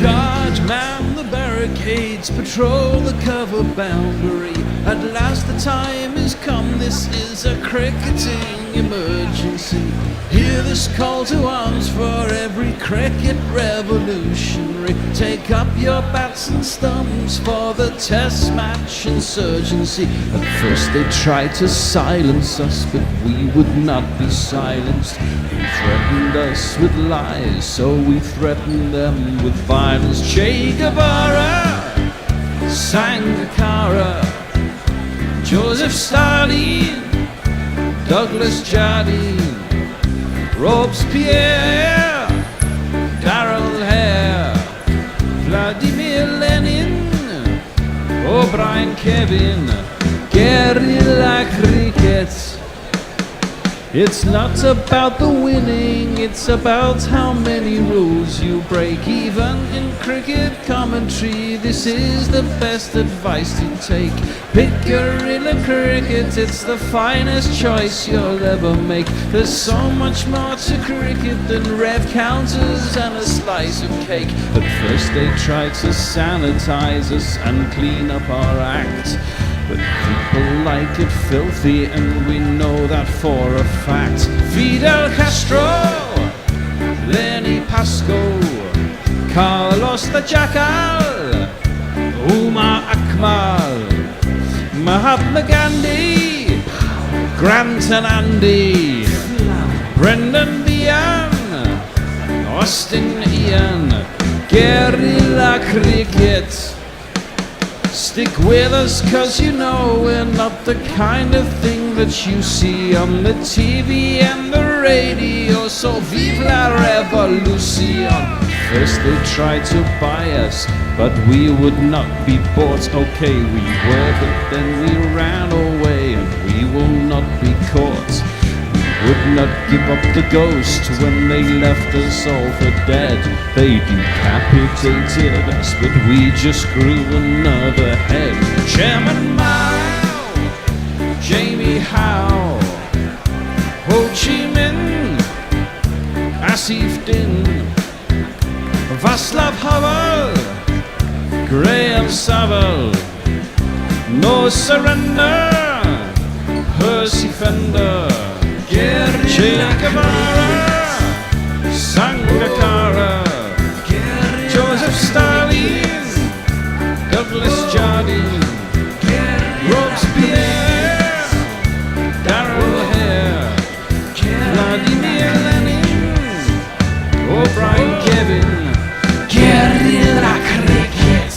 Guard man the barricades, patrol the cover boundary. At last the time is come, this is a cricketing emergency. Hear this call to arms for every cricket revolutionary. Take up your bats and stumps for the test match insurgency. At first they tried to silence us, but we would not be silenced. They threatened us with lies, so we threatened them with violence. Che Guevara, Sangakkara, Joseph Stalin, Douglas Jardine, Robespierre, Darrell Hare, Vladimir Lenin, O'Brien Kevin, guerrilla cricket. It's not about the winning, it's about how many rules you break. Even in cricket commentary, this is the best advice to take. Pick guerrilla cricket, it's the finest choice you'll ever make. There's so much more to cricket than rev counters and a slice of cake. At first they tried to sanitize us and clean up our act, but people like it filthy, and we know that for a fact. Fidel Castro, Lenny Pascoe, Carlos the Jackal, Umar Akmal, Mahatma Gandhi, Grant and Andy, Brendan Behan, Austin Ian, guerrilla cricket. Stick with us, cause you know we're not the kind of thing that you see on the TV and the radio. So vive la revolution. First they tried to buy us, but we would not be bought. Okay, we were, but then we ran away, and we will not be caught. Would not give up the ghost when they left us all for dead. They decapitated us, but we just grew another head. Chairman Mao, Jamie Howe, Ho Chi Minh, Asif Din, Václav Havel, Graham Saville, No Surrender, Percy Fender, Che Guevara, Sangakkara, Joseph Stalin, Douglas Jardine, Robespierre, Darrell Hare, Vladimir Lenin, O'Brien Kevin, guerrilla cricket.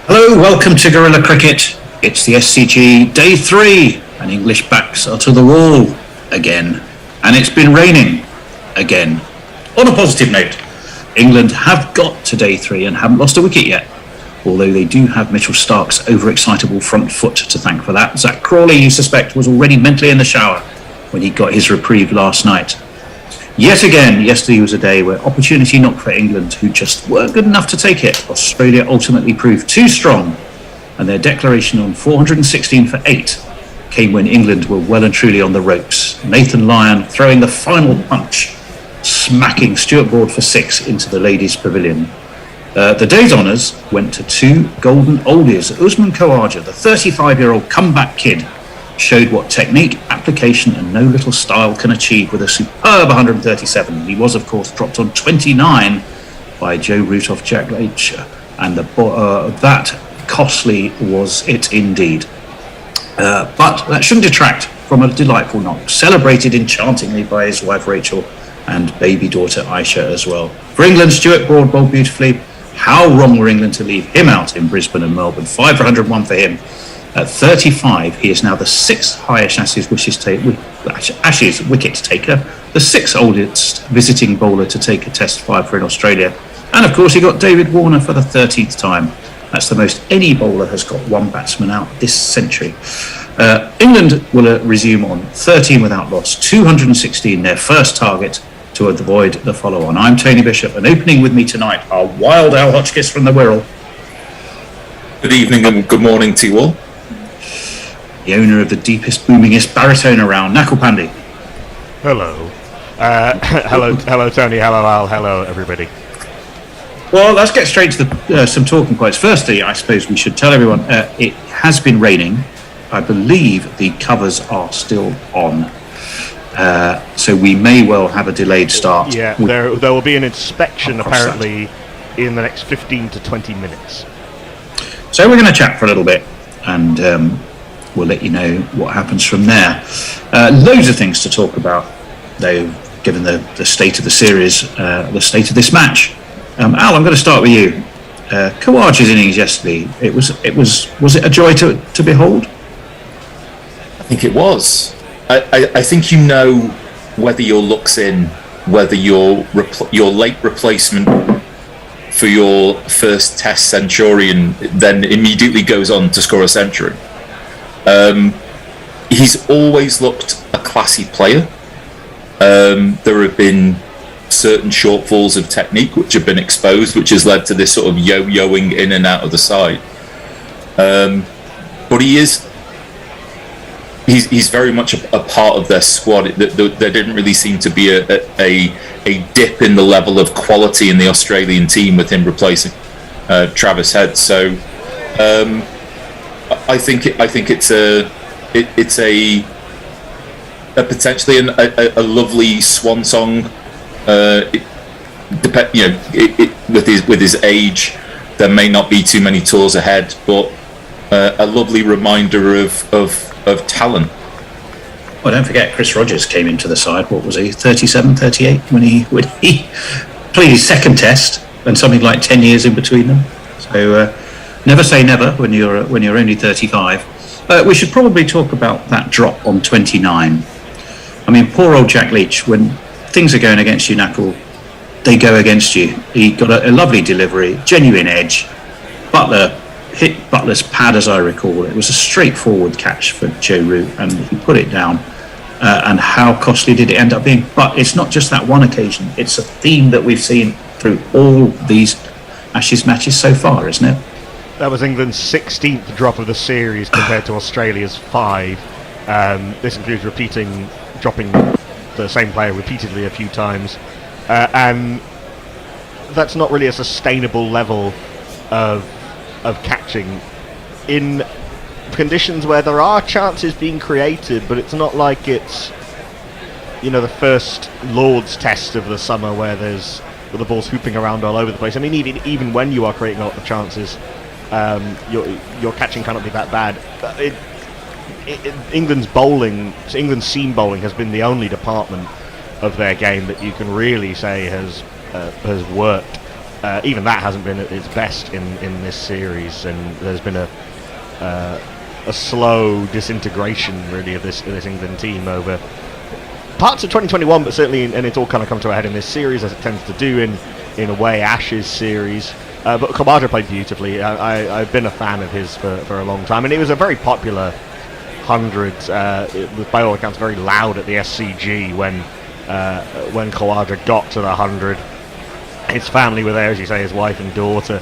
Hello, welcome to Guerrilla Cricket. It's the SCG Day 3. And English backs are to the wall again. And it's been raining again. On a positive note, England have got to Day 3 and haven't lost a wicket yet. Although they do have Mitchell Starc's overexcitable front foot to thank for that. Zach Crawley, you suspect, was already mentally in the shower when he got his reprieve last night. Yet again, yesterday was a day where opportunity knocked for England, who just weren't good enough to take it. Australia ultimately proved too strong, and their declaration on 416 for 8 came when England were well and truly on the ropes. Nathan Lyon throwing the final punch, smacking Stuart Broad for 6 into the ladies' pavilion. The day's honours went to 2 golden oldies. Usman Khawaja, the 35-year-old comeback kid, showed what technique, application and no little style can achieve with a superb 137. He was, of course, dropped on 29 by Joe Root off Jack Leach, and that costly was it indeed. But that shouldn't detract from a delightful knock, celebrated enchantingly by his wife Rachel and baby daughter Aisha as well. For England, Stuart Broad bowled beautifully. How wrong were England to leave him out in Brisbane and Melbourne? 5 for 101 for him. At 35, he is now the 6th highest Ashes wicket taker, the 6th oldest visiting bowler to take a Test 5 for in Australia. And of course, he got David Warner for the 13th time. That's the most any bowler has got one batsman out this century. England will resume on 13 without loss, 216, their first target, to avoid the follow-on. I'm Tony Bishop, and opening with me tonight are Wild Al Hotchkiss from the Wirral. Good evening and good morning to you all. The owner of the deepest, boomingest baritone around, Nakul Pandey. Hello. Hello Tony, hello Al, hello everybody. Well, let's get straight to some talking points. Firstly, I suppose we should tell everyone it has been raining. I believe the covers are still on. So we may well have a delayed start. Yeah, there will be an inspection apparently in the next 15 to 20 minutes. So we're going to chat for a little bit, and we'll let you know what happens from there. Loads of things to talk about, though, given the state of the series, the state of this match. Al, I'm going to start with you. Khawaja's innings yesterday. Was it a joy to behold? I think it was. I think you know whether your luck's in, whether your late replacement for your first Test centurion then immediately goes on to score a century. He's always looked a classy player. There have been certain shortfalls of technique which have been exposed, which has led to this sort of yo-yoing in and out of the side. But he's very much a part of their squad. There didn't really seem to be a dip in the level of quality in the Australian team with him replacing Travis Head. So I think it's a potentially a lovely swan song. With his age, there may not be too many tours ahead, but a lovely reminder of talent. Well, don't forget, Chris Rogers came into the side. What was he, 37, 38 when he played his second Test, and something like 10 years in between them. So never say never when you're only 35. We should probably talk about that drop on 29. I mean, poor old Jack Leach. When things are going against you, Knuckle, they go against you. He got a lovely delivery, genuine edge. Butler hit Butler's pad, as I recall. It was a straightforward catch for Joe Root, and he put it down. And how costly did it end up being? But it's not just that one occasion. It's a theme that we've seen through all these Ashes matches so far, isn't it? That was England's 16th drop of the series compared to Australia's 5. This includes dropping the same player repeatedly a few times, and that's not really a sustainable level of catching in conditions where there are chances being created, but it's not like it's the first Lord's Test of the summer where the ball's hooping around all over the place. I mean, even when you are creating a lot of chances, your catching cannot be that bad. England's seam bowling has been the only department of their game that you can really say has worked. Even that hasn't been at its best in this series, and there's been a slow disintegration really of this England team over parts of 2021, but certainly, and it's all kind of come to a head in this series, as it tends to do in a way Ashes series. But Khawaja played beautifully. I've been a fan of his for a long time, and it was a very popular 100. It was by all accounts very loud at the SCG when Khawaja got to the 100. His family were there, as you say. His wife and daughter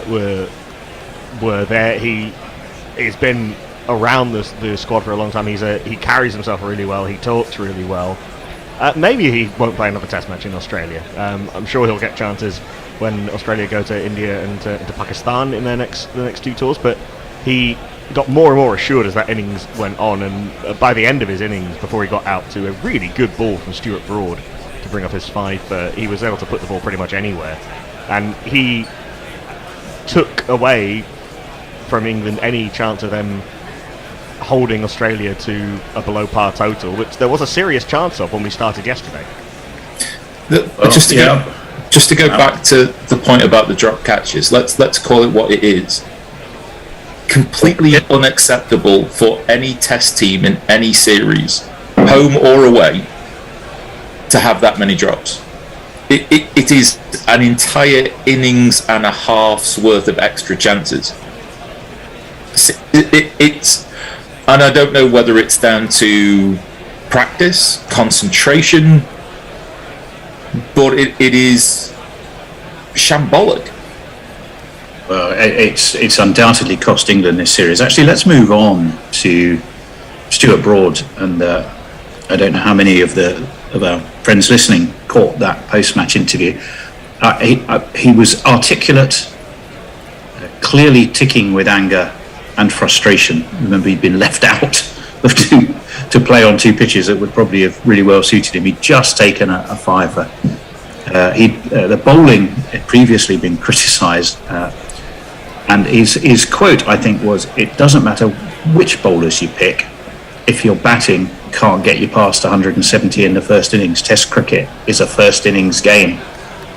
were there. He's been around the squad for a long time. He carries himself really well. He talks really well. Maybe he won't play another Test match in Australia. I'm sure he'll get chances when Australia go to India and to Pakistan in the next 2 tours. But he got more and more assured as that innings went on, and by the end of his innings, before he got out to a really good ball from Stuart Broad to bring up his 5, he was able to put the ball pretty much anywhere, and he took away from England any chance of them holding Australia to a below par total, which there was a serious chance of when we started yesterday. Just to go back to the point about the drop catches, let's call it what it is. Completely unacceptable for any Test team in any series, home or away, to have that many drops. It is an entire innings and a half's worth of extra chances. It's, and I don't know whether it's down to practice, concentration, but it is shambolic. Well, it's undoubtedly cost England this series. Actually, let's move on to Stuart Broad, and I don't know how many of our friends listening caught that post-match interview. He was articulate, clearly ticking with anger and frustration. Remember, he'd been left out of to play on two pitches that would probably have really well suited him. He'd just taken a fiver. The bowling had previously been criticised, and his quote, I think, was, "It doesn't matter which bowlers you pick, if your batting can't get you past 170 in the first innings. Test cricket is a first innings game.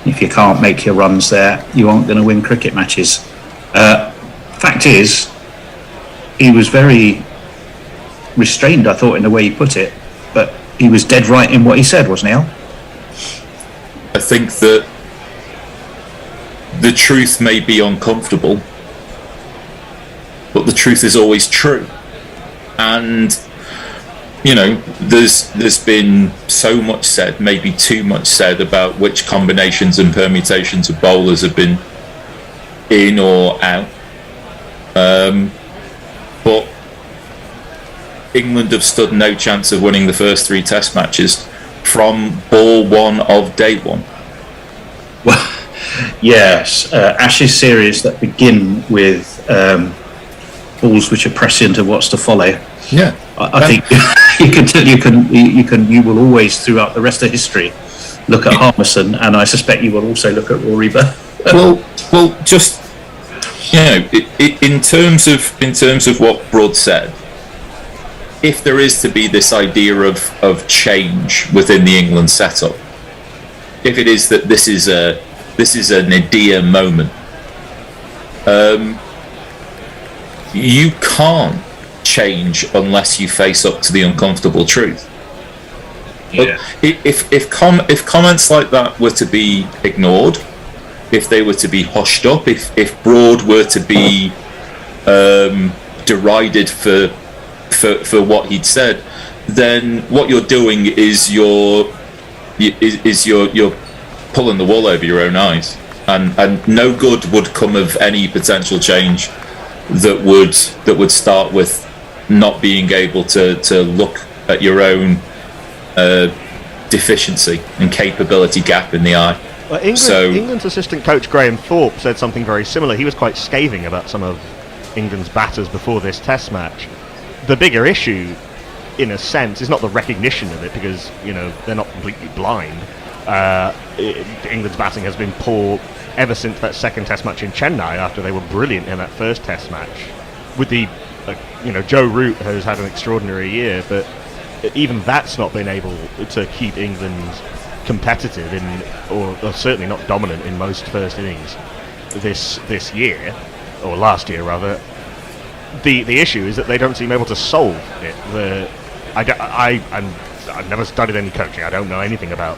If you can't make your runs there, you aren't going to win cricket matches." Fact is, he was very restrained, I thought, in the way he put it, but he was dead right in what he said, wasn't he, Al? I think that the truth may be uncomfortable, but the truth is always true. And there's been so much said, maybe too much said, about which combinations and permutations of bowlers have been in or out. But England have stood no chance of winning the first three Test matches from ball one of day one. Well, yes, Ashes series that begin with balls which are prescient of what's to follow. Yeah, I think you will always, throughout the rest of history, look at Harmison, and I suspect you will also look at Rory Burke. well, just in terms of what Broad said, if there is to be this idea of change within the England setup, if it is that this is a nadir moment, you can't change unless you face up to the uncomfortable truth. Yeah. If comments like that were to be ignored, if they were to be hushed up, if Broad were to be derided for what he'd said, then what you're doing is you're pulling the wool over your own eyes, and no good would come of any potential change that would start with not being able to look at your own deficiency and capability gap in the eye. Well, England's assistant coach Graham Thorpe said something very similar. He was quite scathing about some of England's batters before this Test match. The bigger issue, in a sense, is not the recognition of it, because they're not completely blind. England's batting has been poor ever since that second Test match in Chennai, after they were brilliant in that first Test match. With the Joe Root has had an extraordinary year, but even that's not been able to keep England competitive or certainly not dominant in most first innings this year, or last year rather. The issue is that they don't seem able to solve it. I've never studied any coaching. I don't know anything about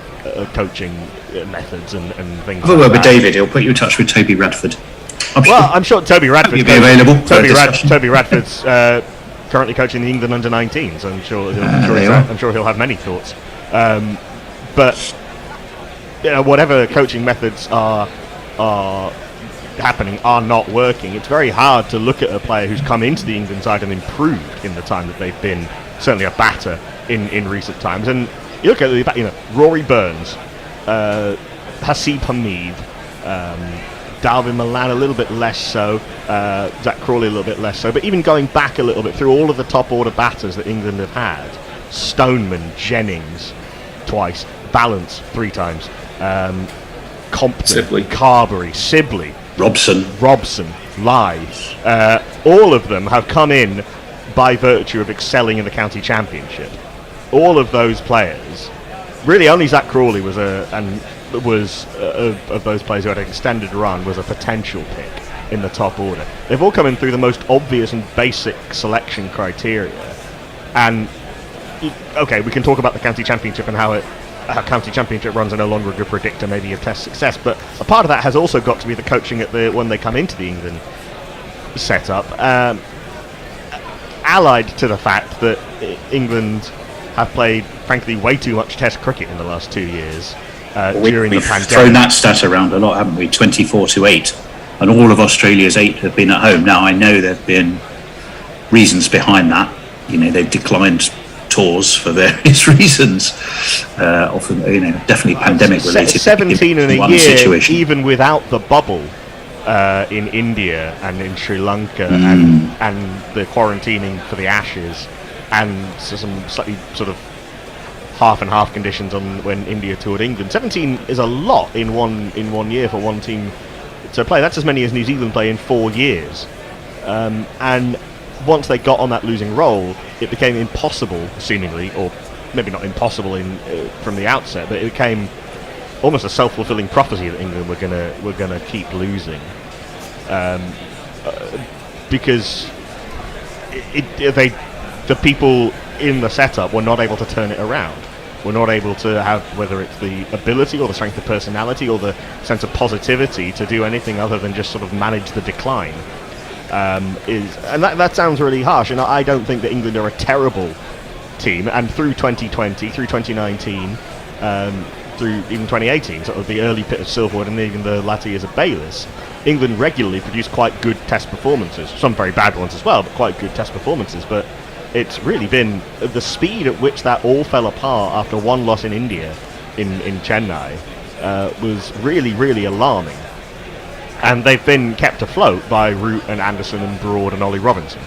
coaching methods and things. Have a word with David. He'll put you in touch with Toby Radford. I'm sure Toby Radford's be available. Toby Radford's currently coaching the England under-19s. I'm sure he'll have many thoughts. But whatever coaching methods are happening are not working. It's very hard to look at a player who's come into the England side and improved in the time that they've been certainly a batter in recent times. And you look at Rory Burns, Hasib Hamid, Darwin Milan a little bit less so, Zach Crawley a little bit less so, but even going back a little bit through all of the top order batters that England have had, Stoneman, Jennings twice, Balance 3 times, Compton, Sibley. Carberry, Sibley, Robson, Lyth, all of them have come in by virtue of excelling in the county championship. All of those players, really only Zach Crawley was of those players who had an extended run, was a potential pick in the top order. They've all come in through the most obvious and basic selection criteria. And okay, we can talk about the county championship and how county championship runs are no longer a good predictor maybe of Test success, but a part of that has also got to be the coaching when they come into the England setup, allied to the fact that England have played, frankly, way too much Test cricket in the last 2 years during the pandemic. We've thrown that stat around a lot, haven't we? 24-8, and all of Australia's 8 have been at home. Now, I know there have been reasons behind that. They've declined tours for various reasons. Often, definitely pandemic related. 17 in a one year, situation. even without the bubble in India and in Sri Lanka and the quarantining for the Ashes, and so some slightly sort of half and half conditions on when India toured England. 17 is a lot in one year for one team to play. That's as many as New Zealand play in 4 years. And once they got on that losing roll, it became impossible, seemingly, or maybe not impossible from the outset, but it became almost a self-fulfilling prophecy that England were gonna keep losing, because the people in the setup were not able to turn it around. We're not able to have, whether it's the ability or the strength of personality or the sense of positivity, to do anything other than just sort of manage the decline. And that sounds really harsh, and I don't think that England are a terrible team. And through 2020, through 2019, through even 2018, sort of the early pit of Silverwood and even the latter years of Bayliss, England regularly produced quite good test performances. Some very bad ones as well, but quite good test performances. But it's really been the speed at which that all fell apart after one loss in India, in Chennai, was really, really alarming. And they've been kept afloat by Root and Anderson and Broad and Ollie Robinson.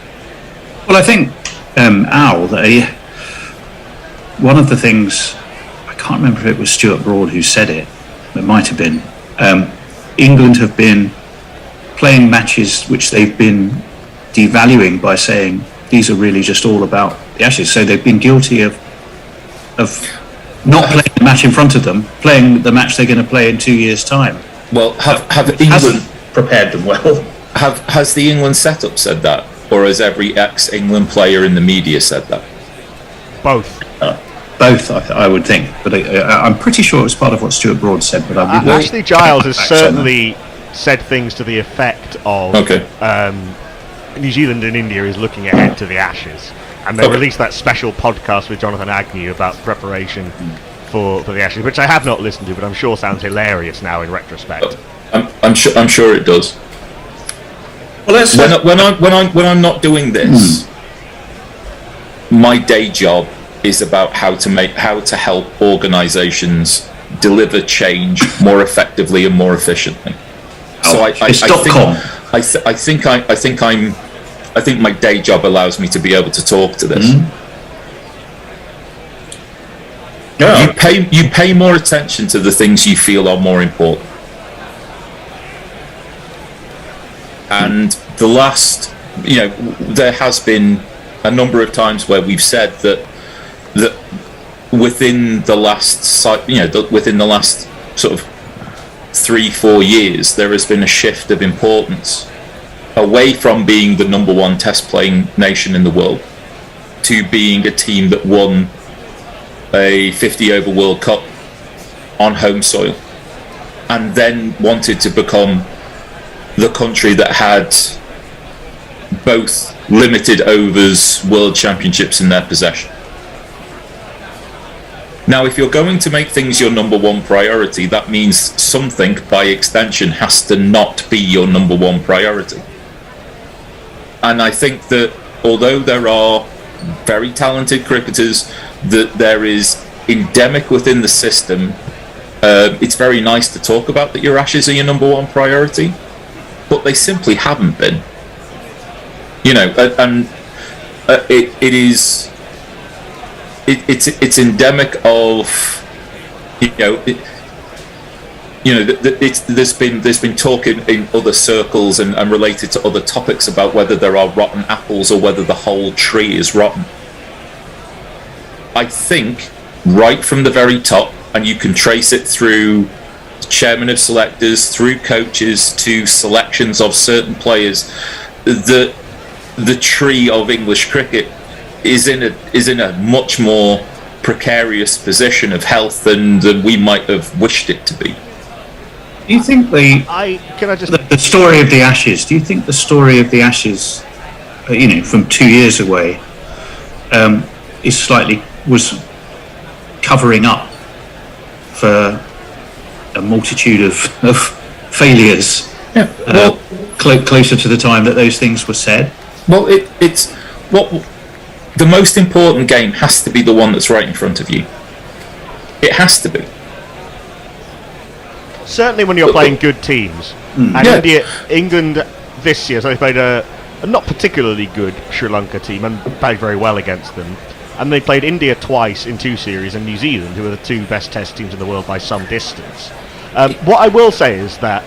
Well, I think, Al, one of the things, I can't remember if it was Stuart Broad who said it, it might have been, England have been playing matches which they've been devaluing by saying these are really just all about the Ashes. So they've been guilty of not playing the match in front of them, playing the match they're going to play in 2 years' time. Well, have England hasn't prepared them well? Has the England setup said that, or has every ex-England player in the media said that? Both. Both, I would think, but I'm pretty sure it was part of what Stuart Broad said. But Ashley Giles has certainly said things to the effect of, New Zealand and India is looking ahead to the Ashes, and they released that special podcast with Jonathan Agnew about preparation for the Ashes, which I have not listened to, but I'm sure sounds hilarious now in retrospect. I'm sure it does. Well, when I'm not doing this, my day job is about how to help organisations deliver change more effectively and more efficiently. So I think my day job allows me to be able to talk to this. Yeah. You pay more attention to the things you feel are more important. And there has been a number of times where we've said that within the last sort of 3-4 years, there has been a shift of importance away from being the number one test playing nation in the world to being a team that won a 50 over World Cup on home soil, and then wanted to become the country that had both limited overs World Championships in their possession. Now, if you're going to make things your number one priority, that means something, by extension, has to not be your number one priority. And I think that although there are very talented cricketers, that there is endemic within the system, it's very nice to talk about that your Ashes are your number one priority, but they simply haven't been. It's endemic of, there's been talk in other circles and related to other topics about whether there are rotten apples or whether the whole tree is rotten. I think right from the very top, and you can trace it through chairman of selectors, through coaches, to selections of certain players, that the tree of English cricket is in a much more precarious position of health than we might have wished it to be. Do you think the story of the Ashes? Do you think the story of the Ashes, from 2 years away, was covering up for a multitude of failures? Yeah. Closer to the time that those things were said. Well, it's the most important game has to be the one that's right in front of you. It has to be. Certainly when you're playing good teams. And England this year, so they played a not particularly good Sri Lanka team and played very well against them. And they played India twice in 2 series and New Zealand, who are the 2 best test teams in the world by some distance. What I will say is that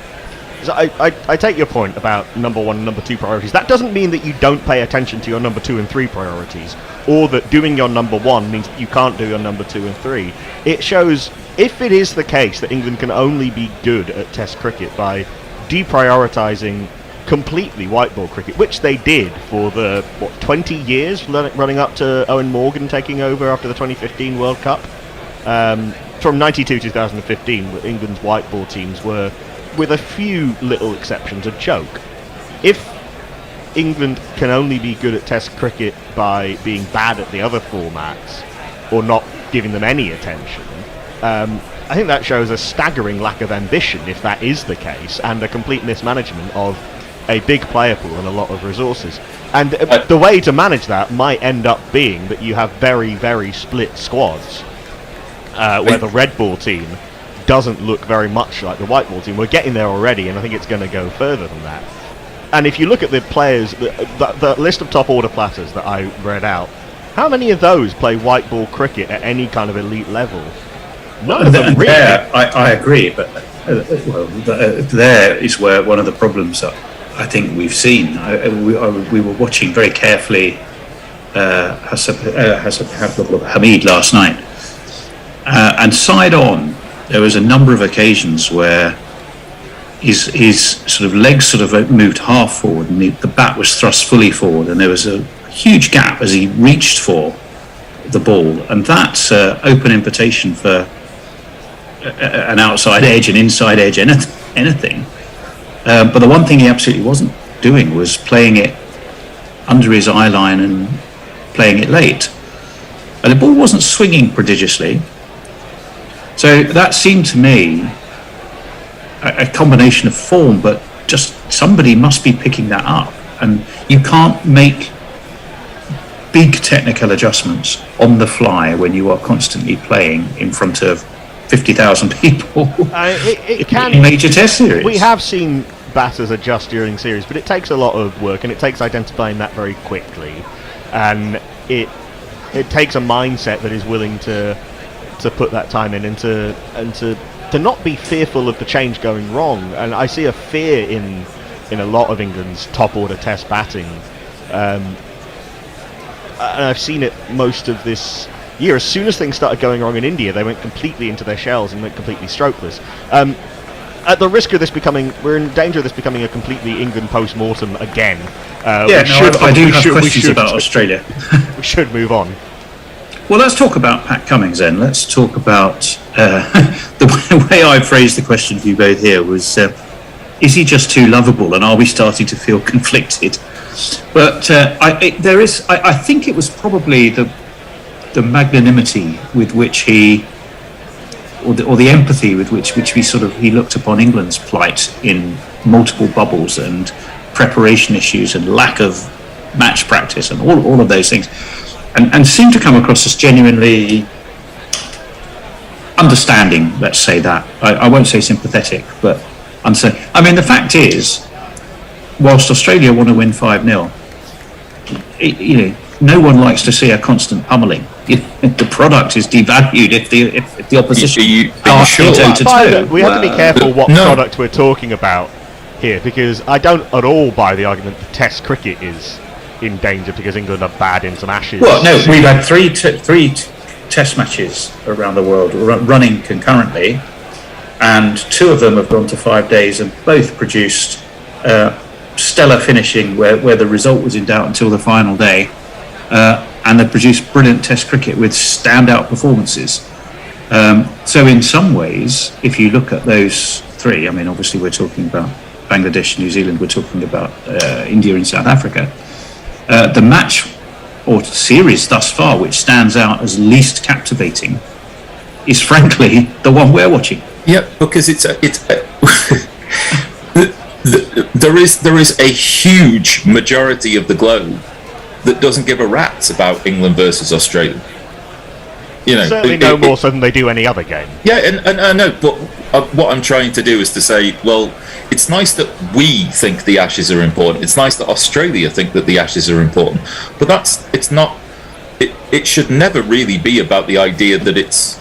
I take your point about number 1 and number 2 priorities. That doesn't mean that you don't pay attention to your number 2 and 3 priorities, or that doing your number 1 means that you can't do your number 2 and 3. It shows, if it is the case that England can only be good at Test cricket by deprioritising completely white ball cricket, which they did for the 20 years running up to Owen Morgan taking over after the 2015 World Cup. From 92 to 2015, England's white ball teams were, with a few little exceptions, a joke. If England can only be good at Test cricket by being bad at the other formats, or not giving them any attention, I think that shows a staggering lack of ambition, if that is the case, and a complete mismanagement of a big player pool and a lot of resources. And the way to manage that might end up being that you have very, very split squads, where the red ball team doesn't look very much like the white ball team. We're getting there already, and I think it's going to go further than that. And if you look at the players, the list of top order platters that I read out, how many of those play white ball cricket at any kind of elite level? None of them really. I agree, but there is where one of the problems that I think we've seen. We were watching very carefully Hamid last night, and side on, there was a number of occasions where his sort of legs sort of moved half forward, and the bat was thrust fully forward, and there was a huge gap as he reached for the ball, and that's open invitation for an outside edge, an inside edge, anything. But the one thing he absolutely wasn't doing was playing it under his eye line and playing it late. And the ball wasn't swinging prodigiously. So that seemed to me a combination of form, but just somebody must be picking that up. And you can't make big technical adjustments on the fly when you are constantly playing in front of 50,000 people in major test series. We have seen batters adjust during series, but it takes a lot of work, and it takes identifying that very quickly, and it takes a mindset that is willing to put that time in, and to not be fearful of the change going wrong. And I see a fear in a lot of England's top order test batting, and I've seen it most of this year. As soon as things started going wrong in India, they went completely into their shells and went completely strokeless. At the risk of this we're in danger of this becoming a completely England post-mortem again. I do have questions about Australia. We should move on. Well, let's talk about Pat Cummings then. Let's talk about the way I phrased the question for you both here was, is he just too lovable, and are we starting to feel conflicted? But I think it was probably the magnanimity with which he, or the empathy with which he looked upon England's plight in multiple bubbles and preparation issues and lack of match practice and all of those things, and seemed to come across as genuinely understanding. Let's say that. I won't say sympathetic, but understanding. I mean, the fact is, whilst Australia want to win 5-0, no one likes to see a constant pummeling. The product is devalued if the opposition are toe-to-toe. We have to be careful what product we're talking about here, because I don't at all buy the argument that Test cricket is in danger because England are bad in some Ashes. Well, no, we've had three Test matches around the world running concurrently, and 2 of them have gone to 5 days and both produced stellar finishing where the result was in doubt until the final day. And they produced brilliant Test cricket with standout performances. So in some ways, if you look at those 3, I mean, obviously we're talking about Bangladesh, New Zealand, we're talking about India and South Africa. The match or series thus far, which stands out as least captivating, is frankly the one we're watching. Yeah, because there is a huge majority of the globe that doesn't give a rat's about England versus Australia. You know, certainly no more so than they do any other game. Yeah, and I know, but what I'm trying to do is to say, well, it's nice that we think the Ashes are important. It's nice that Australia think that the Ashes are important, but it's not. It should never really be about the idea that it's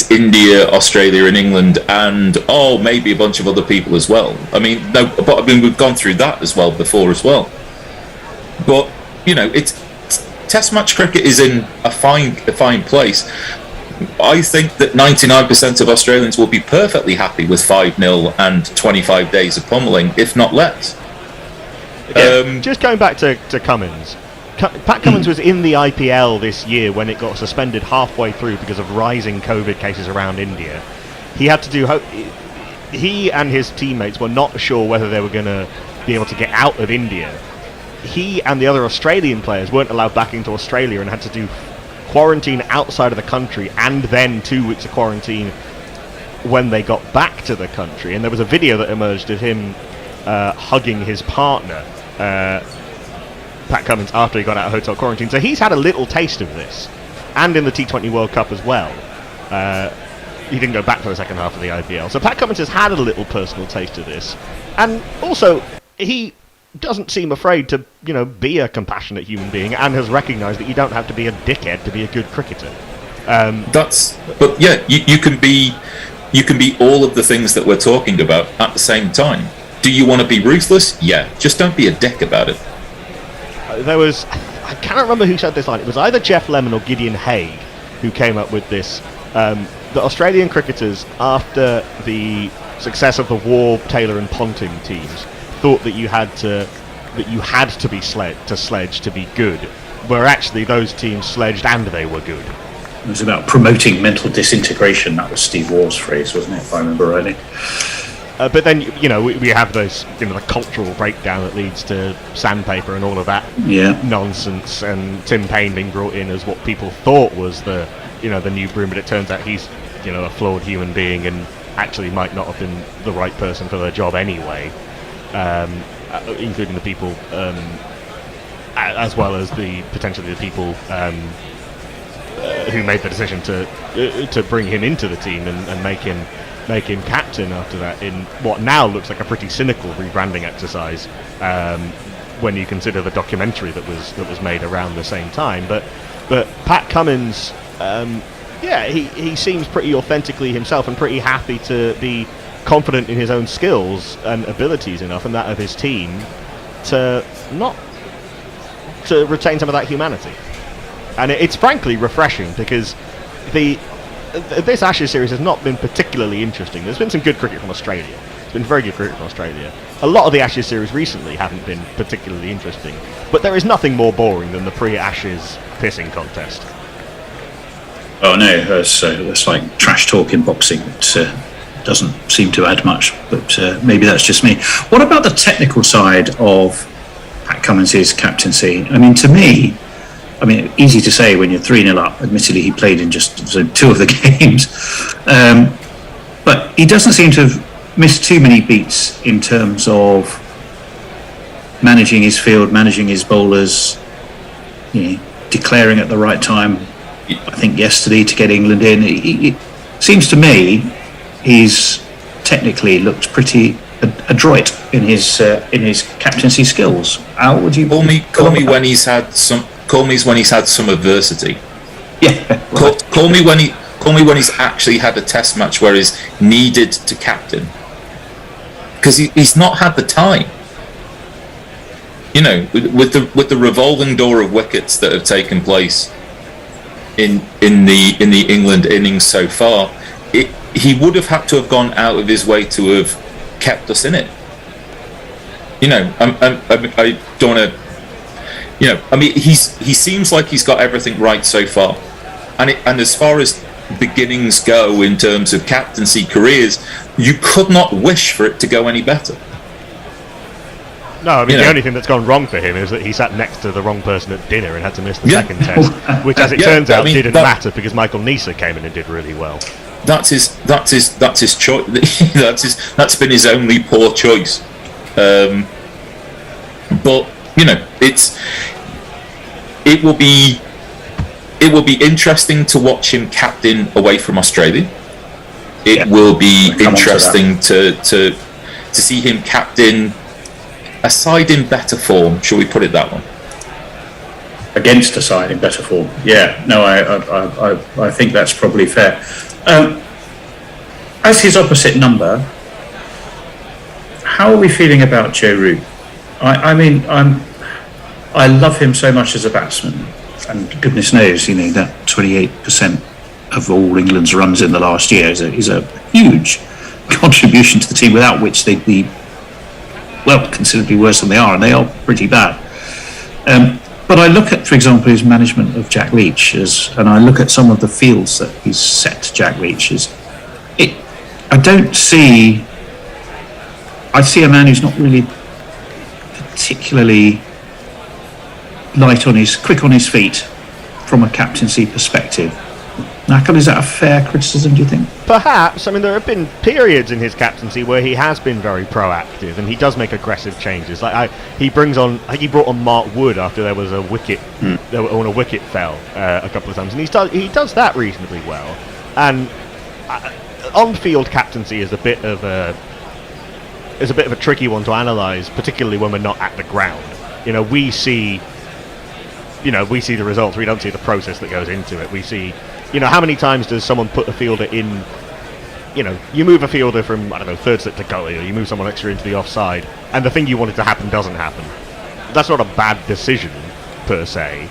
India, Australia, and England, and maybe a bunch of other people as well. I mean, no, but I mean we've gone through that as well before as well. But you know, Test match cricket is in a fine place. I think that 99% of Australians will be perfectly happy with 5-0 and 25 days of pummeling, if not less. Just going back to Cummins. Pat Cummins was in the IPL this year when it got suspended halfway through because of rising COVID cases around India. He had to do. He and his teammates were not sure whether they were going to be able to get out of India. He and the other Australian players weren't allowed back into Australia and had to do quarantine outside of the country and then 2 weeks of quarantine when they got back to the country. And there was a video that emerged of him hugging his partner, Pat Cummins, after he got out of hotel quarantine. So he's had a little taste of this, and in the T20 World Cup as well. He didn't go back for the second half of the IPL. So Pat Cummins has had a little personal taste of this, and also he doesn't seem afraid to, be a compassionate human being, and has recognised that you don't have to be a dickhead to be a good cricketer. But yeah, you can be all of the things that we're talking about at the same time. Do you want to be ruthless? Yeah, just don't be a dick about it. I cannot remember who said this line. It was either Jeff Lemon or Gideon Haigh who came up with this. The Australian cricketers, after the success of the Waugh, Taylor and Ponting teams, thought that you had to be sledge to be good, where actually those teams sledged and they were good. It was about promoting mental disintegration. That was Steve Waugh's phrase, wasn't it, if I remember rightly? But then, we have those, the cultural breakdown that leads to sandpaper and all of that nonsense, and Tim Payne being brought in as what people thought was the new Broom, but it turns out he's, a flawed human being and actually might not have been the right person for the job anyway, including the people, as well as potentially the people who made the decision to bring him into the team and make him captain after that, in what now looks like a pretty cynical rebranding exercise, when you consider the documentary that was made around the same time. But Pat Cummins, he seems pretty authentically himself and pretty happy to be confident in his own skills and abilities enough, and that of his team, to retain some of that humanity. And it's frankly refreshing, because this Ashes series has not been particularly interesting. There's been some good cricket from Australia. It's been very good cricket from Australia. A lot of the Ashes series recently haven't been particularly interesting. But there is nothing more boring than the pre-Ashes pissing contest. Oh no, it's like trash talk in boxing. It doesn't seem to add much, but maybe that's just me. What about the technical side of Pat Cummins' captaincy? I mean, to me, easy to say when you're 3-0 up. Admittedly, he played in just 2 of the games. But he doesn't seem to have missed too many beats in terms of managing his field, managing his bowlers, declaring at the right time. I think yesterday to get England in. It seems to me he's technically looked pretty adroit in his captaincy skills. Al, would you call me when he's had some? Call me when he's had some adversity. Yeah. Call me when he's actually had a test match where he's needed to captain, because he's not had the time. With the revolving door of wickets that have taken place in the England innings so far, he would have had to have gone out of his way to have kept us in it. I don't want to. He seems like he's got everything right so far, and as far as beginnings go in terms of captaincy careers, you could not wish for it to go any better. No, the only thing that's gone wrong for him is that he sat next to the wrong person at dinner and had to miss the second test, which, as it turns out, didn't matter because Michael Neser came in and did really well. That's his choice. That's been his only poor choice. But it will be interesting to watch him captain away from Australia. It will be interesting to see him captain a side in better form. Shall we put it that way? Against a side in better form. Yeah, no, I think that's probably fair. As his opposite number, how are we feeling about Joe Root? I mean, I love him so much as a batsman, and goodness knows, that 28% of all England's runs in the last year is a huge contribution to the team, without which they'd be, well, considerably worse than they are, and they are pretty bad. But I look at, for example, his management of Jack Leach, and I look at some of the fields that he's set Jack Leach as. I see a man who's not really particularly quick on his feet from a captaincy perspective. Knuckle, is that a fair criticism, do you think? Perhaps. I mean, there have been periods in his captaincy where he has been very proactive, and he does make aggressive changes. Like he brought on Mark Wood after there was a wicket, when a wicket fell a couple of times, and he does that reasonably well. And on-field captaincy is a bit of a tricky one to analyse, particularly when we're not at the ground. We see the results. We don't see the process that goes into it. We see, how many times does someone put a fielder in? You move a fielder from, third slip to gully, or you move someone extra into the offside, and the thing you wanted to happen doesn't happen. That's not a bad decision per se.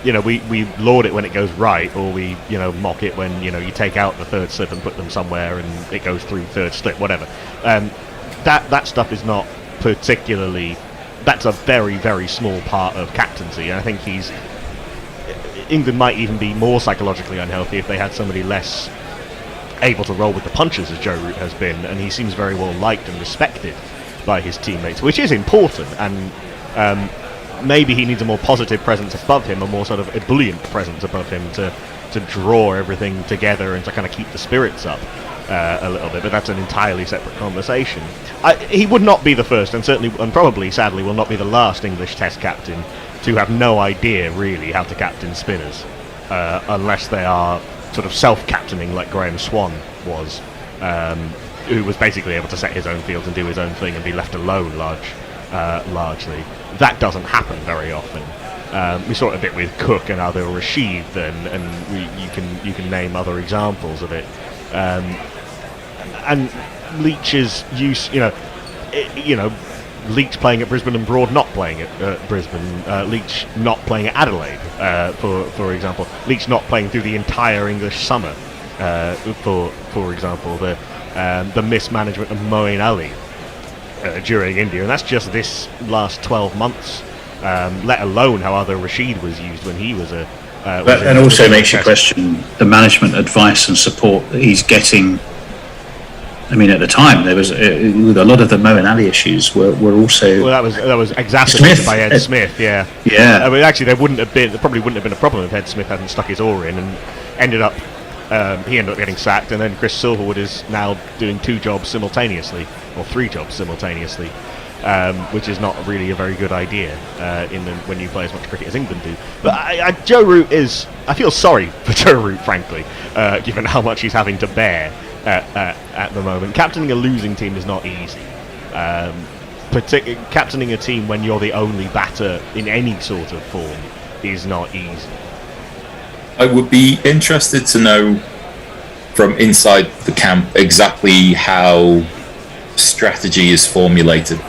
We laud it when it goes right, or we mock it when you take out the third slip and put them somewhere and it goes through third slip, whatever. That stuff is not particularly. That's a very, very small part of captaincy, and I think England might even be more psychologically unhealthy if they had somebody less able to roll with the punches, as Joe Root has been, and he seems very well liked and respected by his teammates, which is important. And maybe he needs a more positive presence above him, a more sort of ebullient presence above him to draw everything together and to kind of keep the spirits up a little bit, but that's an entirely separate conversation. He would not be the first, and certainly, and probably, sadly, will not be the last English Test captain to have no idea really how to captain spinners, unless they are sort of self-captaining like Graham Swan was, who was basically able to set his own fields and do his own thing and be left alone largely. That doesn't happen very often. We saw it a bit with Cook and Adil Rashid then, and you can name other examples of it. And Leach's use, Leach playing at Brisbane and Broad not playing at Brisbane, Leach not playing at Adelaide, for example, Leach not playing through the entire English summer, for example, the mismanagement of Moeen Ali during India, and that's just this last 12 months, let alone how Adil Rashid was used when he was and also makes you question the management advice and support that he's getting. I mean, at the time, there was with a lot of the Moeen Ali issues were also. Well, that was exacerbated by Ed Smith. Yeah. I mean, actually, there probably wouldn't have been a problem if Ed Smith hadn't stuck his oar in, and he ended up getting sacked, and then Chris Silverwood is now doing 2 jobs simultaneously, or 3 jobs simultaneously, which is not really a very good idea when you play as much cricket as England do. But Joe Root I feel sorry for Joe Root, frankly, given how much he's having to bear at the moment. Captaining a losing team is not easy. Captaining a team when you're the only batter in any sort of form is not easy. I would be interested to know from inside the camp exactly how strategy is formulated.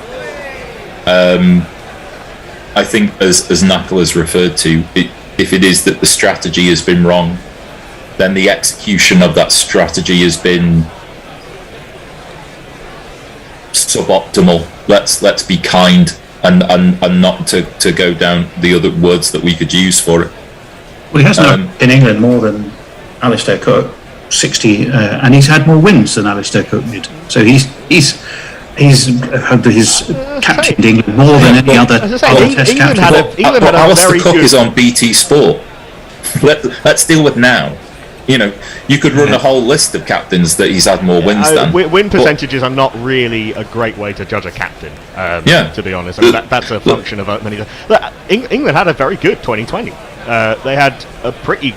I think, as Knuckle has referred to, if it is that the strategy has been wrong, then the execution of that strategy has been suboptimal. Let's be kind and not to go down the other words that we could use for it. Well, he has in England more than Alistair Cook, 60, and he's had more wins than Alistair Cook did. So he's captained England more than any other Test captain. Alistair Cook is on BT Sport. Let's deal with now. You know, you could run a whole list of captains that he's had more wins than. Win percentages are not really a great way to judge a captain. To be honest, I mean, that's a function of many. Look, England had a very good 2020. They had a pretty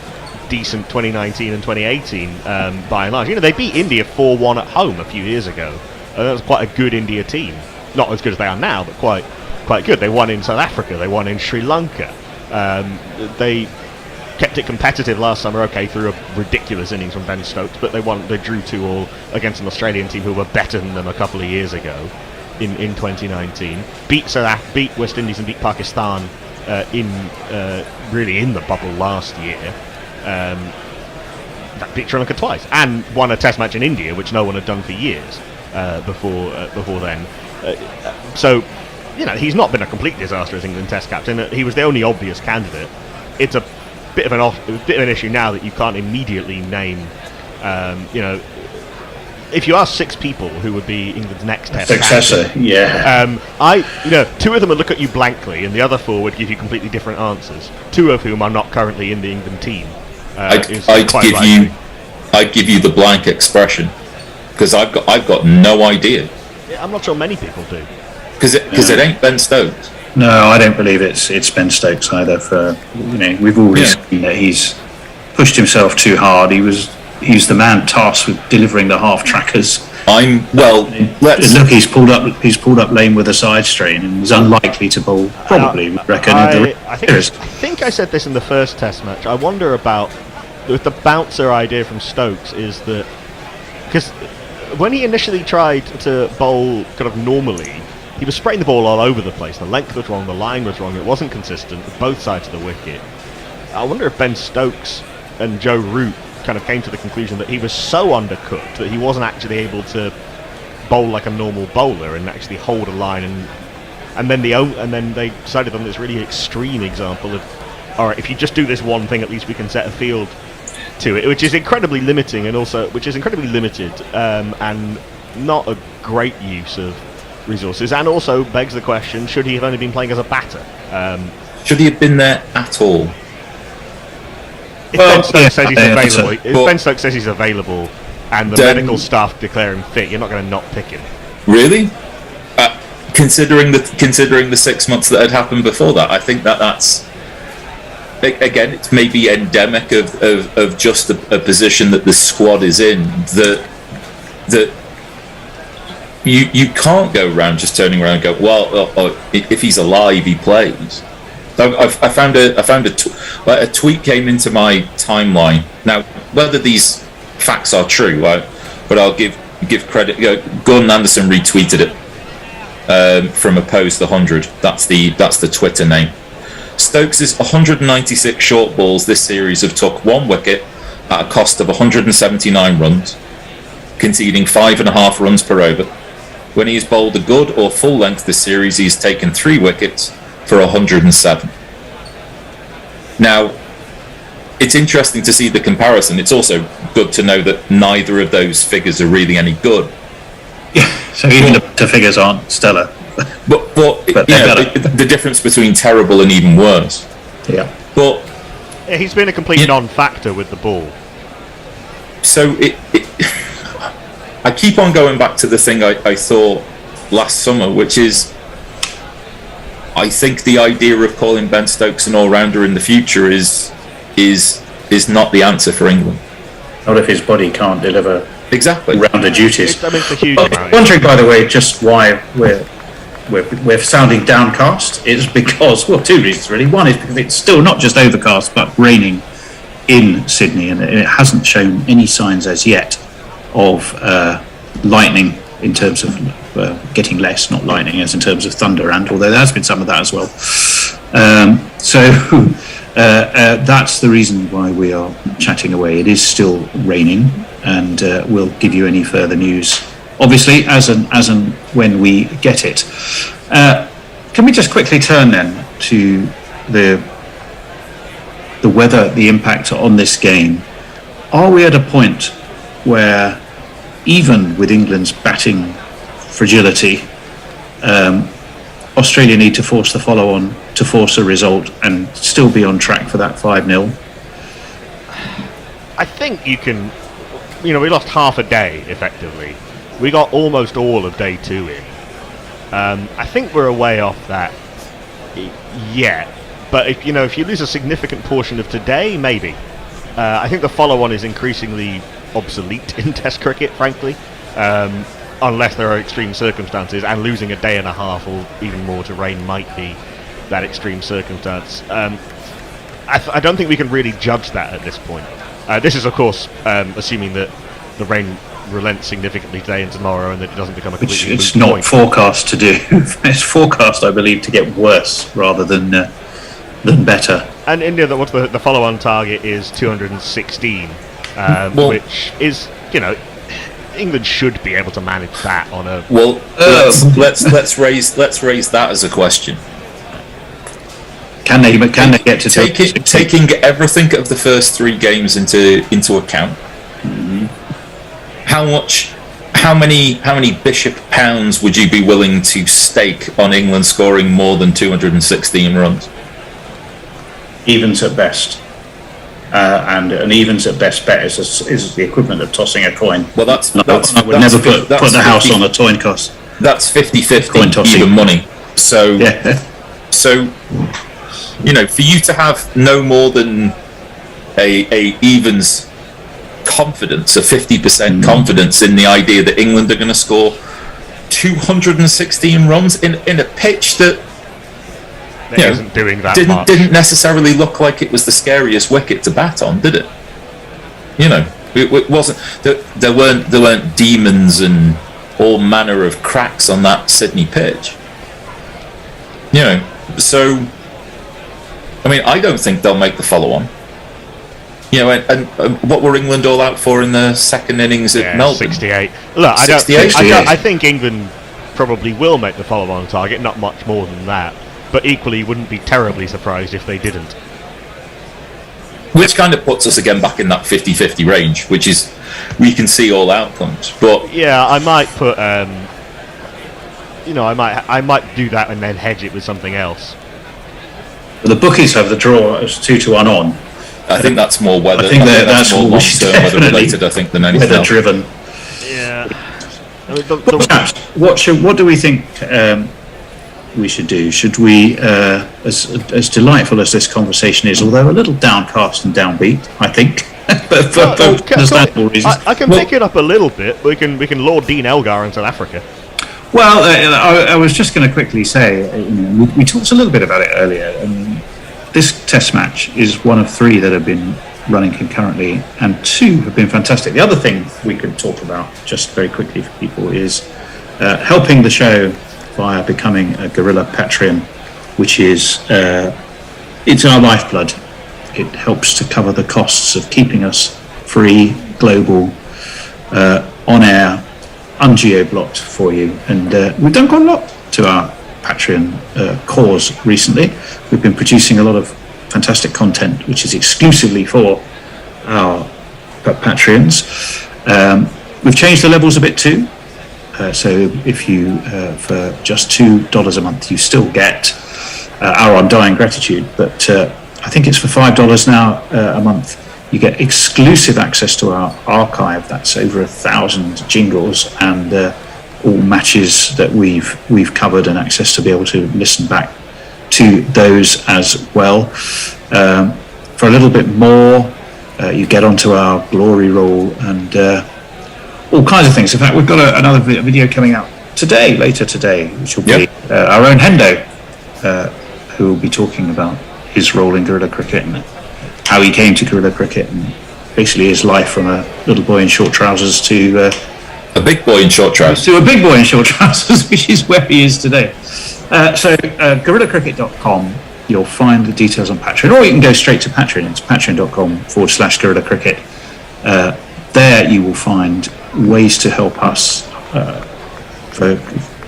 decent 2019 and 2018 by and large. You know, they beat India 4-1 at home a few years ago. That was quite a good India team. Not as good as they are now, but quite good. They won in South Africa. They won in Sri Lanka. They kept it competitive last summer, okay, through a ridiculous innings from Ben Stokes, but they drew 2-2 against an Australian team who were better than them a couple of years ago in 2019. Beat West Indies and beat Pakistan in the bubble last year. That beat Sri Lanka twice and won a test match in India, which no one had done for years before then. So, you know, he's not been a complete disaster as England Test captain. He was the only obvious candidate. It's a bit of an issue now that you can't immediately name. You know, if you ask 6 people who would be England's next Test successor, captain, two of them would look at you blankly, and the other 4 would give you completely different answers. 2 of whom are not currently in the England team. I'd give you the blank expression because I've got no idea. Yeah, I'm not sure many people do. Because it ain't Ben Stokes. No, I don't believe it's Ben Stokes either. We've always seen that he's pushed himself too hard. He's the man tasked with delivering the half trackers. Look, he's pulled up lane with a side strain and is unlikely to bowl. Probably, we reckon. I think I said this in the first Test match. I wonder about with the bouncer idea from Stokes is that because when he initially tried to bowl kind of normally, he was spraying the ball all over the place. The length was wrong, the line was wrong, it wasn't consistent with both sides of the wicket. I wonder if Ben Stokes and Joe Root kind of came to the conclusion that he was so undercooked that he wasn't actually able to bowl like a normal bowler and actually hold a line, and then they decided on this really extreme example of, all right, if you just do this one thing, at least we can set a field to it, which is incredibly limiting and not a great use of resources, and also begs the question: should he have only been playing as a batter? Should he have been there at all? If Ben Stokes says he's available, and the medical staff declare him fit, you're not going to not pick him. Really? Considering the 6 months that had happened before that, I think that's again, it's maybe endemic of just a position that the squad is in that. You can't go around just turning around and go, well, if he's alive, he plays. I found a tweet came into my timeline. Now, whether these facts are true, but I'll give credit. Gordon Anderson retweeted it from Opposed 100. That's the Twitter name. Stokes' 196 short balls this series have took 1 wicket at a cost of 179 runs, conceding 5.5 runs per over. When he's bowled a good or full length this series, he's taken 3 wickets for 107. Now, it's interesting to see the comparison. It's also good to know that neither of those figures are really any good. Yeah, so even the figures aren't stellar. But the difference between terrible and even worse. Yeah. But he's been a complete non-factor with the ball. So I keep on going back to the thing I thought last summer, which is I think the idea of calling Ben Stokes an all-rounder in the future is not the answer for England. Not if his body can't deliver exactly rounder duties. It's a huge amount. Wondering, by the way, just why we're sounding downcast is because, 2 reasons really. One is because it's still not just overcast but raining in Sydney, and it hasn't shown any signs as yet of lightning in terms of getting less, not lightning as in terms of thunder, and although there has been some of that as well. That's the reason why we are chatting away. It is still raining, and we'll give you any further news, obviously, as and when we get it. Can we just quickly turn then to the weather, the impact on this game? Are we at a point where, even with England's batting fragility, Australia need to force the follow-on to force a result and still be on track for that 5-0? I think you can. We lost half a day effectively. We got almost all of day 2 in. I think we're a way off that yet. But if you lose a significant portion of today, maybe. I think the follow-on is increasingly obsolete in Test cricket, frankly, unless there are extreme circumstances, and losing a day and a half or even more to rain might be that extreme circumstance. I don't think we can really judge that at this point. This is, of course, assuming that the rain relents significantly today and tomorrow, and that it doesn't become a completely It's moot not point. forecast to do. It's forecast, I believe, to get worse rather than better. And India, the follow-on target is 216, which is, England should be able to manage that on a. Well, let's raise that as a question. Can they get to taking everything of the first 3 games into account? How many Bishop pounds would you be willing to stake on England scoring more than 216 runs? Evens at best, and an evens at best bet is the equivalent of tossing a coin. Well, I would never put the house on a coin toss. That's 50-50 Coin tossing. even money. So Yeah. So, for you to have no more than a evens confidence, a 50% confidence in the idea that England are going to score 216 runs in a pitch that isn't doing that much. didn't necessarily look like it was the scariest wicket to bat on, did it? It wasn't. There weren't demons and all manner of cracks on that Sydney pitch. So I don't think they'll make the follow-on. And what were England all out for in the second innings at Melbourne? 68. Look, 68? I think England probably will make the follow-on target, not much more than that. But equally, wouldn't be terribly surprised if they didn't. Which kind of puts us again back in that 50-50 range, which is we can see all outcomes. But yeah, I might put, I might do that and then hedge it with something else. Well, the bookies have the draw as 2-1 on. I think that's more weather. I think that's more more long-term weather related. I think than anything else. Weather-driven. Yeah. What do we think we should do? Should we, as delightful as this conversation is, although a little downcast and downbeat, I think, but for understandable reasons. I can pick it up a little bit. We can lure Dean Elgar in South Africa. Well, I was just going to quickly say, we talked a little bit about it earlier. This Test match is one of 3 that have been running concurrently, and 2 have been fantastic. The other thing we could talk about, just very quickly for people, is helping the show via becoming a Guerrilla Patreon, which is it's our lifeblood. It helps to cover the costs of keeping us free, global, on air, ungeo-blocked for you. And we've done quite a lot to our Patreon cause recently. We've been producing a lot of fantastic content, which is exclusively for our Patreons. We've changed the levels a bit too. So if you, for just $2 a month, you still get our undying gratitude. But I think it's for $5 now a month. You get exclusive access to our archive. That's over 1,000 jingles and all matches that we've covered, and access to be able to listen back to those as well. For a little bit more, you get onto our glory roll and all kinds of things. In fact, we've got another video coming out later today, which will be our own Hendo, who will be talking about his role in guerrilla cricket and how he came to guerrilla cricket, and basically his life from a little boy in short trousers to a big boy in short trousers. To a big boy in short trousers, which is where he is today. So guerrillacricket.com, you'll find the details on Patreon, or you can go straight to Patreon. It's patreon.com/guerrillacricket. There you will find ways to help us for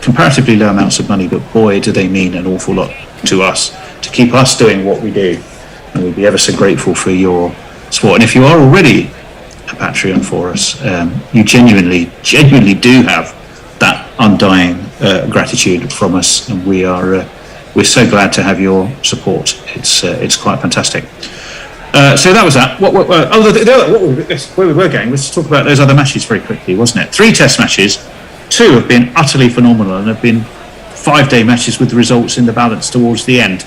comparatively low amounts of money, but boy, do they mean an awful lot to us to keep us doing what we do. And we'll be ever so grateful for your support. And if you are already a Patreon for us, you genuinely do have that undying gratitude from us, and we're so glad to have your support. It's quite fantastic. So that was that. Where we were going, let's talk about those other matches very quickly, wasn't it? 3 test matches, 2 have been utterly phenomenal and have been 5-day matches with the results in the balance towards the end.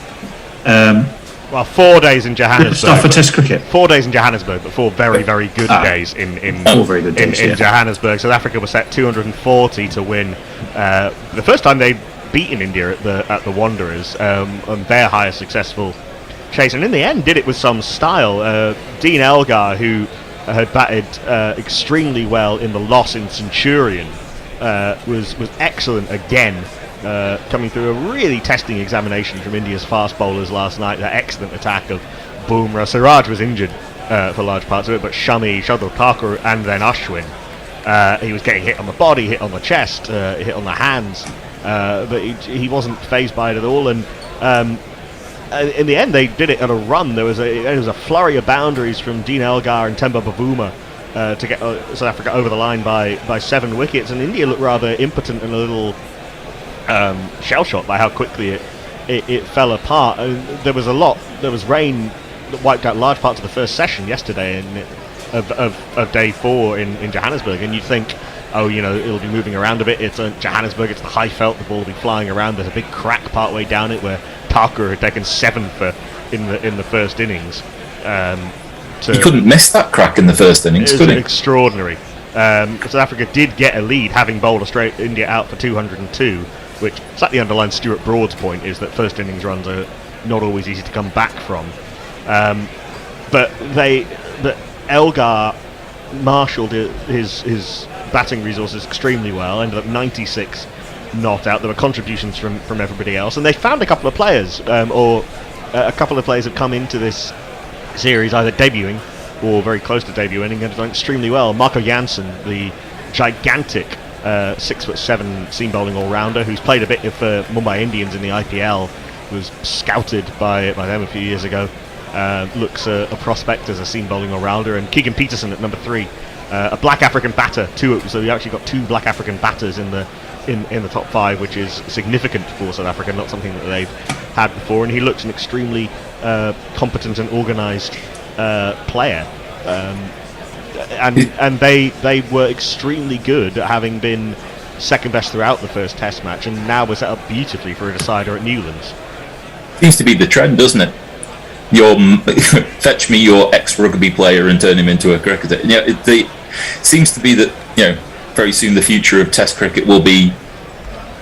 Well, 4 days in Johannesburg. Stuff for Test cricket. 4 days in Johannesburg, but 4 very, very good days in 4 very good days, in Johannesburg. South Africa was set 240 to win. The first time they'd beaten India at the Wanderers on their highest successful chase, and in the end did it with some style. Dean Elgar, who had batted extremely well in the loss in Centurion, was excellent again. Coming through a really testing examination from India's fast bowlers last night. That excellent attack of Bumrah. Siraj was injured for large parts of it, but Shami, Shardul Thakur, and then Ashwin. He was getting hit on the body, hit on the chest, hit on the hands, but he wasn't fazed by it at all. And in the end, they did it at a run. There was a flurry of boundaries from Dean Elgar and Temba Bavuma to get South Africa over the line by 7 wickets, and India looked rather impotent and a little shell-shocked by how quickly it fell apart. There was rain that wiped out large parts of the first session yesterday of day 4 in Johannesburg, and you'd think, it'll be moving around a bit. It's Johannesburg, it's the high felt, the ball will be flying around. There's a big crack part way down it where Thakur had taken 7 in the first innings. He couldn't miss that crack in the first innings, could he? Extraordinary. South Africa did get a lead, having bowled India out for 202, which slightly underlines Stuart Broad's point, is that first innings runs are not always easy to come back from. But Elgar marshalled his batting resources extremely well, ended up 96 not out. There were contributions from everybody else, and they found a couple of players, a couple of players have come into this series either debuting or very close to debuting and have done extremely well. Marco Jansen, the gigantic 6'7" seam bowling all-rounder who's played a bit for Mumbai Indians in the IPL, was scouted by them a few years ago, looks a prospect as a seam bowling all-rounder. And Keegan Peterson at number 3, a black African batter, so we actually got 2 black African batters in the top 5, which is significant for South Africa, not something that they've had before, and he looks an extremely competent and organised player. And they were extremely good at having been second best throughout the first test match, and now we're set up beautifully for a decider at Newlands. Seems to be the trend, doesn't it? Fetch me your ex-rugby player and turn him into a cricketer. It seems to be that very soon the future of Test cricket will be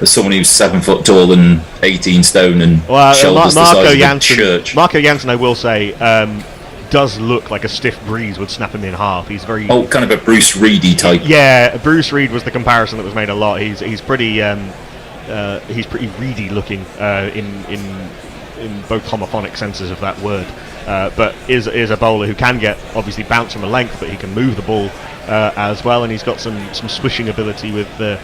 someone who's 7 foot tall and 18 stone and shoulders the size of a church. Marco Jansen, I will say, does look like a stiff breeze would snap him in half. He's very kind of a Bruce Reedy type. Yeah, Bruce Reid was the comparison that was made a lot. He's pretty Reedy looking in both homophonic senses of that word, but is a bowler who can get obviously bounce from a length, but he can move the ball as well, and he's got some swishing ability with the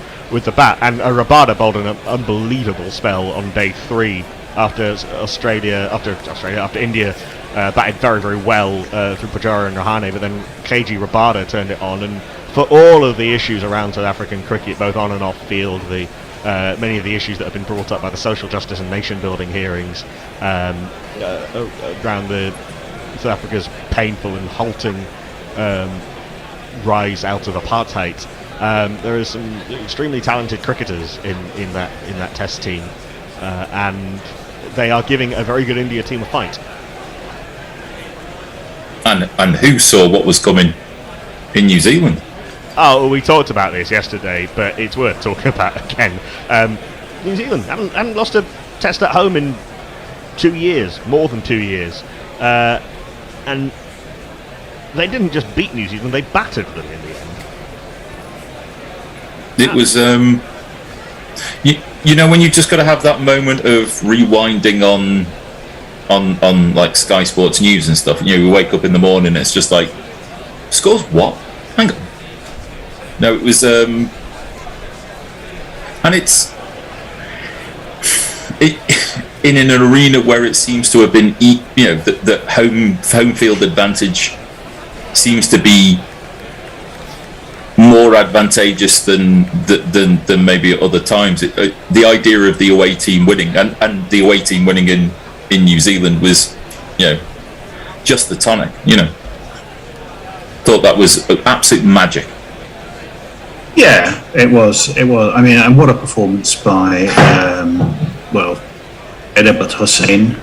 bat. And Rabada bowled an unbelievable spell on day 3 after India batted very, very well through Pujara and Rahane, but then KG Rabada turned it on. And for all of the issues around South African cricket, both on and off field, many of the issues that have been brought up by the social justice and nation building hearings around South Africa's painful and halting rise out of apartheid, there are some extremely talented cricketers in that test team, and they are giving a very good India team a fight. And who saw what was coming in New Zealand? Oh, well, we talked about this yesterday, but it's worth talking about again. New Zealand haven't lost a test at home in 2 years, more than 2 years, and they didn't just beat New Zealand; they battered them in the end. It was, when you just got to have that moment of rewinding on like Sky Sports News and stuff. We wake up in the morning and it's just like, scores what? Hang on. No, it was, and it's in an arena where it seems to have been, the home field advantage seems to be more advantageous than maybe at other times. The idea of the away team winning and the away team winning in New Zealand was, just the tonic. Thought that was absolute magic. Yeah, it was. I mean, and what a performance by Edabat Hussain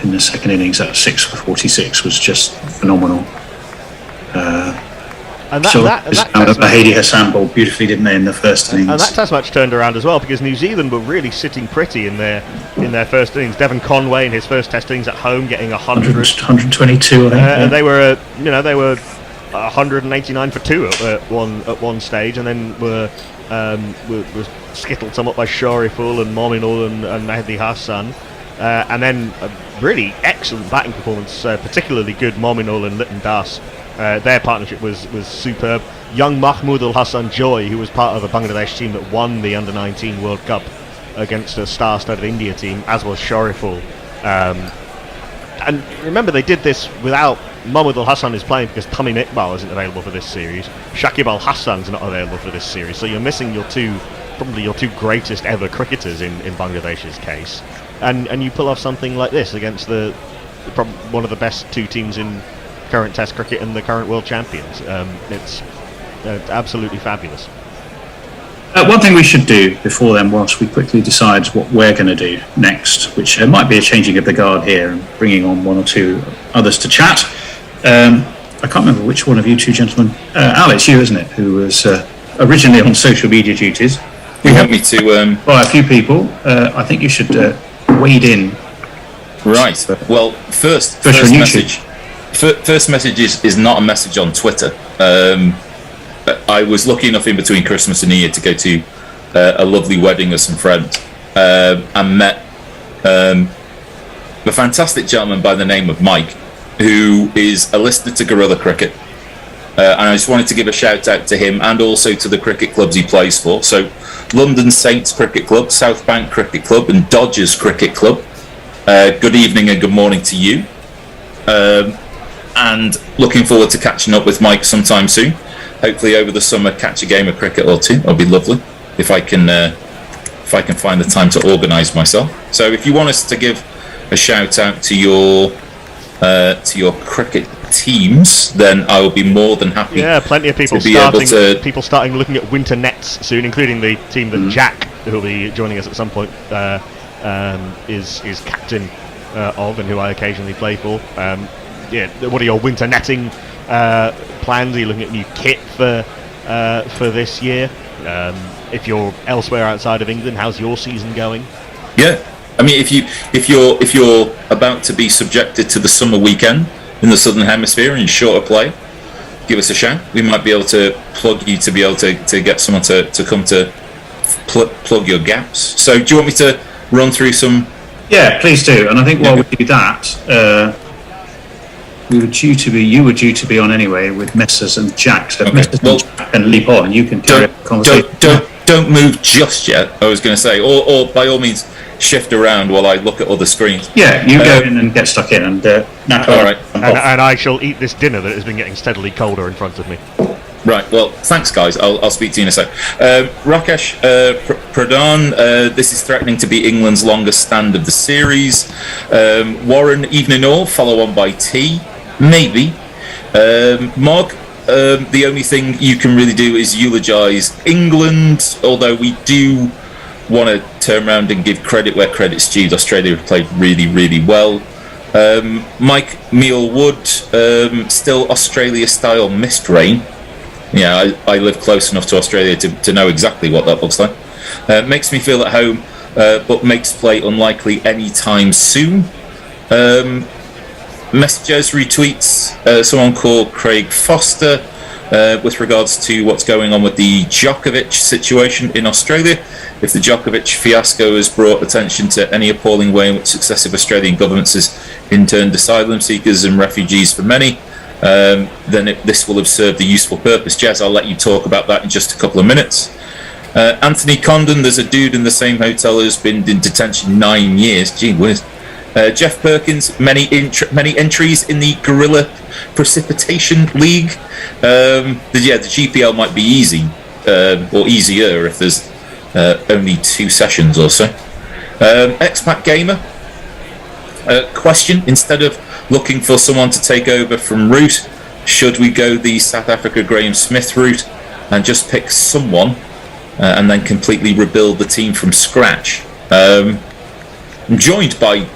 in the second innings at 6 for 46 was just phenomenal. And that Mahdi Hassan bowled beautifully, didn't they, in the first innings? And that Test match turned around as well, because New Zealand were really sitting pretty in their first innings. Devon Conway in his first Test innings at home getting 100, 122. I think, and they were 189 for 2 at one stage, and then were skittled somewhat by Shariful and Mominul and Mahdi Hassan. And then a really excellent batting performance, particularly good Mominul and Lytton Das. Their partnership was superb. Young Mahmood Al Hassan Joy, who was part of a Bangladesh team that won the Under-19 World Cup against a star-studded India team, as was Shariful. And remember, they did this without Mahmood Al Hassan is playing because Tamim Iqbal isn't available for this series. Shakib Al Hassan's not available for this series, so you're missing probably your two greatest ever cricketers in Bangladesh's case. And you pull off something like this against one of the best two teams in current Test cricket and the current world champions. It's absolutely fabulous. One thing we should do before then, whilst we quickly decide what we're going to do next, which might be a changing of the guard here and bringing on one or two others to chat. I can't remember which one of you two gentlemen. Alex, you, isn't it, who was originally on social media duties. You want me to... By a few people. I think you should wade in. Right. Well, first message. First message is not a message on Twitter. I was lucky enough in between Christmas and New Year to go to a lovely wedding of some friends and met a fantastic gentleman by the name of Mike, who is a listener to Guerrilla Cricket. And I just wanted to give a shout out to him and also to the cricket clubs he plays for. So London Saints Cricket Club, South Bank Cricket Club and Dodgers Cricket Club. Good evening and good morning to you. And looking forward to catching up with Mike sometime soon. Hopefully over the summer, catch a game of cricket or two. It'll be lovely if I can find the time to organise myself. So if you want us to give a shout out to your cricket teams, then I will be more than happy. Yeah, plenty of people starting looking at winter nets soon, including the team that Jack, who will be joining us at some point, is captain of, and who I occasionally play for. What are your winter netting plans? Are you looking at new kit for this year? If you're elsewhere outside of England, how's your season going? Yeah, I mean, if you're about to be subjected to the summer weekend in the Southern Hemisphere and shorter play, give us a shout. We might be able to plug you to be able to get someone to come to plug your gaps. So do you want me to run through some? Yeah, please do. And I think while we do that, you were due to be on anyway with Messrs and Jack. So if Messrs and Jack can leap on, you can carry the conversation. Don't move just yet, I was going to say. Or by all means, shift around while I look at other screens. Yeah, you go in and get stuck in. And all right. And I shall eat this dinner that has been getting steadily colder in front of me. Right, well, thanks, guys. I'll speak to you in a sec. Rakesh Pradhan, this is threatening to be England's longest stand of the series. Warren, evening all, follow on by T. Maybe. Mog, the only thing you can really do is eulogise England, although we do want to turn around and give credit where credit's due. Australia have played really, really well. Mike Mealwood, still Australia-style mist rain. Yeah, I live close enough to Australia to know exactly what that looks like. Makes me feel at home, but makes play unlikely anytime soon. Messages, retweets, someone called Craig Foster with regards to what's going on with the Djokovic situation in Australia. If the Djokovic fiasco has brought attention to any appalling way in which successive Australian governments has interned asylum seekers and refugees for many, then this will have served a useful purpose. Jez, I'll let you talk about that in just a couple of minutes. Anthony Condon, there's a dude in the same hotel who's been in detention 9 years. Gee whiz. Jeff Perkins, many entries in the Guerrilla Precipitation League. The GPL might be easy, or easier if there's only 2 sessions or so. Expat Gamer, question, instead of looking for someone to take over from Root? Should we go the South Africa Graham Smith route and just pick someone and then completely rebuild the team from scratch? I'm joined by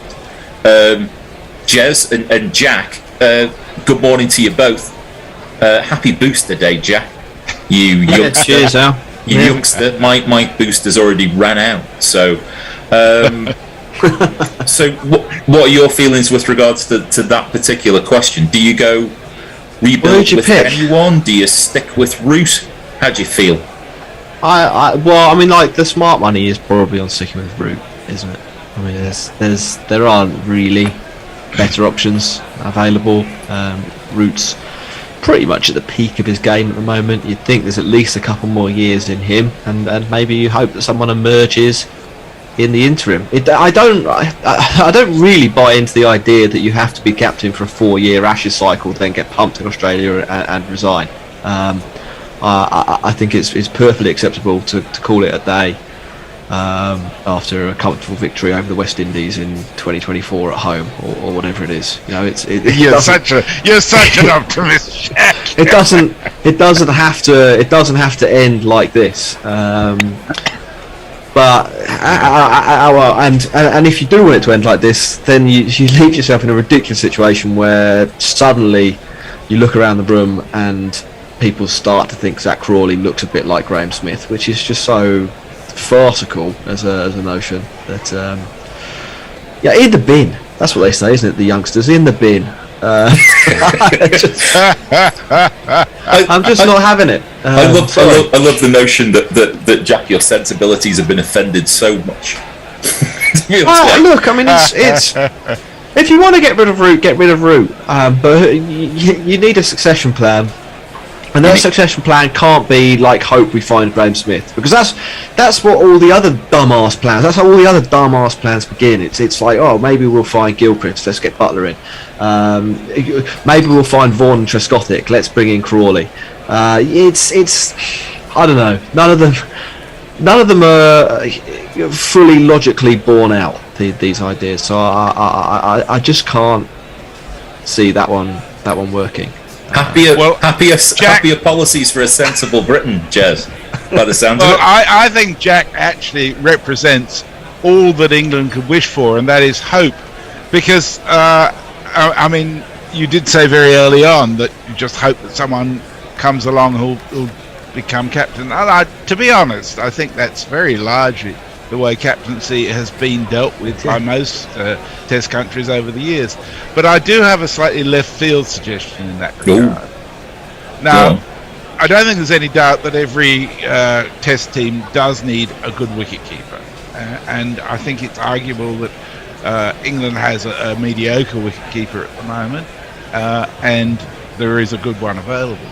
Jez and Jack. Good morning to you both. Happy Booster Day, Jack. You youngster. Cheers, Al. You youngster. My booster's already ran out. So, so what are your feelings with regards to that particular question? Do you go rebuild with anyone? Do you stick with Root? How do you feel? Well, I mean, like, the smart money is probably on sticking with Root, isn't it? I mean, there aren't really better options available. Root's pretty much at the peak of his game at the moment. You'd think there's at least a couple more years in him, and maybe you hope that someone emerges in the interim. I don't really buy into the idea that you have to be captain for a 4-year Ashes cycle, then get pumped in Australia and resign. I think it's perfectly acceptable to call it a day after a comfortable victory over the West Indies in 2024 at home, or whatever it is. You know, you're such an optimist. It doesn't have to end like this. But and if you do want it to end like this, then you leave yourself in a ridiculous situation where suddenly you look around the room and people start to think Zach Crawley looks a bit like Graham Smith, which is just so farcical as a notion that in the bin. That's what they say, isn't it? The youngsters in the bin. I'm just not having it. I love the notion that Jack, your sensibilities have been offended so much. Look, I mean, it's if you want to get rid of Root, get rid of Root. But you need a succession plan. And that succession plan can't be like, hope we find Graham Smith, because that's what all the other dumbass plans. That's how all the other dumbass plans begin. It's like, oh, maybe we'll find Gilchrist. Let's get Butler in. Maybe we'll find Vaughan and Trescothick. Let's bring in Crawley. It's I don't know. None of them are fully logically borne out. These ideas. So I just can't see that one working. Happier policies for a sensible Britain, Jez, by the sounds of it. I think Jack actually represents all that England could wish for, and that is hope. Because, I mean, you did say very early on that you just hope that someone comes along who'll become captain. To be honest, I think that's very largely the way captaincy has been dealt with by most Test countries over the years. But I do have a slightly left field suggestion in that regard. Now, I don't think there's any doubt that every Test team does need a good wicket-keeper. And I think it's arguable that England has a mediocre wicket-keeper at the moment, and there is a good one available.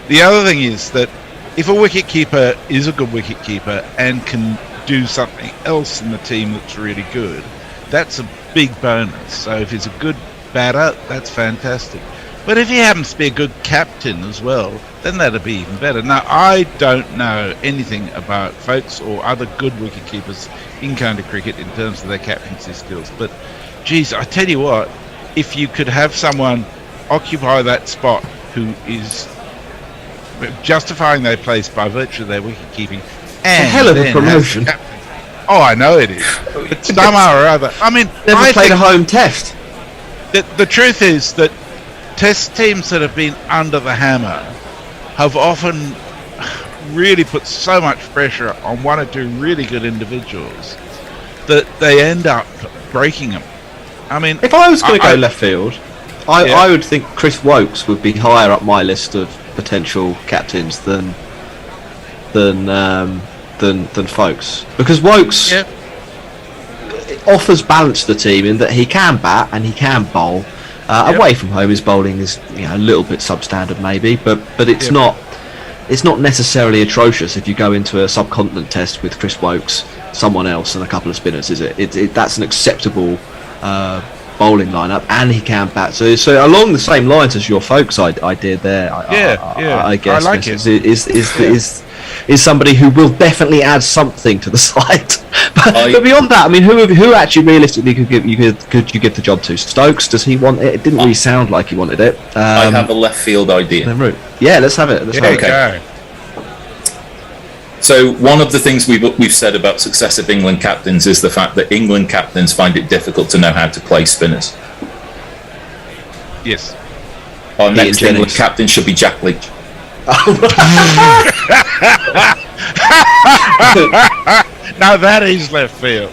The other thing is that if a wicket-keeper is a good wicket-keeper and can do something else in the team that's really good, that's a big bonus. So if he's a good batter, that's fantastic. But if he happens to be a good captain as well, then that'd be even better. Now, I don't know anything about folks or other good wicket-keepers in county cricket in terms of their captaincy skills, but geez, I tell you what, if you could have someone occupy that spot who is justifying their place by virtue of their wicket-keeping, and a hell of a promotion. Oh, I know it is. But somehow or other, I mean, never played a home test. The truth is that Test teams that have been under the hammer have often really put so much pressure on one or two really good individuals that they end up breaking them. I mean, if I was going to go left field, I would think Chris Wokes would be higher up my list of potential captains than Folks, because Wokes offers balance to the team in that he can bat and he can bowl. Away from home, his bowling is a little bit substandard maybe, but it's not necessarily atrocious if you go into a subcontinent test with Chris Wokes, someone else, and a couple of spinners. Is it? That's an acceptable bowling lineup, and he can bat. So along the same lines as your Folks idea there. I guess I like it. is somebody who will definitely add something to the side. But beyond that, I mean, who actually realistically could you give the job to? Stokes? Does he want it? It didn't really sound like he wanted it. I have a left field idea. Yeah, let's have it. Go. So one of the things we've said about successive England captains is the fact that England captains find it difficult to know how to play spinners. Yes. Our next England captain should be Jack Leach. Now that is left field.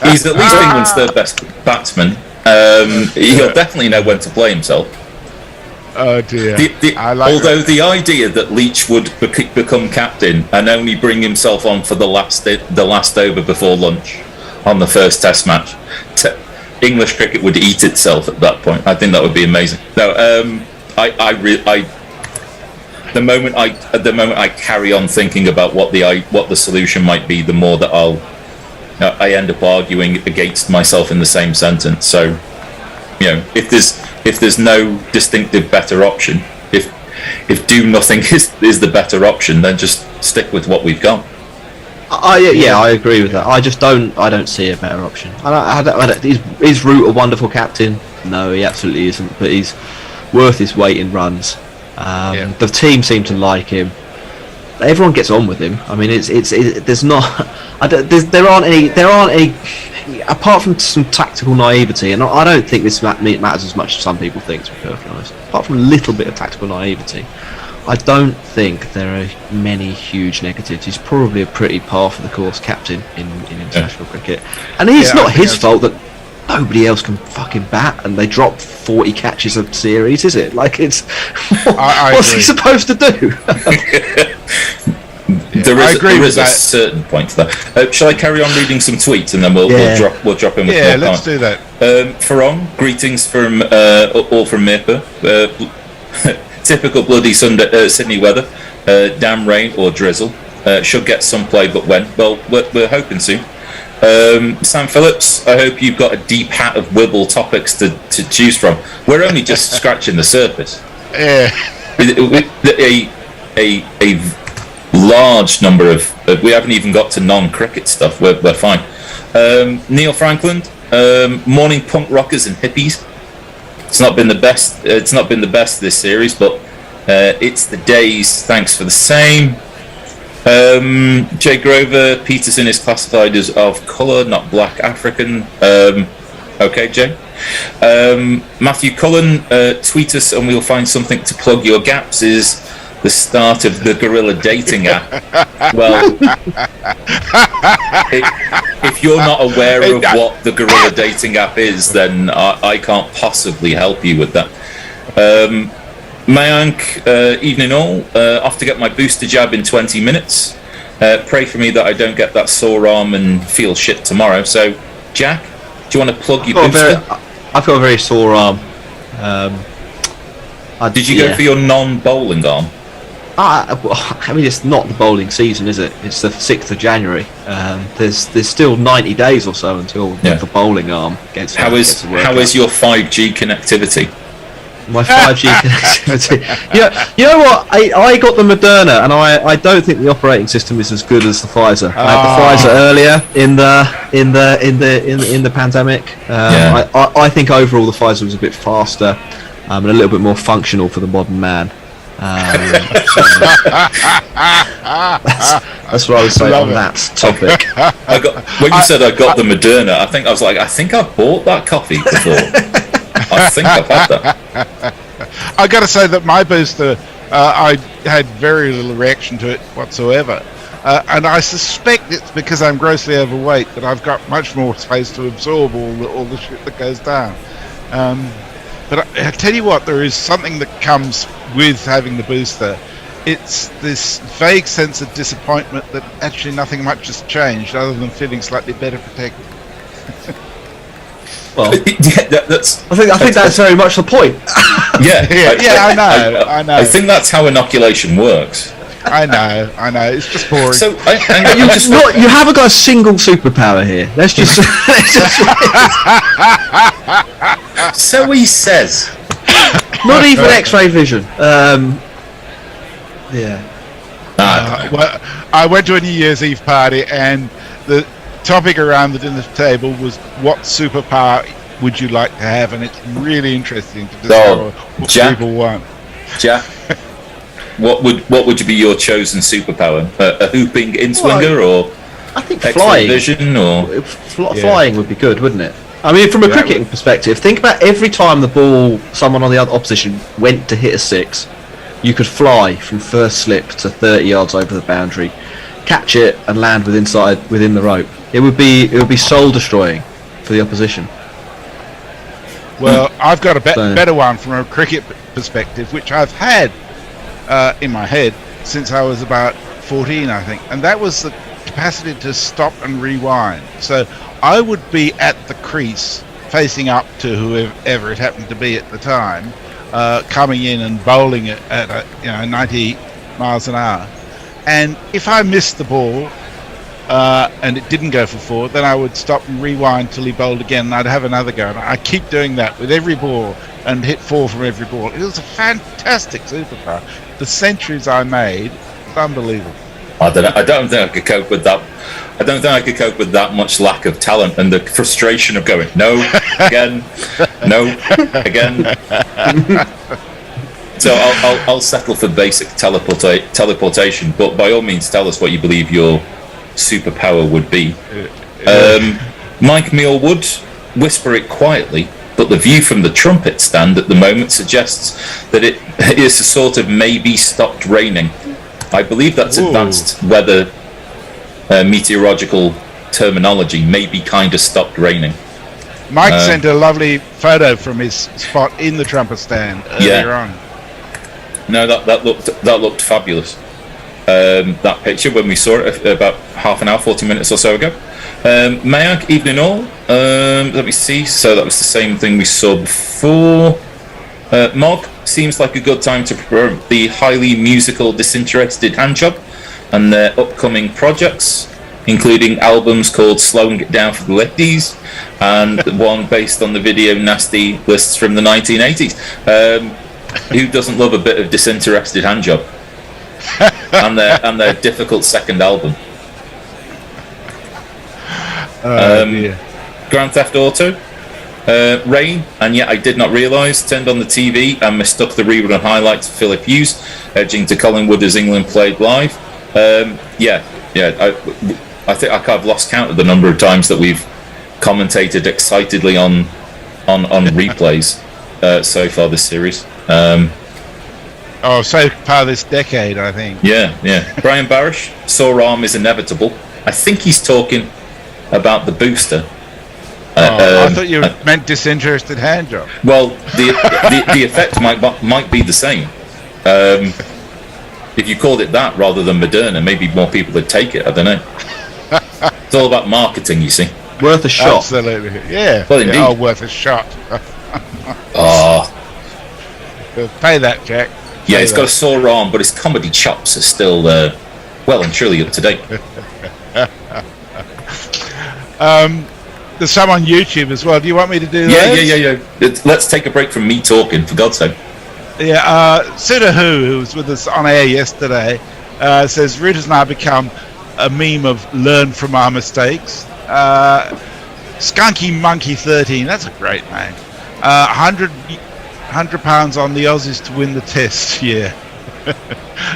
He's at least England's third best batsman. He'll definitely know when to play himself. Oh dear. Although the idea that Leach would become captain and only bring himself on for the last over before lunch on the first Test match, English cricket would eat itself at that point. I think that would be amazing. No, the moment I carry on thinking about what the solution might be, the more that I end up arguing against myself in the same sentence. So, if there's no distinctive better option, if do nothing is the better option, then just stick with what we've got. I agree with that. I don't see a better option. Is Root a wonderful captain? No, he absolutely isn't. But he's worth his weight in runs. The team seem to like him. Everyone gets on with him. I mean, there's not. There aren't any. Apart from some tactical naivety, and I don't think this matters as much as some people think, to be perfectly honest. Apart from a little bit of tactical naivety, I don't think there are many huge negatives. He's probably a pretty par for the course captain in international cricket, and it's not his fault that nobody else can fucking bat, and they drop 40 catches a series, is it? Like, it's what's he supposed to do? There is a certain point to that. Shall I carry on reading some tweets and then we'll drop in with more? Yeah, let's do that. Farong, greetings from all from Mirpa. Typical bloody Sunday Sydney weather. Damn rain or drizzle. Should get some play, but when? Well, we're hoping soon. Sam Phillips, I hope you've got a deep hat of Wibble topics to choose from. We're only just scratching the surface. Yeah. A large number of we haven't even got to non-cricket stuff. We're fine. Neil Franklin, morning punk rockers and hippies. It's not been the best. It's not been the best this series, but it's the days. Thanks for the same. Jay Grover, Peterson is classified as of colour, not black African. Okay, Jay. Matthew Cullen, tweet us and we'll find something to plug your gaps. Is the start of the Gorilla dating app. Well, if you're not aware of what the Gorilla dating app is, then I can't possibly help you with that. Mayank, evening all. Off to get my booster jab in 20 minutes. Pray for me that I don't get that sore arm and feel shit tomorrow. So, Jack, do you want to plug your booster? I've got a very sore arm. Did you go for your non-bowling arm? I mean, it's not the bowling season, is it? It's the 6th of January. There's still 90 days or so until the bowling arm gets. How is your 5G connectivity? My 5G connectivity. You know what? I got the Moderna, and I don't think the operating system is as good as the Pfizer. I had the Pfizer earlier in the pandemic. I think overall the Pfizer was a bit faster and a little bit more functional for the modern man. That's what I would say on that topic. When you said I got the Moderna, I think I've bought that coffee before. I think I've had that. I got to say that my booster, I had very little reaction to it whatsoever, and I suspect it's because I'm grossly overweight that I've got much more space to absorb all the shit that goes down. But I tell you what, there is something that comes with having the booster. It's this vague sense of disappointment that actually nothing much has changed other than feeling slightly better protected. Well, I think that's very much the point. I know. I think that's how inoculation works. I know. It's just boring. So you haven't got a single superpower here. Let's just. So he says. Not even X-ray vision. Yeah. Well, I went to a New Year's Eve party, and the topic around the dinner table was what superpower would you like to have, and it's really interesting to discover what Jack. people want. Jack, what would be your chosen superpower? A hooping in-swinger or I think X-ray flying. vision or Flying would be good, wouldn't it? I mean, from a cricketing perspective, think about every time the ball, someone on the other opposition went to hit a six, you could fly from first slip to 30 yards over the boundary, catch it and land within the rope. It would be soul destroying for the opposition. Well, I've got a better one from a cricket perspective, which I've had in my head since I was about 14, I think, and that was the capacity to stop and rewind. So I would be at the crease, facing up to whoever it happened to be at the time, coming in and bowling it at 90 miles an hour. And if I missed the ball and it didn't go for four, then I would stop and rewind till he bowled again, and I'd have another go. And I keep doing that with every ball and hit four from every ball. It was a fantastic superpower. The centuries I made, it's unbelievable. I don't think I could cope with that. I don't think I could cope with that much lack of talent and the frustration of going no again, no again. So I'll settle for basic teleportation. But by all means, tell us what you believe your superpower would be. Mike Mealwood, whisper it quietly, but the view from the trumpet stand at the moment suggests that it is a sort of maybe stopped raining. I believe that's advanced weather meteorological terminology. Maybe kind of stopped raining. Mike sent a lovely photo from his spot in the trumpet stand earlier on. No, that looked fabulous. That picture when we saw it about half an hour, 40 minutes or so ago. Mayak, evening all. Let me see. So that was the same thing we saw before. Mob, seems like a good time to prepare the highly musical Disinterested Handjob and their upcoming projects, including albums called Slowing It Down for the Lefties and one based on the video Nasty lists from the 1980s. Who doesn't love a bit of Disinterested Handjob? and their difficult second album. Grand Theft Auto, rain, and yet I did not realise. Turned on the TV and mistook the rerun highlights of Philip Hughes edging to Collingwood as England played live. I think I've lost count of the number of times that we've commentated excitedly on replays so far this series. So far this decade, I think. Yeah. Brian Barish, sore arm is inevitable. I think he's talking about the booster. I thought you meant Disinterested Handjob. Well, the effect might be the same. If you called it that rather than Moderna, maybe more people would take it. I don't know. It's all about marketing, you see. Worth a shot. Absolutely, yeah. Well, indeed. Worth a shot. Pay that, Jack. Yeah, he's got a sore arm, but his comedy chops are still well and truly up to date. There's some on YouTube as well. Do you want me to do that? Yeah. Let's take a break from me talking, for God's sake. Yeah, Suda who was with us on air yesterday, says Root has now become a meme of learn from our mistakes. Skunky Monkey 13, that's a great name. £100 on the Aussies to win the test, yeah.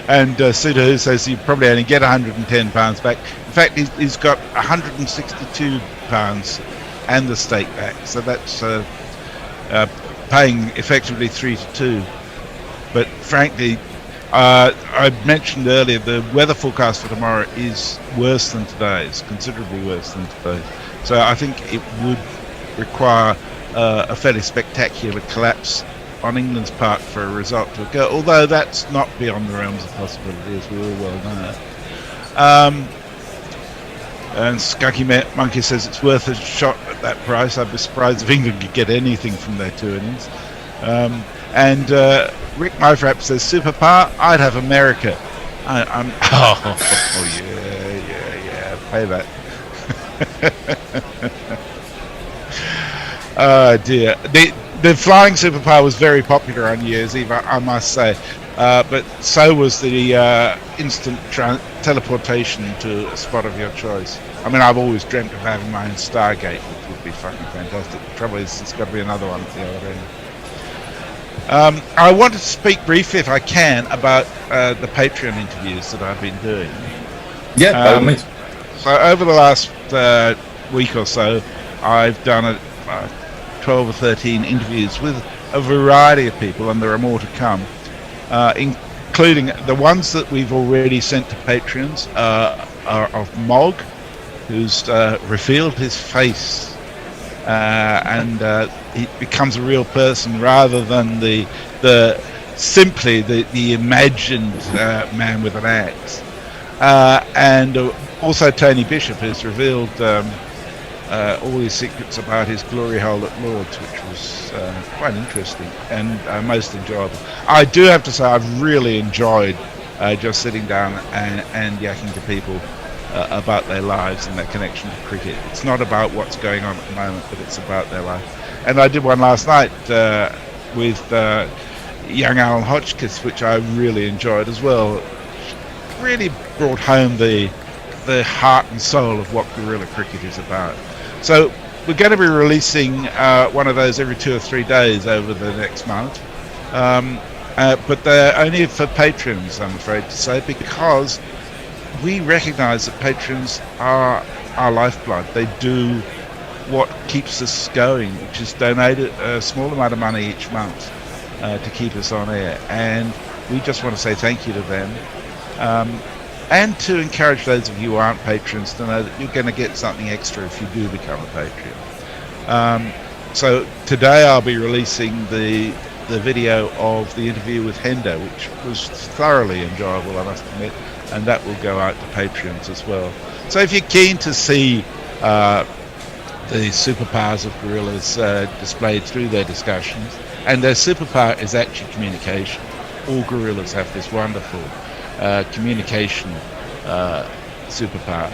And Suda who says you probably only get £110 back. In fact, he's got £162 and the stake back, so that's paying effectively 3-2. But frankly, I mentioned earlier the weather forecast for tomorrow is worse than today's, considerably worse than today. So I think it would require a fairly spectacular collapse on England's part for a result to occur, although that's not beyond the realms of possibility, as we all well know. And Skunky Monkey says it's worth a shot at that price. I'd be surprised if England could get anything from their two innings. And Rick Mofrap says superpower, I'd have America. Yeah, pay that. Oh dear. the flying superpower was very popular on New Year's Eve, I must say. But so was the instant teleportation to a spot of your choice. I mean, I've always dreamt of having my own Stargate, which would be fucking fantastic. The trouble is, there's got to be another one at the other end. I want to speak briefly, if I can, about the Patreon interviews that I've been doing. Yeah, by all means. So over the last week or so, I've done 12 or 13 interviews with a variety of people, and there are more to come, including the ones that we've already sent to Patreons are of Mog, who's revealed his face, and he becomes a real person rather than simply the imagined man with an axe. And also Tony Bishop has revealed all his secrets about his glory hole at Lord's, which was quite interesting and most enjoyable. I do have to say I've really enjoyed just sitting down and yakking to people about their lives and their connection to cricket. It's not about what's going on at the moment, but it's about their life. And I did one last night with young Alan Hotchkiss, which I really enjoyed as well. Really brought home the heart and soul of what guerrilla cricket is about. So we're going to be releasing one of those every 2 or 3 days over the next month, but they're only for patrons, I'm afraid to say, because we recognise that patrons are our lifeblood. They do what keeps us going, which is donate a small amount of money each month to keep us on air, and we just want to say thank you to them. And to encourage those of you who aren't patrons to know that you're going to get something extra if you do become a Patreon. So today I'll be releasing the video of the interview with Hendo, which was thoroughly enjoyable, I must admit, and that will go out to Patreons as well. So if you're keen to see the superpowers of gorillas displayed through their discussions, and their superpower is actually communication. All gorillas have this wonderful communication superpower,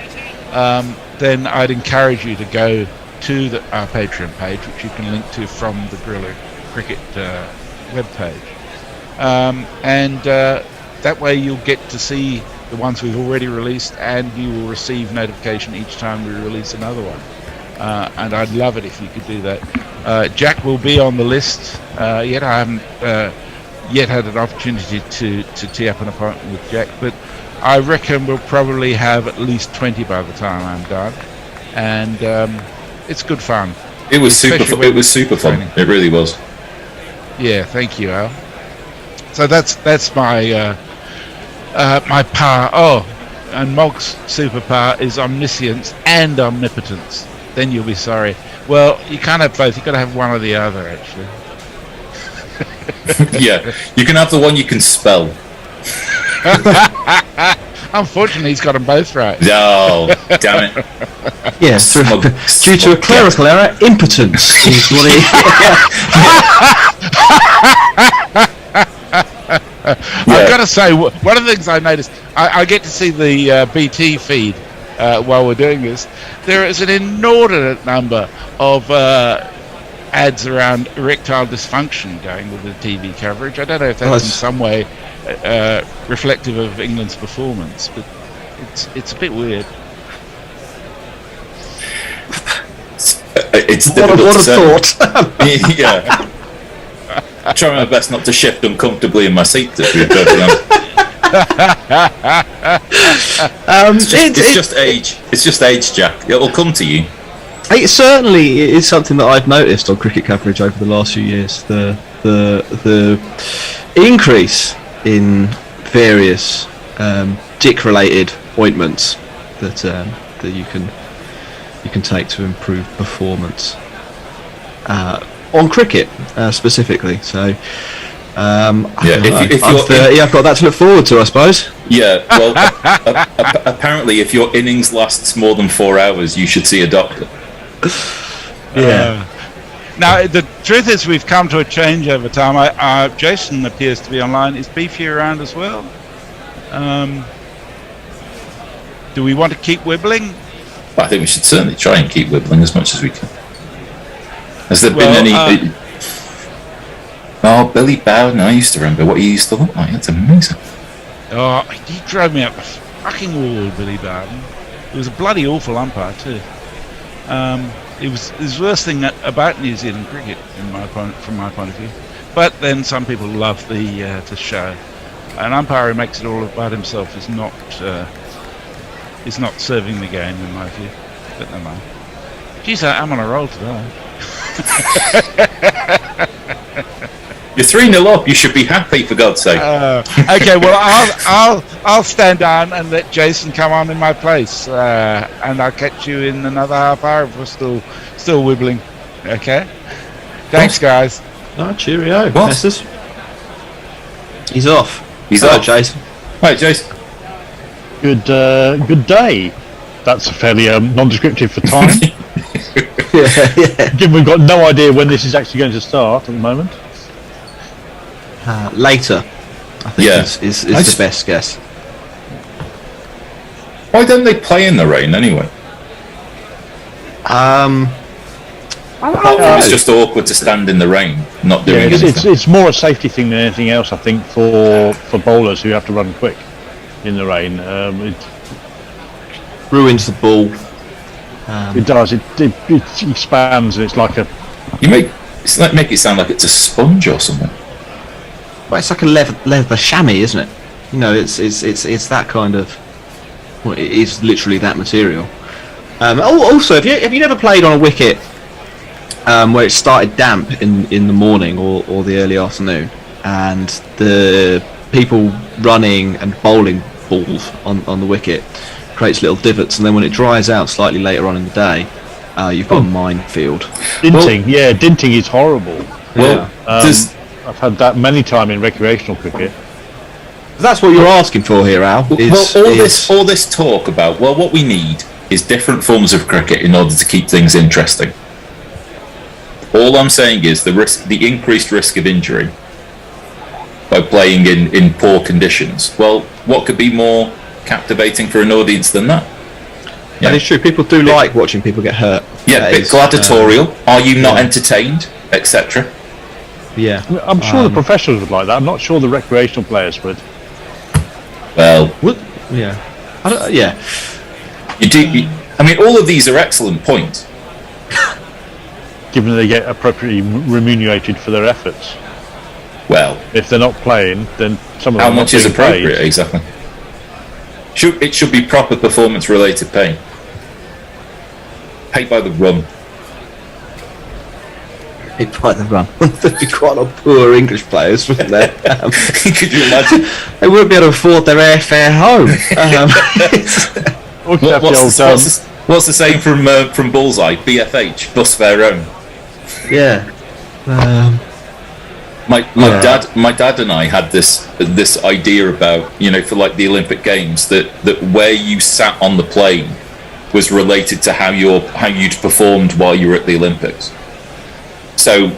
then I'd encourage you to go to our Patreon page, which you can link to from the Guerrilla Cricket webpage, and that way you'll get to see the ones we've already released, and you will receive notification each time we release another one, and I'd love it if you could do that. Jack will be on the list. Yet I haven't yet had an opportunity to tee up an appointment with Jack, but I reckon we'll probably have at least 20 by the time I'm done, and it's good fun. It was super fun. It really was. Yeah, thank you, Al. So that's my my power. Oh, and Mog's superpower is omniscience and omnipotence. Then you'll be sorry. Well, you can't have both. You've got to have one or the other, actually. Yeah, you can have the one you can spell. Unfortunately, he's got them both right. No, damn it. Yes, due to a clerical error, impotence is what he. I've got to say, one of the things I noticed, I get to see the BT feed while we're doing this. There is an inordinate number of ads around erectile dysfunction going with the TV coverage. I don't know if that's in some way reflective of England's performance, but it's a bit weird. It's what a thought. Yeah. I try my best not to shift uncomfortably in my seat, to be perfectly honest. It's just age. It's just age, Jack. It'll come to you. It certainly is something that I've noticed on cricket coverage over the last few years. The increase in various dick-related ointments that you can take to improve performance on cricket specifically. So I've got that to look forward to, I suppose. Yeah. Well, apparently, if your innings lasts more than 4 hours, you should see a doctor. Yeah. Now the truth is, we've come to a change over time. Jason appears to be online. Is Beefy around as well? Do we want to keep wibbling? I think we should certainly try and keep wibbling as much as we can. Has there been any? Billy Bowden. I used to remember what he used to look like. That's amazing. Oh, he drove me up the fucking wall, Billy Bowden. He was a bloody awful umpire too. It was the worst thing about New Zealand cricket, from my point of view. But then some people love the show. An umpire who makes it all about himself is not serving the game, in my view. But never mind. Geez, I'm on a roll today. You're 3-0 up. You should be happy, for God's sake. Okay, well, I'll stand down and let Jason come on in my place, and I'll catch you in another half hour if we're still wibbling. Okay. Thanks, guys. Oh, cheerio. What? Messers. He's off. He's Hello, off. Jason. Right, Jason. Good day. That's fairly non-descriptive for time. yeah. Given we've got no idea when this is actually going to start at the moment. Later, I think Yeah. is I the just- best guess. Why don't they play in the rain anyway? Apart from it's just awkward to stand in the rain, not doing anything. It's more a safety thing than anything else, I think, for bowlers who have to run quick in the rain. Ruins the ball. It does. It expands, and it's like a. Make it sound like it's a sponge or something. Well, it's like a leather chamois, isn't it? You know, it's that kind of. Well, it is literally that material. Also, have you never played on a wicket where it started damp in the morning or the early afternoon, and the people running and bowling balls on the wicket creates little divots, and then when it dries out slightly later on in the day, you've got a minefield. Dinting, dinting is horrible. Well, I've had that many times in recreational cricket. That's what you're asking for here, Al. all this talk about what we need is different forms of cricket in order to keep things interesting. All I'm saying is the increased risk of injury by playing in poor conditions. Well, what could be more captivating for an audience than that? That is true. People do like watching people get hurt. Yeah, That bit is, gladiatorial. Are you not entertained, etc.? Yeah. I'm sure the professionals would like that. I'm not sure the recreational players would. Well, Yeah. Yeah. you do. I mean, all of these are excellent points. Given they get appropriately remunerated for their efforts. Well, If they're not playing, then some of how them are much is being paid. appropriate exactly? It should be proper performance-related pay. Paid by the run. Hit by the run. There'd be quite a lot of poor English players, wouldn't there? Could you imagine? They wouldn't be able to afford their airfare home. Or you could have the old, What's the saying from Bullseye? BFH, bus fare home. Yeah. My dad and I had this idea about, for like the Olympic Games, that where you sat on the plane was related to how you'd performed while you were at the Olympics. So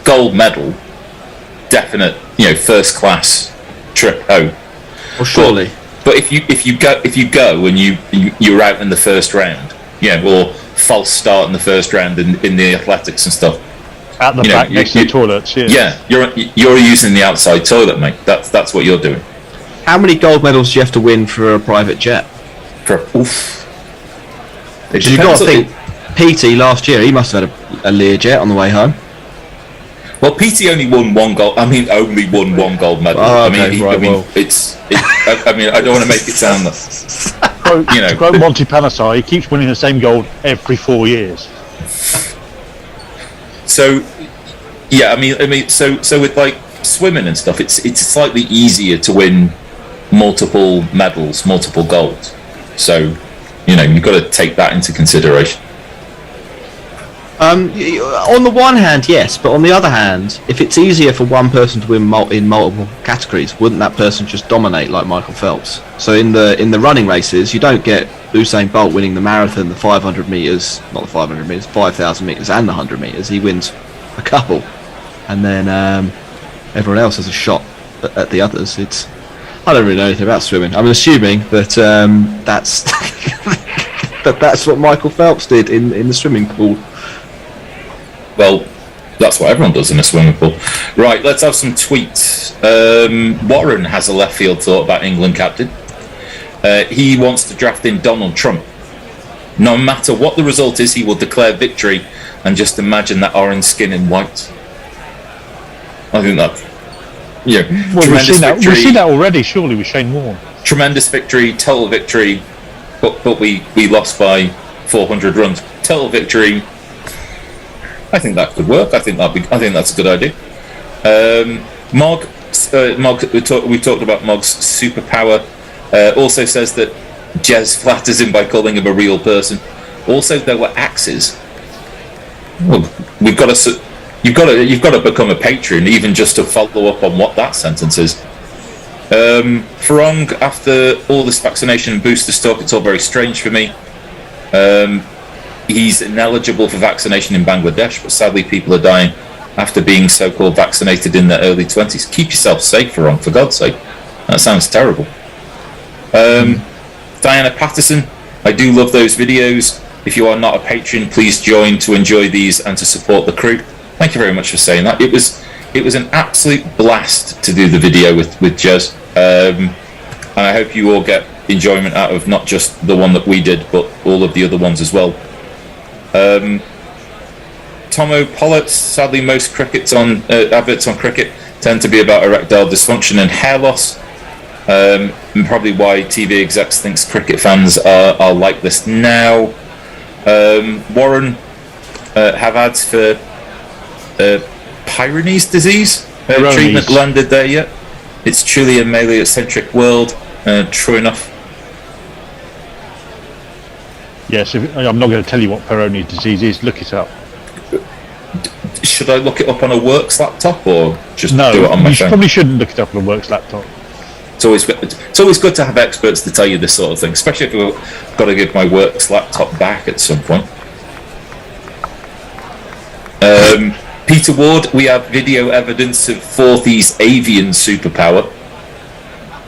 gold medal, definite, first class trip home. Well, surely. But if you go and you're out in the first round, or false start in the first round in the athletics and stuff. at the back next to the toilets. Yeah, you're using the outside toilet, mate. That's what you're doing. How many gold medals do you have to win for a private jet? Because you've got to think, PT last year, he must have had a Learjet on the way home. Well, PT only won one gold. I mean, only won one gold medal. Oh, okay, I don't want to make it sound that. To quote Monty Panasar, he keeps winning the same gold every 4 years. So, yeah, I mean, so with like swimming and stuff, it's slightly easier to win multiple medals, multiple golds. So, you've got to take that into consideration. On the one hand, yes, but on the other hand, if it's easier for one person to win in multiple categories, wouldn't that person just dominate like Michael Phelps? So in the running races, you don't get Usain Bolt winning the marathon, the 500 meters, not the 500 meters, 5,000 meters, and the 100 meters. He wins a couple, and then everyone else has a shot at the others. I don't really know anything about swimming. I'm assuming that that's what Michael Phelps did in the swimming pool. Well, That's what everyone does in a swimming pool. Right, let's have some tweets. Warren has a left field thought about England captain. He wants to draft in Donald Trump. No matter what the result is, he will declare victory, and just imagine that orange skin in white. I think that, Well, we've seen that already, surely, with Shane Warne. Tremendous victory, total victory, but we lost by 400 runs. Total victory. I think that could work. I think that's a good idea. Mog, we talked about Mog's superpower. Also says that Jez flatters him by calling him a real person. Also, there were axes. Well, you've got to become a patron even just to follow up on what that sentence is. Farong, after all this vaccination and booster stuff, it's all very strange for me. He's ineligible for vaccination in Bangladesh, but sadly people are dying after being so-called vaccinated in their early 20s. Keep yourself safe, Farong, for God's sake. That sounds terrible. Diana Patterson, I do love those videos. If you are not a patron, please join to enjoy these and to support the crew. Thank you very much for saying that. It was an absolute blast to do the video with Jez. And I hope you all get enjoyment out of not just the one that we did, but all of the other ones as well. Tomo Pollitt, sadly most crickets on adverts on cricket tend to be about erectile dysfunction and hair loss. And probably why TV execs thinks cricket fans are like this now. Warren have ads for Peyronie's disease. Treatment landed there yet? It's truly a male-centric world. True enough. Yes, I'm not going to tell you what Peyronie's disease is. Look it up. Should I look it up on a works laptop or just no? Do it on my phone? You probably shouldn't look it up on a works laptop. It's always good to have experts to tell you this sort of thing, especially if I've got to give my works laptop back at some point. Peter Ward, we have video evidence of Forthy's avian superpower.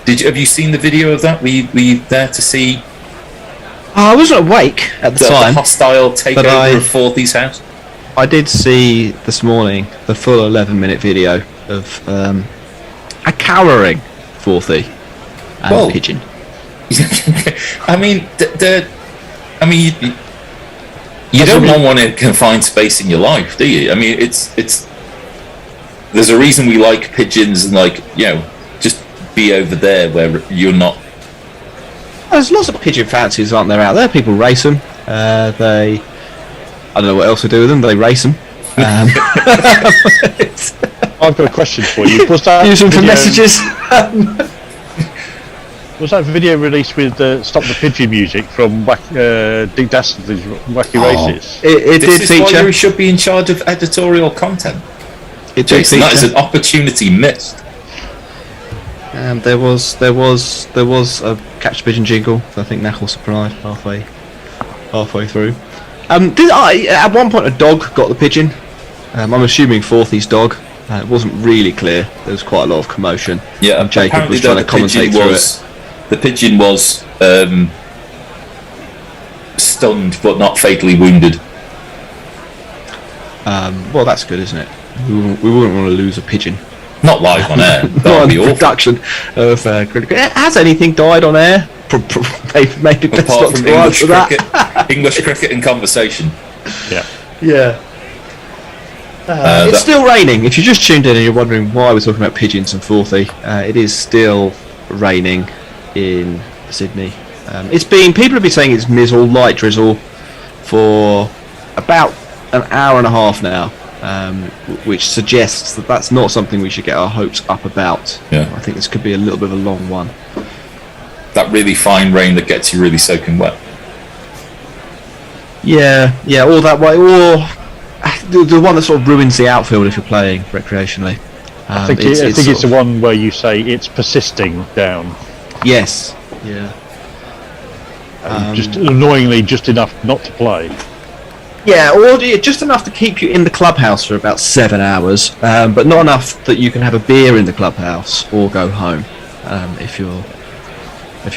Have you seen the video of that? Were you there to see? I wasn't awake at the time. The hostile takeover of Forthy's house. I did see this morning the full 11-minute video of a cowering Forthy and pigeon. I mean, you don't want a confined space in your life, do you? I mean, it's. There's a reason we like pigeons and just be over there where you're not. There's lots of pigeon fanciers, aren't there, out there? People race them. I don't know what else to do with them. They race them. I've got a question for you. Use them for messages. Was that video released with Stop the Pigeon music from Dick Dastardly's Wacky Races? It did This feature. is why you should be in charge of editorial content. It did Jason, that is feature. an opportunity missed. There was a catch the pigeon jingle. I think Knuckle supplied halfway through. At one point a dog got the pigeon. I'm assuming Forthy's dog. It wasn't really clear. There was quite a lot of commotion. Yeah, and Jacob was trying to commentate through it. The pigeon was stunned but not fatally wounded. Well, that's good, isn't it? We wouldn't want to lose a pigeon. Not live on air. That Not would be on awful. production of cricket. Has anything died on air? Maybe best Apart not from to English answer that. cricket, English cricket and conversation. Yeah. It's still raining. If you just tuned in and you're wondering why we're talking about pigeons and Forthy, it is still raining in Sydney. People have been saying it's mizzle, light drizzle for about an hour and a half now, which suggests that that's not something we should get our hopes up about. Yeah. I think this could be a little bit of a long one. That really fine rain that gets you really soaking wet. Yeah, or that way, or the one that sort of ruins the outfield if you're playing recreationally. I think it's the one where you say it's persisting down. Yes. Yeah. Just annoyingly, just enough not to play. Yeah, or just enough to keep you in the clubhouse for about 7 hours, but not enough that you can have a beer in the clubhouse or go home if you're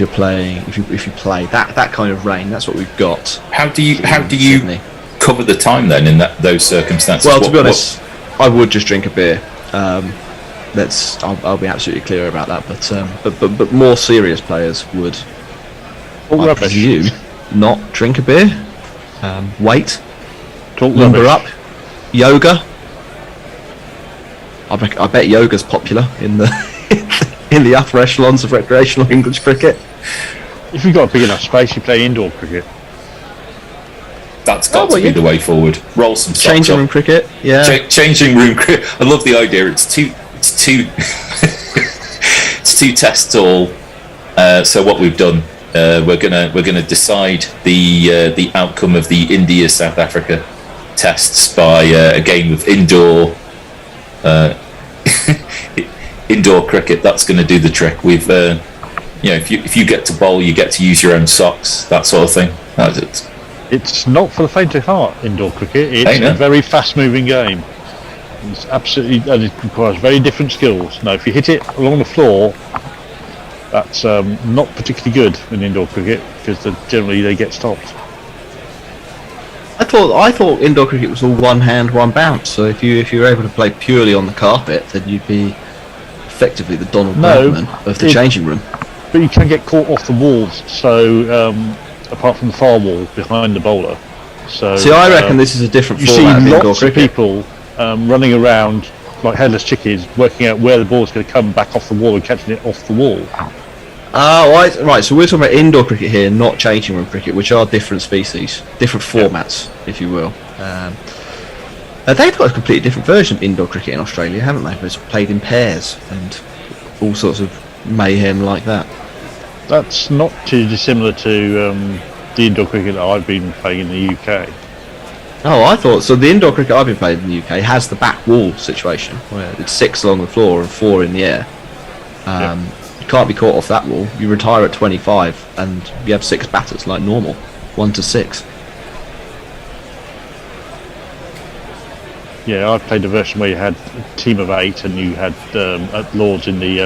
playing. If you play that kind of rain, that's what we've got. How do you Sydney. cover the time then in those circumstances? Well, to be honest, I would just drink a beer. I'll be absolutely clear about that. But more serious players would, Talk I rubbish. presume, not drink a beer. Wait, Talk lumber rubbish. up, yoga. I bet yoga's popular in the in the upper echelons of recreational English cricket. If you've got a big enough space, you play indoor cricket. That's got to be the way forward. Roll some socks Changing up. room cricket, yeah. Changing room cricket. I love the idea. It's two it's two tests all. So what we've done, we're gonna decide the outcome of the India South Africa tests by a game of indoor indoor cricket. That's going to do the trick. We've if you get to bowl, you get to use your own socks, that sort of thing. That's it. It's not for the faint of heart, indoor cricket. It's Ain't it? a very fast-moving game. It's absolutely, and it requires very different skills. Now, if you hit it along the floor, that's not particularly good in indoor cricket because generally they get stopped. I thought indoor cricket was all one hand, one bounce. So if you were able to play purely on the carpet, then you'd be effectively the Donald No, Bradman of the changing room. But you can get caught off the walls. So apart from the far wall behind the bowler. So See, I reckon this is a different you see format of indoor lots of cricket. people running around like headless chickens, working out where the ball's going to come back off the wall and catching it off the wall. Right. So we're talking about indoor cricket here, not changing room cricket, which are different species, different formats, if you will. They've got a completely different version of indoor cricket in Australia, haven't they? It's played in pairs and all sorts of mayhem like that. That's not too dissimilar to the indoor cricket that I've been playing in the UK. Oh, I thought so. The indoor cricket I've been playing in the UK has the back wall situation, where it's 6 along the floor and 4 in the air. You can't be caught off that wall. You retire at 25, and you have 6 batters like normal, 1 to 6. Yeah, I played a version where you had a team of 8 and you had at Lords in the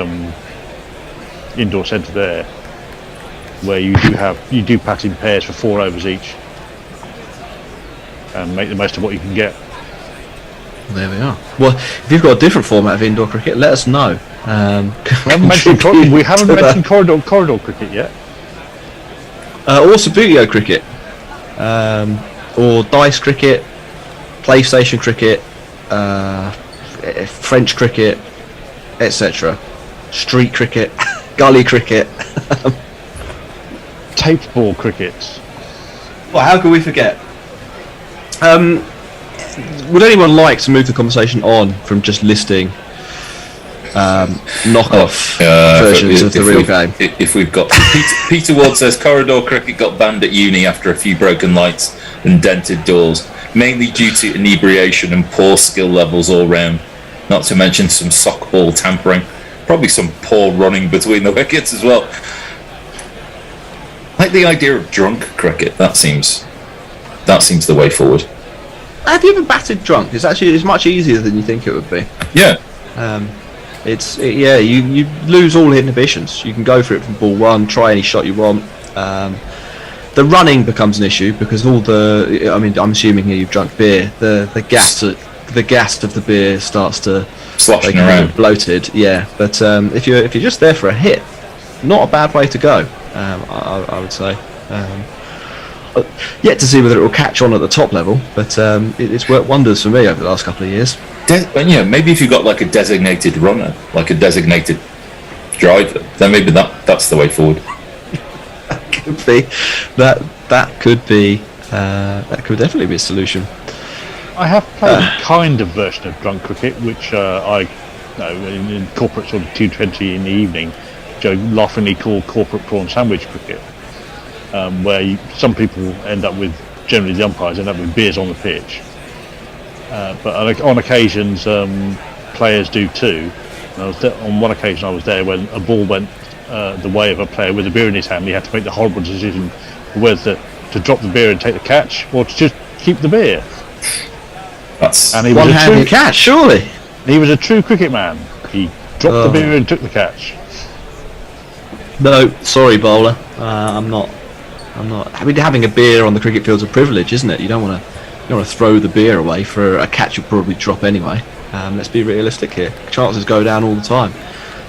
indoor centre there, where you do bat in pairs for 4 overs each and make the most of what you can get. There we are. Well, if you've got a different format of indoor cricket, let us know. We haven't mentioned corridor cricket yet. Or Subbuteo cricket, or dice cricket, PlayStation cricket, French cricket, etc. Street cricket, gully cricket. Taped ball cricket. Well, how could we forget? Would anyone like to move the conversation on from just listing knockoff versions of the real game? If we've got Peter Ward says corridor cricket got banned at uni after a few broken lights and dented doors, mainly due to inebriation and poor skill levels all round. Not to mention some sock ball tampering, probably some poor running between the wickets as well. Like the idea of drunk cricket, that seems the way forward. Have you ever batted drunk? It's much easier than you think it would be. Yeah. You lose all inhibitions. You can go for it from ball 1, try any shot you want. The running becomes an issue because I'm assuming here you've drunk beer. The gas of the beer starts to Sloshing around. bloated. Yeah, but if you're just there for a hit, not a bad way to go. I would say. Yet to see whether it will catch on at the top level, but it's worked wonders for me over the last couple of years. Maybe if you've got like a designated runner, like a designated driver, then maybe that's the way forward. Could be that could definitely be a solution. I have played a kind of version of drunk cricket, which in corporate sort of 2:20 in the evening, which I laughingly call corporate prawn sandwich cricket, where some people end up with, generally the umpires end up with beers on the pitch. But on occasions, players do too. And on one occasion I was there when a ball went the way of a player with a beer in his hand. He had to make the horrible decision whether to drop the beer and take the catch or to just keep the beer. And he was one-handed catch, surely. He was a true cricket man. He dropped the beer and took the catch. No, sorry, bowler. I'm not. I mean, having a beer on the cricket field's a privilege, isn't it? You don't want to throw the beer away for a catch you'll probably drop anyway. Let's be realistic here. Chances go down all the time.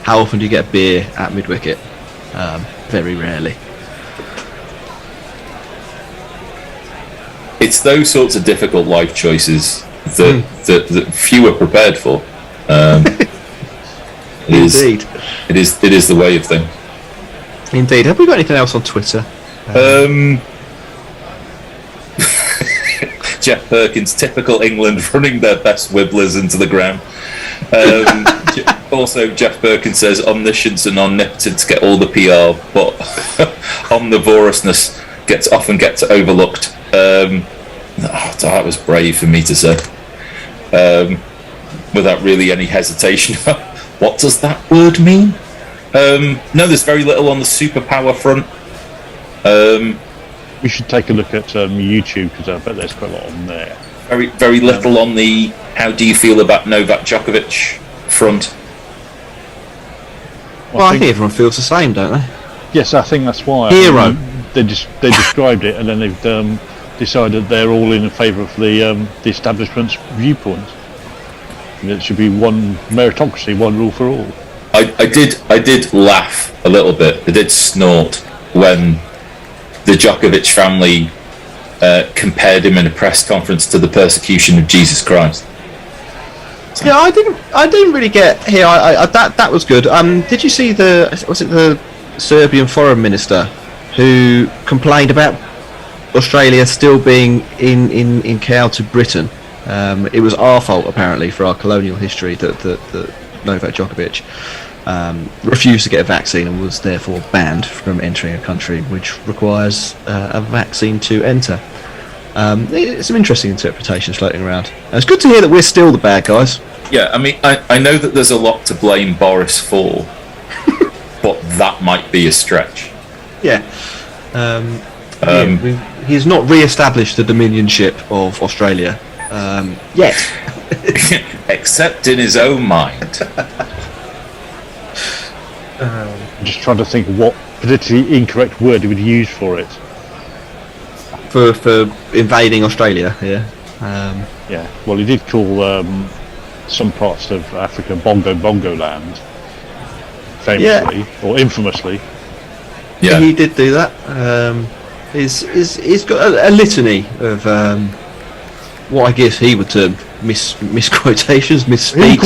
How often do you get a beer at mid-wicket? Very rarely. It's those sorts of difficult life choices that few are prepared for. Indeed. It is the way of things. Indeed. Have we got anything else on Twitter? Jeff Perkins, typical England, running their best wibblers into the ground. Also, Jeff Perkins says omniscience and omnipotence get all the PR, but omnivorousness often gets overlooked. That was brave for me to say, without really any hesitation. What does that word mean? No, there's very little on the superpower front. We should take a look at YouTube, because I bet there's quite a lot on there. Very, very little on the how do you feel about Novak Djokovic front. Well, I think everyone feels the same, don't they? Yes, I think that's why. Hero. They described it, and then they've decided they're all in favour of the establishment's viewpoint. And it should be one meritocracy, one rule for all. I did laugh a little bit. I did snort when the Djokovic family compared him in a press conference to the persecution of Jesus Christ. Yeah, I didn't really get here. That was good. Did you see the Serbian foreign minister who complained about Australia still being in cow to Britain? It was our fault apparently for our colonial history that Novak Djokovic refused to get a vaccine and was therefore banned from entering a country which requires a vaccine to enter. Some interesting interpretations floating around. And it's good to hear that we're still the bad guys. Yeah, I mean, I know that there's a lot to blame Boris for, but that might be a stretch. Yeah. He's not re-established the dominionship of Australia yet. Except in his own mind. I'm just trying to think of what politically incorrect word he would use for it. For invading Australia, yeah. Yeah, well, he did call some parts of Africa bongo land, famously or infamously. Yeah, he did do that. He's got a litany of what I guess he would term misquotations, misspeaks,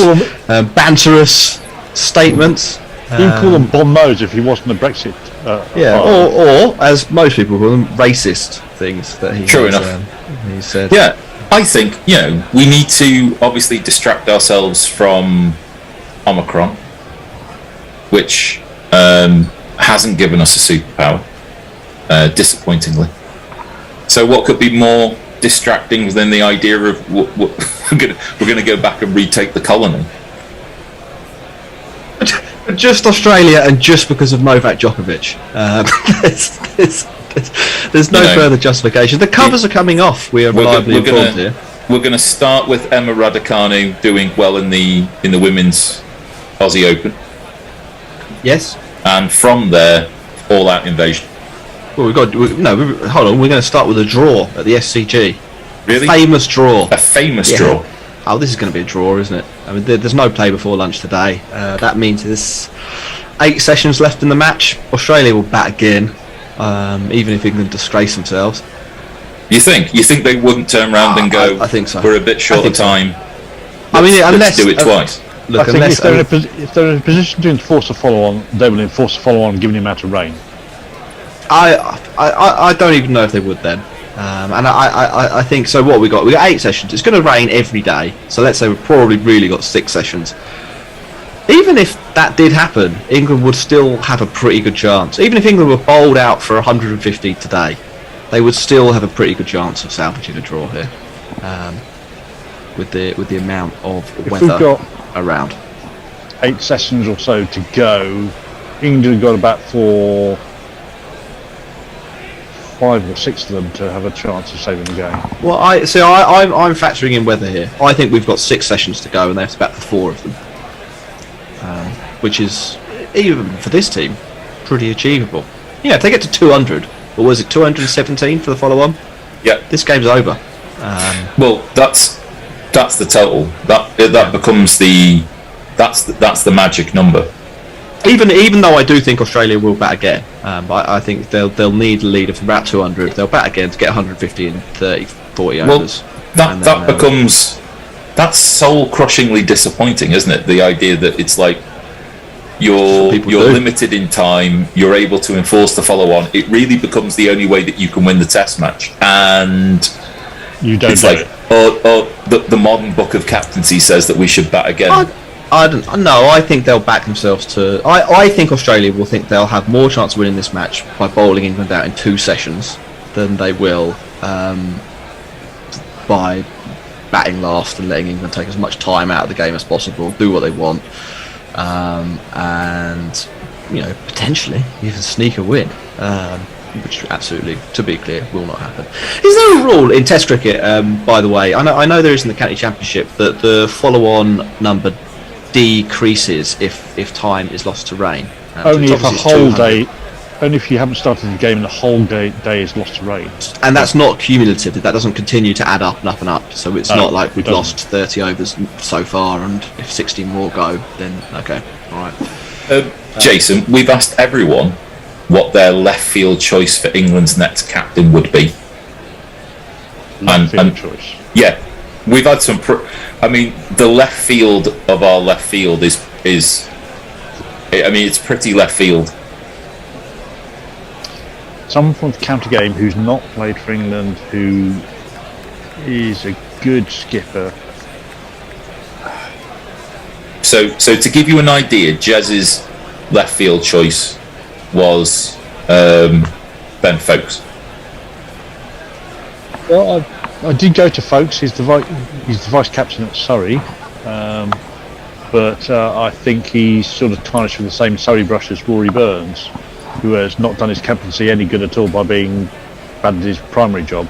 banterous statements. He'd call them bon mots if he wasn't a Brexit. Or as most people call them, racist things that he. True enough. He said. Yeah, I think we need to obviously distract ourselves from Omicron, which hasn't given us a superpower, disappointingly. So, what could be more distracting than the idea of we're going to go back and retake the colony? Just Australia, and just because of Novak Djokovic. There's no further justification. The covers are coming off. We are reliably informed here. We're going to start with Emma Raducanu doing well in the women's Aussie Open. Yes. And from there, all-out invasion. Well, hold on. We're going to start with a draw at the SCG. Really? A famous draw. A famous draw. Oh, this is going to be a draw, isn't it? I mean, there's no play before lunch today. That means there's 8 sessions left in the match. Australia will bat again, even if England disgrace themselves. You think? You think they wouldn't turn around and go? I think so. We're a bit short of time. I mean, let's do it twice. Look, I think if they're in a position to enforce a follow-on, they will enforce a follow-on given the amount of rain. I don't even know if they would then. And I think so. What we got 8 sessions. It's going to rain every day, so let's say we've probably really got 6 sessions. Even if that did happen, England would still have a pretty good chance. Even if England were bowled out for 150 today, they would still have a pretty good chance of salvaging a draw here, with the amount of weather around. 8 sessions or so to go. England got about 5 or 6 of them to have a chance of saving the game. Well, I'm factoring in weather here. I think we've got 6 sessions to go, and they have to bat for 4 of them, which is, even for this team, pretty achievable. If they get to 200, or was it 217 for the follow-on? Yeah. This game's over. Well, that's That's the total. That becomes that's the magic number. Even though I do think Australia will bat again, I think they'll need a lead of about 200. They'll bat again to get 150 in 30, 40 overs. That becomes that's soul-crushingly disappointing, isn't it? The idea that it's like you're limited in time, you're able to enforce the follow-on. It really becomes the only way that you can win the Test match, and you don't. It's like, the modern book of captaincy says that we should bat again. I don't know. I think they'll back themselves to. I think Australia will think they'll have more chance of winning this match by bowling England out in 2 sessions than they will by batting last and letting England take as much time out of the game as possible, do what they want, and potentially even sneak a win. Which absolutely, to be clear, will not happen. Is there a rule in Test cricket? By the way, I know there is in the County Championship that the follow-on number decreases if time is lost to rain. Only if a whole day, only if you haven't started the game and the whole day is lost to rain. And that's not cumulative. That doesn't continue to add up and up and up. So it's not like we've lost 30 overs so far, and if 60 more go, then okay, all right. Jason, we've asked everyone what their left field choice for England's next captain would be. Left field choice. Yeah, we've had some. The left field of our left field is. It's pretty left field. Someone from the county game who's not played for England, who is a good skipper. So to give you an idea, Jez's left field choice was Ben Foakes. Well, I did go to Foakes. He's the vice captain at Surrey, but I think he's sort of tarnished with the same Surrey brush as Rory Burns, who has not done his captaincy any good at all by being bad at his primary job,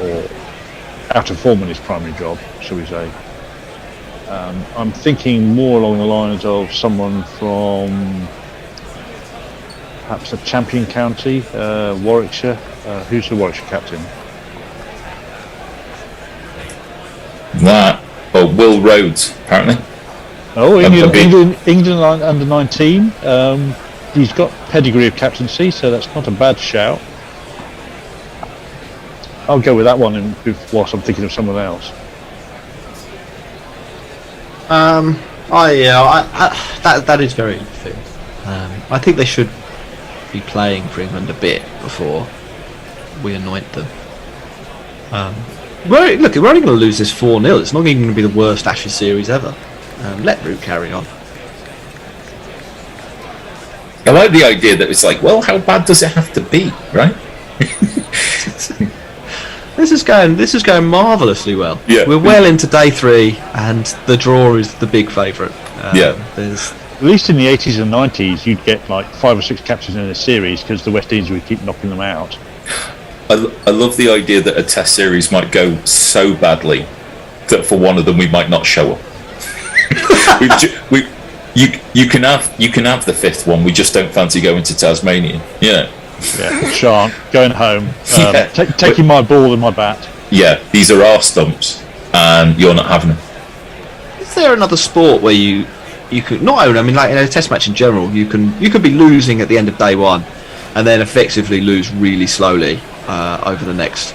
or out of form in his primary job, shall we say. I'm thinking more along the lines of someone from perhaps a champion county, Warwickshire. Who's the Warwickshire captain? Will Rhodes, apparently. Oh, England under 19. He's got pedigree of captaincy, so that's not a bad shout. I'll go with that one whilst I'm thinking of someone else. That is very fair. I think they should be playing for England a bit before we anoint them. We're only going to lose this 4-0. It's not even going to be the worst Ashes series ever. Let Root carry on. I like the idea that it's like, well, how bad does it have to be, right? This is going marvellously well. Yeah. We're well into day 3, and the draw is the big favourite. At least in the 80s and 90s, you'd get like 5 or 6 captains in a series because the West Indies would keep knocking them out. I love the idea that a Test series might go so badly that for one of them we might not show up. You can have the 5th one. We just don't fancy going to Tasmania. Yeah, Sean, going home, taking my ball and my bat. Yeah, these are our stumps, and you're not having them. Is there another sport where you could not only, like in a Test match in general, you could be losing at the end of day 1, and then effectively lose really slowly over the next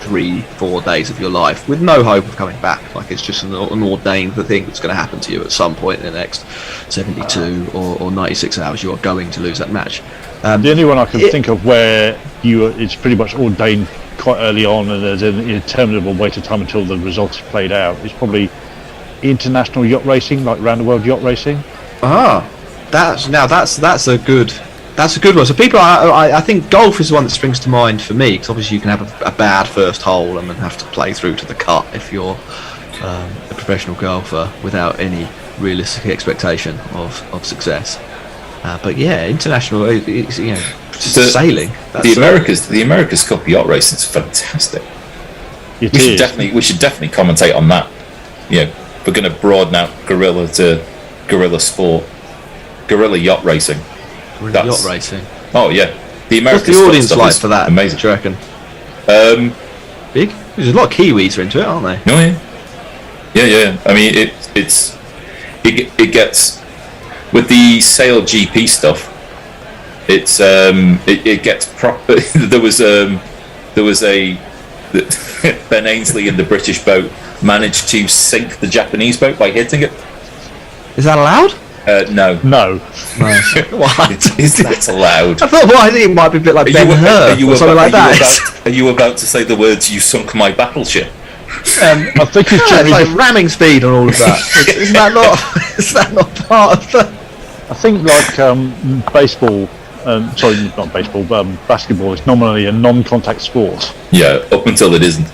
3-4 days of your life with no hope of coming back. Like it's just an ordained thing that's going to happen to you at some point in the next 72 or 96 hours. You are going to lose that match. The only one I can think of where it's pretty much ordained quite early on, and there's an interminable wait of time until the results are played out, is probably international yacht racing, like round the world yacht racing. That's a good one. So people, I think golf is the one that springs to mind for me, because obviously you can have a bad first hole and then have to play through to the cut if you're a professional golfer without any realistic expectation of success. But yeah, international, sailing. The America's Cup yacht racing is fantastic. We should definitely commentate on that. We're going to broaden out Guerrilla to Guerrilla Sport, Guerrilla Yacht Racing. Yacht racing. Oh yeah, the American. What's the audience like for that? Amazing. Do you reckon? Big. There's a lot of Kiwis are into it, aren't they? Oh yeah. I mean, it gets with the Sail GP stuff. It gets proper. There was a Ben Ainsley in the British boat managed to sink the Japanese boat by hitting it. Is that allowed? No. What? Is that allowed? I thought, well, I think it might be a bit like Ben Hur or something like that. Are you about to say the words "You sunk my battleship"? I think it's Yeah, generally it's like ramming speed and all of that. Isn't that not? Is that not part of the? I think like baseball, sorry, not baseball, but basketball is normally a non-contact sport. Yeah, up until it isn't.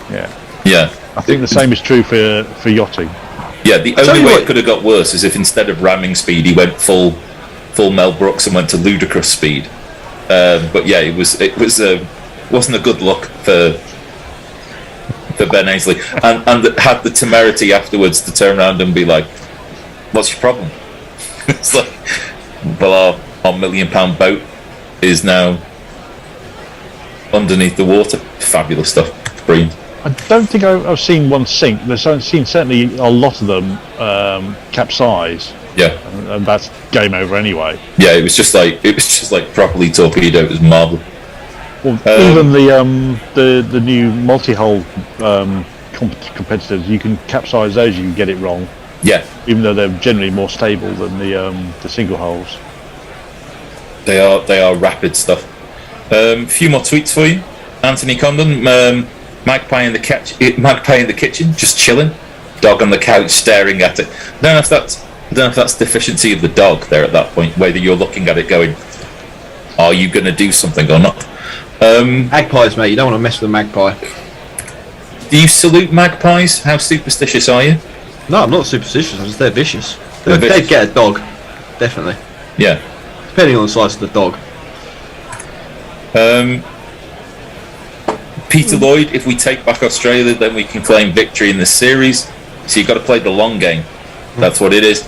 Yeah. I think the same is true for yachting. Yeah, the only way it could have got worse is if instead of ramming speed, he went full Mel Brooks and went to ludicrous speed. But yeah, it wasn't a good look for Ben Ainsley, and had the temerity afterwards to turn around and be like, "What's your problem?" It's like, well, our £1 million boat is now underneath the water. Fabulous stuff, brilliant. I don't think I've seen one sink. I've seen certainly a lot of them capsize. Yeah, and that's game over anyway. Yeah, it was just like properly torpedoed. It was marble. Well, even the new multi-hull competitors, you can capsize those. You can get it wrong. Yeah, even though they're generally more stable than the single hulls. They are rapid stuff. Few more tweets for you, Anthony Condon. Magpie in the kitchen, just chilling. Dog on the couch, staring at it. I don't know if that's deficiency of the dog there at that point. Whether you're looking at it, going, "Are you going to do something or not?" Magpies, mate. You don't want to mess with a magpie. Do you salute magpies? How superstitious are you? No, I'm not superstitious. I'm just they're vicious. They'd get a dog, definitely. Yeah. Depending on the size of the dog. Peter Lloyd, if we take back Australia, then we can claim victory in this series. So you've got to play the long game. That's what it is.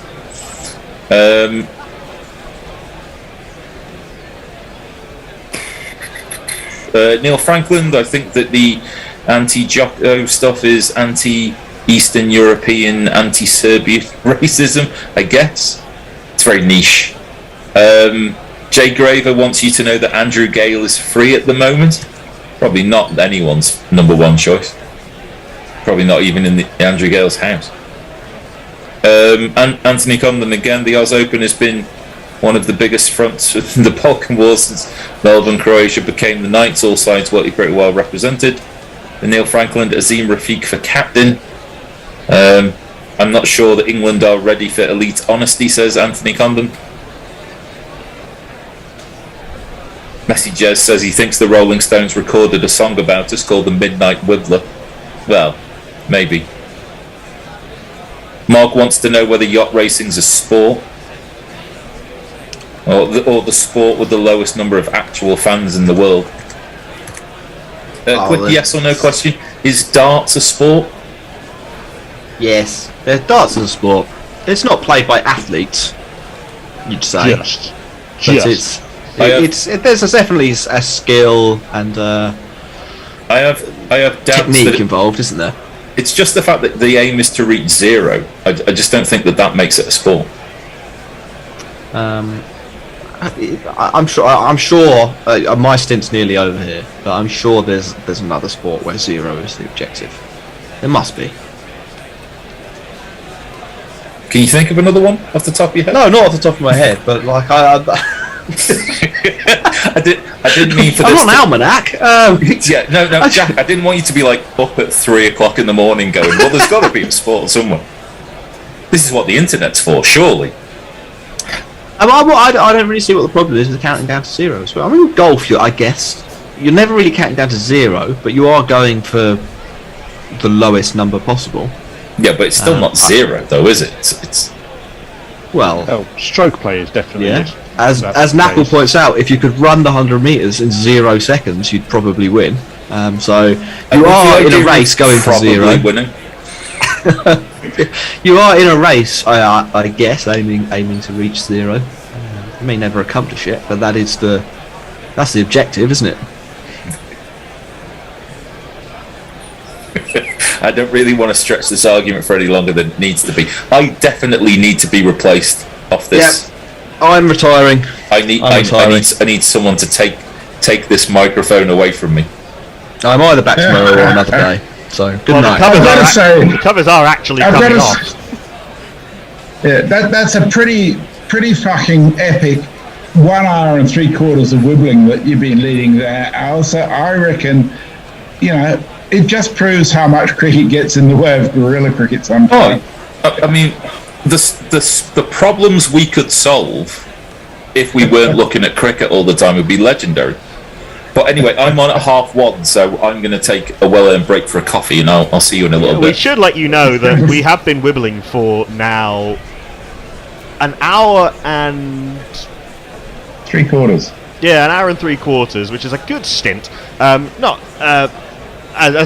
Neil Franklin, I think that the anti-Jocko stuff is anti-Eastern European, anti-Serbian racism, I guess. It's very niche. Jay Graver wants you to know that Andrew Gale is free at the moment. Probably not anyone's number one choice. Probably not even in Andrew Gale's house. And Anthony Condon again, the Oz Open has been one of the biggest fronts within the Balkan Wars since Melbourne, Croatia became the Knights. All sides were pretty well represented. The Neil Franklin, Azim Rafiq for captain. I'm not sure that England are ready for elite honesty, says Anthony Condon. Messi Jez says he thinks the Rolling Stones recorded a song about us called The Midnight Whittler. Well, maybe. Mark wants to know whether yacht racing's a sport or the sport with the lowest number of actual fans in the world. Quick yes or no question. Is darts a sport? Yes. Darts is a sport. It's not played by athletes, you'd say. Just. There's definitely a skill and I have doubts technique involved, isn't there? It's just the fact that the aim is to reach zero. I just don't think that makes it a sport. I'm sure. My stint's nearly over here, but I'm sure there's another sport where zero is the objective. There must be. Can you think of another one off the top of your head? No, not off the top of my head, but like I didn't mean for I'm this. not an almanac. Yeah, no, Jack. I didn't want you to be like up at 3 o'clock in the morning, going, "Well, there's got to be a sport somewhere." This is what the internet's for, surely. I don't really see what the problem is with counting down to zero as well. I mean, golf, I guess you're never really counting down to zero, but you are going for the lowest number possible. Yeah, but it's still not zero, though, is it? It's well, stroke play is definitely it. As Knackle points out, if you could run the 100 meters in 0 seconds, you'd probably win. So you are in a race going for zero. Winning. You are in a race, I guess, aiming to reach zero. You may never accomplish it, but that's the objective, isn't it? I don't really want to stretch this argument for any longer than it needs to be. I definitely need to be replaced off this. Yep. I'm retiring. I need someone to take this microphone away from me. I'm either back tomorrow or another day. So good night. The covers are actually coming off. Yeah, that's a pretty fucking epic 1 hour and 3/4 of wibbling that you've been leading there, Al. So I reckon, it just proves how much cricket gets in the way of guerrilla cricket sometimes. I mean, the problems we could solve if we weren't looking at cricket all the time would be legendary. But anyway, I'm on at 1:30, so I'm going to take a well-earned break for a coffee, and I'll see you in a little bit. We should let you know that we have been wibbling for now an hour and 3/4. Yeah, an hour and 3/4, which is a good stint. As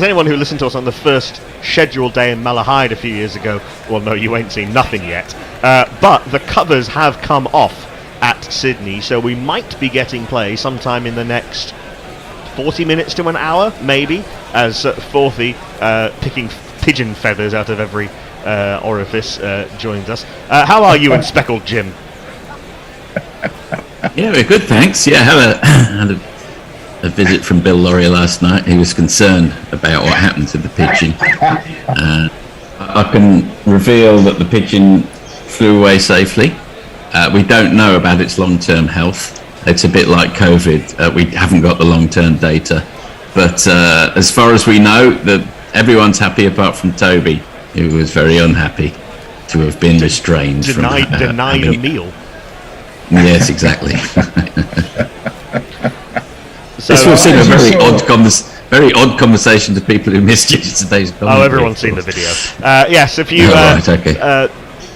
anyone who listened to us on the first scheduled day in Malahide a few years ago, well, no, you ain't seen nothing yet. But the covers have come off at Sydney, so we might be getting play sometime in the next 40 minutes to an hour, maybe, as Forthy, picking pigeon feathers out of every orifice, joins us. How are you and Speckled Jim? Yeah, we're good, thanks. Yeah, had a visit from Bill Laurie last night. He was concerned about what happened to the pigeon. I can reveal that the pigeon flew away safely. We don't know about its long-term health. It's a bit like COVID. We haven't got the long-term data. But as far as we know, everyone's happy apart from Toby, who was very unhappy to have been restrained. Denied a meal. Yes, exactly. So, this was a very odd conversation to people who missed yesterday's comment. Oh, everyone's seen the video. Yes, if you...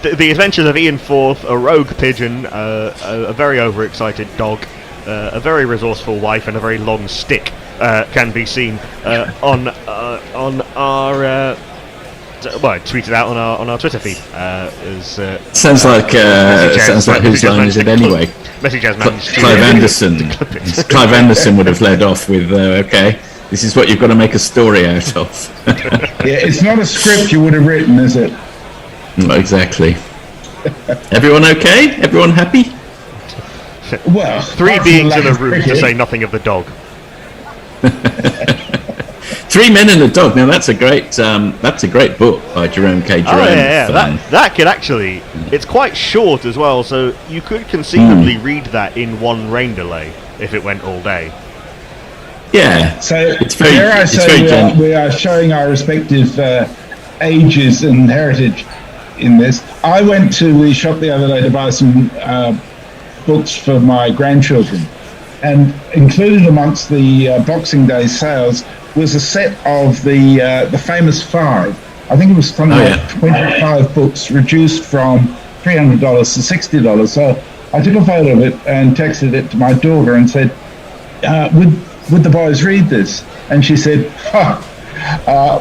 The Adventures of Ian Forth, a rogue pigeon, a very overexcited dog, a very resourceful wife, and a very long stick can be seen on our... well, tweeted out on our Twitter feed. Sounds like whose line is it anyway? Message has managed to... Clive Anderson. Clive Anderson would have led off with, okay, this is what you've got to make a story out of. Yeah, it's not a script you would have written, is it? Exactly. Everyone okay? Everyone happy? Well, 3 beings in a room, to say nothing of the dog. 3 Men and a Dog. Now that's a great book by Jerome K. Jerome. Oh yeah. That could actually. It's quite short as well, so you could conceivably read that in one rain delay if it went all day. Yeah. So we are showing our respective ages and heritage in this. I went to the shop the other day to buy some books for my grandchildren, and included amongst the Boxing Day sales was a set of the famous 5. I think it was something like 25 books reduced from $300 to $60. So I took a photo of it and texted it to my daughter and said, would the boys read this? And she said,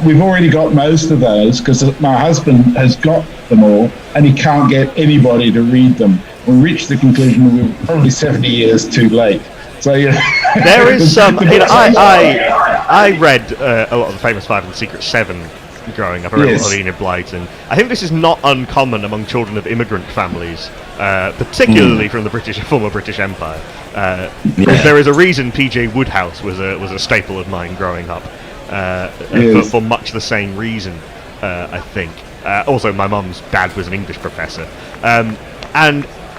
we've already got most of those because my husband has got them all and he can't get anybody to read them. We reached the conclusion we were probably 70 years too late. So there is some. I read a lot of the Famous 5 and the Secret 7 growing up. I read a lot of Enid Blyton, and I think this is not uncommon among children of immigrant families, particularly from the former British Empire. There is a reason P.J. Wodehouse was a staple of mine growing up, for much the same reason, I think. Also, my mum's dad was an English professor, and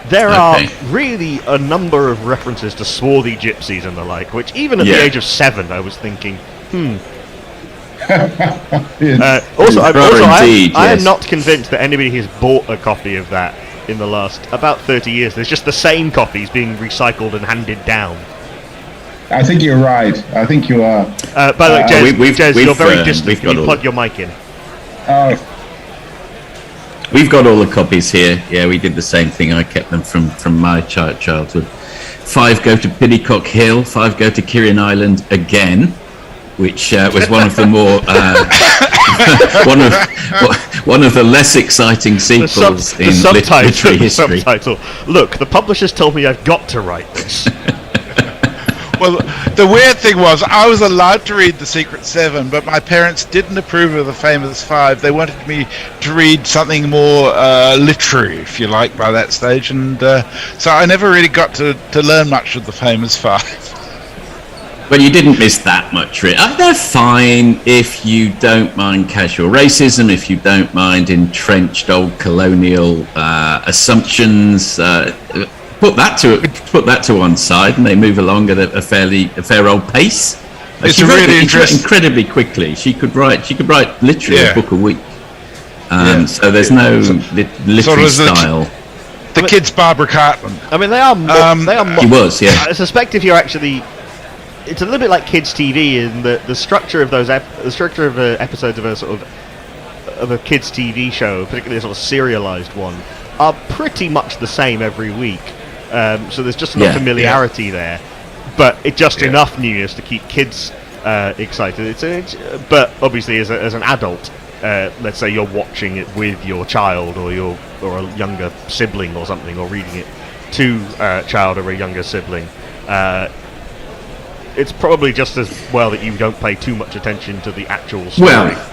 there are really a number of references to swarthy gypsies and the like, which even at the age of 7 I was thinking, I am not convinced that anybody has bought a copy of that in the last about 30 years. There's just the same copies being recycled and handed down. I think you're right. I think you are. By the way, Jez, you're very distant. Can you plug your mic in? We've got all the copies here. Yeah, we did the same thing. I kept them from my childhood. 5 go to Piddycock Hill. 5 go to Kirin Island again, which was one of the more one of the less exciting sequels in literary history. Subtitle. Look, the publishers told me I've got to write this. Well, the weird thing was, I was allowed to read The Secret Seven, but my parents didn't approve of The Famous Five. They wanted me to read something more literary, if you like, by that stage, and so I never really got to learn much of The Famous Five. Well, you didn't miss that much. They're fine if you don't mind casual racism, if you don't mind entrenched old colonial assumptions. Put that to one side, and they move along at a fair old pace. It's really interesting. Incredibly quickly. She could write literally a book a week. So there's no literary style. The kid's Barbara Cartland. I mean, they are. She was, yeah. I suspect if you're actually, it's a little bit like kids' TV in the structure of those episodes of a sort of a kids' TV show, particularly a sort of serialized one, are pretty much the same every week. So there's just enough familiarity there, but it's just enough newness to keep kids excited. But obviously, as an adult, let's say you're watching it with your child or a younger sibling or something, or reading it to a child or a younger sibling, it's probably just as well that you don't pay too much attention to the actual story. Well,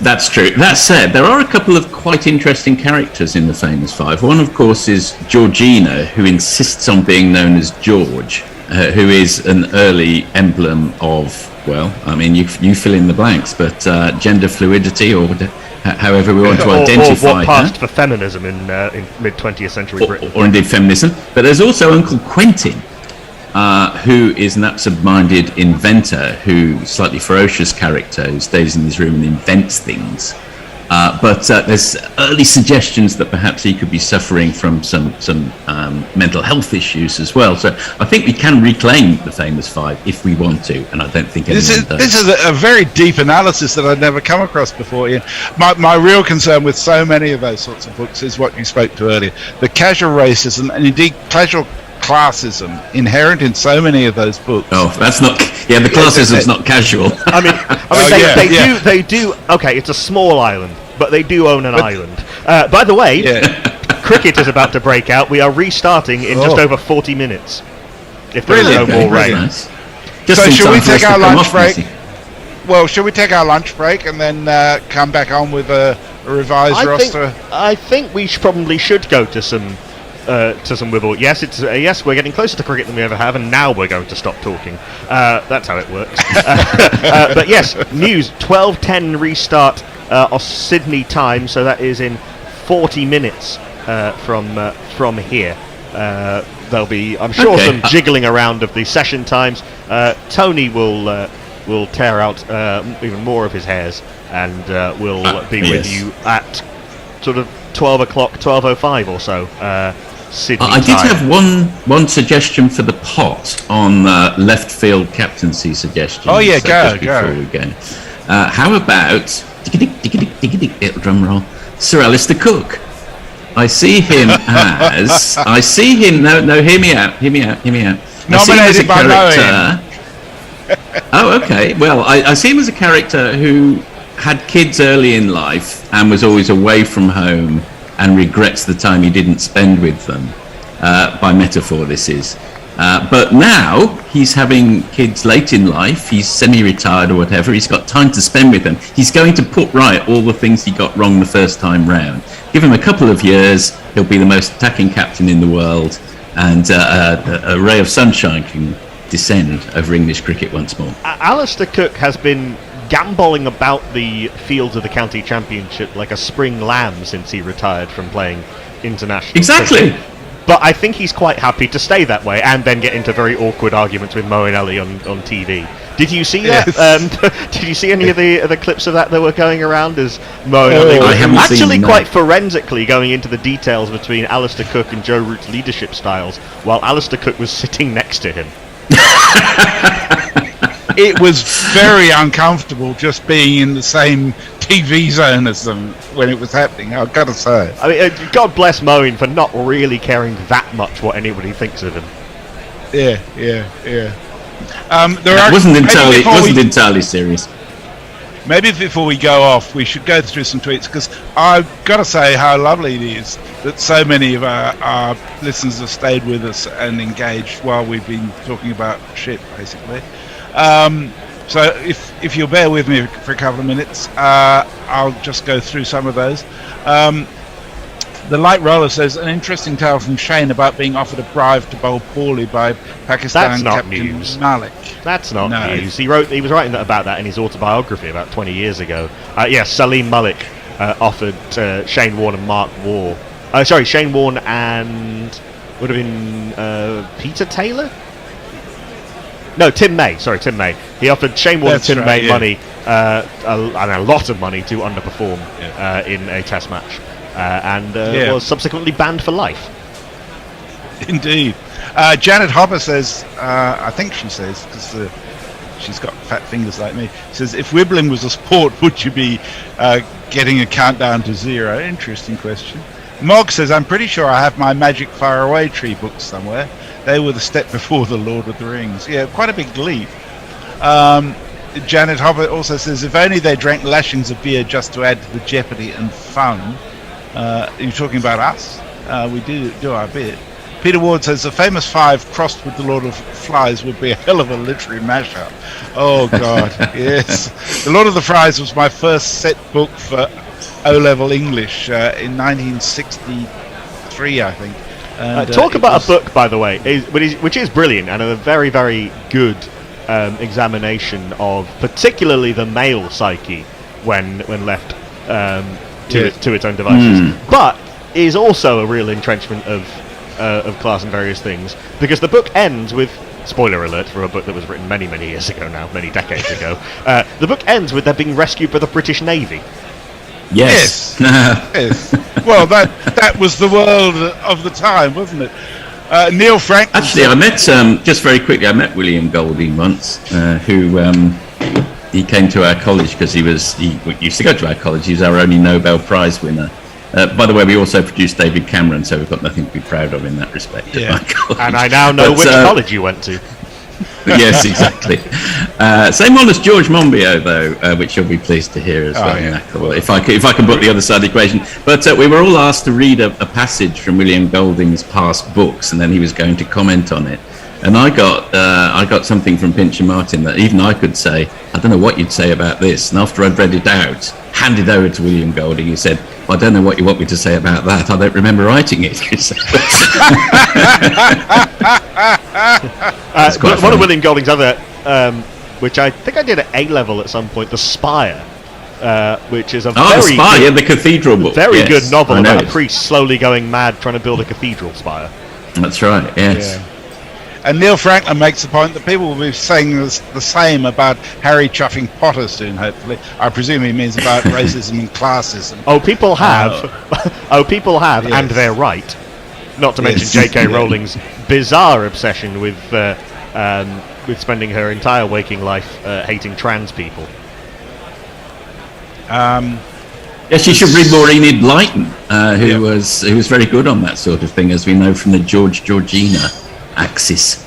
that's true. That said, there are a couple of quite interesting characters in The Famous Five. One, of course, is Georgina, who insists on being known as George, who is an early emblem of, well, I mean, you fill in the blanks, but gender fluidity, or however we want to identify or what passed for feminism in mid-20th century Britain. Or indeed feminism. But there's also Uncle Quentin, who is an absent-minded inventor, who slightly ferocious character who stays in his room and invents things. But there's early suggestions that perhaps he could be suffering from some mental health issues as well. So I think we can reclaim The Famous Five if we want to, and I don't think anyone does. This is a very deep analysis that I'd never come across before, Ian. My real concern with so many of those sorts of books is what you spoke to earlier, the casual racism and indeed casual classism inherent in so many of those books. Oh, that's not. Yeah, the classism's not casual. I mean, they do. Okay, it's a small island, but they do own an island. By the way, cricket is about to break out. We are restarting in just over 40 minutes. If there is no more rain. Nice. So should we take our lunch break? Well, should we take our lunch break and then come back on with a revised roster? I think we probably should go to some wibble. Yes, it's yes. We're getting closer to cricket than we ever have, and now we're going to stop talking. That's how it works. But yes, news: 12:10 restart of Sydney time, so that is in 40 minutes from here. There'll be, I'm sure, some jiggling around of the session times. Tony will tear out even more of his hairs, and will be with you at sort of 12 o'clock, 12:05 or so. Sydney I did time. have one suggestion for the pot on left field captaincy suggestions. Oh yeah, just before we go. How about little drum roll, Sir Alistair Cook? I see him as no. Hear me out. Nominated by character. Oh, okay. Well, I see him as a character who had kids early in life and was always away from home and regrets the time he didn't spend with them. By metaphor, this is. But now he's having kids late in life. He's semi-retired or whatever. He's got time to spend with them. He's going to put right all the things he got wrong the first time round. Give him a couple of years, he'll be the most attacking captain in the world, and a ray of sunshine can descend over English cricket once more. Alistair Cook has been gambolling about the fields of the county championship like a spring lamb since he retired from playing international Exactly. cricket. But I think he's quite happy to stay that way and then get into very awkward arguments with Moeen Ali on TV. Did you see that? Did you see any of the clips of that were going around? As Moeen Ali was actually quite forensically going into the details between Alistair Cook and Joe Root's leadership styles, while Alistair Cook was sitting next to him. It was very uncomfortable just being in the same TV zone as them when it was happening, I've got to say. I mean, God bless Moeen for not really caring that much what anybody thinks of him. Yeah. It wasn't entirely serious. maybe before we go off, we should go through some tweets, because I've got to say how lovely it is that so many of our listeners have stayed with us and engaged while we've been talking about shit, basically. So if you'll bear with me for a couple of minutes, I'll just go through some of those. The Light Roller says, an interesting tale from Shane about being offered a bribe to bowl poorly by Pakistan captain Malik. That's not news. He was writing about that in his autobiography about 20 years ago. Salim Malik offered Shane Warne and Mark Waugh. Shane Warne and would have been Peter Taylor? No, Tim May. Sorry, Tim May. He offered Shane Warne and Tim May money, and a lot of money to underperform in a test match. Was subsequently banned for life. Indeed. Janet Hopper says, I think she says, because she's got fat fingers like me, says, if Wibbling was a sport, would you be getting a countdown to 0? Interesting question. Mog says, I'm pretty sure I have my Magic Far Away Tree books somewhere. They were the step before the Lord of the Rings. Yeah, quite a big leap. Janet Hopper also says, if only they drank lashings of beer just to add to the jeopardy and fun. You're talking about us? We do our bit. Peter Ward says the famous 5 crossed with the Lord of Flies would be a hell of a literary mashup. Oh God, yes. The Lord of the Flies was my first set book for O-level English in 1963, I think. And, talk about a book, by the way, which is brilliant and a very, very good examination of particularly the male psyche when left to its own devices, but is also a real entrenchment of class and various things, because the book ends with, spoiler alert for a book that was written many, many years ago now, many decades ago, the book ends with them being rescued by the British Navy. Yes. Yes. Well, that was the world of the time, wasn't it? Neil Franklin. Actually, I met, just very quickly, I met William Golding once, who he came to our college because he used to go to our college. He was our only Nobel Prize winner. By the way, we also produced David Cameron, so we've got nothing to be proud of in that respect. Yeah. And I now know which college you went to. Yes, exactly. Same one as George Monbiot, though, which you'll be pleased to hear as well. Yeah. If I can put the other side of the equation. But we were all asked to read a passage from William Golding's past books, and then he was going to comment on it. And I got something from Pincher Martin that even I could say, I don't know what you'd say about this. And after I'd read it out, handed over to William Golding, he said, well, I don't know what you want me to say about that. I don't remember writing it. One of William Golding's other, which I think I did at A-level at some point, The Spire, which is a The Spire, the cathedral book. Very good novel about a priest slowly going mad trying to build a cathedral spire. That's right, yes. Yeah. And Neil Franklin makes the point that people will be saying the same about Harry chuffing Potter soon, hopefully. I presume he means about racism and classism. Oh, people have. Yes. And they're right. Not to mention J.K. Rowling's bizarre obsession with spending her entire waking life hating trans people. Yes, you should read more Enid Blyton, who was very good on that sort of thing, as we know from the Georgina axis.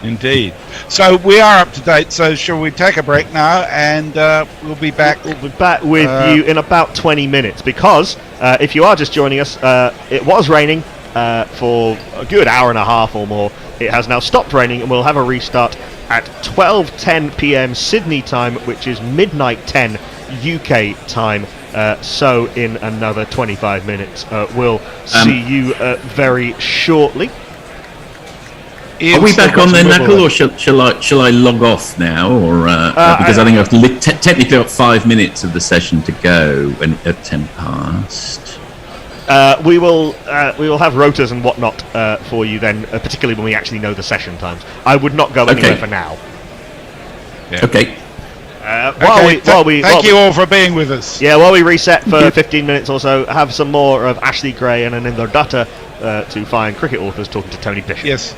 Indeed. So we are up to date, so shall we take a break now, and we'll be back. We'll be back with you in about 20 minutes, because if you are just joining us, it was raining for a good hour and a half or more. It has now stopped raining, and we'll have a restart at 12:10 p.m. Sydney time, which is midnight 10 UK time. So in another 25 minutes, we'll see you very shortly. Are we back on then, Knuckle, or shall I log off now, or because I think I've technically got 5 minutes of the session to go at 10 past. We will have rotas and whatnot for you then, particularly when we actually know the session times. I would not go anywhere for now. Yeah. Okay. Thank you all for being with us. Yeah, while we reset for 15 minutes or so, have some more of Ashley Gray and Aninder Dutta, two fine cricket authors, talking to Tony Bishop. Yes.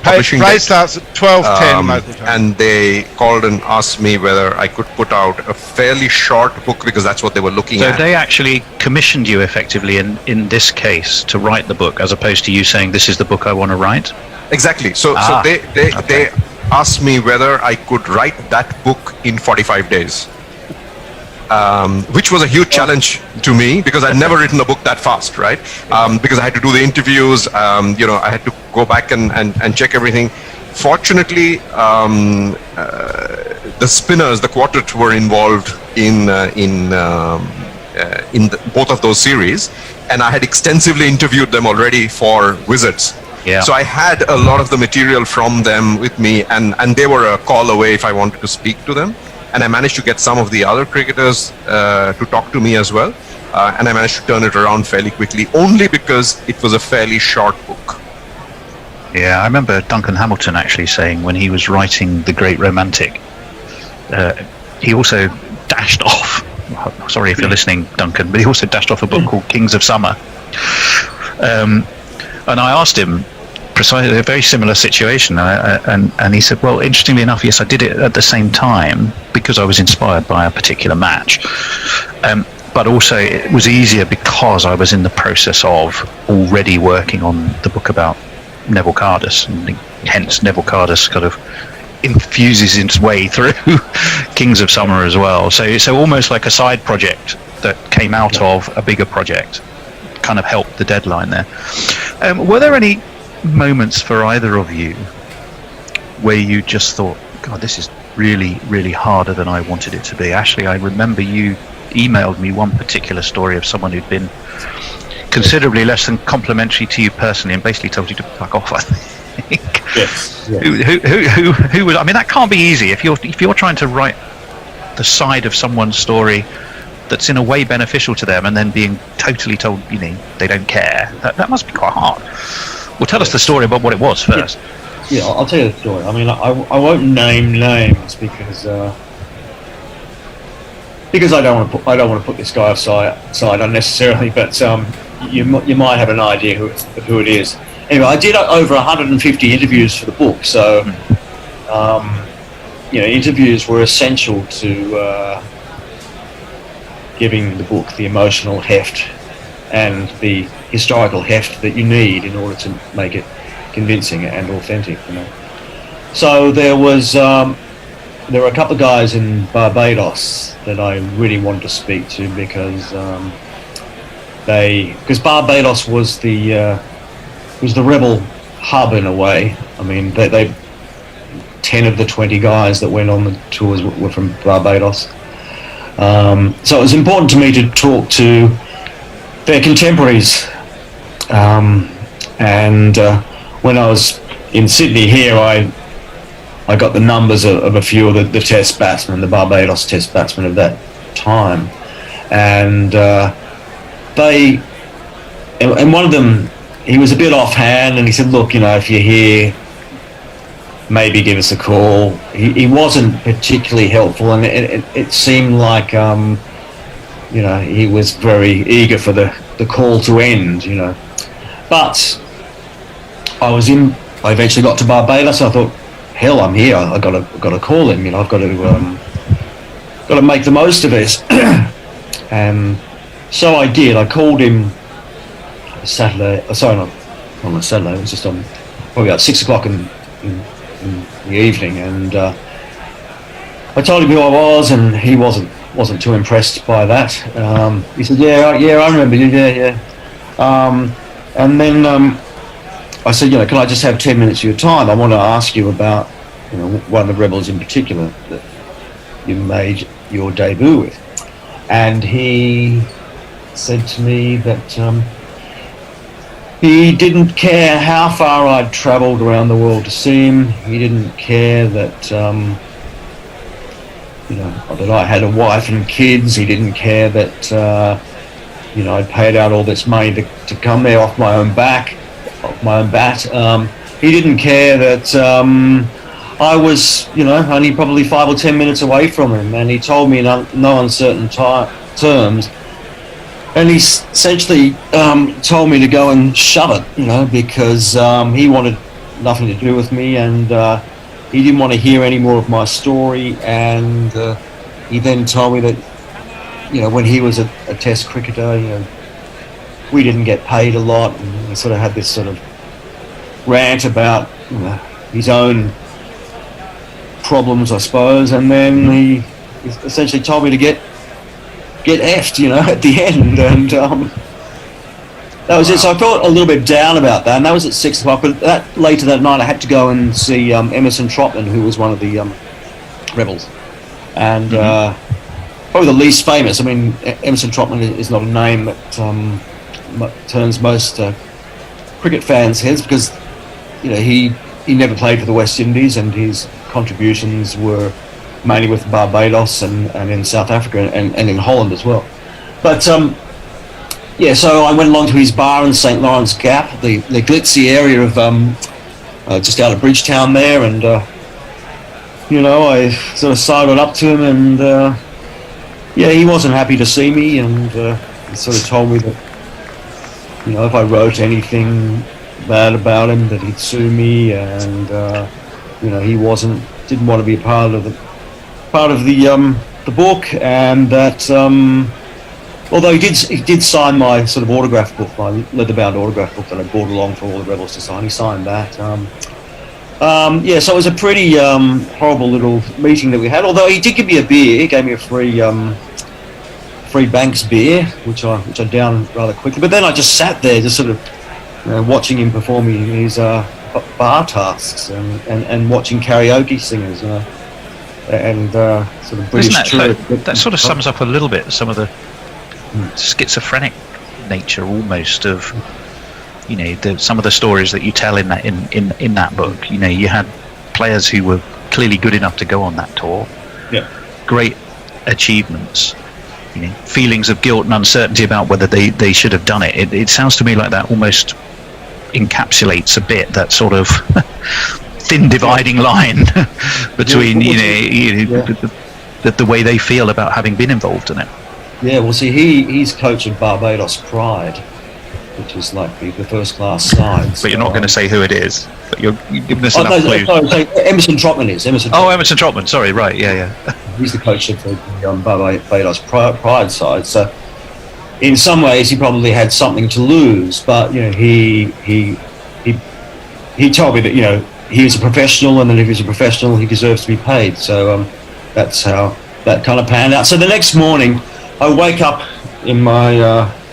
Play starts at 12:10 local time. And they called and asked me whether I could put out a fairly short book, because that's what they were looking at. So they actually commissioned you effectively in this case to write the book, as opposed to you saying, this is the book I want to write? Exactly. So they asked me whether I could write that book in 45 days. which was a huge challenge to me because I'd never written a book that fast, right? Because I had to do the interviews, I had to go back and check everything. Fortunately, the spinners, the quartet, were involved in both of those series, and I had extensively interviewed them already for Wizards. Yeah. So I had a lot of the material from them with me, and they were a call away if I wanted to speak to them. And I managed to get some of the other cricketers to talk to me as well, and I managed to turn it around fairly quickly, only because it was a fairly short book. Yeah, I remember Duncan Hamilton actually saying when he was writing The Great Romantic, he also dashed off. Sorry if you're listening, Duncan, but he also dashed off a book called Kings of Summer. And I asked him precisely a very similar situation, and he said, well, interestingly enough, yes, I did it at the same time because I was inspired by a particular match. But also it was easier because I was in the process of already working on the book about Neville Cardus, and hence Neville Cardus kind of infuses its way through Kings of Summer as well. So almost like a side project that came out of a bigger project kind of helped the deadline there. Were there any moments for either of you where you just thought, God, this is really, really harder than I wanted it to be? Ashley, I remember you emailed me one particular story of someone who'd been considerably less than complimentary to you personally and basically told you to fuck off, I think. Yes. Who was? I mean, that can't be easy if you're trying to write the side of someone's story that's in a way beneficial to them and then being totally told they don't care. That must be quite hard. Well, tell us the story about what it was first. Yeah, I'll tell you the story. I mean, I won't name names because I don't want to put this guy aside unnecessarily. But you might have an idea who it is. Anyway, I did over 150 interviews for the book, so interviews were essential to giving the book the emotional heft and the historical heft that you need in order to make it convincing and authentic. So there were a couple of guys in Barbados that I really wanted to speak to because Barbados was the rebel hub in a way. I mean, they 10 of the 20 guys that went on the tours were from Barbados. So it was important to me to talk to their contemporaries. When I was in Sydney here, I got the numbers of a few of the test batsmen, the Barbados test batsmen of that time. And one of them, he was a bit offhand, and he said, look, if you're here, maybe give us a call. He wasn't particularly helpful, and it seemed like, he was very eager for the call to end, But I eventually got to Barbados, and I thought, hell, I'm here. I've got to call him, I've got to make the most of this. And so I did. I called him Saturday. Sorry, not on a Saturday. It was just on probably about 6 o'clock in the evening, and I told him who I was, and he wasn't too impressed by that. He said, "Yeah, I remember you. Yeah." And then I said, "Can I just have 10 minutes of your time? I want to ask you about, one of the rebels in particular that you made your debut with." And he said to me that he didn't care how far I'd travelled around the world to see him. He didn't care that that I had a wife and kids. He didn't care that I'd paid out all this money to come there off my own bat. He didn't care that I was only probably 5 or 10 minutes away from him, and he told me in no uncertain terms. And he essentially told me to go and shove it, because he wanted nothing to do with me, and he didn't want to hear any more of my story. And he then told me that, when he was a test cricketer, we didn't get paid a lot, and he sort of had this sort of rant about his own problems, I suppose. And then he essentially told me to get get effed, at the end, and that was it. So I felt a little bit down about that, and that was at 6 o'clock. But later that night, I had to go and see Emerson Trotman, who was one of the Rebels, and probably the least famous. I mean, Emerson Trotman is not a name that turns most cricket fans' heads, because he never played for the West Indies, and his contributions were mainly with Barbados and in South Africa and in Holland as well. But so I went along to his bar in St. Lawrence Gap, the glitzy area of just out of Bridgetown there, and I sort of sidled up to him, and he wasn't happy to see me, and he sort of told me that if I wrote anything bad about him, that he'd sue me, and he didn't want to be a part of the book, and that although he did sign my sort of autograph book, my leather-bound autograph book that I brought along for all the Rebels to sign, he signed that. So it was a pretty horrible little meeting that we had, although he did give me a beer. He gave me a free Banks beer, which I downed rather quickly, but then I just sat there just sort of watching him perform his bar tasks and watching karaoke singers, and sort of British. That sort of sums up a little bit some of the schizophrenic nature almost of some of the stories that you tell in that book. You had players who were clearly good enough to go on that tour, great achievements, feelings of guilt and uncertainty about whether they should have done it. It sounds to me like that almost encapsulates a bit that sort of thin dividing line between the way they feel about having been involved in it. Yeah, well, see, he's coach of Barbados Pride, which is like the first class side. But you're not going to say who it is. But you're giving us enough clues. Sorry, Emerson Trotman is. Emerson Trotman. Sorry, right? Yeah. He's the coach of the Barbados Pride side. So, in some ways, he probably had something to lose. But he told me that he was a professional, and that if he's a professional, he deserves to be paid. So that's how that kind of panned out. So the next morning, I wake up in my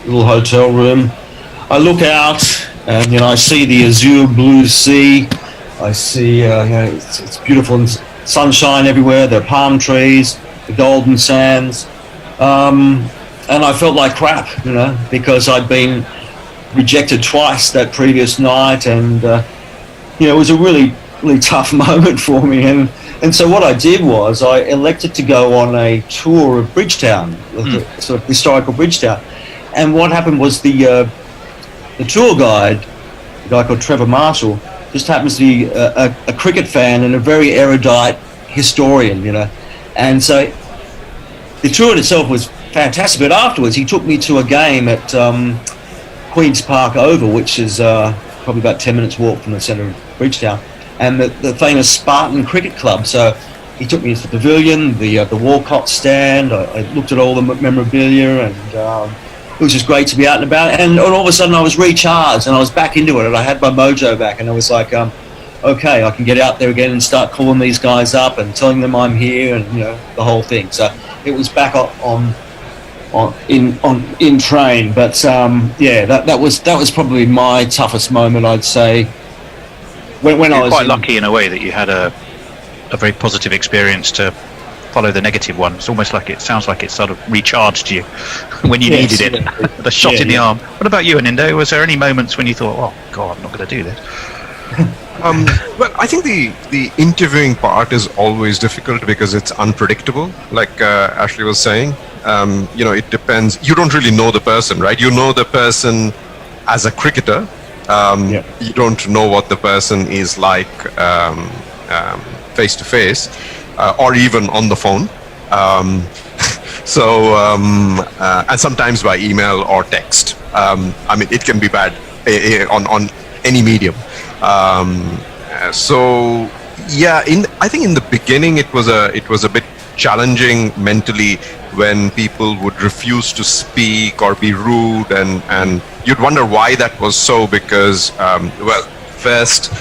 little hotel room. I look out, and I see the azure blue sea. I see it's beautiful and sunshine everywhere. There are palm trees, the golden sands, and I felt like crap, because I'd been rejected twice that previous night, and it was a really, really tough moment for me. And so what I did was I elected to go on a tour of Bridgetown, the sort of historical Bridgetown. And what happened was the tour guide, a guy called Trevor Marshall, just happens to be a cricket fan and a very erudite historian, And so the tour itself was fantastic. But afterwards, he took me to a game at Queen's Park Oval, which is probably about 10 minutes walk from the centre of Bridgetown, and the famous Spartan Cricket Club. So he took me to the pavilion, the Walcott stand. I looked at all the memorabilia, and it was just great to be out and about. And all of a sudden I was recharged, and I was back into it, and I had my mojo back, and I was like, okay, I can get out there again and start calling these guys up and telling them I'm here, and the whole thing. So it was back in train. But that was probably my toughest moment, I'd say. When I was quite lucky in a way that you had a very positive experience to follow the negative one. It's almost like it sounds like it sort of recharged you when you needed it. The shot in the arm. What about you, Anindo? Was there any moments when you thought, "Oh God, I'm not going to do this"? Well, I think the interviewing part is always difficult because it's unpredictable. Like Ashley was saying, it depends. You don't really know the person, right? You know the person as a cricketer. You don't know what the person is like face to face, or even on the phone. And sometimes by email or text. It can be bad on any medium. I think in the beginning it was a bit challenging mentally when people would refuse to speak or be rude, and you'd wonder why that was so, because first,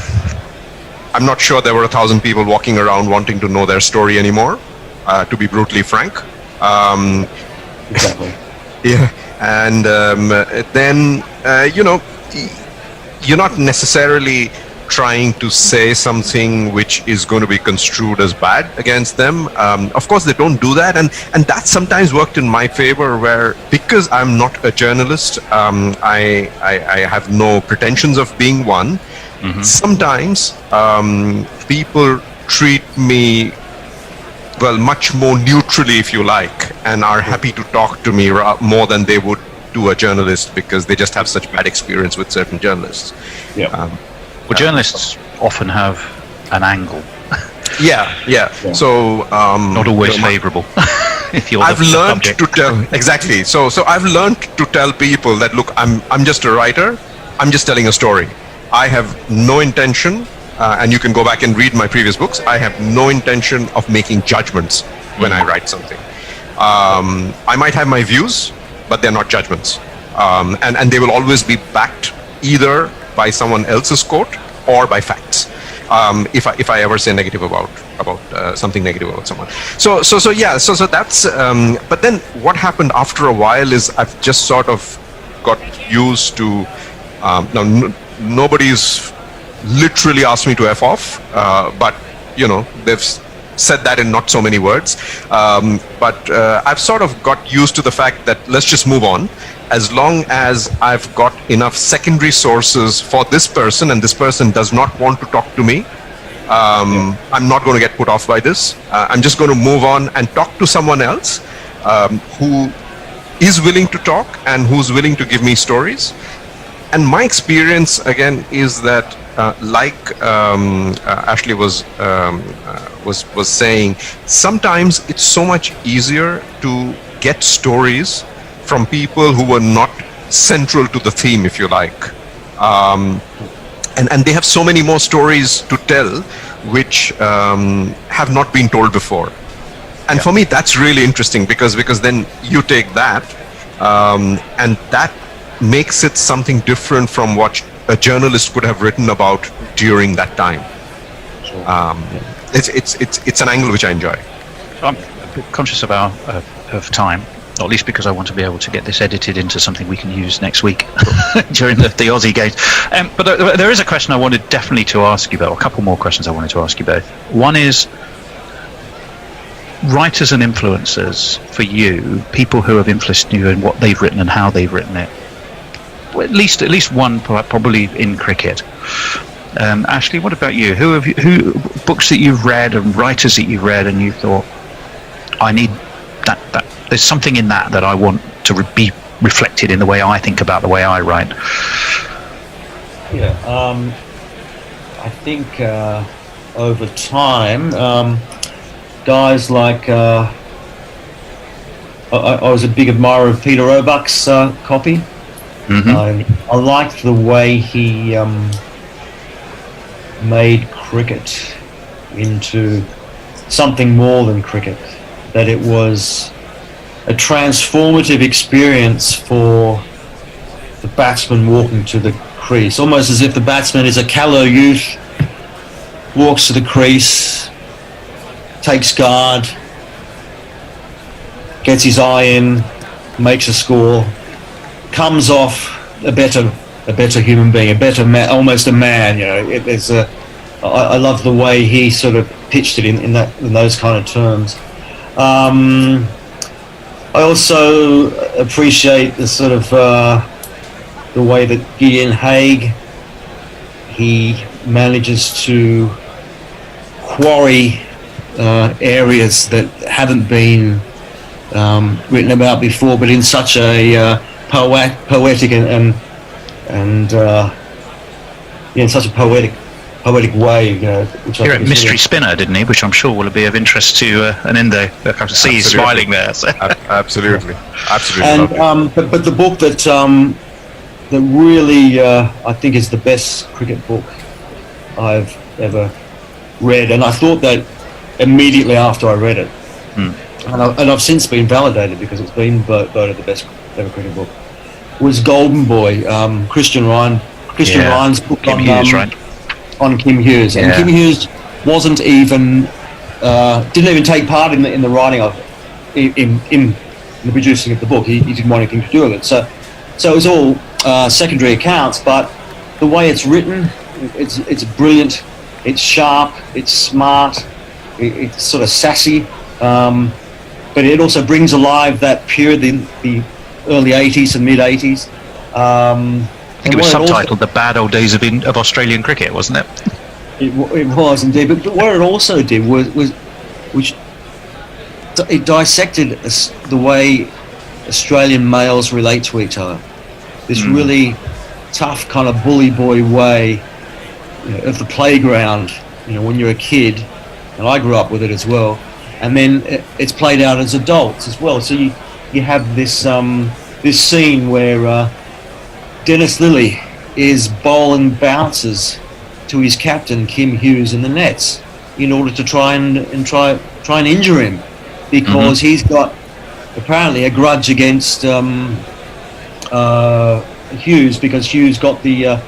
I'm not sure there were 1,000 people walking around wanting to know their story anymore, to be brutally frank. Exactly. Yeah, and then you're not necessarily trying to say something which is going to be construed as bad against them. Of course, they don't do that, and that sometimes worked in my favor, where because I'm not a journalist, I have no pretensions of being one. Mm-hmm. Sometimes people treat me much more neutrally, if you like, and are happy to talk to me more than they would to a journalist, because they just have such bad experience with certain journalists. Yeah. Well, journalists often have an angle. Yeah. So not always favourable. If you're I've learned to tell exactly. So I've learned to tell people that, look, I'm just a writer. I'm just telling a story. I have no intention, and you can go back and read my previous books. I have no intention of making judgments when I write something. I might have my views, but they're not judgments, and they will always be backed either by someone else's quote or by facts. If I ever say negative about something negative about someone, so that's. But then what happened after a while is I've just sort of got used to. Now nobody's literally asked me to F off, but they've said that in not so many words. But I've sort of got used to the fact that let's just move on. As long as I've got enough secondary sources for this person, and this person does not want to talk to me, I'm not going to get put off by this. I'm just going to move on and talk to someone else who is willing to talk and who's willing to give me stories. And my experience again is that, like Ashley was saying, sometimes it's so much easier to get stories from people who were not central to the theme, if you like, and they have so many more stories to tell which have not been told before. And for me, that's really interesting, because then you take that and that makes it something different from what a journalist could have written about during that time. It's an angle which I enjoy. I'm a bit conscious of time, not least because I want to be able to get this edited into something we can use next week during the Aussie games. But there is a question I wanted definitely to ask you both, a couple more questions I wanted to ask you both. One is, writers and influencers for you, people who have influenced you in what they've written and how they've written it. At least one probably in cricket. Ashley, what about you? Who books that you've read and writers that you've read and you thought, I need that there's something in that I want to be reflected in the way I think about the way I write? Yeah, I think over time, guys like I was a big admirer of Peter Roebuck's copy. Mm-hmm. I liked the way he made cricket into something more than cricket, that it was a transformative experience for the batsman walking to the crease, almost as if the batsman is a callow youth, walks to the crease, takes guard, gets his eye in, makes a score, comes off a better human being, a better man, almost a man. I love the way he sort of pitched it in those kind of terms. I also appreciate the sort of the way that Gideon Haigh, he manages to quarry areas that haven't been written about before, but in such a poetic and in such a poetic way. Which Here at Mystery Spinner, didn't he? Which I'm sure will be of interest to an Indo. I can see he's smiling there. So. Absolutely. And but the book that really I think is the best cricket book I've ever read, and I thought that immediately after I read it, and I've since been validated because it's been voted the best ever cricket book, was Golden Boy, Christian Ryan's book Kim Hughes, right? On Kim Hughes, and Kim Hughes didn't even take part in the writing of it, in the producing of the book. He didn't want anything to do with it. So it was all secondary accounts. But the way it's written, it's brilliant. It's sharp. It's smart. It's sort of sassy. But it also brings alive that period, the early 80s and mid 80s. I think it was subtitled "The Bad Old Days of Australian Cricket," wasn't it? It was indeed. But what it also did was it dissected the way Australian males relate to each other. This really tough kind of bully boy way, of the playground. When you're a kid, and I grew up with it as well. And then it's played out as adults as well. So you have this this scene where Dennis Lillee is bowling bouncers to his captain Kim Hughes in the nets in order to try and injure him, because he's got apparently a grudge against Hughes, because Hughes got the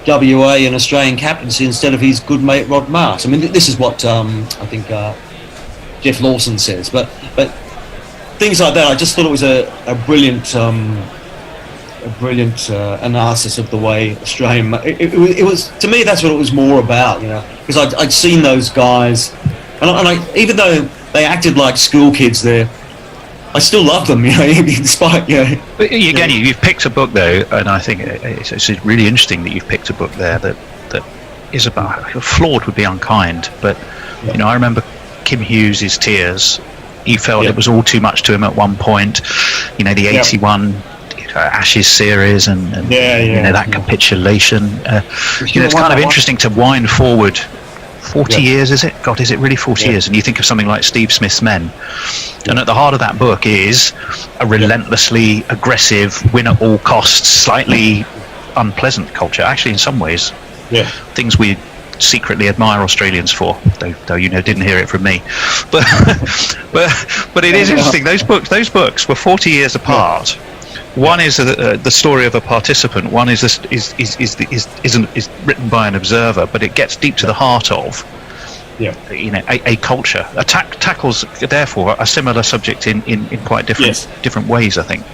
WA and Australian captaincy instead of his good mate Rod Marsh. I mean, this is what I think Jeff Lawson says, but things like that. I just thought it was a brilliant analysis of the way Australian. It was, to me, that's what it was more about, because I'd seen those guys, and I, even though they acted like school kids there, I still love them, despite But again, you've picked a book though, and I think it's really interesting that you've picked a book there that is about, flawed would be unkind, but I remember Kim Hughes' tears. He felt it was all too much to him at one point. The 81 Ashes series and that capitulation. It's kind of interesting to wind forward 40 years, is it? God, is it really 40 years? And you think of something like Steve Smith's Men. And at the heart of that book is a relentlessly aggressive, win at all costs, slightly unpleasant culture. Actually, in some ways, things we secretly admire Australians for, though didn't hear it from me. But it is interesting. Those books were 40 years apart. One is the story of a participant. One is written by an observer, but it gets deep to the heart of a culture. Tackles therefore a similar subject in quite different ways, I think.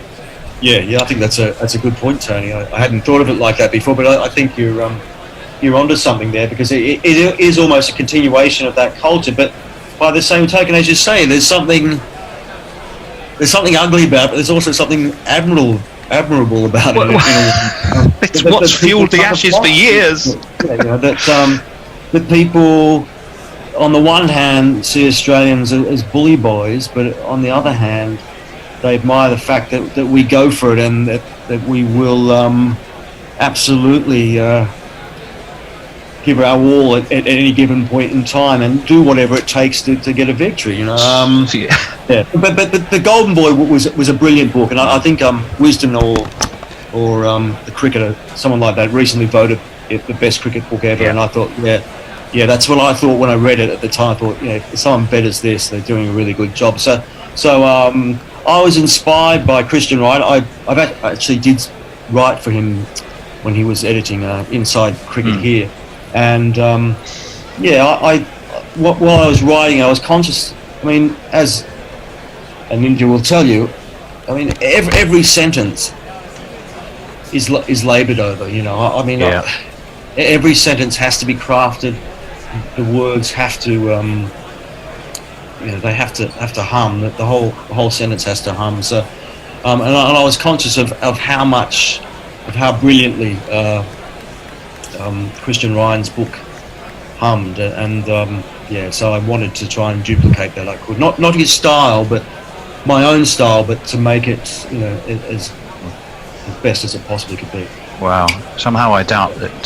Yeah, I think that's a good point, Tony. I hadn't thought of it like that before, but I think you're onto something there, because it is almost a continuation of that culture. But by the same token, as you say, there's something ugly about it, but there's also something admirable about it. It's what's fueled the Ashes for years. That people, on the one hand, see Australians as bully boys, but on the other hand, they admire the fact that we go for it, and that we will absolutely give our all at any given point in time, and do whatever it takes to get a victory. But the Golden Boy was a brilliant book, and I think Wisden or the Cricketer, someone like that, recently voted it the best cricket book ever, and I thought, that's what I thought when I read it at the time. I thought, if someone betters this, they're doing a really good job. So I was inspired by Christian Ryan. I actually did write for him when he was editing Inside Cricket here. And while I was writing, I was conscious. I mean, as an India will tell you, I mean, every sentence is laboured over. Every sentence has to be crafted. The words have to, they have to hum. The whole sentence has to hum. So, and I was conscious of how brilliantly Christian Ryan's book hummed, and so I wanted to try and duplicate that. I could not his style, but my own style, but to make it as best as it possibly could be. Wow. Somehow I doubt that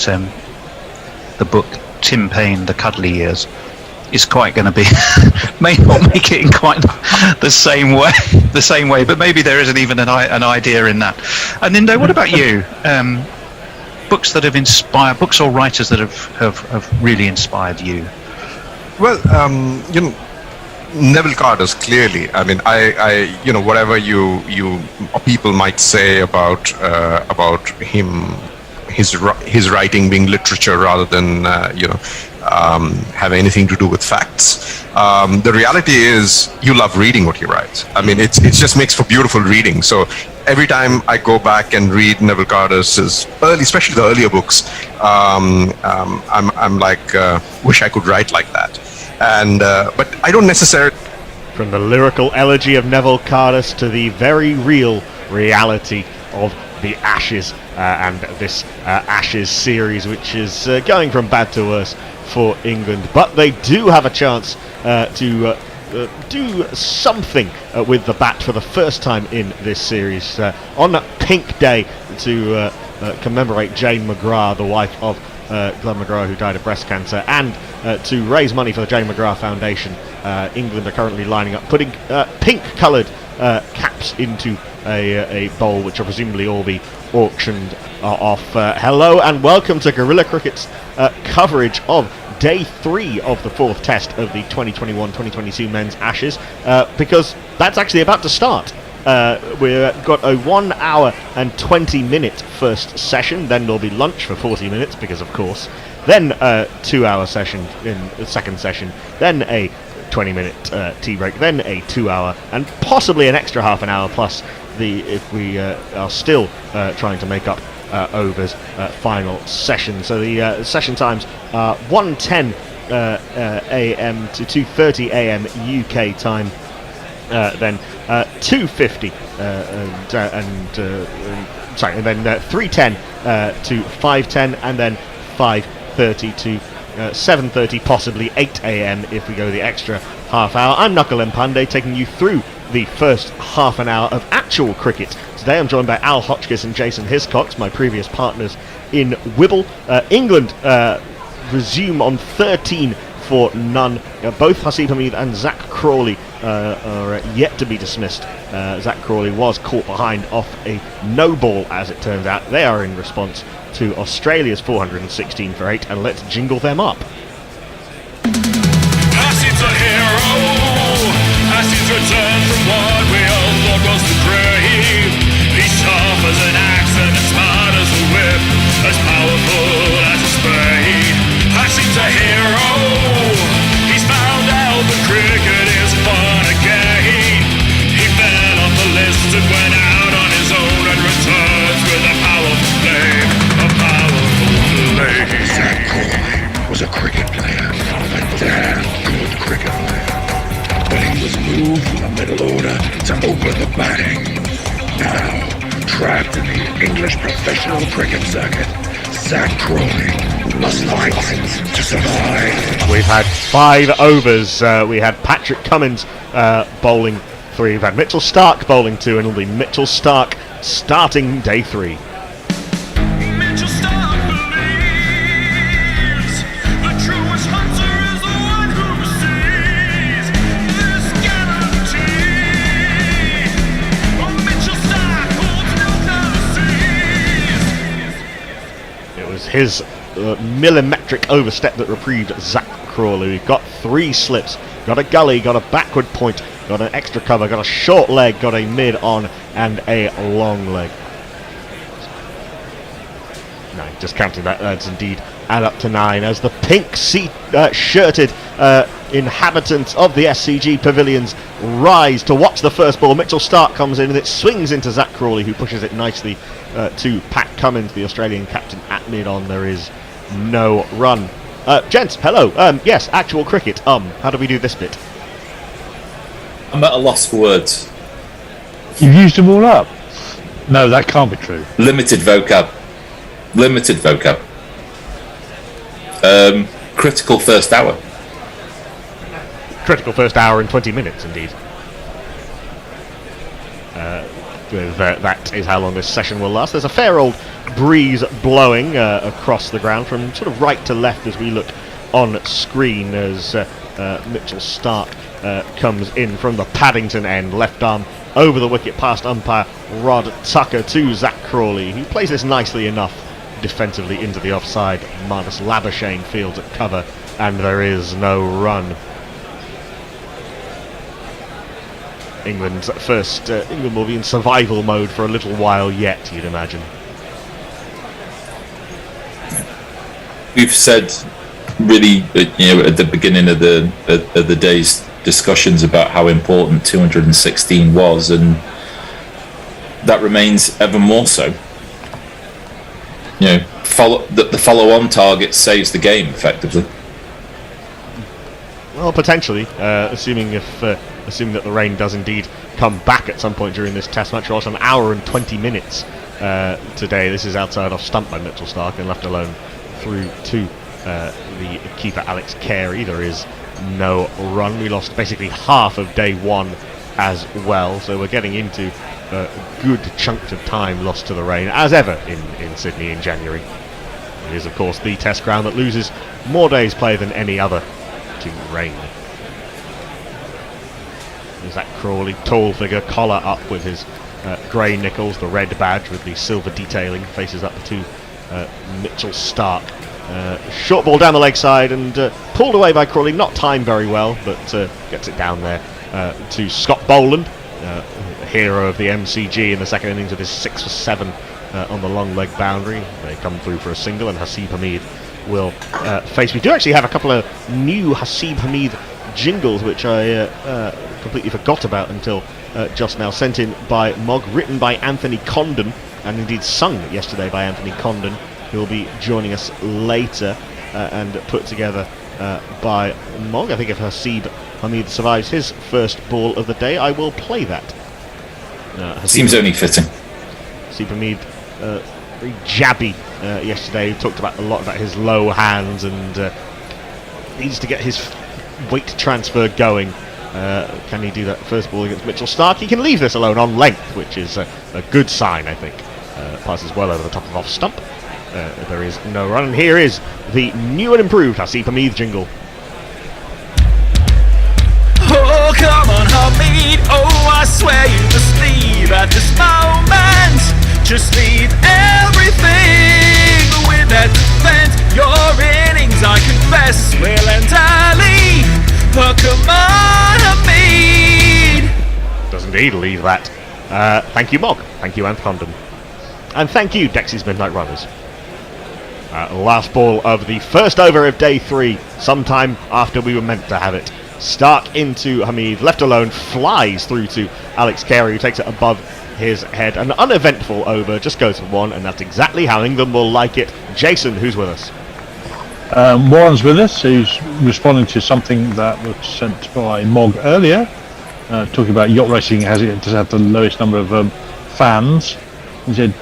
the book Tim Paine, The Cuddly Years, is quite going to be may not make it in quite the same way, but maybe there isn't even an idea in that. And Nindo, what about you? Books that have inspired, books or writers that have really inspired you? Well, Neville Cardus, clearly. I mean, I whatever you people might say about him, his writing being literature rather than have anything to do with facts. The reality is you love reading what you write. I mean, it just makes for beautiful reading. So every time I go back and read Neville Cardus's early, especially the earlier books, I'm like, wish I could write like that. And but I don't necessarily. From the lyrical elegy of Neville Cardus to the very real reality of the Ashes and this Ashes series, which is going from bad to worse for England. But they do have a chance to do something with the bat for the first time in this series on Pink Day to commemorate Jane McGrath, the wife of Glenn McGrath, who died of breast cancer, and to raise money for the Jane McGrath Foundation. England are currently lining up, putting pink-coloured caps into a bowl, which will presumably all be auctioned off. Hello and welcome to Guerrilla Cricket's coverage of Day 3 of the 4th Test of the 2021-2022 Men's Ashes, because that's actually about to start. We've got a 1 hour and 20-minute first session, then there'll be lunch for 40 minutes, because of course, then a 2-hour session in the second session, then a 20-minute tea break, then a 2-hour, and possibly an extra half an hour plus if we are still trying to make up overs final session. So the session times are 1:10 a.m. to 2:30 a.m. UK time, then 2:50 and then 3:10 to 5:10, and then 5:30 to 7:30, possibly 8 a.m. if we go the extra half hour. I'm Knuckle Pandey, taking you through the first half an hour of actual cricket. Today I'm joined by Al Hotchkiss and Jason Hiscox, my previous partners in Wibble. England resume on 13 for none. Both Haseeb Hameed and Zach Crawley are yet to be dismissed. Zach Crawley was caught behind off a no ball, as it turns out. They are in response to Australia's 416 for 8, and let's jingle them up. Haseeb's a hero. Haseeb's returned from what we all thought was the grave. He's sharp as an axe and as smart as a whip, as powerful as a spade. Haseeb's a hero. He's found out that cricket is fun again. He fell off the list and went out on his own and returns with a powerful flame. A powerful flame. Zach Crawley was a cricket player, a damn good cricket player. But he was moved from the middle order to open the batting. Now, trapped in the English professional cricket circuit, Zach Crawley must fight to survive. We've had 5 overs. We had Patrick Cummins bowling 3. We've had Mitchell Starc bowling 2, and it'll be Mitchell Starc starting Day 3. Mitchell Starc believes the truest hunter is the one who sees this guarantee. Oh, Mitchell Starc holds no mercies. It was his millimetric overstep that reprieved Zach Crawley. We've got 3 slips, got a gully, got a backward point, got an extra cover, got a short leg, got a mid-on, and a long leg. No, just counting that, that's indeed add up to 9 as the pink shirted inhabitants of the SCG pavilions rise to watch the first ball. Mitchell Starc comes in and it swings into Zach Crawley, who pushes it nicely to Pat Cummins, the Australian captain, at mid-on. There is no run. Gents, hello. Yes, actual cricket. How do we do this bit? I'm at a loss for words. You've used them all up. No, that can't be true. Limited vocab. Critical first hour. Critical first hour and 20 minutes, indeed. That is how long this session will last. There's a fair old breeze blowing across the ground from sort of right to left as we look on screen as Mitchell Starc comes in from the Paddington end, left arm over the wicket past umpire Rod Tucker to Zach Crawley, who plays this nicely enough defensively into the offside. Marnus Labuschagne fields at cover, and there is no run. England will be in survival mode for a little while yet, you'd imagine. We've said really, at the beginning of the day's discussions about how important 216 was, and that remains ever more so. The follow-on target saves the game effectively. Well, potentially, assuming that the rain does indeed come back at some point during this test match. We're also an hour and 20 minutes today. This is outside off stump by Mitchell Starc and left alone through to the keeper Alex Carey. There is no run. We lost basically half of day one as well, so we're getting into good chunks of time lost to the rain, as ever in Sydney in January. It is, of course, the test ground that loses more days play than any other to rain. There's Zach Crawley, tall figure, collar up with his grey nickels, the red badge with the silver detailing, faces up to Mitchell Starc. Short ball down the leg side and pulled away by Crawley, not timed very well, but gets it down there to Scott Boland, hero of the MCG in the second innings of his 6 for 7 on the long leg boundary. They come through for a single, and Haseeb Hameed will face. We do actually have a couple of new Haseeb Hameed jingles, which I completely forgot about until just now. Sent in by Mog, written by Anthony Condon, and indeed sung yesterday by Anthony Condon, who will be joining us later, and put together by Mog. I think if Haseeb Hameed survives his first ball of the day, I will play that. Seems only fitting. Haseeb Hameed, very jabby yesterday. He talked about a lot about his low hands and needs to get his weight transfer going. Can he do that first ball against Mitchell Starc? He can leave this alone on length, which is a good sign, I think. Passes well over the top of off stump. There is no run, and here is the new and improved Haseeb Hameed jingle. Oh, come on, Hameed. Oh, I swear you must leave at this moment. Just leave everything with that defense. Your innings, I confess, will entirely. But come on, Hameed. Does indeed leave that. Thank you, Mog. Thank you, Anth Condon. And thank you, Dexy's Midnight Runners. Last ball of the first over of day 3, sometime after we were meant to have it. Starc into Hameed, left alone, flies through to Alex Carey, who takes it above his head. An uneventful over, just goes for 1, and that's exactly how England will like it. Jason, who's with us? Warren's with us. He's responding to something that was sent by Mog earlier, talking about yacht racing does have the lowest number of fans. He said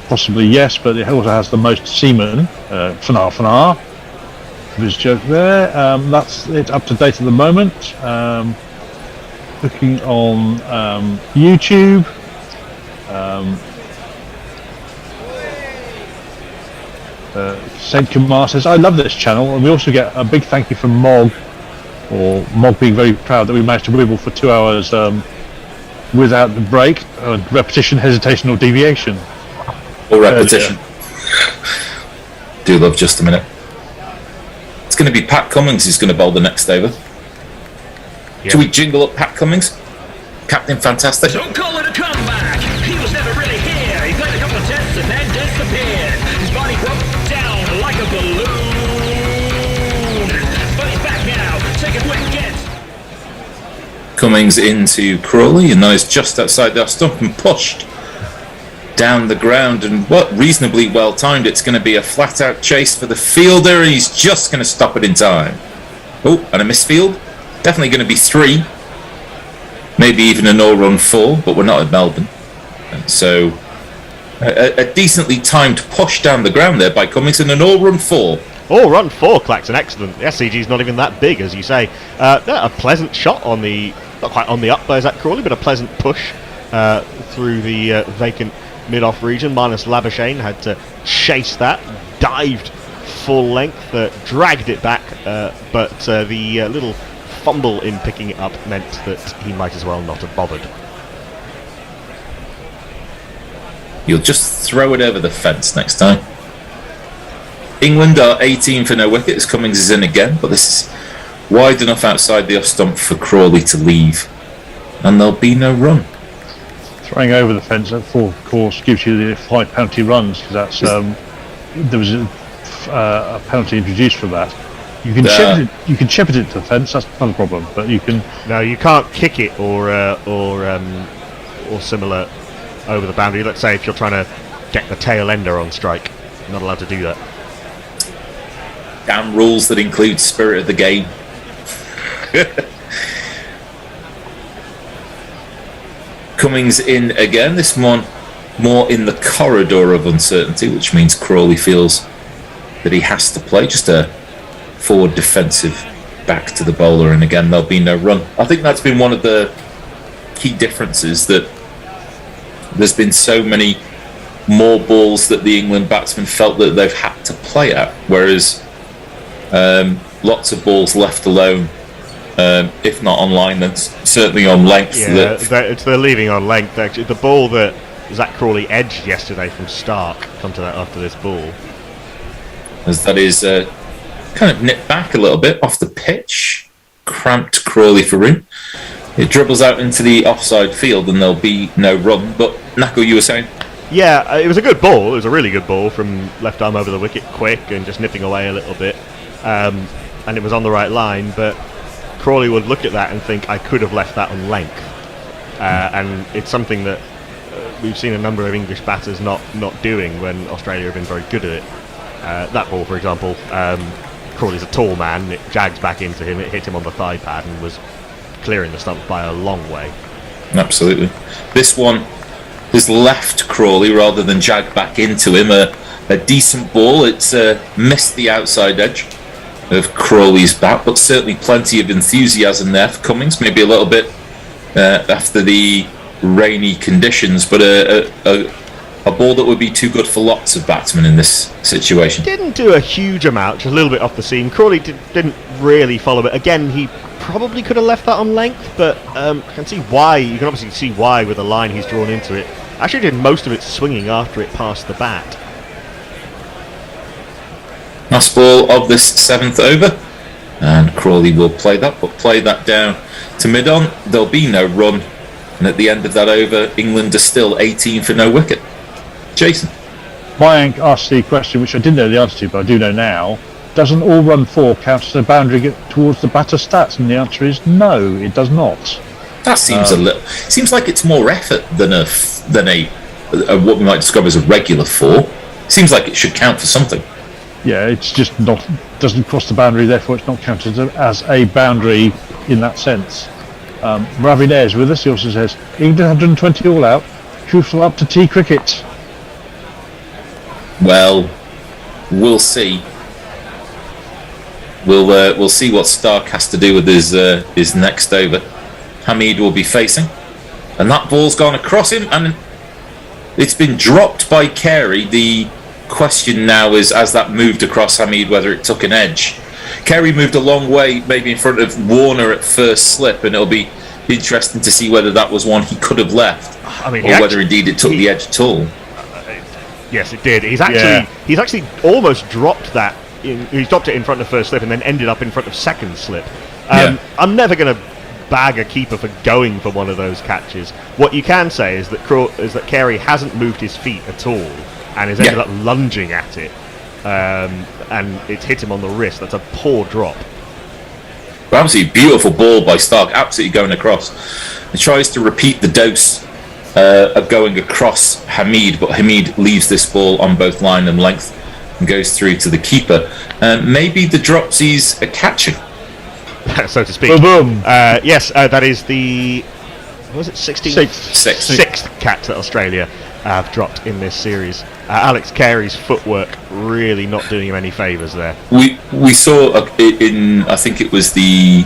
possibly yes, but it also has the most seamen. Fanar. His joke there. That's it, up to date at the moment. Looking on YouTube. Saint Kumar says, I love this channel, and we also get a big thank you from Mog, or Mog being very proud that we managed to wibble for 2 hours without the break, repetition, hesitation, or deviation. Or repetition. Do love just a minute. It's going to be Pat Cummings who's going to bowl the next over. Yep. Should we jingle up Pat Cummings? Captain Fantastic. Don't call it a comeback. He was never really here. He played a couple of tests and then disappeared. His body broke down like a balloon. But he's back now. Take a quick get. Cummings into Crawley, and now he's just outside the stump and pushed down the ground, and what reasonably well timed. It's going to be a flat out chase for the fielder, and he's just going to stop it in time. Oh, and a misfield. Definitely going to be 3, maybe even a no-run 4, but we're not at Melbourne. And so a decently timed push down the ground there by Cummings, and a no-run 4. Oh, run 4, Claxton, excellent. The SCG's not even that big, as you say. A pleasant shot on the, not quite on the up by Zach Crawley, but a pleasant push through the vacant mid-off region. Marnus Labuschagne had to chase that, dived full length, dragged it back, but the little fumble in picking it up meant that he might as well not have bothered. You'll just throw it over the fence next time. England are 18 for no wickets. Cummings is in again, but this is wide enough outside the off stump for Crawley to leave, and there'll be no run. Throwing over the fence at 4, of course, gives you the 5 penalty runs, because that's there was a penalty introduced for that. You can chip it. You can chip it into the fence. That's not a problem. But you can. No, you can't kick it or similar over the boundary. Let's say if you're trying to get the tail ender on strike, you're not allowed to do that. Damn rules that include spirit of the game. Cummings in again. This one more in the corridor of uncertainty, which means Crawley feels that he has to play just a forward defensive back to the bowler, and again there'll be no run. I think that's been one of the key differences, that there's been so many more balls that the England batsmen felt that they've had to play at, whereas lots of balls left alone, if not on line, then certainly on length. Yeah, they're leaving on length. Actually, the ball that Zach Crawley edged yesterday from Stark, come to that after this ball, as that is kind of nipped back a little bit off the pitch, cramped Crawley for room. It dribbles out into the offside field and there'll be no run. But Nako, you were saying? Yeah, it was a good ball. It was a really good ball from left arm over the wicket, quick and just nipping away a little bit. And it was on the right line, but Crawley would look at that and think, I could have left that on length. And it's something that we've seen a number of English batters not doing when Australia have been very good at it. That ball, for example, Crawley's a tall man, it jags back into him, it hit him on the thigh pad and was clearing the stumps by a long way. Absolutely. This one has left Crawley rather than jag back into him. A decent ball. It's missed the outside edge of Crawley's bat, but certainly plenty of enthusiasm there for Cummings. Maybe a little bit after the rainy conditions, but a ball that would be too good for lots of batsmen in this situation. Didn't do a huge amount, just a little bit off the seam. Crawley didn't really follow it. Again, he probably could have left that on length, but I can see why. You can obviously see why with the line he's drawn into it. Actually did most of it swinging after it passed the bat. Last ball of this 7th over, and Crawley will play that, but play that down to mid-on. There'll be no run, and at the end of that over, England are still 18 for no wicket. Jason. Mayank asked the question, which I didn't know the answer to, but I do know now. Doesn't all run 4 count as a boundary towards the batter stats? And the answer is no, it does not. That seems seems like it's more effort than a what we might describe as a regular 4. Seems like it should count for something. Yeah, it's just doesn't cross the boundary, therefore it's not counted as a boundary in that sense. Ravi Nair's with us. He also says England 120 all out. Truthful up to T cricket. Well, we'll see. We'll see what Stark has to do with his next over. Hamid will be facing, and that ball's gone across him, and it's been dropped by Carey. The question now is, as that moved across Hamid, whether it took an edge. Carey moved a long way, maybe in front of Warner at first slip, and it'll be interesting to see whether that was one he could have left, or whether indeed it took the edge at all. Yes, it did. He's actually almost dropped that. He's dropped it in front of first slip and then ended up in front of second slip. I'm never going to bag a keeper for going for one of those catches. What you can say is that Carey hasn't moved his feet at all and has ended up lunging at it, and it's hit him on the wrist. That's a poor drop. Well, absolutely beautiful ball by Stark, absolutely going across. He tries to repeat the dose of going across Hamid, but Hamid leaves this ball on both line and length and goes through to the keeper. Maybe the dropsies are catching, so to speak. Boom. Yes, that is the 16th? Sixth catch that Australia have dropped in this series. Alex Carey's footwork really not doing him any favours there. We saw in, I think it was the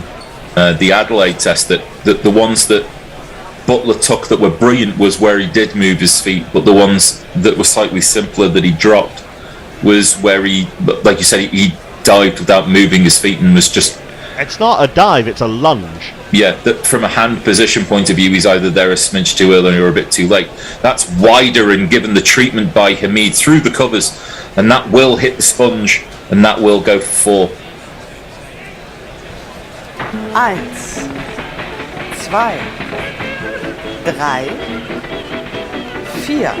Adelaide test, that the ones that Butler took that were brilliant was where he did move his feet, but the ones that were slightly simpler that he dropped was where he, like you said, he dived without moving his feet and was just... It's not a dive, it's a lunge. Yeah, that from a hand position point of view, he's either there a smidge too early or a bit too late. That's wider and given the treatment by Hamid through the covers, and that will hit the sponge, and that will go for 4. 1, 2, 3, 4,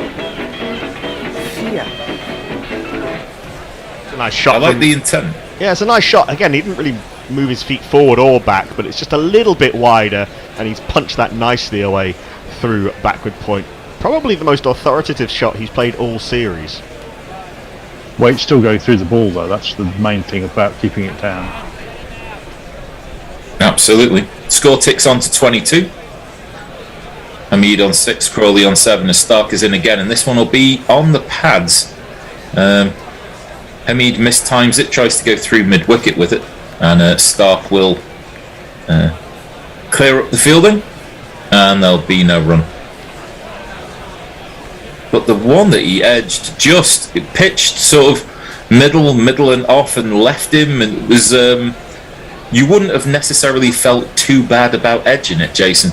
4, It's a nice shot. I like the intent. Yeah, it's a nice shot. Again, he didn't really move his feet forward or back, but it's just a little bit wider, and he's punched that nicely away through backward point. Probably the most authoritative shot he's played all series. Weight's still going through the ball, though. That's the main thing about keeping it down. Absolutely. Score ticks on to 22. Hamid on 6, Crawley on 7, as Stark is in again, and this one will be on the pads. Hamid mistimes it, tries to go through mid-wicket with it, and Stark will clear up the fielding, and there'll be no run. But the one that he edged, it pitched sort of middle and off and left him, and it was, you wouldn't have necessarily felt too bad about edging it, Jason.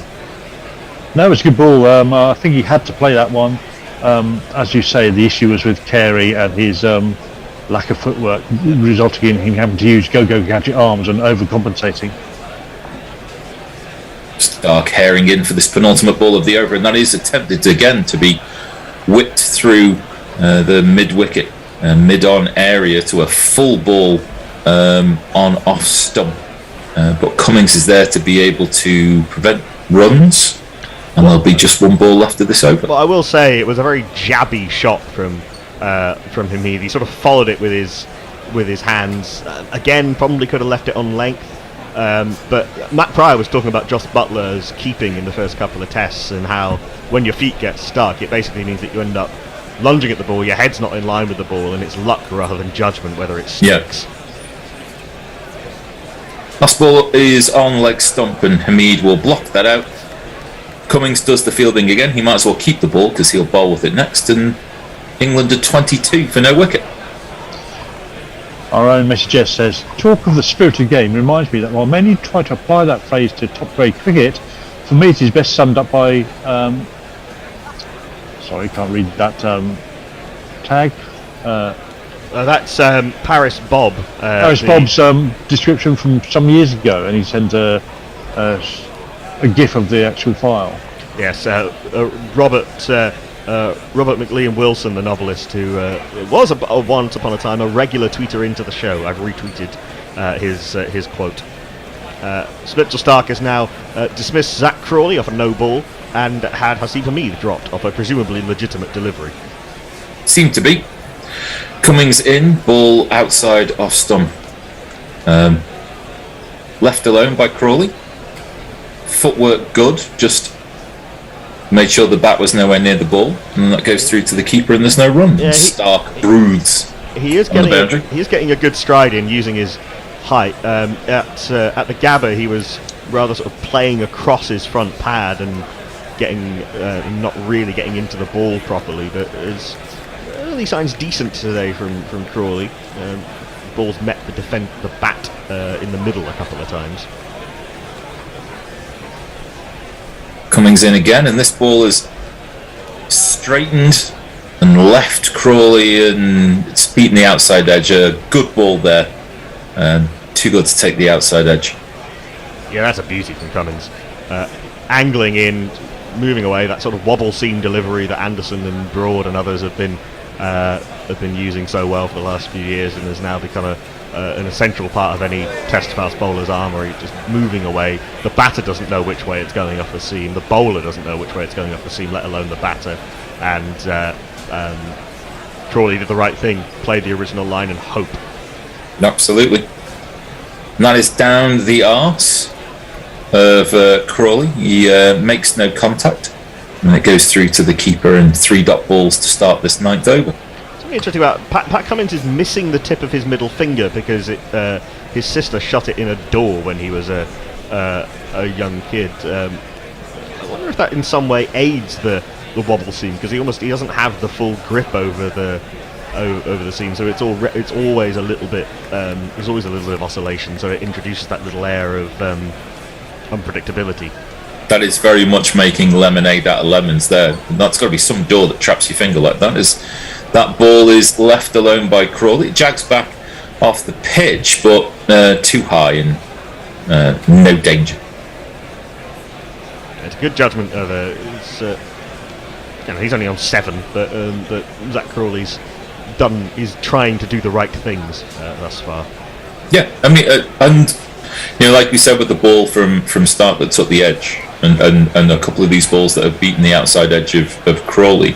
No, it was a good ball. I think he had to play that one. As you say, the issue was with Carey and his lack of footwork, resulting in him having to use go-go gadget arms and overcompensating. Stark herring in for this penultimate ball of the over, and that is attempted again to be whipped through the mid-wicket, mid-on area to a full ball on off stump. But Cummings is there to be able to prevent runs, and there'll be just one ball left of this over. Well, I will say it was a very jabby shot from Hamid. He sort of followed it with his hands. Again, probably could have left it on length. But Matt Pryor was talking about Jos Buttler's keeping in the first couple of tests, and how when your feet get stuck, it basically means that you end up lunging at the ball, your head's not in line with the ball, and it's luck rather than judgment whether it sticks. Yeah. Last ball is on leg stump, and Hamid will block that out. Cummings does the fielding again. He might as well keep the ball because he'll bowl with it next, and England at 22 for no wicket. Our own Mr. Jess says, talk of the spirited game reminds me that while many try to apply that phrase to top-grade cricket, for me it is best summed up by... sorry, can't read that tag. That's Paris Bob. Paris Bob's description from some years ago, and he sent a GIF of the actual file. Yes, Robert McLean Wilson, the novelist, who was once upon a time a regular tweeter into the show. I've retweeted his quote. Spencer Stark has now dismissed Zach Crawley off a no ball and had Haseeb Hameed dropped off a presumably legitimate delivery. Seemed to be. Cummings in, ball outside off stump. Left alone by Crawley. Footwork good, just made sure the bat was nowhere near the ball, and that goes through to the keeper, and there's no run. Yeah, Stark broods. He is getting a good stride in using his height. At the Gabba, he was rather sort of playing across his front pad and getting not really getting into the ball properly, but his early signs decent today from Crawley. Ball's met the bat in the middle a couple of times. Cummings in again, and this ball is straightened and left Crawley, and it's beaten the outside edge. A good ball there, too good to take the outside edge. Yeah, that's a beauty from Cummings. Angling in, moving away, that sort of wobble seam delivery that Anderson and Broad and others have been using so well for the last few years, and has now become an essential part of any test fast bowler's armoury. Just moving away. The batter doesn't know which way it's going off the seam. The bowler doesn't know which way it's going off the seam, let alone the batter. And Crawley did the right thing, played the original line and hope. Absolutely. And that is down the arse of Crawley. He makes no contact, and it goes through to the keeper, and 3 dot balls to start this 9th over. Something interesting about Pat Cummins is missing the tip of his middle finger because his sister shot it in a door when he was a young kid. I wonder if that in some way aids the wobble seam, because he doesn't have the full grip over the seam, so it's always a little bit there's always a little bit of oscillation, so it introduces that little air of unpredictability. That is very much making lemonade out of lemons there. And that's got to be some door that traps your finger like that. That ball is left alone by Crawley. It jags back off the pitch, but too high and no danger. It's a good judgment of he's only on 7, but Zach Crawley's He's trying to do the right things thus far. Yeah, I mean, and like we said with the ball from start that took the edge, and a couple of these balls that have beaten the outside edge of Crawley.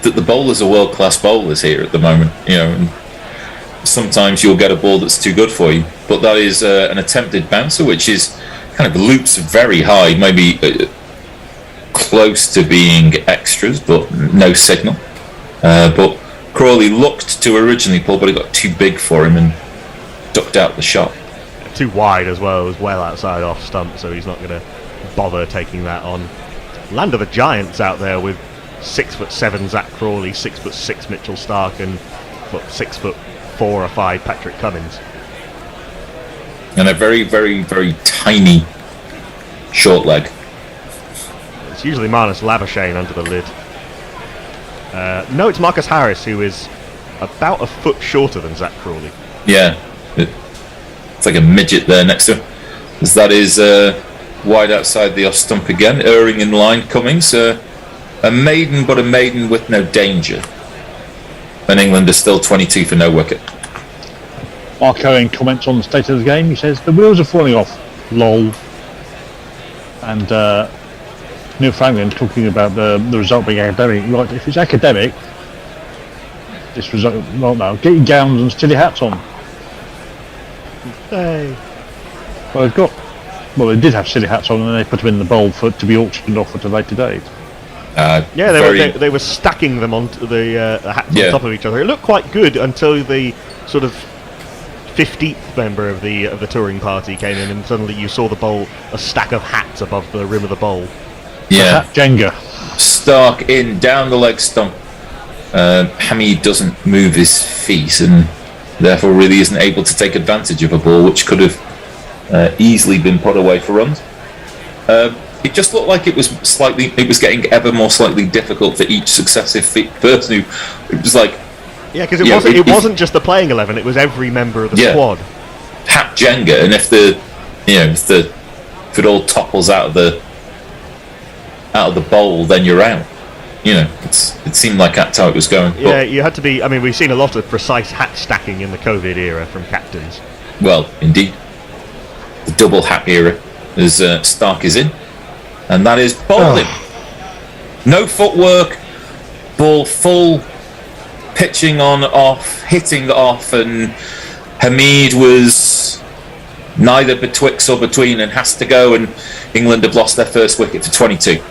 That the bowlers are world-class bowlers here at the moment. And sometimes you'll get a ball that's too good for you, but that is an attempted bouncer, which is kind of loops very high, maybe close to being extras, but no signal. But Crawley looked to originally pull, but it got too big for him and ducked out the shot. Too wide as well. It was well outside off stump, so he's not going to bother taking that on. Land of the Giants out there with 6'7" Zach Crawley, 6'6" Mitchell Stark, and 6'4" or 5" Patrick Cummins. And a very, very, very tiny short leg. It's usually Marnus Labuschagne under the lid. No, it's Marcus Harris, who is about a foot shorter than Zach Crawley. Yeah, it's like a midget there next to him. As that is wide outside the off stump again, erring in line. Cummings, a maiden, but a maiden with no danger. And England is still 22 for no wicket. Mark Owen comments on the state of the game. He says the wheels are falling off. Lol. And Neil Franklin talking about the result being academic. Right, if it's academic, this result, well, now get your gowns and silly hats on. Hey. Well, they did have silly hats on, and they put them in the bowl to be auctioned off at a later date. They were stacking them onto the hats on top of each other. It looked quite good until the sort of 15th member of the touring party came in, and suddenly you saw the bowl, a stack of hats above the rim of the bowl. Yeah, Jenga. Stark in down the leg stump. Hamid doesn't move his feet, and therefore really isn't able to take advantage of a ball which could have easily been put away for runs. It just looked like it was getting ever more slightly difficult for each successive person who, it was like, yeah, because it wasn't just the playing 11; it was every member of the squad. Hat Jenga, and if it all topples out of the bowl, then you're out. It seemed like that's how it was going. Yeah, you had to be. I mean, we've seen a lot of precise hat stacking in the COVID era from captains. Well, indeed, the double hat era, as Stark is in, and that is bowling. No footwork, ball full. Pitching on, off, hitting off, and Hamid was neither betwixt or between and has to go, and England have lost their first wicket for 22.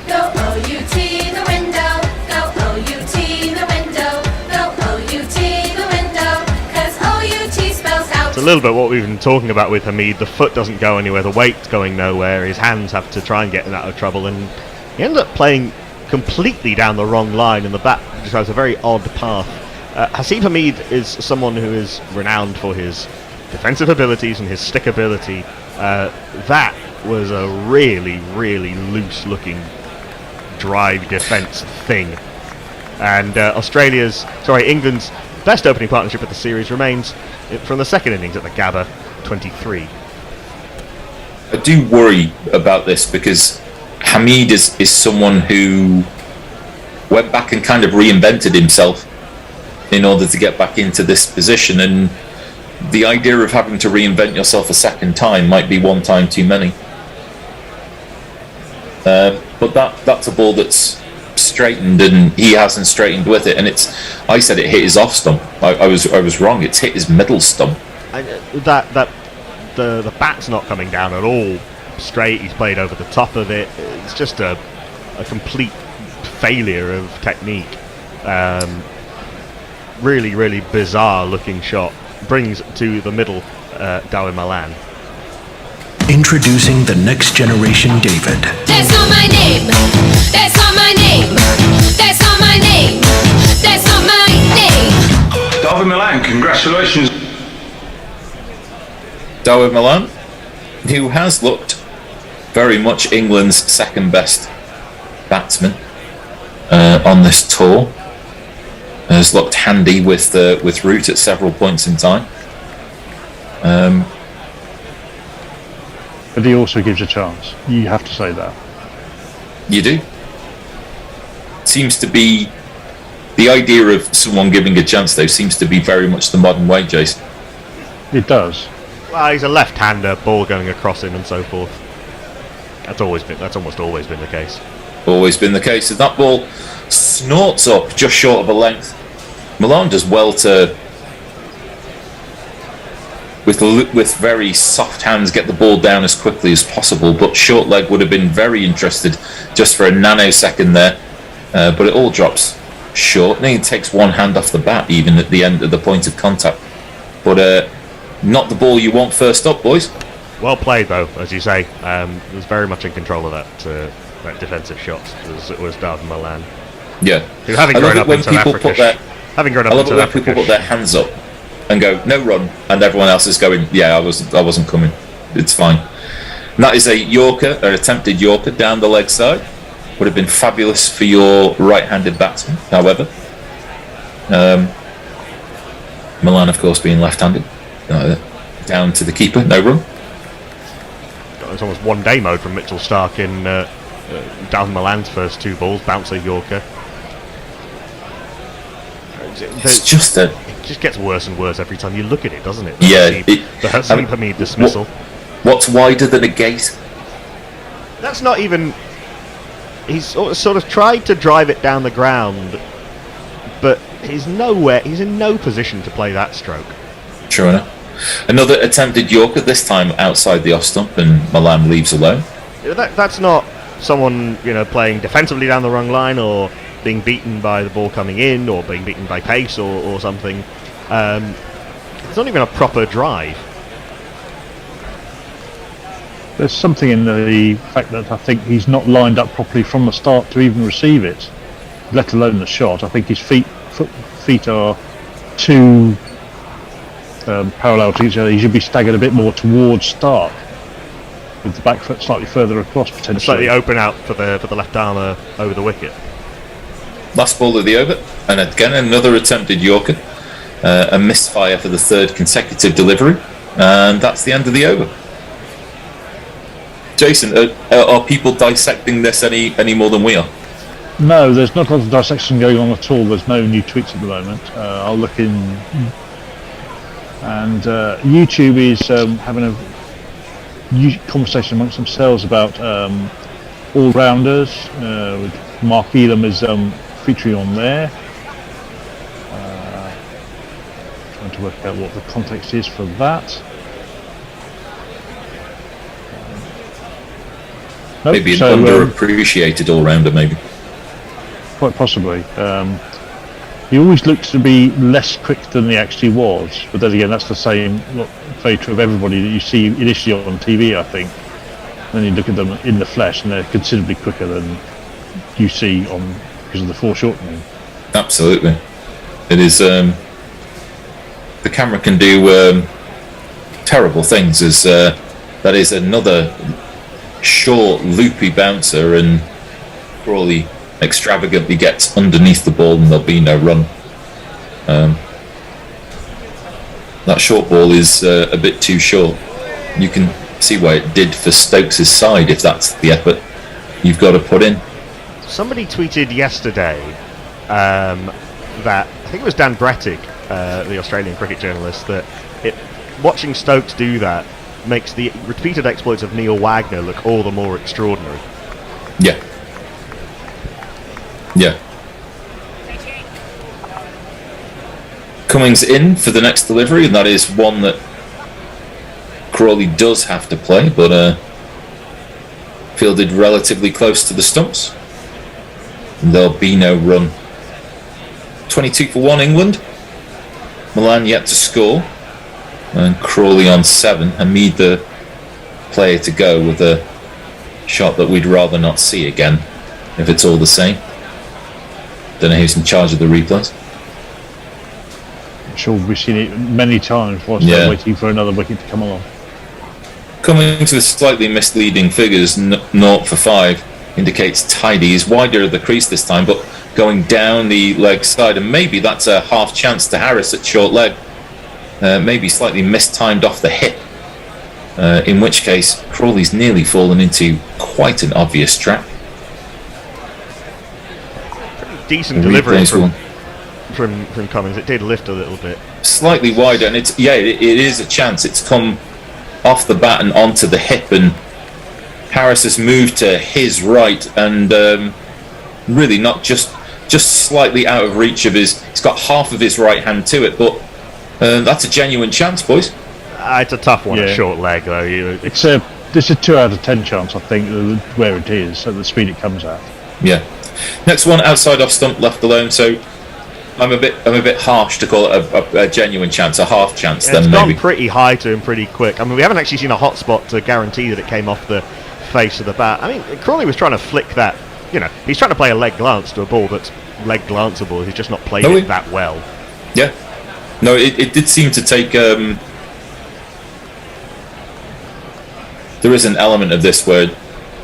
Go OUT the window, go OUT the window, go OUT the window, 'cause OUT spells out. It's a little bit what we've been talking about with Hamid. The foot doesn't go anywhere, the weight's going nowhere, his hands have to try and get out of trouble, and he ended up playing completely down the wrong line, and the bat just has a very odd path. Hasib Hamid is someone who is renowned for his defensive abilities and his stick ability. That was a really, really loose-looking drive defence thing. And England's best opening partnership of the series remains from the second innings at the Gabba, 23. I do worry about this because Hamid is someone who went back and kind of reinvented himself in order to get back into this position, and the idea of having to reinvent yourself a second time might be one time too many. But that's a ball that's straightened, and he hasn't straightened with it, and I said it hit his off stump. I was wrong. It's hit his middle stump. The bat's not coming down at all straight. He's played over the top of it. It's just a complete failure of technique. Really, really bizarre looking shot. Brings to the middle Dawid Malan. Introducing the next generation David. That's not my name. That's not my name. That's not my name. That's not my name. Dawid Malan, congratulations. Dawid Malan, who has looked very much England's second best batsman on this tour, has looked handy with Root at several points in time. But but he also gives a chance. You have to say that. You do. Seems to be the idea of someone giving a chance, though, seems to be very much the modern way, Jason. It does. Well, he's a left-hander, ball going across him and so forth. That's almost always been the case. Always been the case. And that ball snorts up just short of a length. Milan does well to, with very soft hands, get the ball down as quickly as possible. But short leg would have been very interested just for a nanosecond there. But it all drops short. And he takes one hand off the bat even at the end of the point of contact. But not the ball you want first up, boys. Well played, though, as you say. Was very much in control of that defensive shot. It was David Milan. Yeah. Who, having grown up in South Africa, people put their hands up and go, no run, and everyone else is going, yeah, I wasn't coming. It's fine. And that is a Yorker, an attempted Yorker down the leg side. Would have been fabulous for your right-handed batsman, however. Milan, of course, being left-handed. Down to the keeper, no run. It's almost one-day mode from Mitchell Stark in David Milan's first two balls, bouncer Yorker. It just gets worse and worse every time you look at it, doesn't it? The Hasim Hamid dismissal. What's wider than a gate? That's not even. He's sort of tried to drive it down the ground, but he's in no position to play that stroke. True enough. Another attempted Yorker, this time outside the off stump, and Milan leaves alone. That's not someone playing defensively down the wrong line, or being beaten by the ball coming in, or being beaten by pace, or something. It's not even a proper drive. There's something in the fact that I think he's not lined up properly from the start to even receive it, let alone the shot. I think his feet are too parallel to each other. He should be staggered a bit more towards Stark, with the back foot slightly further across potentially. Slightly open out for the left armour over the wicket. Last ball of the over, and again another attempted Yorker, a misfire for the third consecutive delivery, and that's the end of the over. Jason, are people dissecting this any more than we are? No, there's not a lot of dissection going on at all. There's no new tweets at the moment. I'll look in, and YouTube is having a conversation amongst themselves about all-rounders. With Mark Elam is featuring on there. Trying to work out what the context is for that. Maybe an underappreciated all-rounder, maybe. Quite possibly. He always looks to be less quick than he actually was, but then again, that's the same very true of everybody that you see initially on TV, I think. Then you look at them in the flesh, and they're considerably quicker than you see because of the foreshortening. Absolutely, it is. The camera can do terrible things. As that is another short, loopy bouncer, and Crawley extravagantly gets underneath the ball, and there'll be no run. That short ball is a bit too short. You can see why it did for Stokes' side if that's the effort you've got to put in. Somebody tweeted yesterday that, I think it was Dan Brettig, the Australian cricket journalist, that watching Stokes do that makes the repeated exploits of Neil Wagner look all the more extraordinary. Yeah. Cummings in for the next delivery, and that is one that Crawley does have to play, but fielded relatively close to the stumps. And there'll be no run. 22 for 1 England. Milan yet to score. And Crawley on 7. Hamid the player to go with a shot that we'd rather not see again, if it's all the same. Don't know who's in charge of the replays. I'm sure we've seen it many times whilst they're waiting for another wicket to come along. Coming to the slightly misleading figures, 0 for 5 indicates tidy. He's wider of the crease this time, but going down the leg side, and maybe that's a half chance to Harris at short leg. Maybe slightly mistimed off the hip. In which case, Crawley's nearly fallen into quite an obvious trap. Decent delivery from Cummings. It did lift a little bit. Slightly wider, and it is a chance. It's come off the bat and onto the hip, and Harris has moved to his right, and really not just slightly out of reach of his. He's got half of his right hand to it, but that's a genuine chance, boys. It's a tough one, a short leg though. It's a 2 out of 10 chance, I think, where it is at the speed it comes at. Yeah. Next one, outside off stump, left alone. So I'm a bit harsh to call it a genuine chance, a half chance. Yeah, then it's maybe gone pretty high to him pretty quick. I mean, we haven't actually seen a hot spot to guarantee that it came off the face of the bat. I mean, Crawley was trying to flick that. He's trying to play a leg glance to a ball that's leg glanceable. He's just not played it that well. Yeah. No, it did seem to take. There is an element of this where,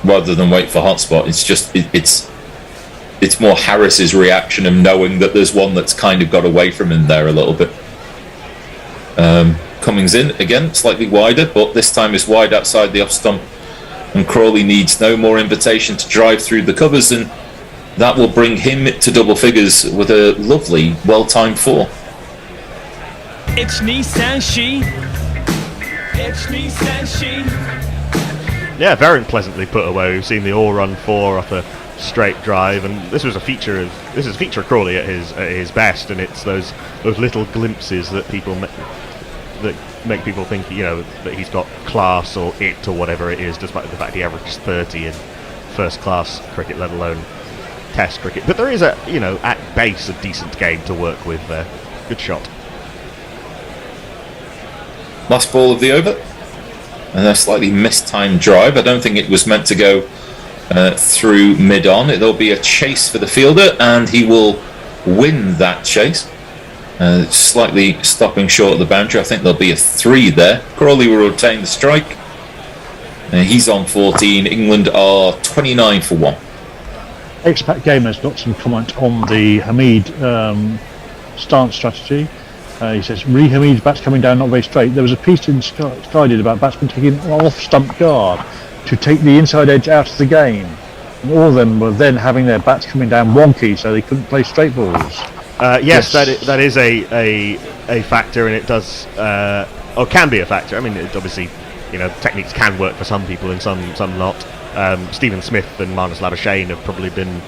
rather than wait for hotspot, it's just it's more Harris's reaction of knowing that there's one that's kind of got away from him there a little bit. Cummings in again, slightly wider, but this time is wide outside the off stump, and Crawley needs no more invitation to drive through the covers, and that will bring him to double figures with a lovely, well-timed 4. It's Nissan She. It's Nissan She. Yeah, very pleasantly put away. We've seen the all-run 4 off a straight drive, and this is a feature of Crawley at his best, and it's those little glimpses that make people think that he's got class or it or whatever it is, despite the fact he averages 30 in first-class cricket, let alone Test cricket. But there is at base a decent game to work with there. Good shot. Last ball of the over, and a slightly mistimed drive. I don't think it was meant to go through mid-on. There'll be a chase for the fielder, and he will win that chase. Slightly stopping short of the boundary. I think there'll be a 3 there. Crawley will retain the strike. He's on 14. England are 29 for 1. Expat Gamer's got some comment on the Hamid stance strategy. He says, Hamid's bats coming down not very straight. There was a piece in Skydid about batsmen taking off stump guard to take the inside edge out of the game. And all of them were then having their bats coming down wonky, so they couldn't play straight balls. Yes, that is a factor, and it does or can be a factor. I mean, obviously, techniques can work for some people and some not. Stephen Smith and Marnus Labuschagne have probably been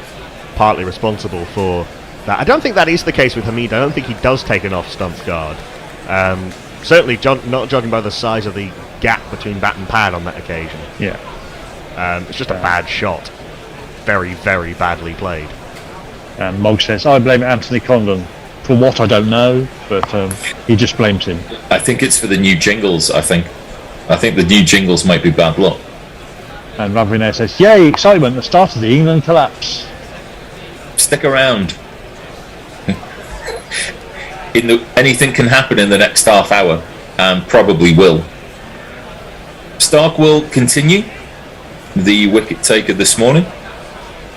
partly responsible for that. I don't think that is the case with Hamid. I don't think he does take an off-stump guard. Certainly not judging by the size of the gap between bat and pad on that occasion. Yeah. It's just a bad shot. Very, very badly played. And Mogg says, I blame Anthony Condon. For what, I don't know, but he just blames him. I think it's for the new jingles, I think the new jingles might be bad luck. And Ravinair says, yay, excitement, the start of the England collapse. Stick around. Anything can happen in the next half hour, and probably will. Stark will continue the wicket taker this morning.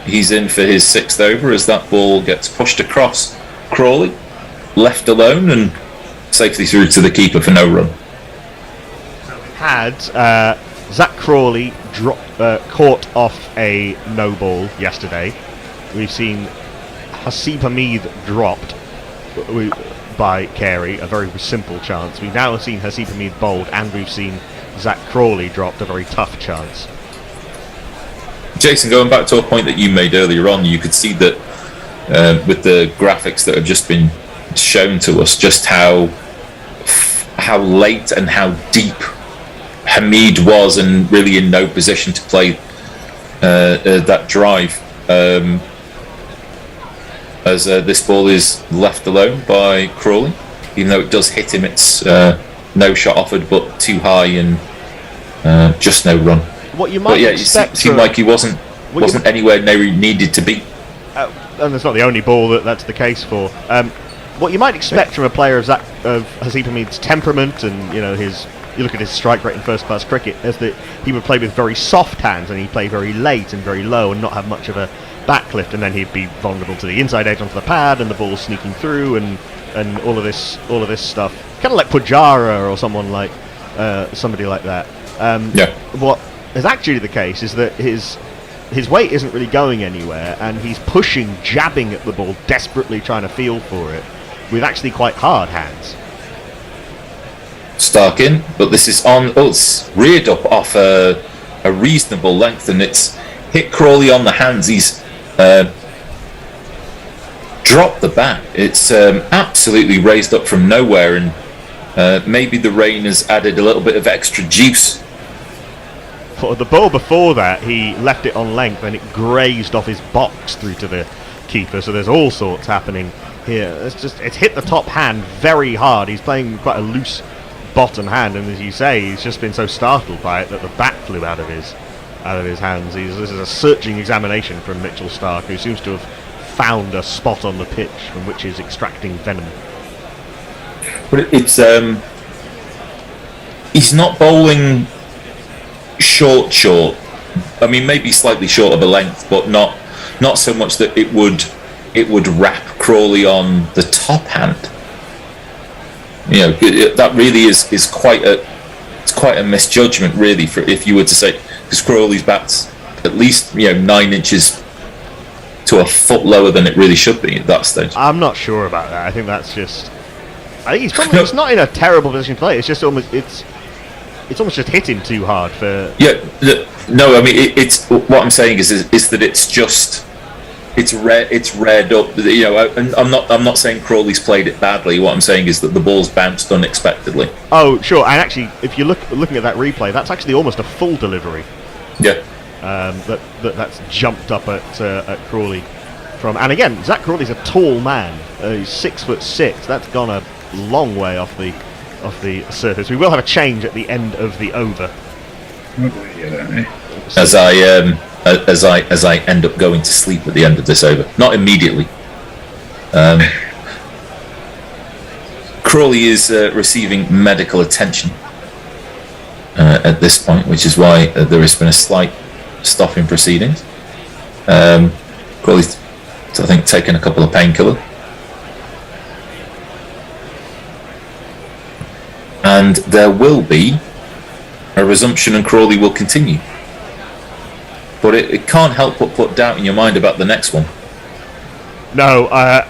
He's in for his 6th over as that ball gets pushed across Crawley, left alone, and safely through to the keeper for no run. Had Zach Crawley caught off a no ball yesterday. We've seen Hasib Hamid dropped by Carey, a very simple chance. We've now seen Hasib Hamid bowled, and we've seen Zach Crawley dropped, a very tough chance. Jason, going back to a point that you made earlier on, you could see that with the graphics that have just been shown to us, just how late and how deep Hamid was, and really in no position to play that drive. As this ball is left alone by Crawley, even though it does hit him, it's no shot offered, but too high and just no run. What you might expect, it seemed like he wasn't anywhere near he needed to be. And it's not the only ball that's the case for. What you might expect from a player of Hasib Hamid's temperament, and you look at his strike rate in first-class cricket, is that he would play with very soft hands, and he'd play very late and very low, and not have much of a backlift, and then he'd be vulnerable to the inside edge onto the pad, and the ball sneaking through, and all of this stuff. Kind of like Pujara or someone like somebody like that. What is actually the case is that his weight isn't really going anywhere, and he's pushing, jabbing at the ball, desperately trying to feel for it, with actually quite hard hands. Stark in, but this is on. Oh, it's reared up off a reasonable length, and it's hit Crawley on the hands. He's dropped the bat. It's absolutely raised up from nowhere, and maybe the rain has added a little bit of extra juice. For the ball before that, he left it on length, and it grazed off his box through to the keeper. So there's all sorts happening here. It's hit the top hand very hard. He's playing quite a loose bottom hand, and as you say, he's just been so startled by it that the bat flew out of his hands. This is a searching examination from Mitchell Starc, who seems to have found a spot on the pitch from which he's extracting venom. But it's he's not bowling short. I mean, maybe slightly short of a length, but not so much that it would wrap Crawley on the top hand. You know, that really is quite a misjudgment, really, for if you were to say, because Crawley's bat's at least 9 inches to a foot lower than it really should be at that stage. I'm not sure about that. I think he's probably it's not in a terrible position to play. It's just almost it's almost just hit him too hard for. Yeah, no, I mean it's what I'm saying is that it's read up. I'm not saying Crawley's played it badly. What I'm saying is that the ball's bounced unexpectedly. Oh, sure. And actually, if you're looking at that replay, that's actually almost a full delivery. Yeah. That's jumped up at Crawley from. And again, Zak Crawley's a tall man. He's 6'6". That's gone a long way off the surface. We will have a change at the end of the over. As I end up going to sleep at the end of this over, not immediately. Crawley is receiving medical attention at this point, which is why there has been a slight stop in proceedings. Crawley's, I think, taken a couple of painkillers. And there will be a resumption, and Crawley will continue. But it can't help but put doubt in your mind about the next one. No,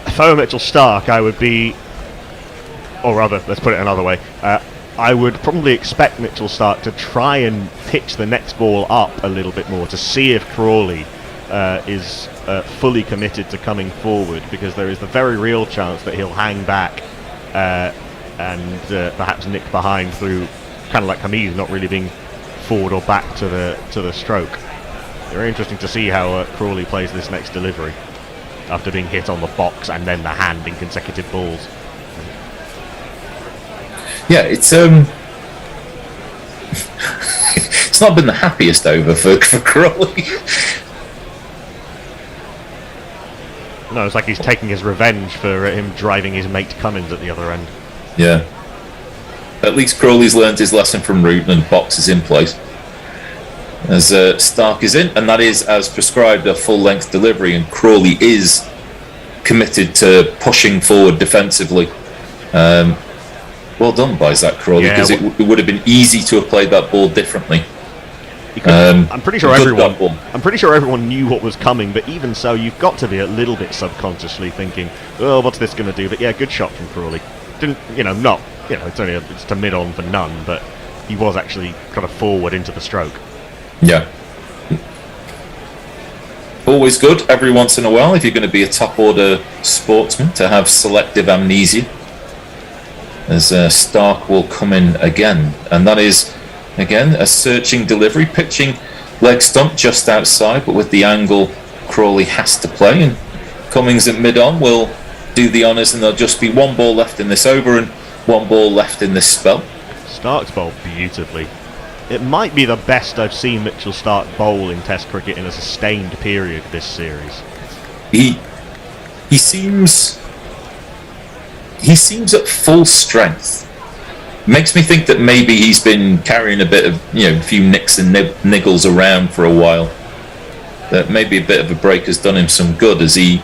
if I were Mitchell Starc, I would be, or rather, let's put it another way. I would probably expect Mitchell Starc to try and pitch the next ball up a little bit more to see if Crawley is fully committed to coming forward, because there is the very real chance that he'll hang back and perhaps nick behind through kind of like Hamid not really being forward or back to the stroke. Very interesting to see how Crawley plays this next delivery after being hit on the box and then the hand in consecutive balls. Yeah, it's it's not been the happiest over for Crawley. No, it's like he's taking his revenge for him driving his mate Cummins at the other end. Yeah. At least Crawley's learned his lesson from Root and box is in place. As Starc is in, and that is, as prescribed, a full-length delivery, and Crawley is committed to pushing forward defensively. Well done by Zak Crawley, because it would have been easy to have played that ball differently. I'm pretty sure everyone knew what was coming, but even so, you've got to be a little bit subconsciously thinking, "Oh, what's this going to do?" But yeah, good shot from Crawley. It's to mid on for none, but he was actually kind of forward into the stroke. Yeah. Always good every once in a while, if you're going to be a top order sportsman, to have selective amnesia. As Starc will come in again, and that is again a searching delivery, pitching leg stump just outside, but with the angle Crawley has to play, and Cummings at mid on will do the honours, and there'll just be one ball left in this over and one ball left in this spell. Starc's bowled beautifully. It might be the best I've seen Mitchell Starc bowl in Test cricket in a sustained period this series. He seems at full strength. Makes me think that maybe he's been carrying a bit of, a few nicks and niggles around for a while. That maybe a bit of a break has done him some good as he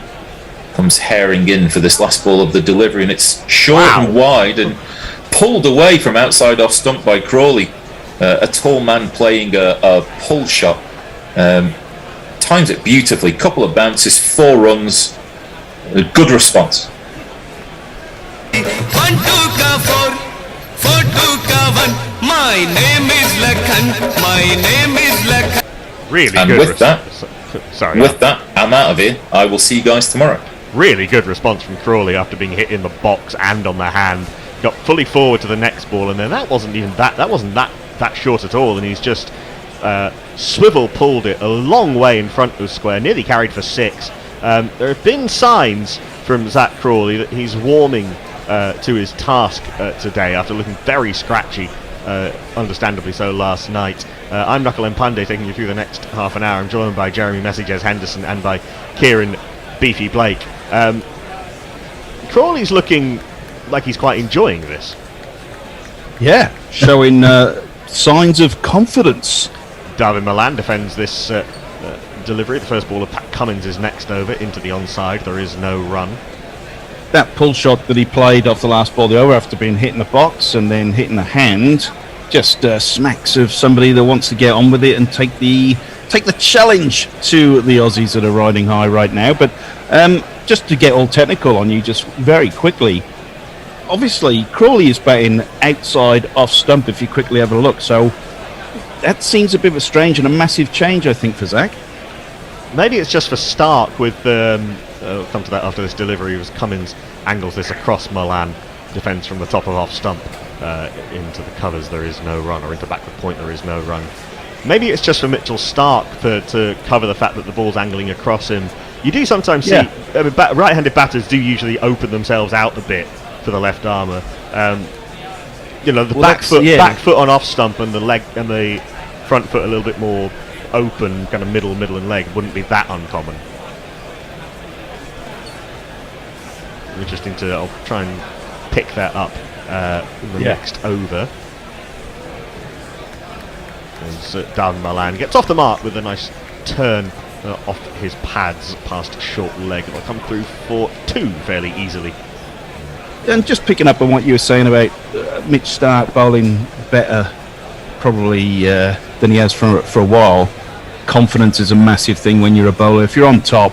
comes herring in for this last ball of the delivery, and it's short and wide and pulled away from outside off stump by Crawley. a tall man playing a pull shot. Times it beautifully. Couple of bounces, 4 runs. A good response. 1 2 ka 4, 4 2 ka 1. My name is Lakhan. My name is Lakhan. Really And good. with that, sorry. with that, I'm out of here. I will see you guys tomorrow. Really good response from Crawley after being hit in the box and on the hand. Got fully forward to the next ball, and then that wasn't that short at all, and he's just swivel pulled it a long way in front of square, nearly carried for 6. There have been signs from Zach Crawley that he's warming to his task today after looking very scratchy, understandably so, last night. I'm Knuckle Mpande, taking you through the next half an hour. I'm joined by Jeremy Messages Henderson and by Kieran Beefy Blake. Crawley's looking like he's quite enjoying this. Yeah, showing signs of confidence. Darwin Milan defends this delivery. The first ball of Pat Cummins is next over into the onside. There is no run. That pull shot that he played off the last ball of the over after being hit in the box and then hitting the hand just smacks of somebody that wants to get on with it and take the challenge to the Aussies that are riding high right now. But just to get all technical on you just very quickly, obviously Crawley is batting outside off stump if you quickly have a look, so that seems a bit of a strange and a massive change, I think, for Zach. Maybe it's just for Stark with we'll come to that after this delivery. As Cummins angles this across Milan, defends from the top of off stump into the covers. There is no run, or into backward point. There is no run. Maybe it's just for Mitchell Stark to cover the fact that the ball's angling across him. You do sometimes see right-handed batters do usually open themselves out a bit for the left armour. The back foot on off stump and the leg and the front foot a little bit more open, kind of middle and leg wouldn't be that uncommon. Interesting I'll try and pick that up in the next over. As Darwin Milan gets off the mark with a nice turn off his pads past short leg. It'll come through for 2 fairly easily. And just picking up on what you were saying about Mitch Stark bowling better probably than he has for a while. Confidence is a massive thing when you're a bowler. If you're on top,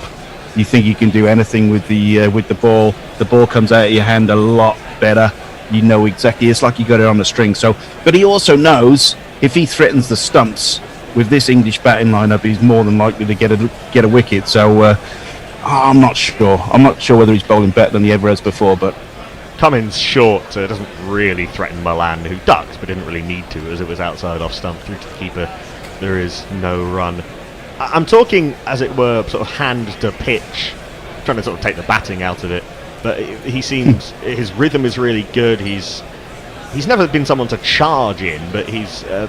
you think you can do anything with the ball. The ball comes out of your hand a lot better. You know exactly. It's like you got it on the string. So, but he also knows if he threatens the stumps with this English batting lineup, he's more than likely to get a wicket. So I'm not sure. I'm not sure whether he's bowling better than he ever has before, but. Cummins short doesn't really threaten Milan, who ducked but didn't really need to as it was outside off stump through to the keeper. There is no run. I'm talking, as it were, sort of hand to pitch, trying to sort of take the batting out of it. But he seems his rhythm is really good. He's never been someone to charge in, but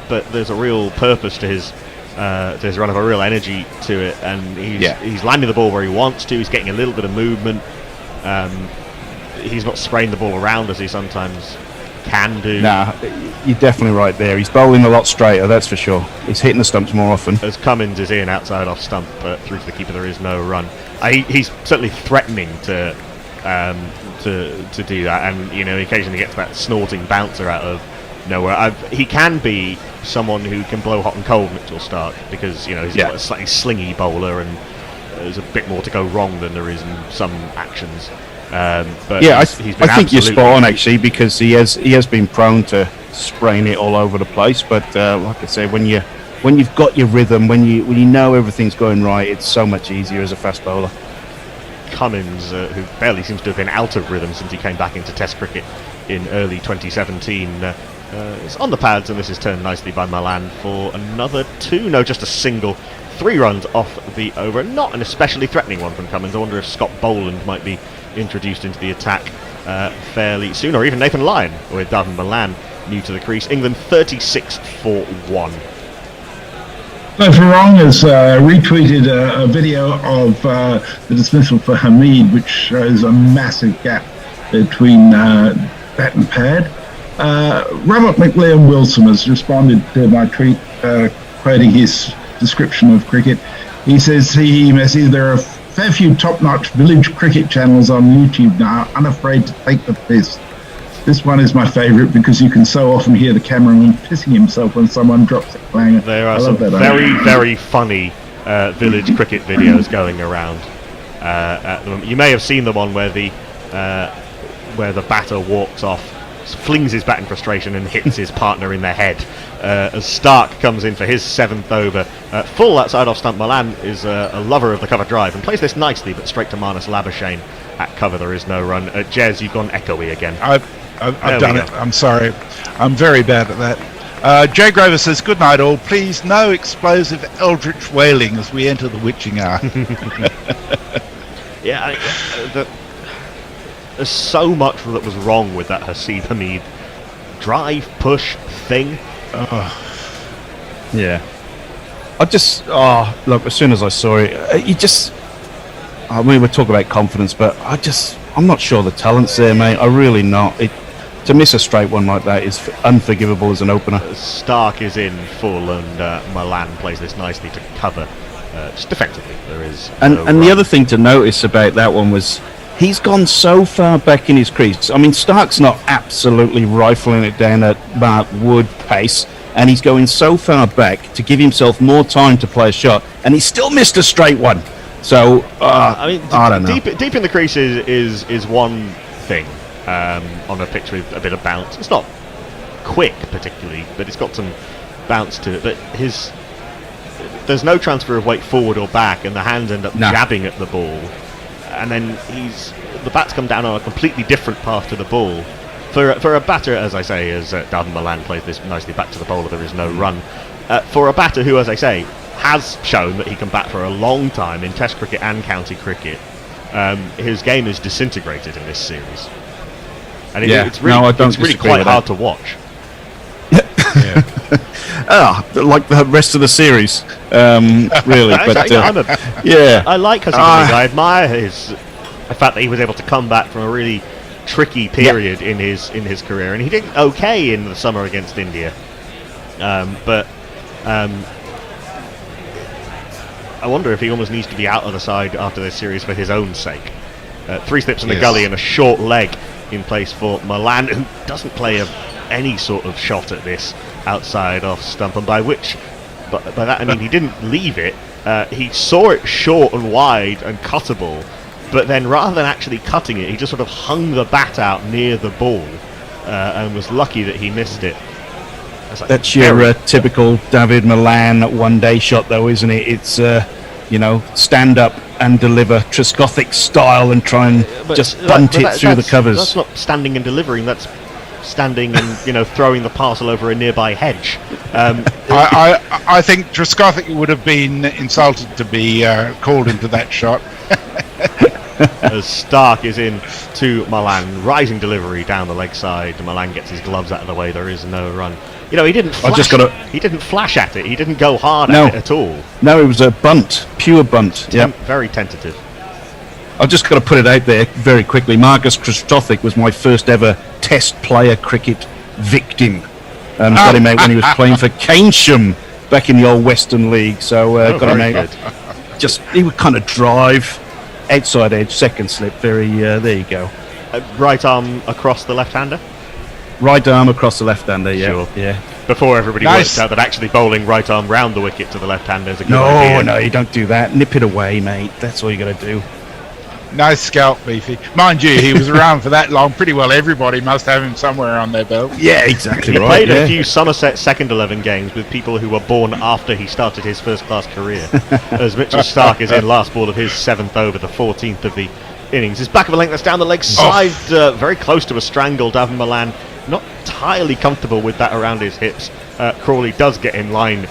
but there's a real purpose to his run, of a real energy to it, and he's landing the ball where he wants to. He's getting a little bit of movement. He's not spraying the ball around as he sometimes can do. Nah, you're definitely right there. He's bowling a lot straighter, that's for sure. He's hitting the stumps more often. As Cummins is in outside off stump, but through to the keeper there is no run. He's certainly threatening to do that, and he occasionally gets that snorting bouncer out of nowhere. He can be someone who can blow hot and cold, Mitchell Stark, because he's a slightly slingy bowler, and there's a bit more to go wrong than there is in some actions. But I been think you're spot on, actually, because he has been prone to spraying it all over the place. But like I say, when you've got your rhythm, when you know everything's going right, it's so much easier as a fast bowler. Cummins, who barely seems to have been out of rhythm since he came back into Test cricket in early 2017, is on the pads, and this is turned nicely by Milan for another 2. No, just a single. 3 runs off the over. Not an especially threatening one from Cummins. I wonder if Scott Boland might be introduced into the attack fairly soon, or even Nathan Lyon with Darwin Milan new to the crease. England 36 for 1. So Farong has retweeted a video of the dismissal for Hamid, which shows a massive gap between bat and pad. Robert McLean Wilson has responded to my tweet quoting his description of cricket. He says there are a fair few top-notch village cricket channels on YouTube now, unafraid to take the piss. This one is my favourite because you can so often hear the cameraman pissing himself when someone drops a clanger. There are some very funny village cricket videos going around at the moment. You may have seen the one where the batter walks off, flings his bat in frustration and hits his partner in the head. As Stark comes in for his 7th over. Full outside off stump. Malan is a lover of the cover drive and plays this nicely, but straight to Marnus Labuschagne. At cover, there is no run. Jez, you've gone echoey again. I've done it. I'm sorry. I'm very bad at that. Jay Grover says, good night all. Please, no explosive eldritch wailing as we enter the witching hour. Yeah, there's so much that was wrong with that Haseeb Hameed drive, push thing. Yeah. Look, as soon as I saw it, we're talking about confidence, but I'm not sure the talent's there, mate. I really not. To miss a straight one like that is unforgivable as an opener. Stark is in full, and Malan plays this nicely to cover. Just defensively, there is. And the other thing to notice about that one was he's gone so far back in his crease. I mean, Stark's not absolutely rifling it down at Mark Wood pace, and he's going so far back to give himself more time to play a shot, and he still missed a straight one. So I don't know. Deep in the crease is one thing on a pitch with a bit of bounce. It's not quick particularly, but it's got some bounce to it. But there's no transfer of weight forward or back, and the hands end up jabbing at the ball, and then the bat's come down on a completely different path to the ball. For a batter, as I say, as Dawid Malan plays this nicely back to the bowler, there is no run. For a batter who, as I say, has shown that he can bat for a long time in Test cricket and county cricket, his game is disintegrated in this series, and it's really quite hard to watch. Like the rest of the series, really. But I like Haseeb Hameed. I admire the fact that he was able to come back from a really tricky period in his career, and he did okay in the summer against India, but I wonder if he almost needs to be out of the side after this series for his own sake. 3 slips in the gully and a short leg in place for Malan, who doesn't play any sort of shot at this outside off stump, and by that I mean he didn't leave it. He saw it short and wide and cuttable, but then rather than actually cutting it, he just sort of hung the bat out near the ball and was lucky that he missed it. That's your typical Dawid Malan one-day shot, though, isn't it? It's stand up and deliver Trescothic style and try and just bunt it through the covers. That's not standing and delivering. That's standing and throwing the parcel over a nearby hedge. I think Trescothic would have been insulted to be called into that shot. As Stark is in to Malan, rising delivery down the leg side. Malan gets his gloves out of the way. There is no run. He didn't flash. He didn't flash at it. He didn't go hard at it at all. No, it was a bunt, pure bunt. Very tentative. I've just got to put it out there very quickly. Marcus Trescothic was my first ever Test player cricket victim. Got him out when he was playing for Keynsham back in the old Western League. So got him out. He would kind of drive. Outside edge, second slip, there you go. Right arm across the left-hander? Right arm across the left-hander, yeah. Sure. Yeah. Before everybody worked out that actually bowling right arm round the wicket to the left-hander is a good idea. No, you don't do that. Nip it away, mate. That's all you got to do. Nice scalp, Beefy. Mind you, he was around for that long. Pretty well everybody must have him somewhere on their belt. Yeah, exactly he right. He played a few Somerset second 11 games with people who were born after he started his first-class career. As Mitchell Stark is in last ball of his 7th over, the 14th of the innings. His back of a length that's down the leg side, very close to a strangle. Dawid Malan not entirely comfortable with that around his hips. Crawley does get in line,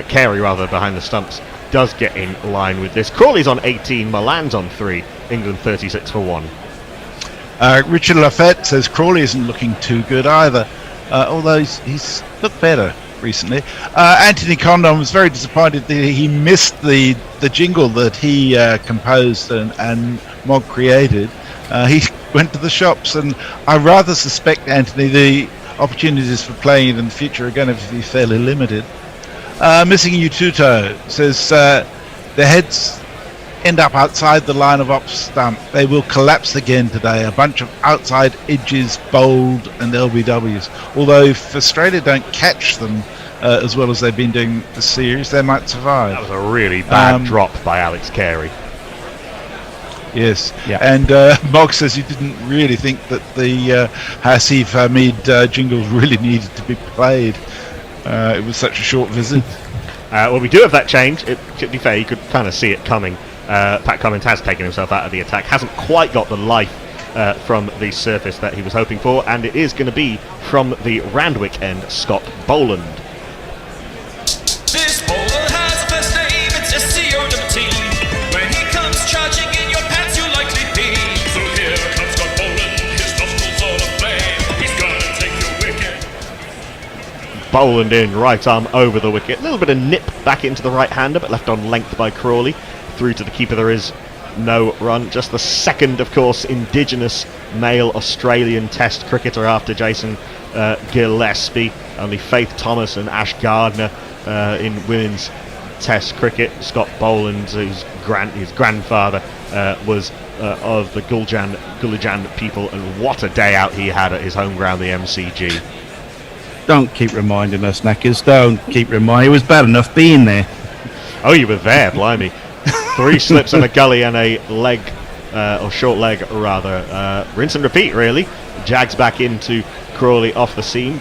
Carey rather, behind the stumps, does get in line with this. Crawley's on 18, Malan's on 3. England 36 for 1. Richard Lafette says Crawley isn't looking too good either, although he's looked better recently. Anthony Condon was very disappointed that he missed the jingle that he composed and Mog created. He went to the shops, and I rather suspect, Anthony, the opportunities for playing it in the future are going to be fairly limited. Missing Ututo says the heads end up outside the line of off stump. They will collapse again today. A bunch of outside edges, bowled and LBWs. Although if Australia don't catch them as well as they've been doing the series, they might survive. That was a really bad drop by Alex Carey. Yes, yeah. And Mog says he didn't really think that the Hasif Hamid jingles really needed to be played. It was such a short visit. Well, we do have that change. To be fair, you could kind of see it coming. Pat Cummins has taken himself out of the attack. Hasn't quite got the life from the surface that he was hoping for, and it is going to be from the Randwick end, Scott Boland. This bowler has a first name, it's S-C-O-T. When he comes charging in your pants, you'll likely pee. So here comes Scott Boland, his nostrils all aflame. He's gonna take your wicket. Boland in, right arm over the wicket. A little bit of nip back into the right-hander, but left on length by Crawley. Through to the keeper, there is no run. Just the second, of course, indigenous male Australian Test cricketer after Jason Gillespie. Only Faith Thomas and Ash Gardner in women's Test cricket. Scott Boland, his grandfather was of the Gulajan people, and what a day out he had at his home ground, the MCG. Don't keep reminding us, Knackers. Don't keep reminding. It was bad enough being there. Oh, you were there, blimey. 3 slips and a gully and a leg, or short leg rather. Rinse and repeat, really. Jags back into Crawley off the seam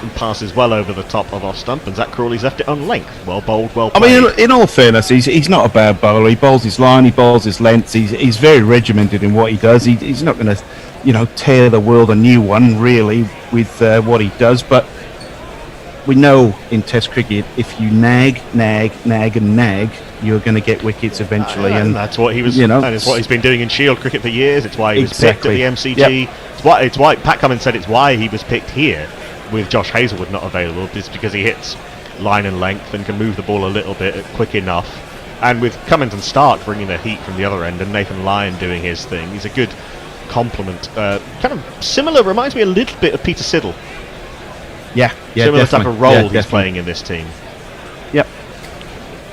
and passes well over the top of off stump, and Zach Crawley's left it on length. Well bowled, well played. I mean, in all fairness, he's not a bad bowler. He bowls his line, he bowls his lengths. He's very regimented in what he does. He's not going to, tear the world a new one, really, with what he does. But we know in Test cricket, if you nag, you're going to get wickets eventually, and that's what he was. And it's what he's been doing in Shield cricket for years. It's why he was picked at the MCG. Yep. It's why Pat Cummins said it's why he was picked here, with Josh Hazlewood not available. It's because he hits line and length and can move the ball a little bit quick enough. And with Cummins and Stark bringing the heat from the other end, and Nathan Lyon doing his thing, he's a good complement. Kind of similar, reminds me a little bit of Peter Siddle. Yeah, similar type of role he's playing in this team. Yep.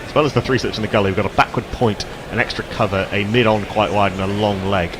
As well as the 3 slips in the gully, we've got a backward point, an extra cover, a mid-on quite wide, and a long leg.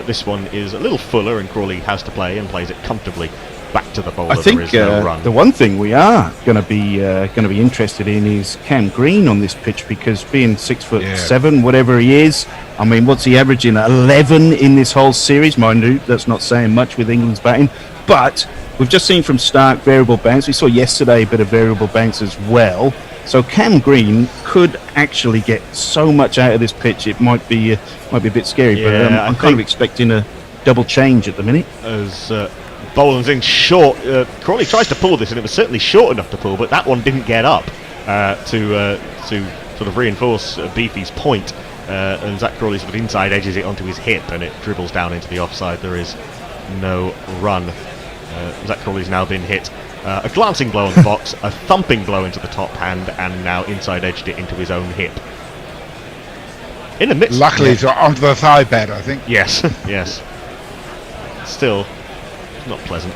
This one is a little fuller, and Crawley has to play and plays it comfortably back to the bowler. I think there is no run. The one thing we are going to be interested in is Cam Green on this pitch, because being 6'7", whatever he is, I mean, what's he averaging? 11 in this whole series, mind you. That's not saying much with England's batting, but we've just seen from Stark variable bounce. We saw yesterday a bit of variable bounce as well. So Cam Green could actually get so much out of this pitch. It might be a bit scary, but I'm kind of expecting a double change at the minute. As Boland's in short, Crawley tries to pull this, and it was certainly short enough to pull, but that one didn't get up to sort of reinforce Beefy's point. And Zach Crawley sort of inside edges it onto his hip, and it dribbles down into the offside. There is no run. Zach Crawley's now been hit. A glancing blow on the box, a thumping blow into the top hand, and now inside edged it into his own hip. In the midst. Luckily, it's onto the thigh pad, I think. Yes, yes. Still, not pleasant.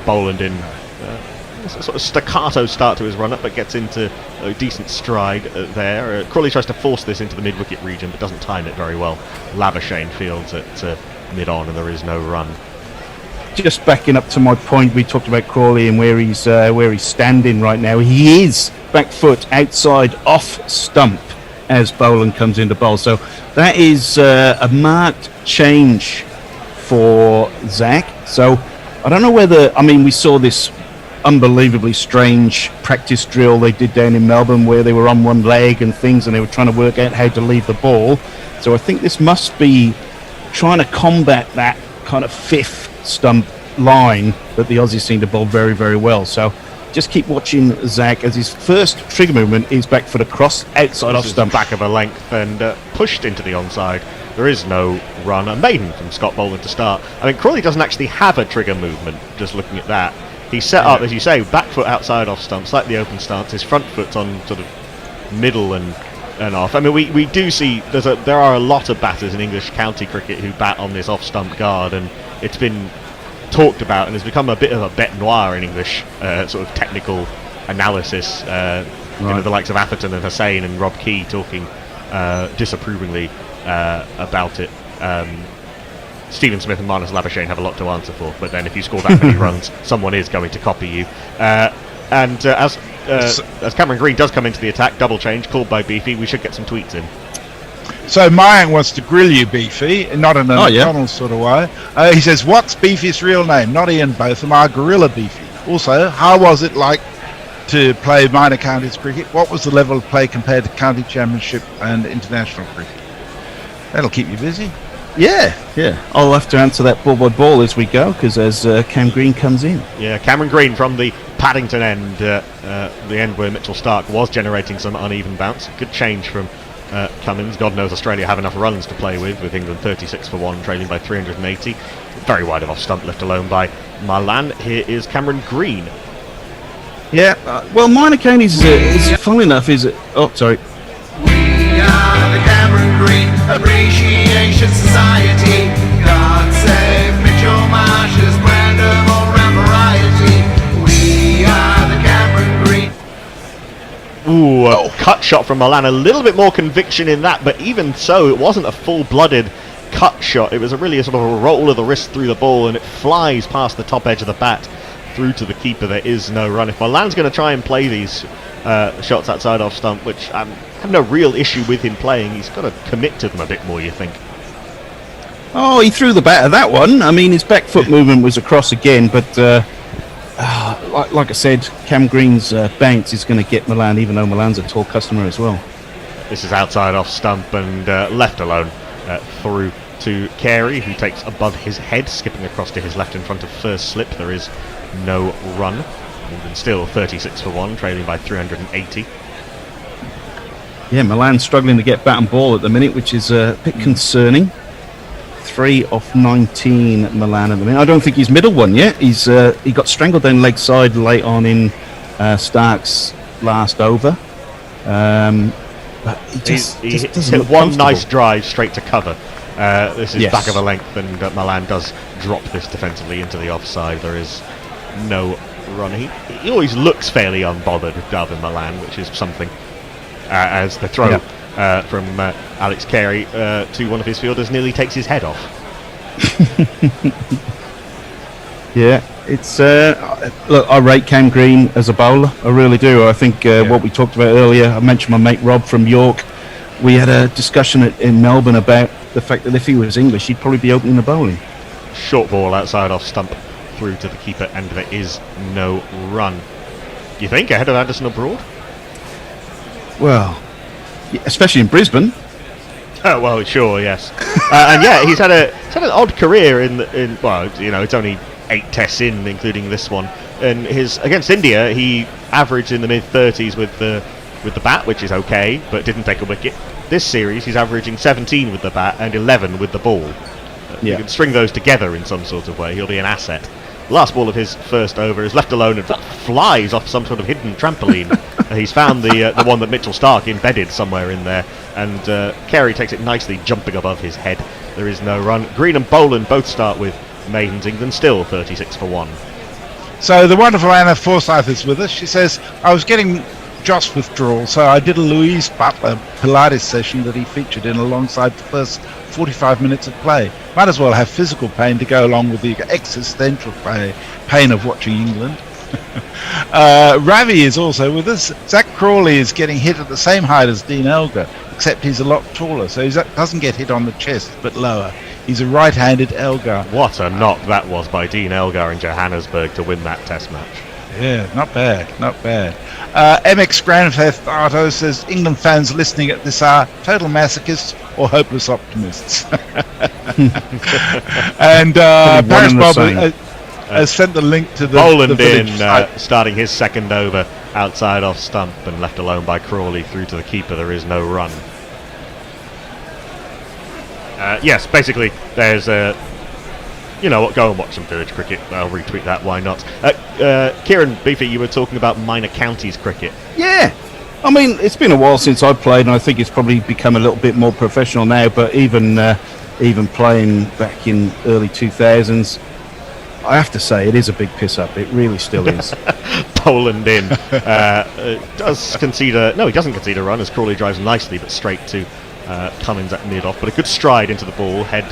Boland in a sort of staccato start to his run up, but gets into a decent stride there. Crawley tries to force this into the mid-wicket region, but doesn't time it very well. Labuschagne fields at mid-on, and there is no run. Just backing up to my point, we talked about Crawley and where he's standing right now. He is back foot outside off stump as Boland comes into bowl. So that is a marked change for Zach. So I don't know whether, I mean, we saw this unbelievably strange practice drill they did down in Melbourne where they were on one leg and things, and they were trying to work out how to leave the ball. So I think this must be trying to combat that kind of fifth stump line that the Aussies seem to bowl very, very well. So just keep watching Zach as his first trigger movement is back foot across outside off stump. Back of a length and pushed into the onside. There is no run. A maiden from Scott Boland to start. I mean, Crawley doesn't actually have a trigger movement, just looking at that. He's set up, as you say, back foot outside off stump, slightly open stance. His front foot's on sort of middle and off. I mean, we do see there are a lot of batters in English county cricket who bat on this off stump guard, and it's been talked about and has become a bit of a bête noire in English sort of technical analysis. The likes of Atherton and Hussain and Rob Key talking disapprovingly about it. Stephen Smith and Marnus Labuschagne have a lot to answer for, but then if you score that many runs, someone is going to copy you. As Cameron Green does come into the attack, double change, called by Beefy, we should get some tweets in. So Mayank wants to grill you, Beefy, not in a McDonald's sort of way. He says, what's Beefy's real name? Not Ian Botham, our Gorilla Beefy. Also, how was it like to play minor counties cricket? What was the level of play compared to county championship and international cricket? That'll keep you busy. Yeah. I'll have to answer that ball by ball as we go, because as Cam Green comes in. Yeah, Cameron Green from the Paddington end, the end where Mitchell Starc was generating some uneven bounce. Good change from Cummins. God knows Australia have enough runs to play with England 36 for 1, trailing by 380. Very wide of off stump, left alone by Malan. Here is Cameron Green. Yeah, well, minor counties is funnily enough, is it? Oh, sorry. We are the Cameron Green Appreciation Society. God save Mitchell Marsh's brand of all-round variety. We are the Cameron Green. Ooh, a cut shot from Malan. A little bit more conviction in that, but even so, it wasn't a full-blooded cut shot. It was really a sort of a roll of the wrist through the ball, and it flies past the top edge of the bat through to the keeper. There is no run. If Malan's going to try and play these shots outside off stump, which I have no real issue with him playing, he's got to commit to them a bit more, you think. Oh, he threw the bat at that one. I mean, his back foot movement was across again, but like I said, Cam Green's bounce is going to get Malan, even though Malan's a tall customer as well. This is outside off stump and left alone through to Carey, who takes above his head, skipping across to his left in front of first slip. There is no run. And still 36 for 1, trailing by 380. Yeah, Malan's struggling to get bat and ball at the minute, which is a bit concerning. 3 off 19, Malan at the minute. I don't think he's middle one yet. He got strangled down leg side late on in Stark's last over. But he hit one nice drive straight to cover. This is back of a length, and Malan does drop this defensively into the offside. There is no run. He always looks fairly unbothered, Darvin Malan, which is something. As the throw from Alex Carey to one of his fielders nearly takes his head off. Yeah, it's look, I rate Cam Green as a bowler. I really do. I think what we talked about earlier, I mentioned my mate Rob from York. We had a discussion in Melbourne about the fact that if he was English, he'd probably be opening the bowling. Short ball outside off stump through to the keeper, and there is no run. You think ahead of Anderson Abroad? Well, especially in Brisbane. Oh well, sure, yes. And yeah, he's had an odd career in well, you know, it's only 8 tests in, including this one. And his against India, he averaged in the mid-30s with the bat, which is okay, but didn't take a wicket. This series, he's averaging 17 with the bat and 11 with the ball. You can string those together in some sort of way. He'll be an asset. Last ball of his first over is left alone and flies off some sort of hidden trampoline. He's found the one that Mitchell Starc embedded somewhere in there, and Carey takes it nicely, jumping above his head. There is no run. Green and Boland both start with maidens. England still 36 for 1. So the wonderful Anna Forsyth is with us. She says, I was getting Josh withdrawal, so I did a Louise Butler Pilates session that he featured in alongside the first 45 minutes of play. Might as well have physical pain to go along with the existential pain of watching England. Ravi is also with us. Zach Crawley is getting hit at the same height as Dean Elgar, except he's a lot taller, so he doesn't get hit on the chest, but lower. He's a right-handed Elgar. What a knock that was by Dean Elgar in Johannesburg to win that test match. Yeah, not bad, not bad. MX Grand Theft Auto says, England fans listening at this are total masochists or hopeless optimists. And Paris Bob has sent the link to the Boland in, starting his second over outside off stump and left alone by Crawley through to the keeper. There is no run. Yes, basically there's a... You know what, go and watch some village cricket. I'll retweet that, why not? Kieran Beefy, you were talking about minor counties cricket. Yeah, I mean, it's been a while since I played, and I think it's probably become a little bit more professional now, but even playing back in early 2000s, I have to say, it is a big piss-up. It really still is. Poland in. Does concede a... No, he doesn't concede a run as Crawley drives nicely, but straight to Cummins at mid-off, but a good stride into the ball, head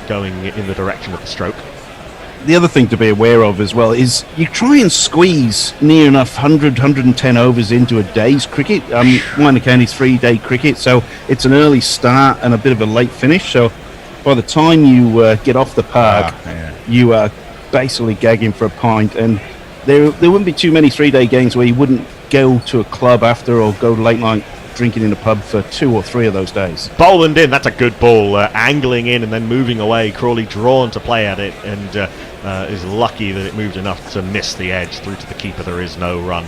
going in the direction of the stroke. The other thing to be aware of as well is you try and squeeze near enough 110 overs into a day's cricket. Minor County's 3-day cricket, so it's an early start and a bit of a late finish. So by the time you get off the park, you are basically gagging for a pint. And there wouldn't be too many 3-day games where you wouldn't go to a club after or go late night drinking in a pub for 2 or 3 of those days. Boland in, that's a good ball, angling in and then moving away. Crawley drawn to play at it and is lucky that it moved enough to miss the edge through to the keeper. There is no run.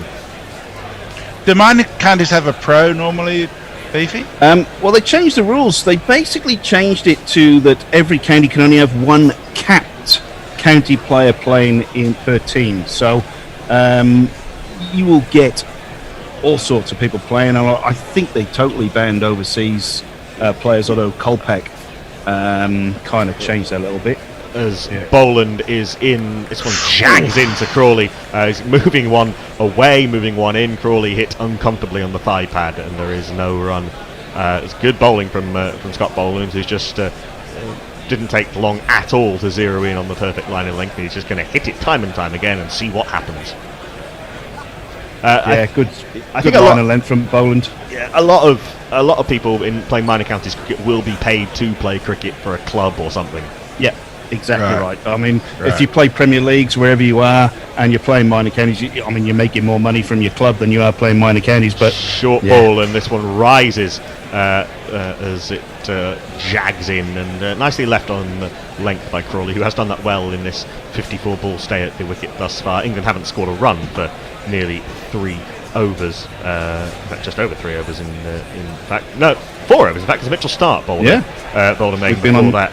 Do minor counties have a pro normally, Beefy? Well, they changed the rules. They basically changed it to that every county can only have one capped county player playing in per team. So you will get all sorts of people playing. I think they totally banned overseas players, although Kolpak kind of changed that a little bit. As Boland is in, this one jags into Crawley. He's moving one away, moving one in. Crawley hit uncomfortably on the thigh pad, and there is no run. It's good bowling from Scott Boland, who's just didn't take long at all to zero in on the perfect line of length. He's just going to hit it time and time again and see what happens. I think a line of length from Boland. Yeah, a lot of people in playing minor counties cricket will be paid to play cricket for a club or something. Yeah, exactly right. I mean, if you play Premier Leagues wherever you are and you're playing minor counties, you're making more money from your club than you are playing minor counties. But short ball, and this one rises as it jags in, and nicely left on the length by Crawley, who has done that well in this 54 ball stay at the wicket thus far. England haven't scored a run for nearly 3 overs, in fact just over 3 overs in fact, no, 4 overs in fact, because Mitchell Stark bowled bowled a maiden before that.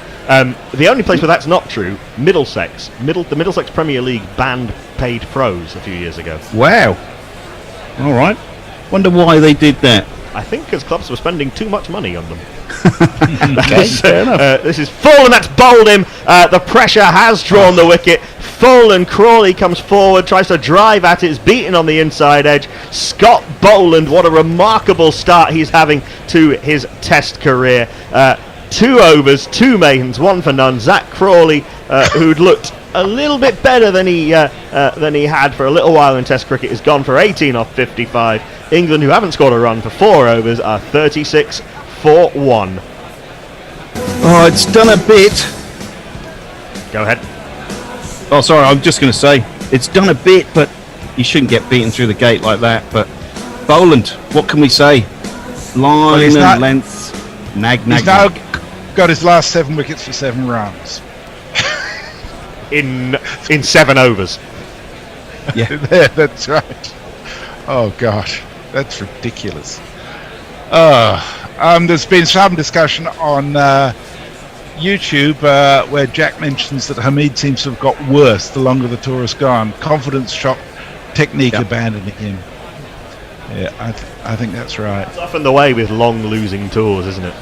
The only place where that's not true, Middlesex. The Middlesex Premier League banned paid pros a few years ago. Wow. All right. Wonder why they did that. I think because clubs were spending too much money on them. Okay, fair enough. This is full, and that's bowled him. The pressure has drawn the wicket. Full, and Crawley comes forward, tries to drive at it, is beaten on the inside edge. Scott Boland, what a remarkable start he's having to his Test career. 2 overs, 2 maidens, 1 for none. Zach Crawley, who'd looked a little bit better than he had for a little while in Test cricket, is gone for 18 off 55. England, who haven't scored a run for 4 overs, are 36 for 1. Oh, it's done a bit. Go ahead. Oh, sorry, I'm just going to say, it's done a bit, but you shouldn't get beaten through the gate like that. But Boland, what can we say? Line and length, nag. He's now got his last 7 wickets for 7 runs. in 7 overs. Yeah, that's right. Oh gosh, that's ridiculous. There's been some discussion on YouTube where Jack mentions that Hamid seems to have got worse the longer the tour has gone. Confidence shot, technique abandoning him. Yeah, I think that's right. It's often the way with long losing tours, isn't it?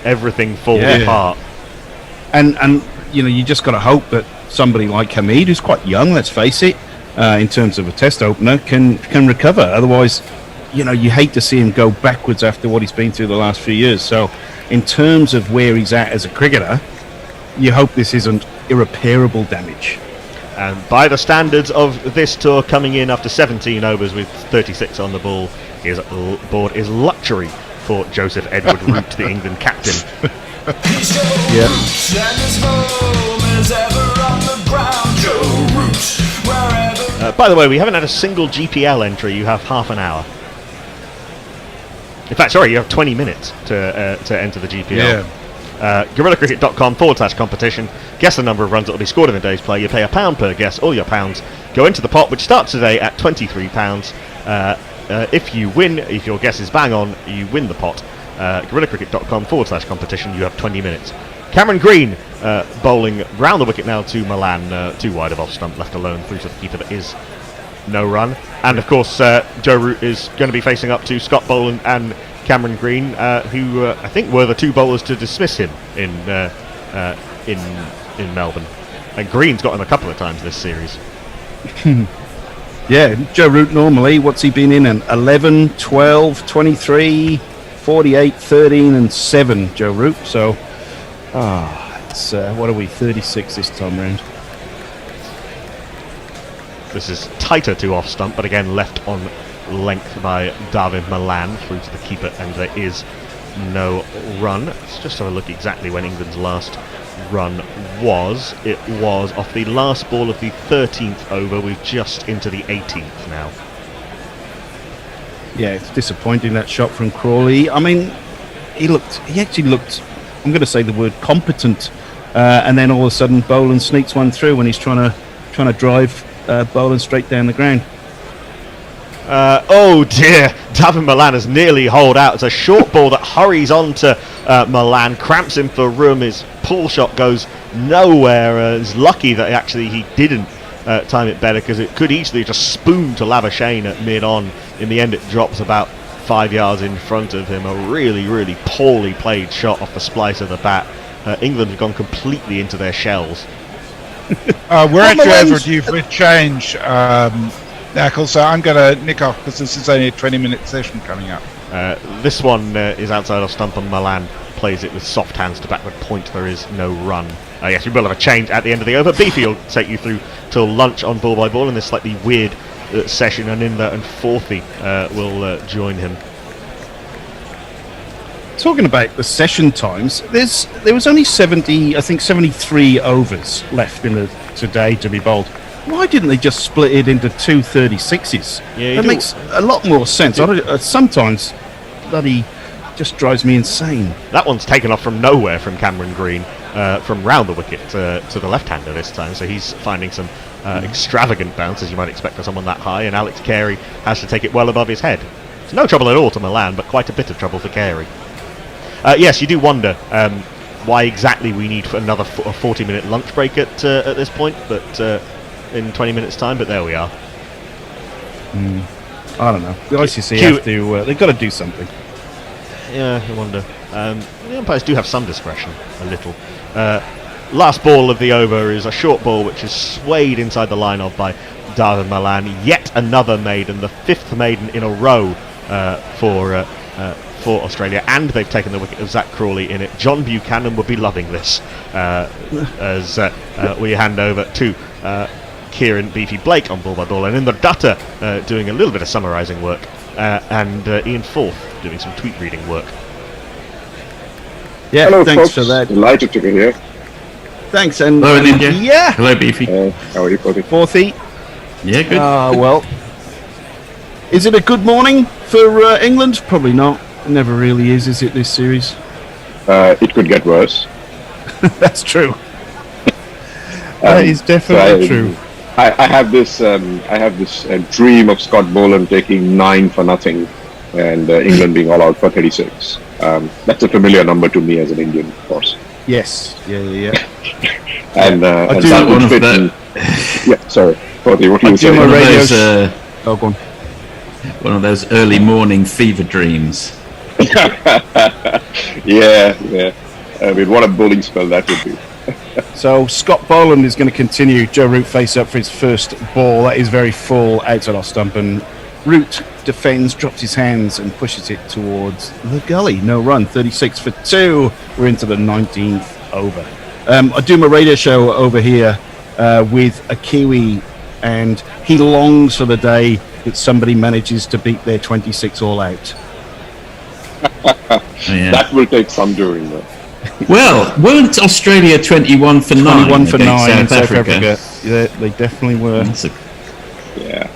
Everything falls apart. And you just got to hope that somebody like Hamid, who's quite young, let's face it, in terms of a Test opener, can recover. Otherwise, you hate to see him go backwards after what he's been through the last few years. So in terms of where he's at as a cricketer, you hope this isn't irreparable damage. And by the standards of this tour, coming in after 17 overs with 36 on the ball, his board is luxury for Joseph Edward Root, the England captain. By the way, we haven't had a single GPL entry. You have half an hour. In fact, sorry, you have 20 minutes to enter the GPL. GorillaCricket.com/competition. Guess the number of runs that will be scored in the day's play. You pay £1 per guess. All your pounds go into the pot, which starts today at £23. If you win, if your guess is bang on, you win the pot. GorillaCricket.com/competition. You have 20 minutes. Cameron Green bowling round the wicket now to Milan, 2 wide of off stump, left alone through to the keeper. There is no run. And of course, Joe Root is going to be facing up to Scott Boland and Cameron Green, who I think were the 2 bowlers to dismiss him in Melbourne. And Green's got him a couple of times this series. Yeah, Joe Root normally, what's he been in? An 11, 12, 23, 48, 13 and 7, Joe Root. So, it's, what are we, 36 this time round. This is tighter to off stump, but again left on length by David Milan through to the keeper, and there is no run. Let's just have a look exactly when England's last run was. It was off the last ball of the 13th over. We're just into the 18th now. Yeah, it's disappointing, that shot from Crawley. I mean, he actually looked, I'm going to say the word competent, and then all of a sudden Boland sneaks one through when he's trying to drive Boland straight down the ground. Oh dear, David Milan has nearly holed out. It's a short ball that hurries on to Milan, cramps him for room. His pull shot goes nowhere. It's lucky that actually he didn't time it better, because it could easily just spoon to Labuschagne at mid-on. In the end, it drops about 5 yards in front of him. A really, really poorly played shot off the splice of the bat. England have gone completely into their shells. We're actually overdue for a change, Knackle, so I'm going to nick off because this is only a 20-minute session coming up. This one is outside of stump, and Milan plays it with soft hands to backward point. There is no run. Yes, we will have a change at the end of the over. Beefy will take you through till lunch on ball by ball in this slightly weird session, and in and Forthy will join him. Talking about the session times, there was only 73 overs left in today to be bowled. Why didn't they just split it into two 36s? Yeah, that makes a lot more sense. Sometimes bloody just drives me insane. That one's taken off from nowhere from Cameron Green, from round the wicket to the left-hander this time, so he's finding some extravagant bounce, as you might expect for someone that high, and Alex Carey has to take it well above his head. It's no trouble at all to Milan, but quite a bit of trouble for Carey. Yes, you do wonder why exactly we need another 40-minute lunch break at this point, but in 20 minutes' time. But there we are. I don't know. The ICC have to. They've got to do something. Yeah, I wonder. The umpires do have some discretion, a little. Last ball of the over is a short ball which is swayed inside the line of by David Milan. Yet another maiden, the fifth maiden in a row for Australia, and they've taken the wicket of Zach Crawley in it. John Buchanan would be loving this as we hand over to Kieran Beefy Blake on ball by ball, and in the Dutta doing a little bit of summarising work, and Ian Forth doing some tweet reading work. Yeah, hello, thanks folks. for that. Delighted to be here. Thanks, and hello, India. Yeah. Hello, Beefy. How are you, Forthy? Forthy. Yeah, good. Well, is it a good morning for England? Probably not. It never really is it, this series? It could get worse. That's true. That is definitely true. I have this dream of Scott Boland taking 9 for nothing, and England being all out for 36. That's a familiar number to me as an Indian, of course. Yes. Yeah. And I and do that one would of fit the- in. Yeah, sorry. Forthy, what were you saying? One of those, go on. one of those early morning fever dreams. Yeah. I mean, what a bowling spell that would be. So Scott Boland is going to continue. Joe Root face up for his first ball. That is very full outside off stump, and Root defends, drops his hands and pushes it towards the gully. No run, 36 for 2. We're into the 19th over. I do my radio show over here with a Kiwi, and he longs for the day that somebody manages to beat their 26 all out. That will take some doing, though. Well, weren't Australia 21 for 9? 21 for 9 in South South Africa? Yeah, they definitely were. Yeah.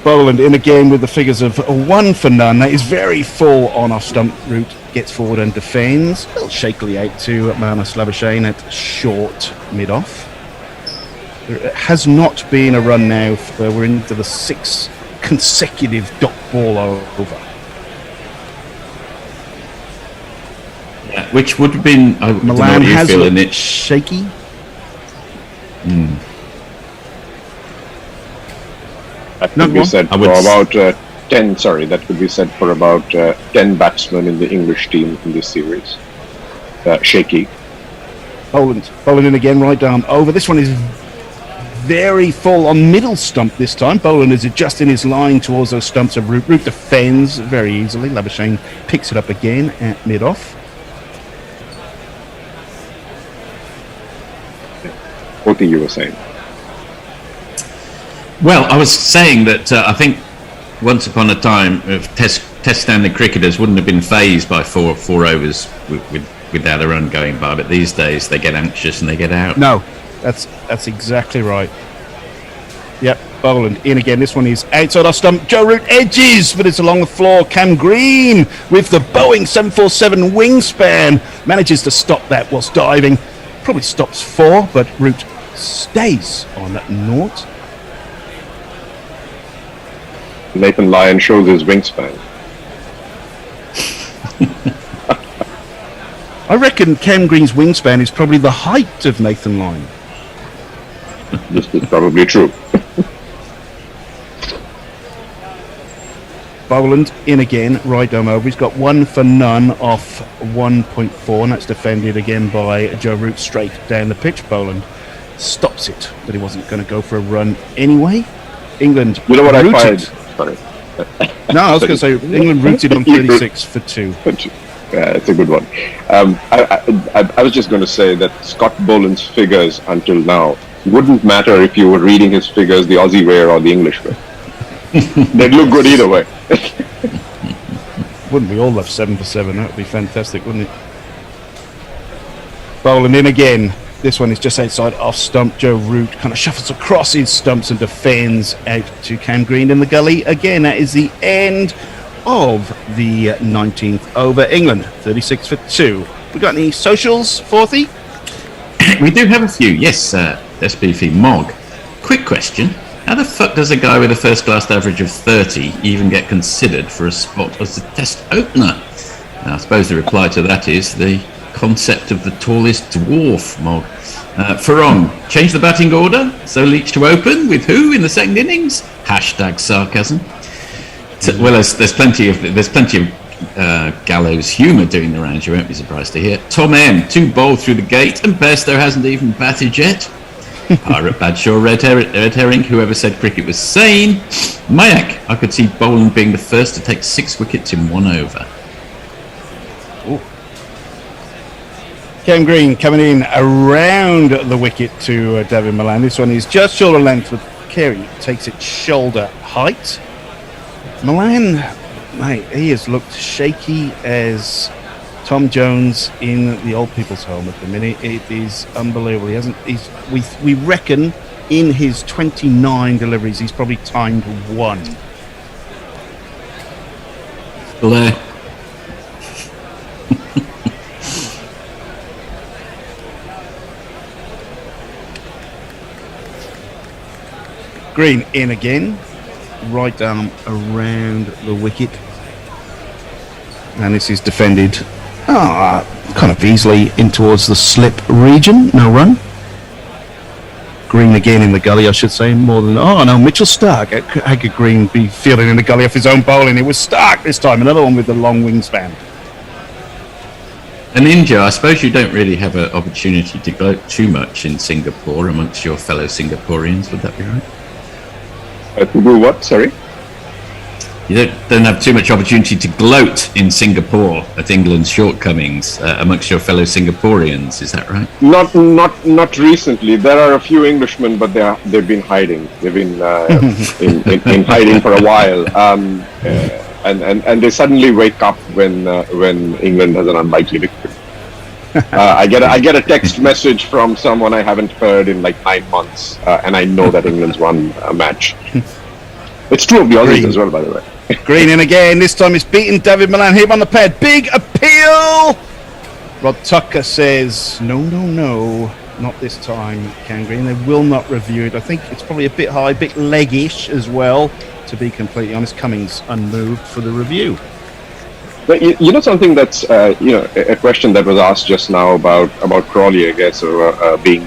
Boland in a game with the figures of 1 for none. That is very full on off stump. Root gets forward and defends. A little shakily out to Marnus Labuschagne at short mid off. There has not been a run now. We're into the 6th consecutive dot ball over. Yeah, which would have been. I don't know Milan what you has feel in looked it. shaky. That could be said for about 10. Sorry, that could be said for about 10 batsmen in the English team in this series. Shaky. Boland in again, right arm over. This one is very full on middle stump this time. Boland is adjusting his line towards those stumps of Root. Root defends very easily. Labuschagne picks it up again at mid-off. What thing you were saying? Well, I was saying that I think once upon a time, Test standard cricketers wouldn't have been fazed by four overs without a run going by, but these days they get anxious and they get out. No, that's exactly right. Yep, Boland in again. This one is outside off stump. Joe Root edges, but it's along the floor. Cam Green with the Boeing 747 wingspan manages to stop that whilst diving. Probably stops 4, but Root stays on that naught. Nathan Lyon shows his wingspan. I reckon Cam Green's wingspan is probably the height of Nathan Lyon. This is probably true. Boland in again, right down over. He's got 1 for none off 1.4, and that's defended again by Joe Root straight down the pitch. Boland stops it, but he wasn't going to go for a run anyway. England. You know what rooted. I find? Sorry. No, I was going to say England rooted on 36 for 2. Yeah, it's a good one. I was just going to say that Scott Boland's figures until now wouldn't matter if you were reading his figures the Aussie way or the English way. They'd look good either way. Wouldn't we all love 7 for 7? That would be fantastic, wouldn't it? Boland in again. This one is just outside off stump. Joe Root kind of shuffles across his stumps and defends out to Cam Green in the gully. Again, that is the end of the 19th over. England 36 for 2. We got any socials, Forthy? We do have a few, yes, SBF Mog. Quick question. How the fuck does a guy with a first-class average of 30 even get considered for a spot as the Test opener? Now, I suppose the reply to that is the concept of the tallest dwarf, Mog. Farong, change the batting order, so Leach to open, with who in the second innings? Hashtag sarcasm. Well, there's plenty of gallows humour doing the rounds, you won't be surprised to hear. Tom M, 2 bowled through the gate, and Bairstow hasn't even batted yet. Pirate Badshaw, red herring, whoever said cricket was sane. Mayak, I could see Boland being the first to take 6 wickets in 1 over. Ooh. Cam Green coming in around the wicket to David Malan. This one is just shoulder length, with Carey takes it shoulder height. Malan, mate, he has looked shaky as Tom Jones in the old people's home at the minute. It is unbelievable. He hasn't. We reckon in his 29 deliveries, he's probably timed 1. Still there. Green in again, right down around the wicket, and this is defended kind of easily in towards the slip region. No run. Green again in the gully, I should say, more than... Oh, no, Mitchell Stark. How could Green be fielding in the gully off his own bowling? It was Stark this time, another one with the long wingspan. And India, I suppose you don't really have an opportunity to gloat too much in Singapore amongst your fellow Singaporeans, would that be right? What? Sorry? You don't have too much opportunity to gloat in Singapore at England's shortcomings amongst your fellow Singaporeans, is that right? Not recently. There are a few Englishmen, but they've been hiding. They've been in hiding for a while, and they suddenly wake up when England has an unlikely victory. I get a text message from someone I haven't heard in like 9 months, and I know that England's won a match. It's true of the Aussies as well, by the way. Green in again. This time it's beaten. David Malan hit on the pad. Big appeal. Rod Tucker says no, not this time, Cam Green. They will not review it. I think it's probably a bit high, a bit leggish as well, to be completely honest. Cummings unmoved for the review. But you know something that's a question that was asked just now about Crawley, I guess, or being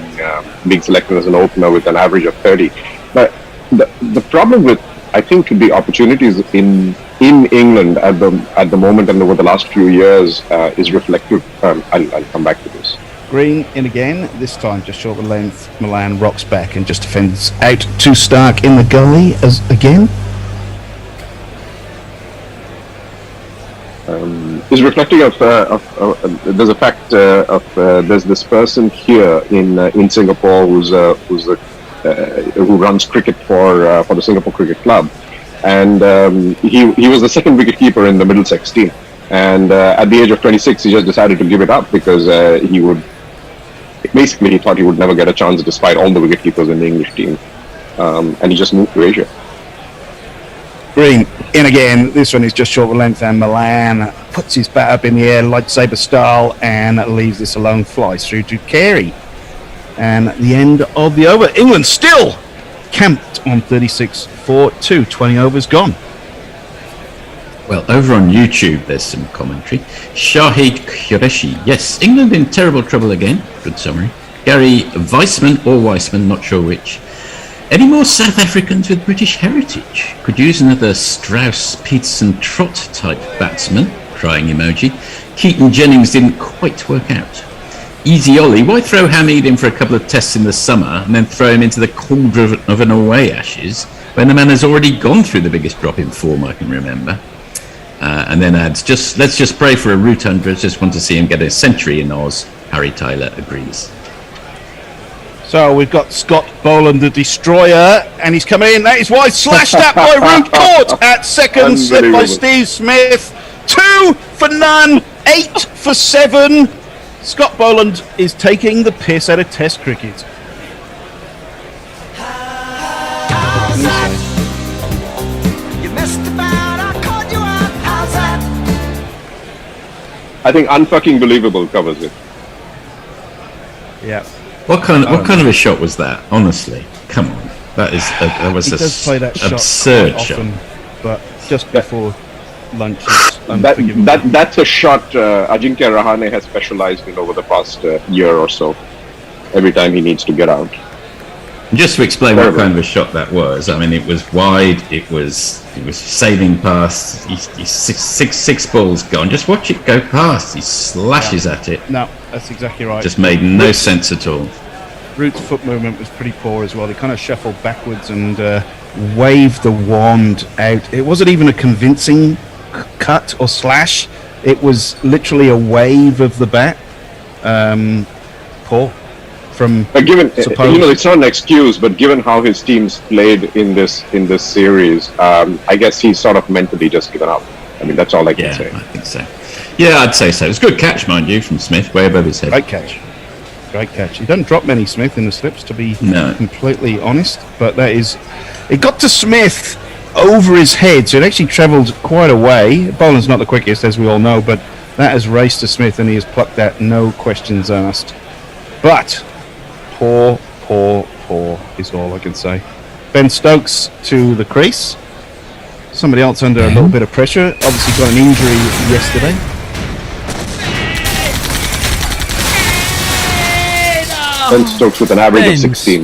selected as an opener with an average of 30. But the problem with, I think, the opportunities in England at the moment and over the last few years is reflective. I'll come back to this. Green in again, this time just short of length. Milan rocks back and just defends out to Stark in the gully as again. Is reflecting of there's a fact of there's this person here in Singapore who runs cricket for the Singapore Cricket Club, and he was the second wicketkeeper in the Middlesex team, and at the age of 26 he just decided to give it up because he thought he would never get a chance despite all the wicketkeepers in the English team, and he just moved to Asia. Green in again, this one is just short of length, and Milan puts his bat up in the air lightsaber style and leaves this alone, flies through to Carey. And the end of the over. England still camped on 36 for 2. 20 overs gone. Well, over on YouTube, there's some commentary. Shahid Qureshi. Yes, England in terrible trouble again. Good summary. Gary Weissman, not sure which. Any more South Africans with British heritage? Could use another Strauss, Peterson, Trott type batsman. Crying emoji. Keaton Jennings didn't quite work out. Easy Ollie, why throw Hamid in for a couple of tests in the summer and then throw him into the cauldron of an away Ashes when the man has already gone through the biggest drop in form I can remember? And then adds, let's just pray for a Root 100. Just want to see him get a century in Oz. Harry Tyler agrees. So we've got Scott Boland, the destroyer, and he's coming in. That is why slashed at by Root Court at second, slipped by Steve Smith. 2 for none, 8 for 7. Scott Boland is taking the piss out of Test cricket. I think unfucking believable covers it. Yeah. What kind of a shot was that? Honestly, come on, that was he does play that absurd shot shot. often, but just before lunch. That's a shot Ajinkya Rahane has specialized in over the past year or so. Every time he needs to get out. Just to explain what kind of a shot that was, I mean, it was wide. It was sailing past. He's six balls gone. Just watch it go past. He slashes at it. No, that's exactly right. Just made no sense at all. Root's foot movement was pretty poor as well. They kind of shuffled backwards and waved the wand out. It wasn't even a convincing cut or slash. It was literally a wave of the bat. Poor. Given it's not an excuse, but given how his team's played in this series, I guess he's sort of mentally just given up. I mean, that's all I can say. I think so. Yeah, I'd say so. It was a good catch, mind you, from Smith, way above his head. Great catch. He doesn't drop many, Smith, in the slips, to be completely honest. But it got to Smith over his head, so it actually travelled quite a way. Boland's not the quickest, as we all know, but that has raced to Smith, and he has plucked that, no questions asked. But poor is all I can say. Ben Stokes to the crease. Somebody else under a little bit of pressure. Obviously got an injury yesterday. Ben Stokes with an average of 16.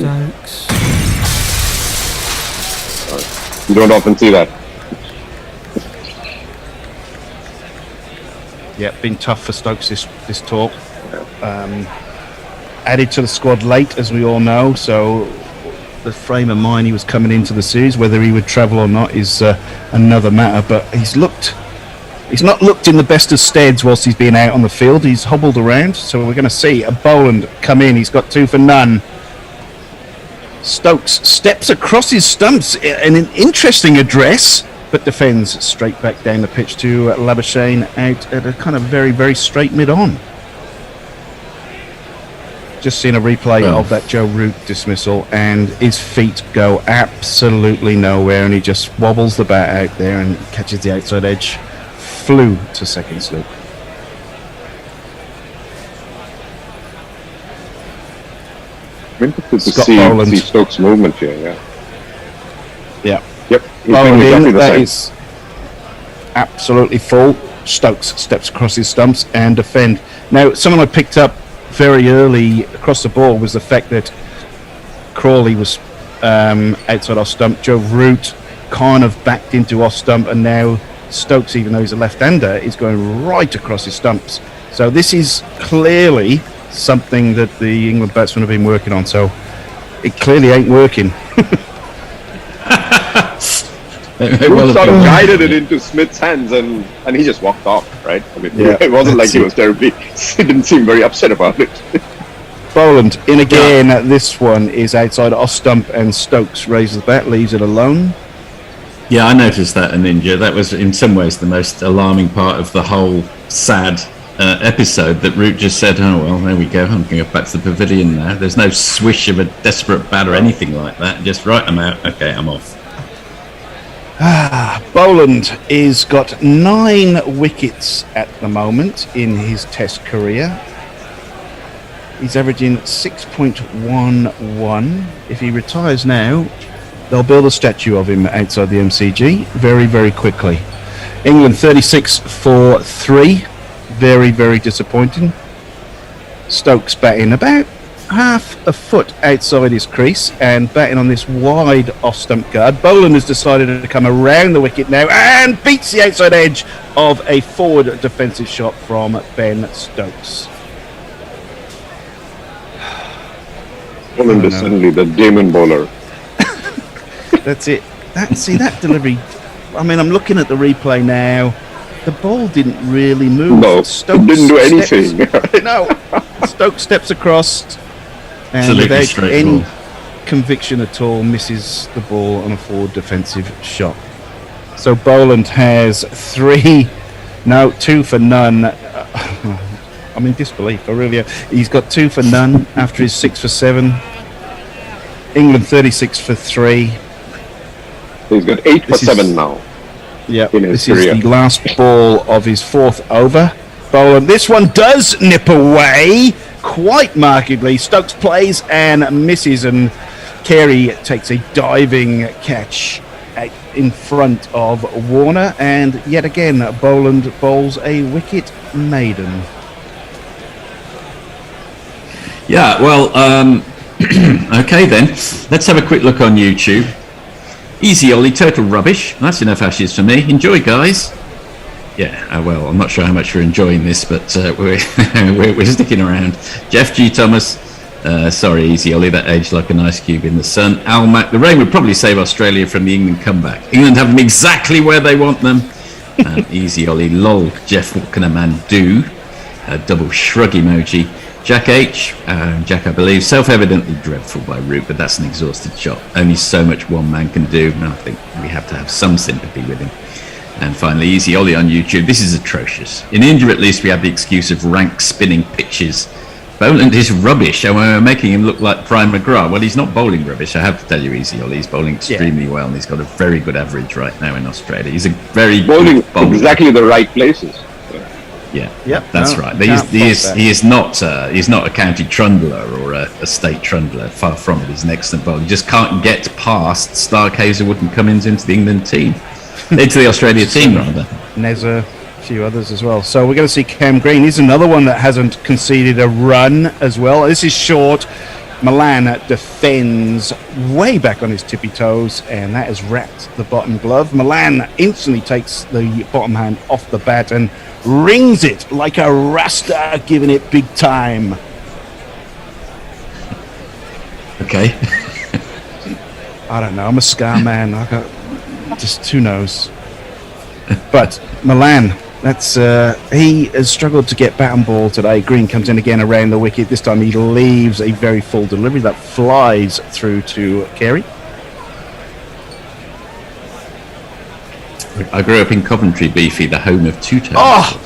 You don't often see that. Yeah, been tough for Stokes this tour. Added to the squad late, as we all know, so the frame of mind he was coming into the series, whether he would travel or not, is another matter. But he's not looked in the best of steads whilst he's been out on the field. He's hobbled around, so we're going to see a Boland come in. He's got 2 for none. Stokes steps across his stumps in an interesting address, but defends straight back down the pitch to Labuschagne out at a kind of very, very straight mid-on. Just seen a replay of that Joe Root dismissal, and his feet go absolutely nowhere, and he just wobbles the bat out there and catches the outside edge. Flew to second slope. Interested to see Stokes' movement here, yeah. Yep. That is absolutely full. Stokes steps across his stumps and defend. Now, something I picked up very early across the board was the fact that Crawley was outside off stump. Joe Root kind of backed into off stump, and now Stokes, even though he's a left-hander, is going right across his stumps. So this is clearly something that the England batsmen have been working on. So it clearly ain't working. Root sort of guided it into Smith's hands, and he just walked off, right? I mean, it wasn't like he was terribly. He didn't seem very upset about it. Boland in again. This one is outside off stump, and Stokes raises the bat, leaves it alone. Yeah, I noticed that, a Ninja. That was in some ways the most alarming part of the whole sad episode, that Root just said, oh, well, there we go, I'm going to go back to the pavilion now. There's no swish of a desperate bat or anything like that. Just, right, I'm out. Okay, I'm off. Boland is got 9 wickets at the moment in his Test career. He's averaging 6.11. If he retires now, they'll build a statue of him outside the MCG very, very quickly. England 36 for 3. Very, very disappointing. Stokes batting about half a foot outside his crease and batting on this wide off-stump guard. Boland has decided to come around the wicket now and beats the outside edge of a forward defensive shot from Ben Stokes. Boland is suddenly the Damon bowler. That's it. That delivery. I mean, I'm looking at the replay now. The ball didn't really move. No, Stokes it didn't do anything. No, Stokes steps across and without any conviction at all misses the ball on a forward defensive shot. So Boland has 2 for none. I'm in disbelief. I really am. He's got 2 for none after his 6 for 7. England 36 for 3. He's got 8 for 7 now. Yeah, this is the last ball of his 4th over. Boland, this one does nip away quite markedly. Stokes plays and misses, and Carey takes a diving catch in front of Warner, and yet again Boland bowls a wicket maiden. Yeah, well, okay then. Let's have a quick look on YouTube. Easy Ollie, total rubbish. That's enough ashes for me. Enjoy, guys. Yeah, well, I'm not sure how much you're enjoying this, but we're sticking around. Jeff G. Thomas, sorry, Easy Ollie, that aged like an ice cube in the sun. Al Mac, the rain would probably save Australia from the England comeback. England have them exactly where they want them. Easy Ollie, lol, Jeff, what can a man do? Double shrug emoji. Jack H. Jack, I believe, self-evidently dreadful by Root, but that's an exhausted shot. Only so much one man can do, and I think we have to have some sympathy with him. And finally, Easy Ollie on YouTube. This is atrocious. In India, at least, we have the excuse of rank spinning pitches. Boland is rubbish, and we're making him look like Prime McGrath. Well, he's not bowling rubbish, I have to tell you, Easy Ollie. He's bowling extremely well, and he's got a very good average right now in Australia. He's a very bowling good bowler. Exactly the right places. Yeah, that's right. He is not a county trundler or a state trundler. Far from it. He's an excellent bowler. He just can't get past Stark, Hazelwood and Cummins into the England team. Into the Australia team, rather. Neza, a few others as well. So we're going to see Cam Green. He's another one that hasn't conceded a run as well. This is short. Milan defends way back on his tippy toes, and that has wrapped the bottom glove. Milan instantly takes the bottom hand off the bat and rings it like a Rasta, giving it big time. Okay. I don't know. I'm a scar man. I got just who knows. But Milan, that's he has struggled to get bat and ball today. Green comes in again around the wicket. This time he leaves a very full delivery that flies through to Carey. I grew up in Coventry, Beefy, the home of Two Toes. Oh,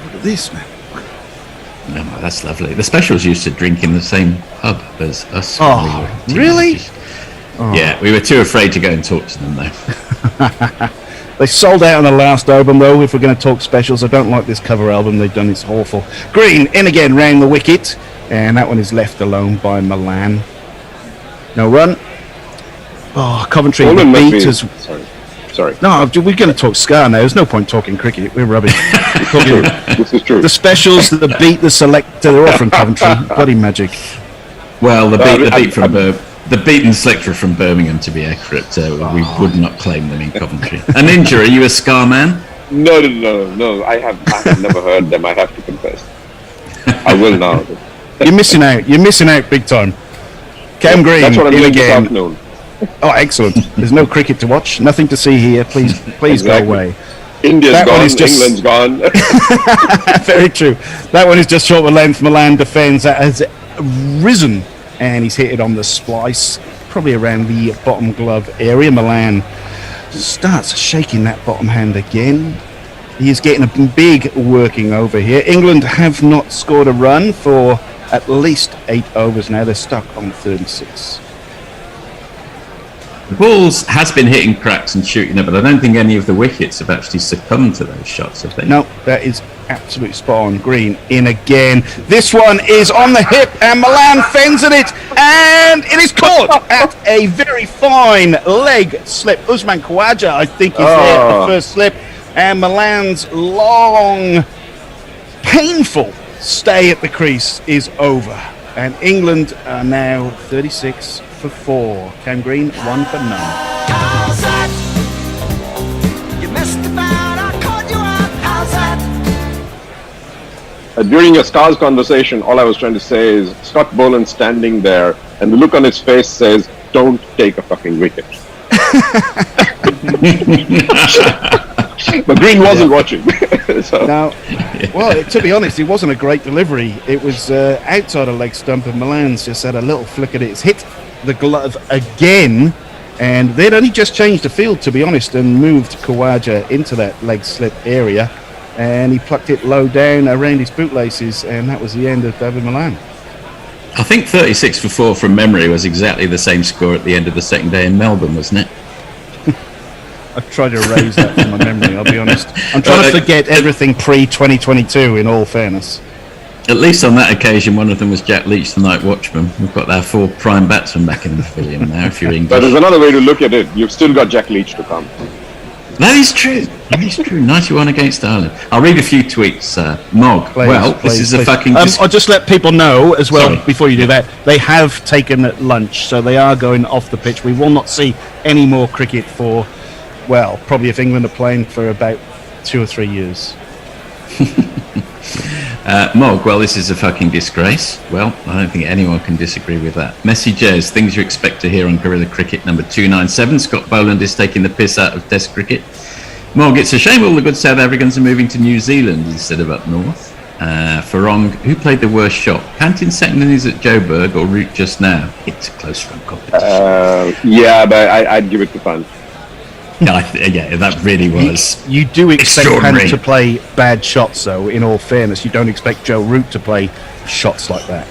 look at this, man. No, that's lovely. The Specials used to drink in the same pub as us. Oh, really? Oh. Yeah, we were too afraid to go and talk to them, though. They sold out on the last album, though. If we're going to talk Specials, I don't like this cover album they've done. It's awful. Green in again, round the wicket, and that one is left alone by Milan. No run. Oh, Coventry beat us. Sorry. No, we're going to talk Scar now. There's no point talking cricket. We're rubbish. This is true. The Specials, the beat, the Selector, they're all from Coventry. Bloody magic. Well, the beat and Selector from Birmingham, to be accurate. We would not claim them in Coventry. A Ninja, are you a Scar man? No. I have never heard them, I have to confess. I will now. You're missing out. You're missing out big time. Cam Green That's what I'm in doing this again. afternoon. Oh, excellent. There's no cricket to watch. Nothing to see here. Please Exactly. go away. India's That one gone, is just- England's gone. Very true. That one is just short of length. Milan defends. That has risen, and he's hit it on the splice, probably around the bottom glove area. Milan starts shaking that bottom hand again. He is getting a big working over here. England have not scored a run for at least 8 overs now. They're stuck on 36. The balls has been hitting cracks and shooting it, but I don't think any of the wickets have actually succumbed to those shots, have they? No, that is absolutely spot on. Green in again. This one is on the hip, and Milan fends at it, and it is caught at a very fine leg slip. Usman Khawaja, I think, is there at the first slip, and Milan's long, painful stay at the crease is over. And England are now 36 for 4. Cam Green, 1 for none. During your stars conversation, all I was trying to say is Scott Boland standing there, and the look on his face says, "Don't take a fucking wicket." But Green wasn't watching. So. Now, well, to be honest, it wasn't a great delivery. It was outside a leg stump, and Milan's just had a little flick at it. It's hit the glove again, and they'd only just changed the field, to be honest, and moved Khawaja into that leg slip area, and he plucked it low down around his bootlaces, and that was the end of David Milan. I think 36 for 4 from memory was exactly the same score at the end of the second day in Melbourne, wasn't it? I've tried to erase that from my memory, I'll be honest. I'm trying to forget everything pre-2022, in all fairness. At least on that occasion, one of them was Jack Leach, the night watchman. We've got our 4 prime batsmen back in the pavilion now, if you're English. But there's another way to look at it. You've still got Jack Leach to come. That is true. That is true. 91 against Ireland. I'll read a few tweets. Mog. This is a fucking... I'll just let people know as well, Sorry. before you do that, they have taken lunch, so they are going off the pitch. We will not see any more cricket for, well, probably if England are playing for about 2 or 3 years. Mog, this is a fucking disgrace. Well, I don't think anyone can disagree with that. Messages, things you expect to hear on Guerrilla Cricket number 297. Scott Boland is taking the piss out of Test cricket. Mog, it's a shame all the good South Africans are moving to New Zealand instead of up north. Farong, who played the worst shot? Panting second innings at Joburg or Root just now? It's a close run competition. Yeah, but I'd give it to Pant. Yeah, that really was. You do expect extraordinary. Pant to play bad shots, though, in all fairness. You don't expect Joe Root to play shots like that.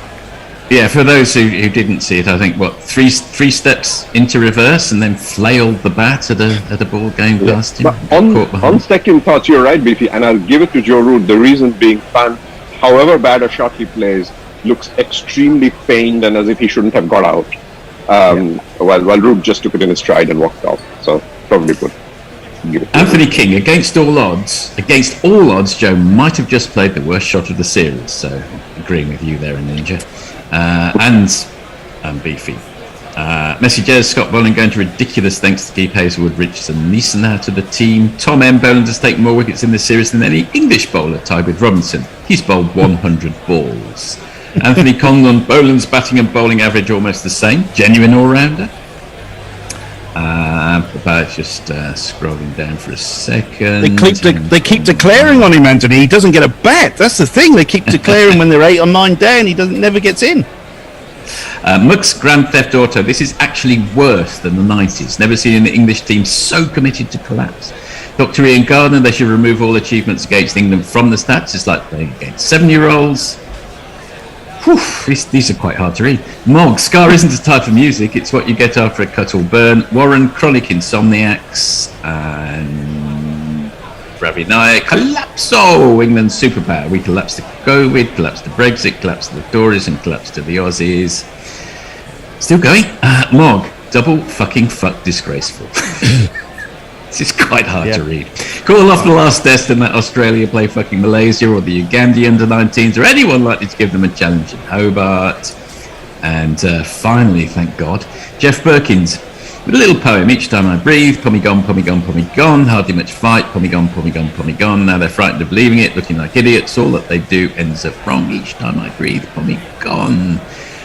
Yeah, for those who didn't see it, I think, three steps into reverse and then flailed the bat at a ball going past him. But on second thoughts, you're right, Beefy, and I'll give it to Joe Root. The reason being, Pant, however bad a shot he plays, looks extremely pained and as if he shouldn't have got out. While Root just took it in his stride and walked off. So probably good. Anthony King, against all odds, Joe might have just played the worst shot of the series. So agreeing with you there, Ninja. And Beefy. Messages, Scott Boland going to ridiculous thanks to Keith Hazelwood, Richardson, Neeson out of the team. Tom M. Boland has taken more wickets in this series than any English bowler, tied with Robinson. He's bowled 100 balls. Anthony Conlon, Boland's batting and bowling average almost the same. Genuine all-rounder. About just scrolling down for a second. They keep declaring on him, Anthony. He doesn't get a bat. That's the thing. They keep declaring when they're 8 or 9 down. He never gets in. Muck's Grand Theft Auto. This is actually worse than the 90s. Never seen an English team so committed to collapse. Dr. Ian Gardner, they should remove all achievements against England from the stats. It's like playing against 7-year-olds. These are quite hard to read. Mog, Scar isn't a type of music, it's what you get after a cut or burn. Warren, Chronic Insomniacs, and Ravi Nayak, Collapso, England's superpower. We collapsed to COVID, collapsed to Brexit, collapsed to the Tories, and collapsed to the Aussies. Still going. Mog, double fucking fuck disgraceful. This is quite hard to read. Call off the last test and let Australia play fucking Malaysia or the Uganda under-19s or anyone likely to give them a challenge in Hobart. And finally, thank God, Jeff Perkins. with a little poem. Each time I breathe, pull me gone, pull me gone, pull me gone. Hardly much fight, pull me gone, pull me gone, pull me gone. Now they're frightened of leaving it, looking like idiots. All that they do ends up wrong. Each time I breathe, pull me gone.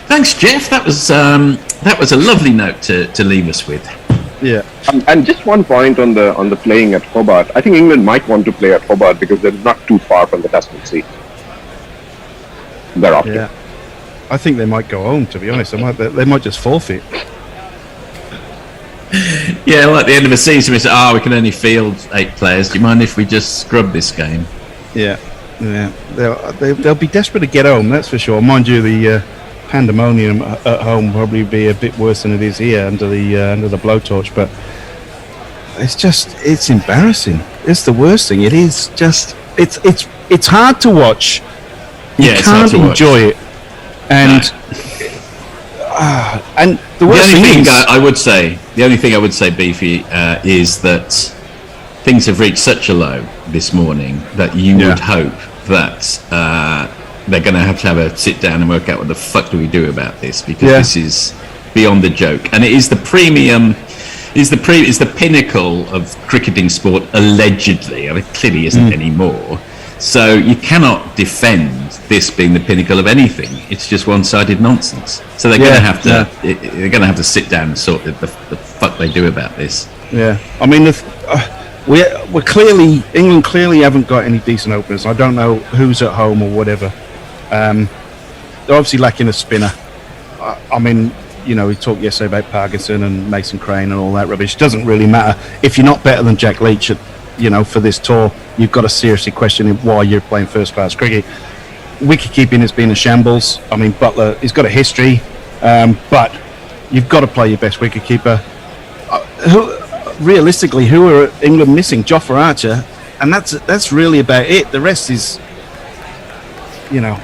Thanks, Jeff. That was a lovely note to leave us with. Yeah. And just one point on the playing at Hobart. I think England might want to play at Hobart because they're not too far from the Tasman Sea. They're off. Yeah. I think they might go home, to be honest. They might just forfeit. Yeah, well, at the end of the season, we say, we can only field 8 players. Do you mind if we just scrub this game? Yeah. They'll be desperate to get home, that's for sure. Mind you, the pandemonium at home probably be a bit worse than it is here under the blowtorch, but it's embarrassing. It's the worst thing. It is just it's hard to watch. You can't enjoy it, and and the worst thing is, the only thing I would say, Beefy, is that things have reached such a low this morning that you would hope that they're going to have a sit down and work out what the fuck do we do about this, because this is beyond the joke, and it is the premium. Is the pinnacle of cricketing sport, allegedly. I mean, it clearly isn't anymore. So you cannot defend this being the pinnacle of anything. It's just one-sided nonsense. So they're going to have to. They're going to have to sit down and sort the fuck they do about this. Yeah, I mean, we're clearly England clearly haven't got any decent openers. I don't know who's at home or whatever. They're obviously lacking a spinner. I mean, you know, we talked yesterday about Parkinson and Mason Crane and all that rubbish. It doesn't really matter if you're not better than Jack Leach for this tour. You've got to seriously question why you're playing first-class cricket. Wicket-keeping has been a shambles. I mean, Buttler, he's got a history, but you've got to play your best wicket-keeper. Realistically, who are England missing? Jofra Archer, and that's really about it. The rest is,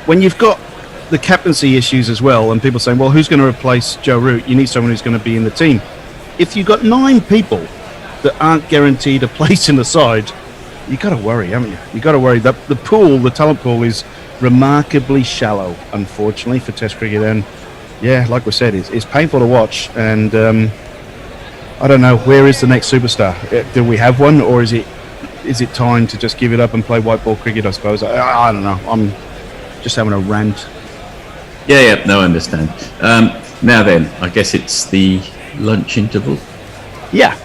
when you've got the captaincy issues as well, and people saying, well, who's going to replace Joe Root? You need someone who's going to be in the team. If you've got 9 people that aren't guaranteed a place in the side, you got to worry, haven't you? You got to worry that the talent pool is remarkably shallow, unfortunately, for Test cricket. And yeah, like we said, it's painful to watch. And I don't know, where is the next superstar? Do we have one, or is it time to just give it up and play white ball cricket? I suppose. I don't know. I'm just having a rant. Yeah, no, I understand. Now then, I guess it's the lunch interval. Yeah,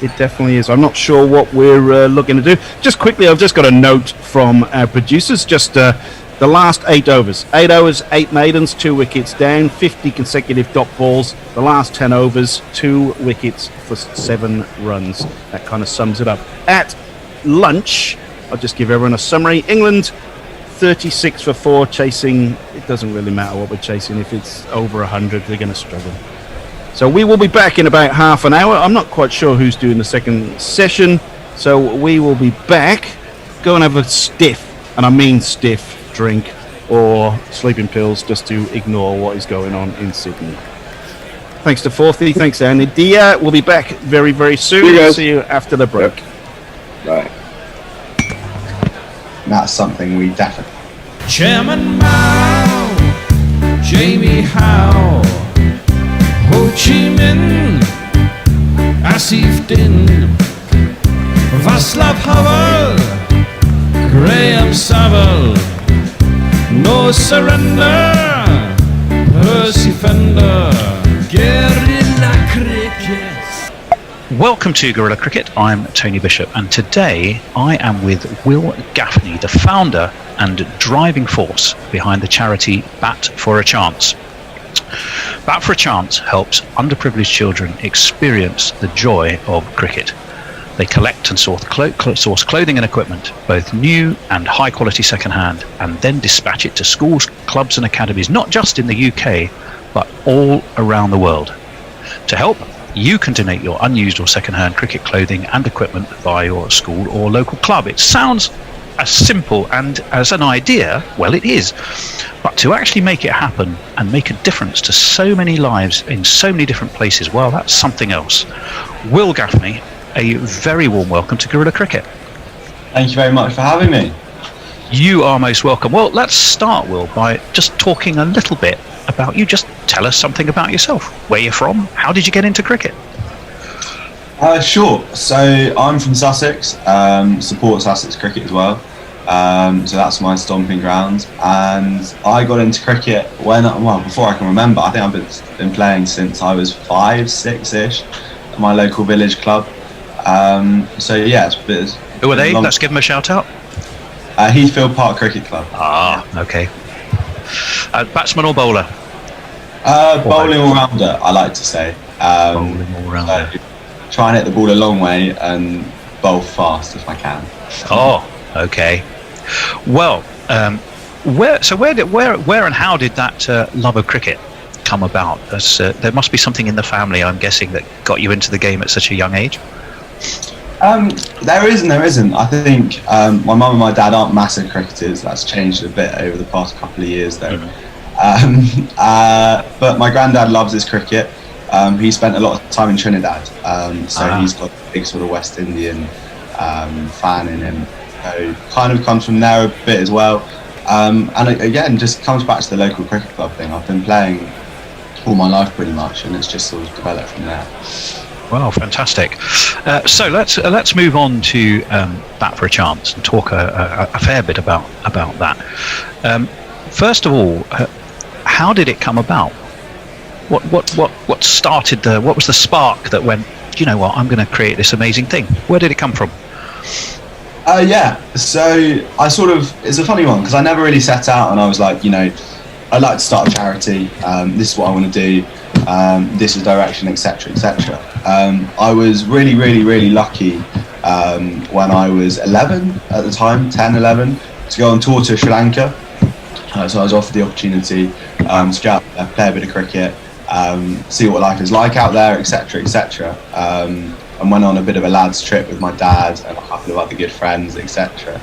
it definitely is. I'm not sure what we're looking to do. Just quickly, I've just got a note from our producers. Just the last 8 overs. 8 overs, 8 maidens, 2 wickets down, 50 consecutive dot balls. The last 10 overs, 2 wickets for 7 runs. That kind of sums it up. At lunch, I'll just give everyone a summary. England, 36 for 4, chasing. It doesn't really matter what we're chasing. If it's over 100, they're going to struggle. So we will be back in about half an hour. I'm not quite sure who's doing the second session, so we will be back. Go and have a stiff, and I mean stiff, drink or sleeping pills just to ignore what is going on in Sydney. Thanks to Forthy. Thanks to Andy Dia. We'll be back very, very soon. See you after the break. Bye. That's something we definitely. Chairman Mao, Jamie Howe, Ho Chi Minh, Asif Din, Václav Havel, Graham Saville, No Surrender, Percy Fender, Guerrilla Cricket. Welcome to Guerrilla Cricket. I'm Tony Bishop, and today I am with Will Gaffney, the founder and driving force behind the charity Bat for a Chance. Bat for a Chance helps underprivileged children experience the joy of cricket. They collect and source clothing and equipment, both new and high quality second-hand, and then dispatch it to schools, clubs and academies, not just in the UK, but all around the world. To help, you can donate your unused or second-hand cricket clothing and equipment via your school or local club. It sounds as simple and as an idea, well, it is. But to actually make it happen and make a difference to so many lives in so many different places, well, that's something else. Will Gaffney, a very warm welcome to Guerrilla Cricket. Thank you very much for having me. You are most welcome. Well, let's start, Will, by just talking a little bit about you. Just tell us something about yourself. Where you're from? How did you get into cricket? Sure. So I'm from Sussex, support Sussex cricket as well. So that's my stomping ground. And I got into cricket before I can remember. I think I've been playing since I was 5, 6-ish at my local village club. So yeah, Who are they? Let's give them a shout out. Heathfield Park Cricket Club. Ah, okay. Batsman or bowler? Bowling all-rounder, I like to say. Bowling all-rounder. So try and hit the ball a long way and bowl fast if I can. Oh, okay. Well, where and how did that love of cricket come about? There must be something in the family, I'm guessing, that got you into the game at such a young age. There isn't. I think my mum and my dad aren't massive cricketers. That's changed a bit over the past couple of years, though. But my granddad loves his cricket. He spent a lot of time in Trinidad, so he's got a big sort of West Indian fan in him. So kind of comes from there a bit as well. And again, just comes back to the local cricket club thing. I've been playing all my life pretty much, and it's just sort of developed from there. Wow, fantastic. So let's move on to Bat for a Chance and talk a fair bit about that. First of all, how did it come about? What started what was the spark that went, you know what, I'm going to create this amazing thing? Where did it come from? So it's a funny one because I never really set out and I was like, I'd like to start a charity, this is what I want to do, this is direction, etc, etc. I was really, really, really lucky when I was 11 at the time, 10, 11, to go on tour to Sri Lanka. So I was offered the opportunity to go out there, play a bit of cricket, see what life is like out there, etc, etc. And went on a bit of a lads trip with my dad and a couple of other good friends, etc.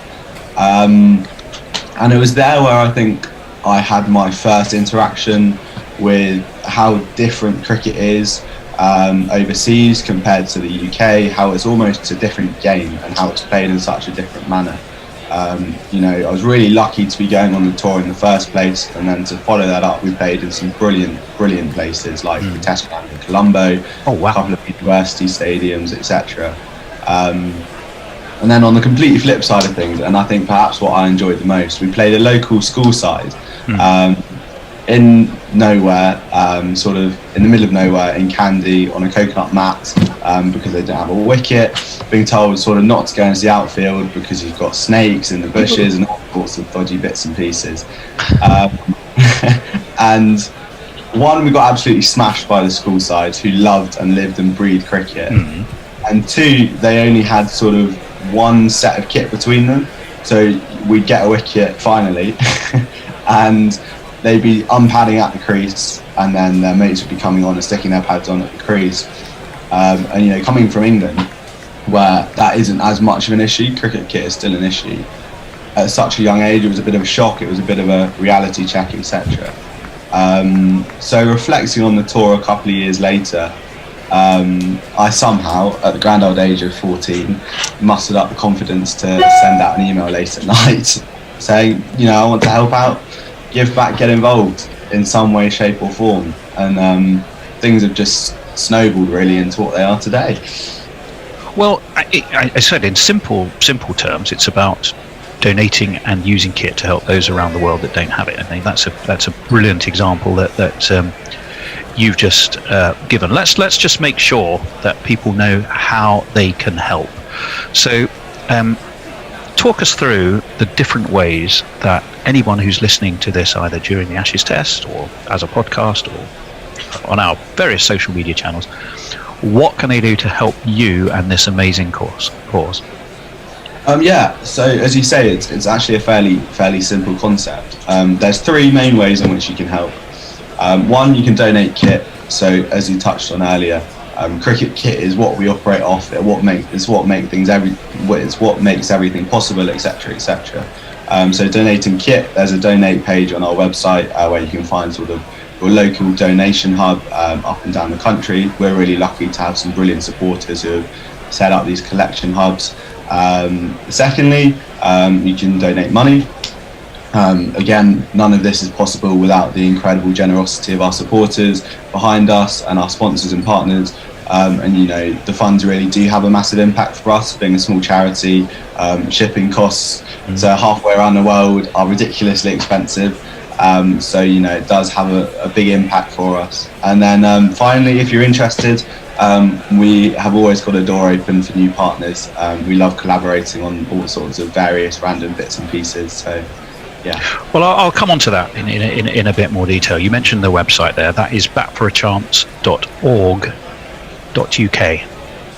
And it was there where I think I had my first interaction with how different cricket is overseas compared to the UK, how it's almost a different game and how it's played in such a different manner. I was really lucky to be going on the tour in the first place, and then to follow that up, we played in some brilliant places like the Test Ground in Colombo, a couple of university stadiums, etc. And then on the completely flip side of things, and I think perhaps what I enjoyed the most, we played a local school side in nowhere, sort of in the middle of nowhere in Kandy on a coconut mat because they don't have a wicket, being told sort of not to go into the outfield because you've got snakes in the bushes and all sorts of dodgy bits and pieces. And one, we got absolutely smashed by the school side who loved and lived and breathed cricket. And two, they only had sort of one set of kit between them, so we'd get a wicket finally and they'd be unpadding at the crease, and then their mates would be coming on and sticking their pads on at the crease. And coming from England, where that isn't as much of an issue, cricket kit is still an issue. At such a young age, it was a bit of a shock. It was a bit of a reality check, etc. So reflecting on the tour a couple of years later, I somehow, at the grand old age of 14, mustered up the confidence to send out an email late at night saying, I want to help out, give back, get involved in some way, shape or form. And things have just snowballed really into what they are today. Well, I said in simple terms, it's about donating and using kit to help those around the world that don't have it. I mean, that's a brilliant example that you've just given. Let's just make sure that people know how they can help. So talk us through the different ways that anyone who's listening to this, either during the Ashes test or as a podcast or on our various social media channels, what can they do to help you and this amazing cause? So as you say, it's actually a fairly simple concept. There's three main ways in which you can help. One, you can donate kit. So as you touched on earlier, cricket kit is what we operate off. It's what makes everything possible, etc., etc. So donating kit, there's a donate page on our website where you can find sort of your local donation hub up and down the country. We're really lucky to have some brilliant supporters who have set up these collection hubs. Secondly, you can donate money. Again, none of this is possible without the incredible generosity of our supporters behind us and our sponsors and partners And you know, the funds really do have a massive impact for us, being a small charity. Shipping costs to halfway around the world are ridiculously expensive. So you know, it does have a big impact for us. And then finally, if you're interested, we have always got a door open for new partners. We love collaborating on all sorts of various random bits and pieces. So yeah. Well, I'll come on to that in a bit more detail. You mentioned the website there. That is batforachance.org.uk.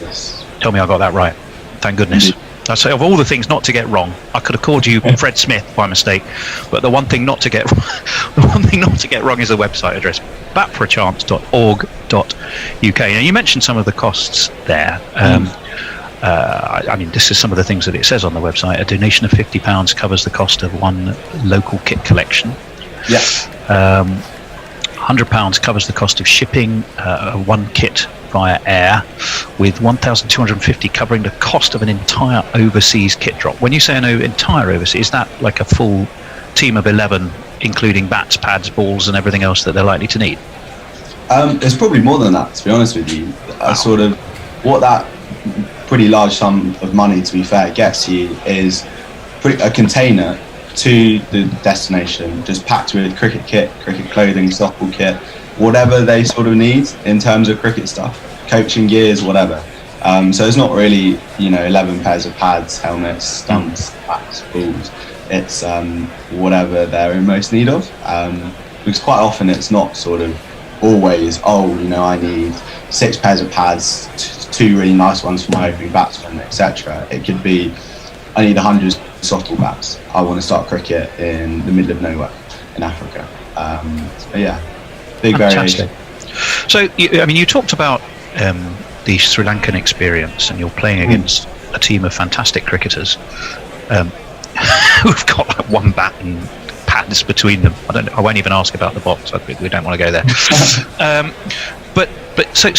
Yes. Tell me I got that right. Thank goodness. I say, of all the things not to get wrong, I could have called you Fred Smith by mistake, but the one thing not to get wrong is the website address, batforachance.org.uk. Now, you mentioned some of the costs there. I mean, this is some of the things that it says on the website. A donation of £50 covers the cost of one local kit collection. Yeah. £100 covers the cost of shipping one kit via air, with 1,250 covering the cost of an entire overseas kit drop. When you say an entire overseas, is that like a full team of 11, including bats, pads, balls, and everything else that they're likely to need? It's probably more than that, to be honest with you. Sort of what that pretty large sum of money, to be fair, gets you is a container to the destination, just packed with cricket kit, cricket clothing, softball kit, whatever they sort of need in terms of cricket stuff, coaching gears, whatever. So it's not really, you know, 11 pairs of pads, helmets, stumps, bats, balls. It's whatever they're in most need of. Because quite often it's not sort of always, oh, you know, I need 6 pairs of pads, 2 really nice ones for my opening batsman, etc. It could be, I need 100 softball bats. I want to start cricket in the middle of nowhere in Africa. So yeah, big variation. So, you talked about the Sri Lankan experience, and you're playing against a team of fantastic cricketers who've got like one bat and pads between them. I won't even ask about the box. We don't want to go there. So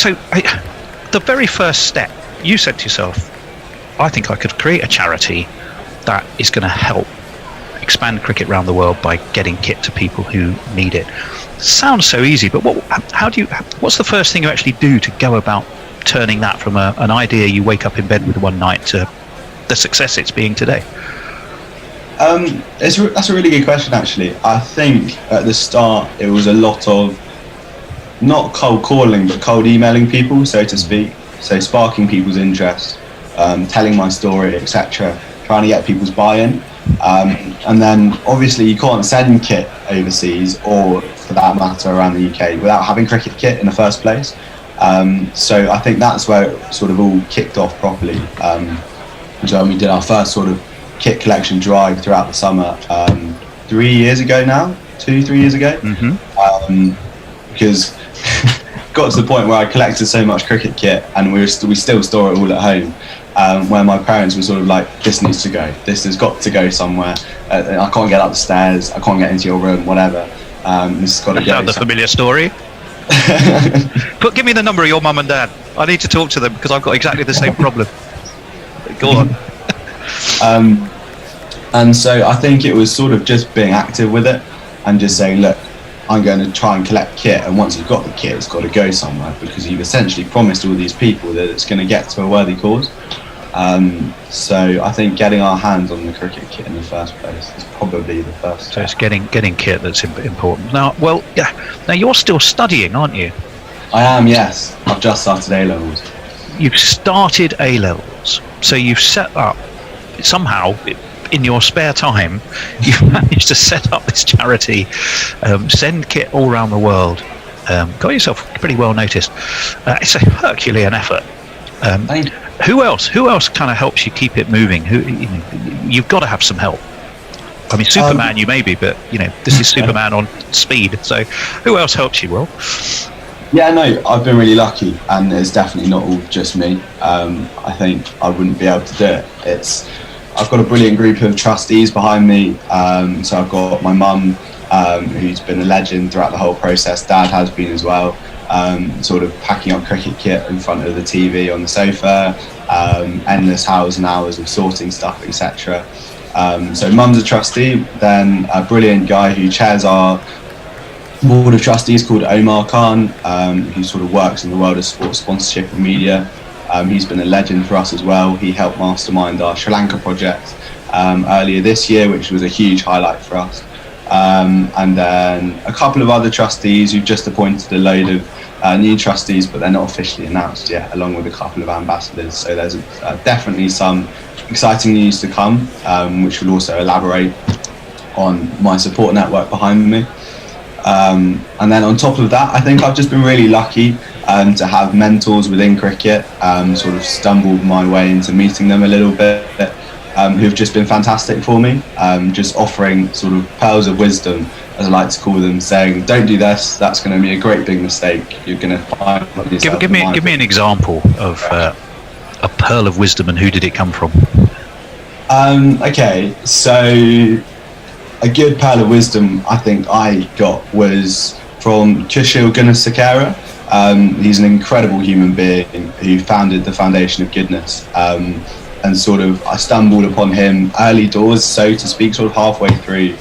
the very first step, you said to yourself, I think I could create a charity that is going to help expand cricket around the world by getting kit to people who need it. Sounds so easy, but what's the first thing you actually do to go about turning that from an idea you wake up in bed with one night to the success it's being today? That's a really good question, actually. I think at the start it was a lot of not cold calling, but cold emailing people, so to speak. So sparking people's interest, telling my story, etc., trying to get people's buy-in. And then obviously you can't send kit overseas, or for that matter around the UK, without having cricket kit in the first place. So I think that's where it sort of all kicked off properly. So we did our first sort of kit collection drive throughout the summer 3 years ago now, 2-3 years ago. Because got to the point where I collected so much cricket kit, and we still store it all at home, where my parents were sort of like, this needs to go, this has got to go somewhere, I can't get up the stairs, I can't get into your room, whatever, this has got to go. The familiar story. Give me the number of your mum and dad. I need to talk to them because I've got exactly the same problem. Go on. And so I think it was sort of just being active with it and just saying, look, I'm going to try and collect kit, and once you've got the kit, it's got to go somewhere, because you've essentially promised all these people that it's going to get to a worthy cause. So I think getting our hands on the cricket kit in the first place is probably the first. So it's getting kit that's important. Now you're still studying, aren't you? I am, yes. I've just started A-levels. You've started A-levels, so you've set up somehow. In your spare time, you've managed to set up this charity, send kit all around the world, got yourself pretty well noticed. It's a Herculean effort. Who else kind of helps you keep it moving? You've got to have some help. I mean, Superman you may be, but this is Superman on speed. So who else helps you, Will? Yeah, no, I've been really lucky, and it's definitely not all just me. I think I wouldn't be able to do it. I've got a brilliant group of trustees behind me. So I've got my mum, who's been a legend throughout the whole process. Dad has been as well, sort of packing up cricket kit in front of the TV on the sofa, endless hours and hours of sorting stuff, etc. So mum's a trustee, then a brilliant guy who chairs our board of trustees called Omar Khan, who sort of works in the world of sports sponsorship and media. He's been a legend for us as well. He helped mastermind our Sri Lanka project earlier this year, which was a huge highlight for us. And then a couple of other trustees who've just appointed a load of new trustees, but they're not officially announced yet, along with a couple of ambassadors. So there's definitely some exciting news to come, which will also elaborate on my support network behind me. And then on top of that, I think I've just been really lucky to have mentors within cricket, sort of stumbled my way into meeting them a little bit, who've just been fantastic for me, just offering sort of pearls of wisdom, as I like to call them, saying, don't do this, that's going to be a great big mistake, you're going to find yourself. Give me an example of a pearl of wisdom, and who did it come from? Okay, so a good pearl of wisdom I think I got was from Kushil Gunasekera. He's an incredible human being who founded the Foundation of Goodness, and sort of I stumbled upon him early doors, so to speak, sort of halfway through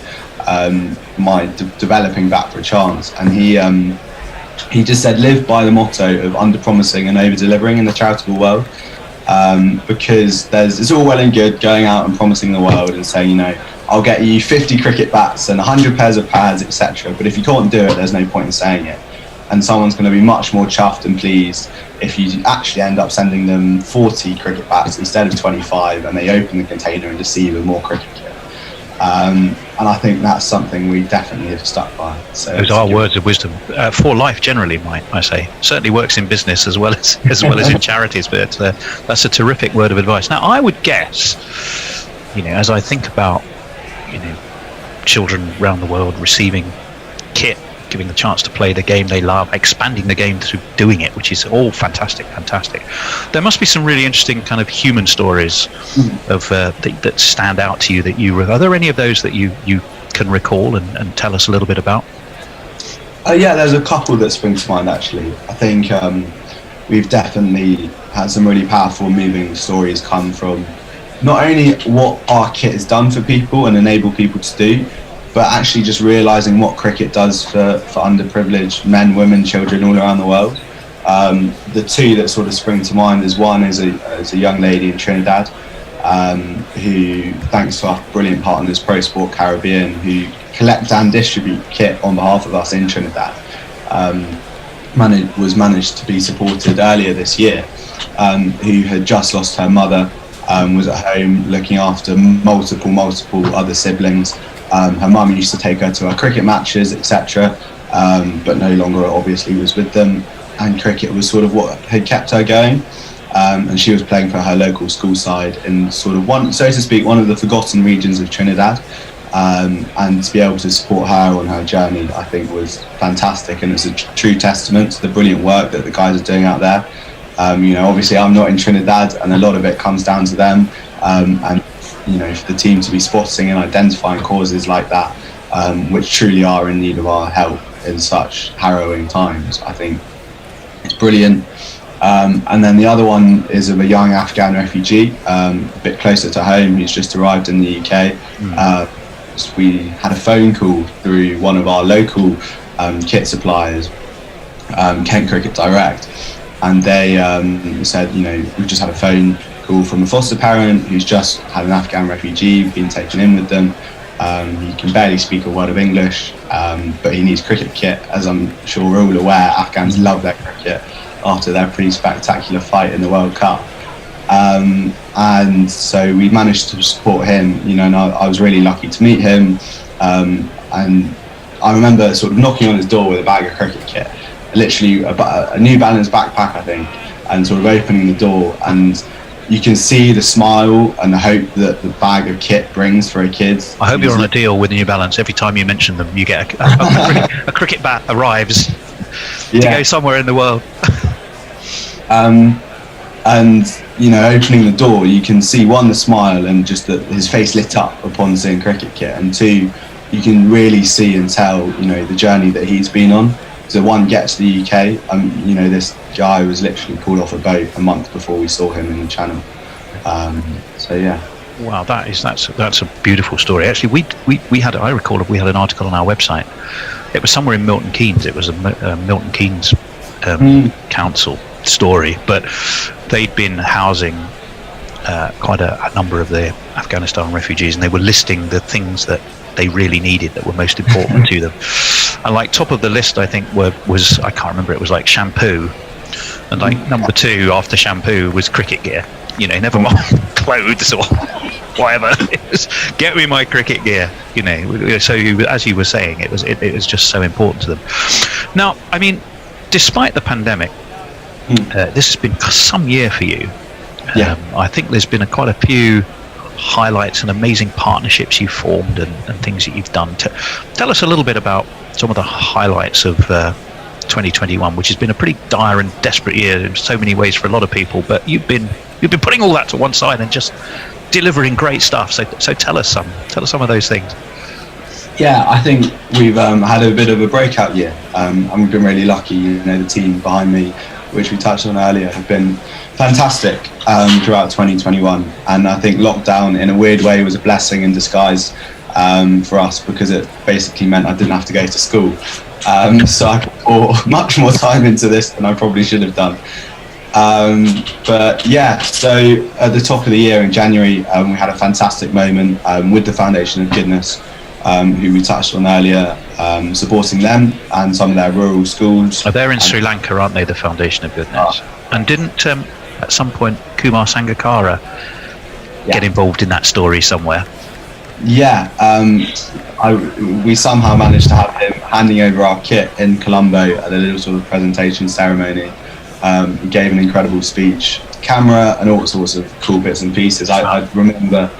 my developing Bat for a Chance, and he just said, live by the motto of under promising and over delivering in the charitable world, because it's all well and good going out and promising the world and saying, you know, I'll get you 50 cricket bats and 100 pairs of pads, etc. But if you can't do it, there's no point in saying it. And someone's going to be much more chuffed and pleased if you actually end up sending them 40 cricket bats instead of 25, and they open the container and just see even more cricket kit. And I think that's something we definitely have stuck by. So those are words of wisdom for life generally, might I say. Certainly works in business as well as in charities, but that's a terrific word of advice. Now, I would guess, you know, as I think about, you know, children around the world receiving kit, giving the chance to play the game they love, expanding the game through doing it, which is all fantastic. There must be some really interesting kind of human stories of that stand out to you. Are there any of those that you can recall and tell us a little bit about? Yeah, there's a couple that spring to mind actually. I think we've definitely had some really powerful, moving stories come from not only what our kit has done for people and enabled people to do, but actually just realising what cricket does for underprivileged men, women, children all around the world. The two that sort of spring to mind is one is a young lady in Trinidad who, thanks to our brilliant partners Pro Sport Caribbean, who collect and distribute kit on behalf of us in Trinidad, was managed to be supported earlier this year, who had just lost her mother, was at home looking after multiple other siblings. Her mum used to take her to her cricket matches, etc., but no longer obviously was with them, and cricket was sort of what had kept her going, and she was playing for her local school side in sort of one, so to speak, one of the forgotten regions of Trinidad, and to be able to support her on her journey I think was fantastic, and it's a true testament to the brilliant work that the guys are doing out there. You know, obviously I'm not in Trinidad, and a lot of it comes down to them, and you know, for the team to be spotting and identifying causes like that, which truly are in need of our help in such harrowing times, I think it's brilliant. And then the other one is of a young Afghan refugee, a bit closer to home, who's just arrived in the UK. So we had a phone call through one of our local kit suppliers, Kent Cricket Direct, and they said, you know, we've just had a phone call from a foster parent who's just had an Afghan refugee, been taken in with them. He can barely speak a word of English, but he needs cricket kit. As I'm sure we're all aware, Afghans love their cricket after their pretty spectacular fight in the World Cup. And so we managed to support him, you know, and I was really lucky to meet him. And I remember sort of knocking on his door with a bag of cricket kit, literally a New Balance backpack, I think, and sort of opening the door, and you can see the smile and the hope that the bag of kit brings for a kid. I hope you're on a deal with New Balance. Every time you mention them, you get a cricket bat arrives to go somewhere in the world. And you know, opening the door, you can see one, the smile, and just that his face lit up upon seeing cricket kit, and two, you can really see and tell, you know, the journey that he's been on. So one gets to the UK, you know, this guy was literally pulled off a boat a month before we saw him in the Channel. So yeah. Wow, that's a beautiful story. Actually, we had, I recall we had an article on our website it was somewhere in Milton Keynes. It was a Milton Keynes council story, but they'd been housing quite a number of the Afghanistan refugees, and they were listing the things that they really needed that were most important to them. And like top of the list, I think was I can't remember. It was like shampoo, and like number 2 after shampoo was cricket gear. You know, never mind clothes or whatever. It was, get me my cricket gear. You know, so as you were saying, it was just so important to them. Now, I mean, despite the pandemic, this has been some year for you. I think there's been quite a few highlights and amazing partnerships you've formed and things that you've done. Tell us a little bit about some of the highlights of 2021, which has been a pretty dire and desperate year in so many ways for a lot of people. But you've been putting all that to one side and just delivering great stuff. So tell us some of those things. Yeah, I think we've had a bit of a breakout year. And we've been really lucky. You know, the team behind me, which we touched on earlier, have been fantastic throughout 2021. And I think lockdown, in a weird way, was a blessing in disguise for us, because it basically meant I didn't have to go to school. So I could pour much more time into this than I probably should have done. But yeah, so at the top of the year in January, we had a fantastic moment with the Foundation of Goodness, who we touched on earlier, supporting them and some of their rural schools. Oh, they're in Sri Lanka, aren't they, the Foundation of Goodness? And didn't at some point Kumar Sangakkara get involved in that story somewhere? Yeah, we somehow managed to have him handing over our kit in Colombo at a little sort of presentation ceremony. He gave an incredible speech, camera, and all sorts of cool bits and pieces. I remember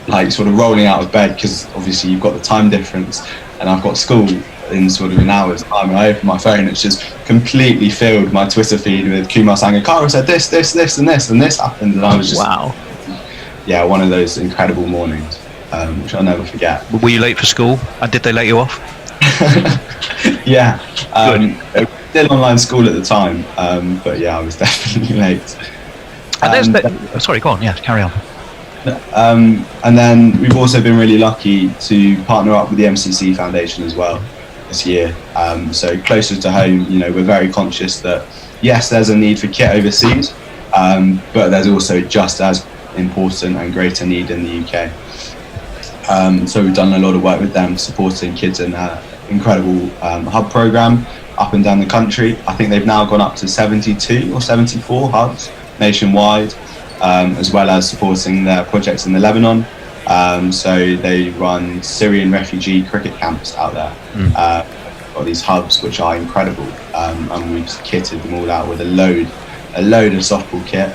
like sort of rolling out of bed, because obviously you've got the time difference and I've got school in sort of an hour's time, and I opened my phone, it's just completely filled my Twitter feed with Kumar Sangakkara said this and this happened, and I was just yeah, one of those incredible mornings, which I'll never forget. Were you late for school, and did they let you off? Yeah, still online school at the time, but yeah, I was definitely late. And sorry, go on. Yeah, carry on. And then we've also been really lucky to partner up with the MCC Foundation as well this year. So closer to home, you know, we're very conscious that yes, there's a need for kit overseas, but there's also just as important and greater need in the UK. So we've done a lot of work with them, supporting kids in an incredible hub program up and down the country. I think they've now gone up to 72 or 74 hubs nationwide, as well as supporting their projects in the Lebanon. So they run Syrian refugee cricket camps out there. Got these hubs which are incredible, and we've kitted them all out with a load of softball kit.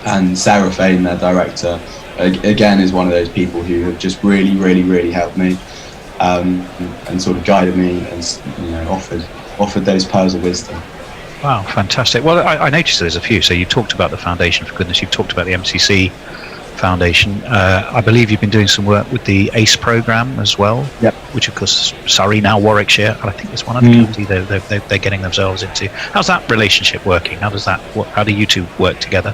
And Sarah Fain, their director, again is one of those people who have just really helped me, and sort of guided me, and you know, offered those pearls of wisdom. Wow, fantastic. Well, I noticed there's a few. So you talked about the Foundation for Goodness, you've talked about the MCC Foundation. I believe you've been doing some work with the ACE programme as well, which of course Surrey, now Warwickshire, and I think there's one other county they're getting themselves into. How's that relationship working? How do you two work together?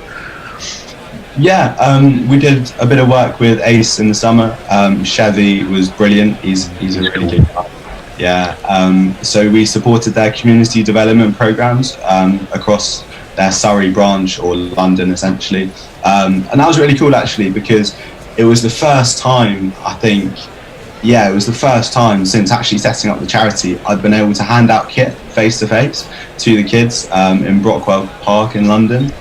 Yeah, we did a bit of work with ACE in the summer. Chevy was brilliant. He's a really good guy. Yeah, so we supported their community development programs across their Surrey branch, or London essentially, and that was really cool actually, because it was the first time, I think, it was the first time since actually setting up the charity I'd been able to hand out kit face to face to the kids in Brockwell Park in London.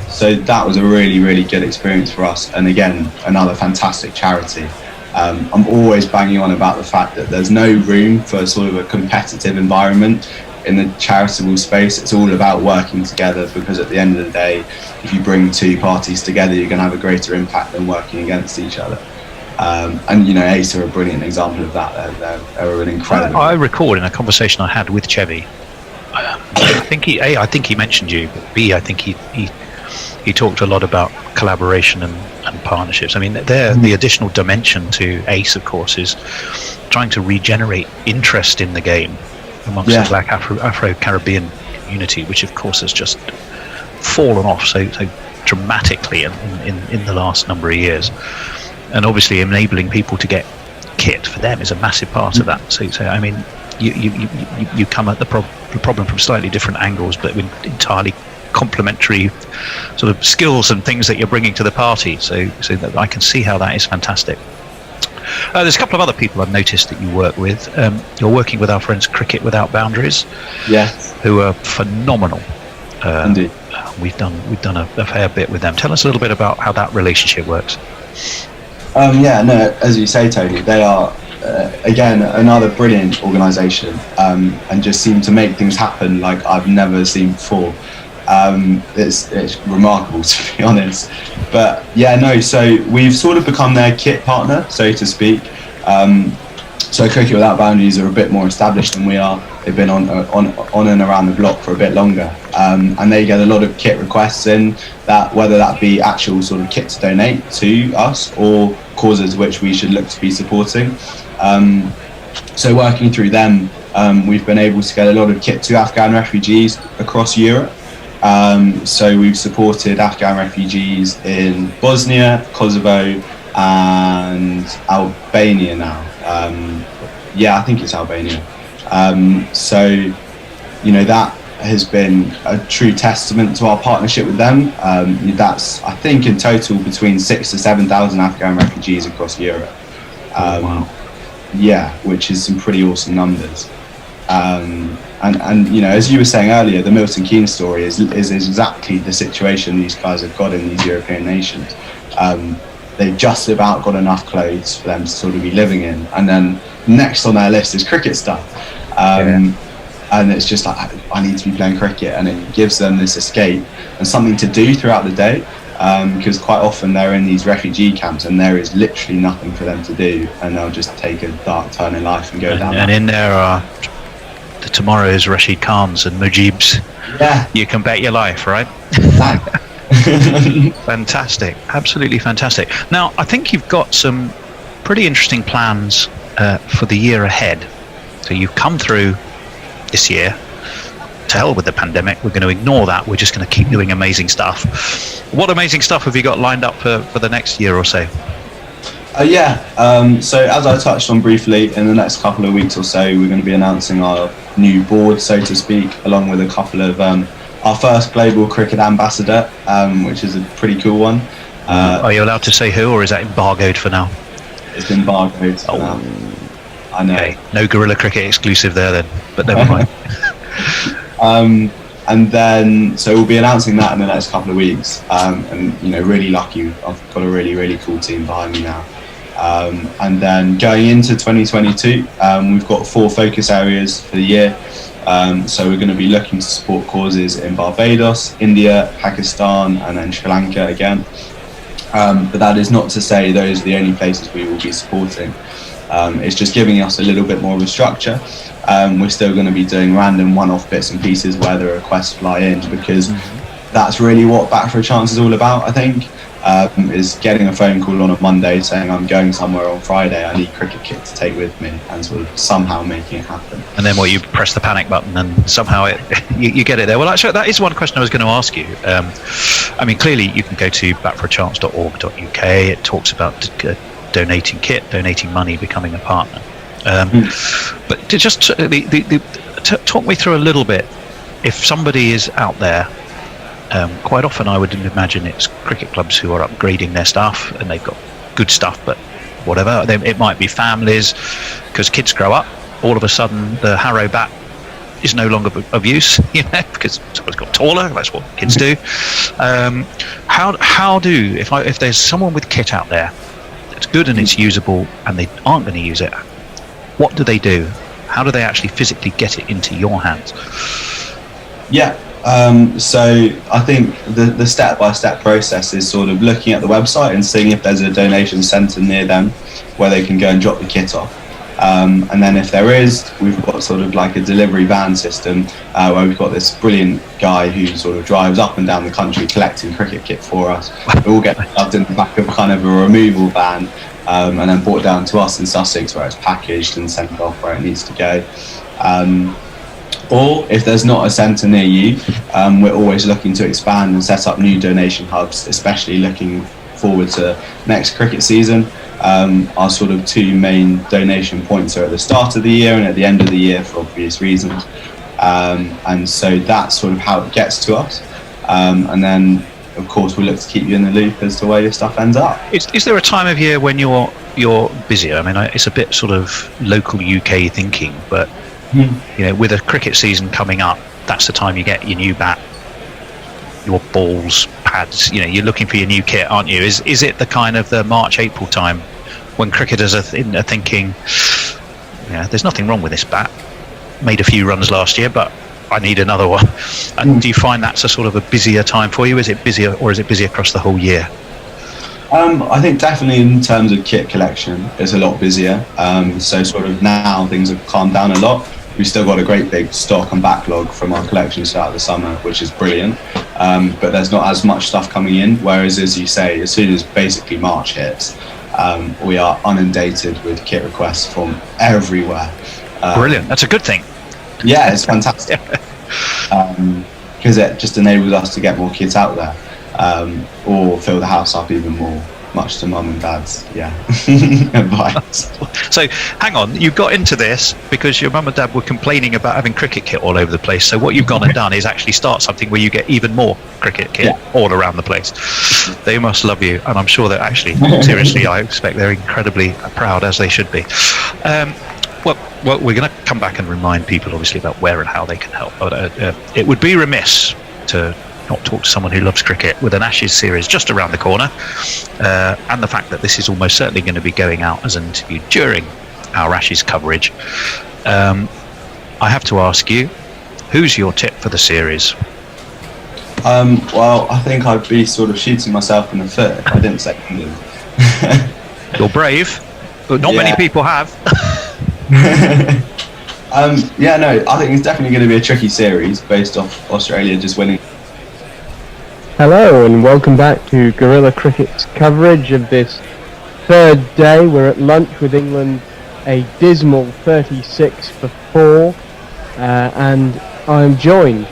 So that was a really good experience for us, and again, another fantastic charity. I'm always banging on about the fact that there's no room for sort of a competitive environment in the charitable space. It's all about working together, because at the end of the day, if you bring two parties together, you're going to have a greater impact than working against each other. And you know, ACE are a brilliant example of that. They're an incredible. I recall in a conversation I had with Chevy, I think he mentioned you, but B, I think he talked a lot about collaboration and partnerships. I mean, the additional dimension to ACE, of course, is trying to regenerate interest in the game amongst the Black Afro-Caribbean community, which of course has just fallen off so dramatically in the last number of years. And obviously enabling people to get kit for them is a massive part of that. So I mean, you come at the problem from slightly different angles, but with entirely complementary sort of skills and things that you're bringing to the party. So that I can see how that is fantastic. There's a couple of other people I've noticed that you work with. You're working with our friends Cricket Without Boundaries, yes, who are phenomenal. Indeed. We've done a fair bit with them. Tell us a little bit about how that relationship works. As you say, Tony, they are again another brilliant organisation, and just seem to make things happen like I've never seen before. It's remarkable, to be honest. But so we've sort of become their kit partner, so to speak. So Cricket Without Boundaries are a bit more established than we are. They've been on and around the block for a bit longer, and they get a lot of kit requests in, that whether that be actual sort of kit to donate to us or causes which we should look to be supporting. So working through them, we've been able to get a lot of kit to Afghan refugees across Europe. So we've supported Afghan refugees in Bosnia, Kosovo, and Albania now. I think it's Albania. So that has been a true testament to our partnership with them. That's, I think, in total between 6,000 to 7,000 Afghan refugees across Europe. Which is some pretty awesome numbers. And as you were saying earlier, the Milton Keynes story is exactly the situation these guys have got in these European nations. They've just about got enough clothes for them to sort of be living in, and then next on their list is cricket stuff. And it's just like, I need to be playing cricket, and it gives them this escape and something to do throughout the day, because quite often they're in these refugee camps and there is literally nothing for them to do, and they'll just take a dark turn in life and go down. And in there are the tomorrow's Rashid Khans and Mujibs. You can bet your life, right? Fantastic, absolutely fantastic. Now, I think you've got some pretty interesting plans for the year ahead. So you've come through this year. To hell with the pandemic, we're going to ignore that. We're just going to keep doing amazing stuff. What amazing stuff have you got lined up for the next year or so? So as I touched on briefly, in the next couple of weeks or so, we're going to be announcing our new board, so to speak, along with a couple of our first global cricket ambassador, which is a pretty cool one. Are you allowed to say who, or is that embargoed for now? It's embargoed for now. I know. Okay. No Guerrilla Cricket exclusive there then, but never mind. And then, so we'll be announcing that in the next couple of weeks. And really lucky, I've got a really, really cool team behind me now. And then going into 2022, we've got 4 focus areas for the year. So we're going to be looking to support causes in Barbados, India, Pakistan, and then Sri Lanka again. But that is not to say those are the only places we will be supporting. It's just giving us a little bit more of a structure. We're still going to be doing random one-off bits and pieces where the requests fly in, because that's really what Back for a Chance is all about, I think. Is getting a phone call on a Monday saying I'm going somewhere on Friday, I need cricket kit to take with me, and sort of somehow making it happen. And then you press the panic button and somehow you get it there. Well, actually, that is one question I was going to ask you. I mean, clearly you can go to backforachance.org.uk. It talks about donating kit, donating money, becoming a partner. But to just talk me through a little bit. If somebody is out there, quite often I would imagine it's cricket clubs who are upgrading their stuff, and they've got good stuff, but whatever. It might be families, because kids grow up. All of a sudden, the Harrow bat is no longer of use, because someone's got taller. That's what kids do. If there's someone with kit out there that's good and it's usable, and they aren't going to use it, what do they do? How do they actually physically get it into your hands? So I think the step-by-step process is sort of looking at the website and seeing if there's a donation centre near them where they can go and drop the kit off. And then if there is, we've got sort of like a delivery van system where we've got this brilliant guy who sort of drives up and down the country collecting cricket kit for us. It all gets shoved in the back of kind of a removal van, and then brought down to us in Sussex, where it's packaged and sent off where it needs to go. Or if there's not a centre near you, we're always looking to expand and set up new donation hubs, especially looking forward to next cricket season. Our sort of two main donation points are at the start of the year and at the end of the year for obvious reasons. And so that's sort of how it gets to us. And then, of course, we look to keep you in the loop as to where your stuff ends up. Is there a time of year when you're busier? I mean, it's a bit sort of local UK thinking, but with a cricket season coming up, that's the time you get your new bat, your balls, pads. You're looking for your new kit, aren't you? Is it the kind of the March, April time when cricketers are thinking, there's nothing wrong with this bat. Made a few runs last year, but I need another one. And do you find that's a sort of a busier time for you? Is it busier, or is it busy across the whole year? I think definitely in terms of kit collection, it's a lot busier. So sort of now things have calmed down a lot. We've still got a great big stock and backlog from our collections throughout the summer, which is brilliant. But there's not as much stuff coming in. Whereas, as you say, as soon as basically March hits, we are inundated with kit requests from everywhere. Brilliant. That's a good thing. Yeah, it's fantastic. Because it just enables us to get more kids out there, or fill the house up even more, much to mum and dad's advice. So hang on, you got into this because your mum and dad were complaining about having cricket kit all over the place. So what you've gone and done is actually start something where you get even more cricket kit all around the place. They must love you, and I'm sure that actually, seriously, I expect they're incredibly proud, as they should be. Well, we're going to come back and remind people, obviously, about where and how they can help. But it would be remiss to not talk to someone who loves cricket with an Ashes series just around the corner, and the fact that this is almost certainly going to be going out as an interview during our Ashes coverage. I have to ask you, who's your tip for the series? Well, I think I'd be sort of shooting myself in the foot if I didn't say England. You're brave, but not many people have. I think it's definitely going to be a tricky series based off Australia just winning. Hello and welcome back to Guerrilla Cricket's coverage of this third day. We're at lunch with England, a dismal 36 for 4, and I'm joined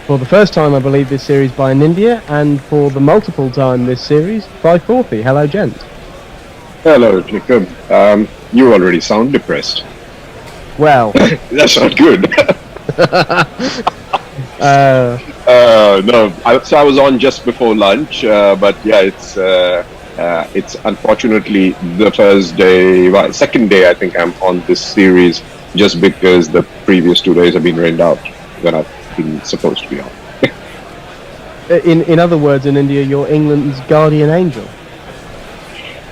for the first time, I believe, this series by India, and for the multiple time this series by Forthy. Hello, gents. Hello, Jacob. You already sound depressed. Well, that's not good. No, I was on just before lunch, but yeah, it's unfortunately the second day I think I'm on this series, just because the previous 2 days have been rained out when I've been supposed to be on. in other words, in India, you're England's guardian angel.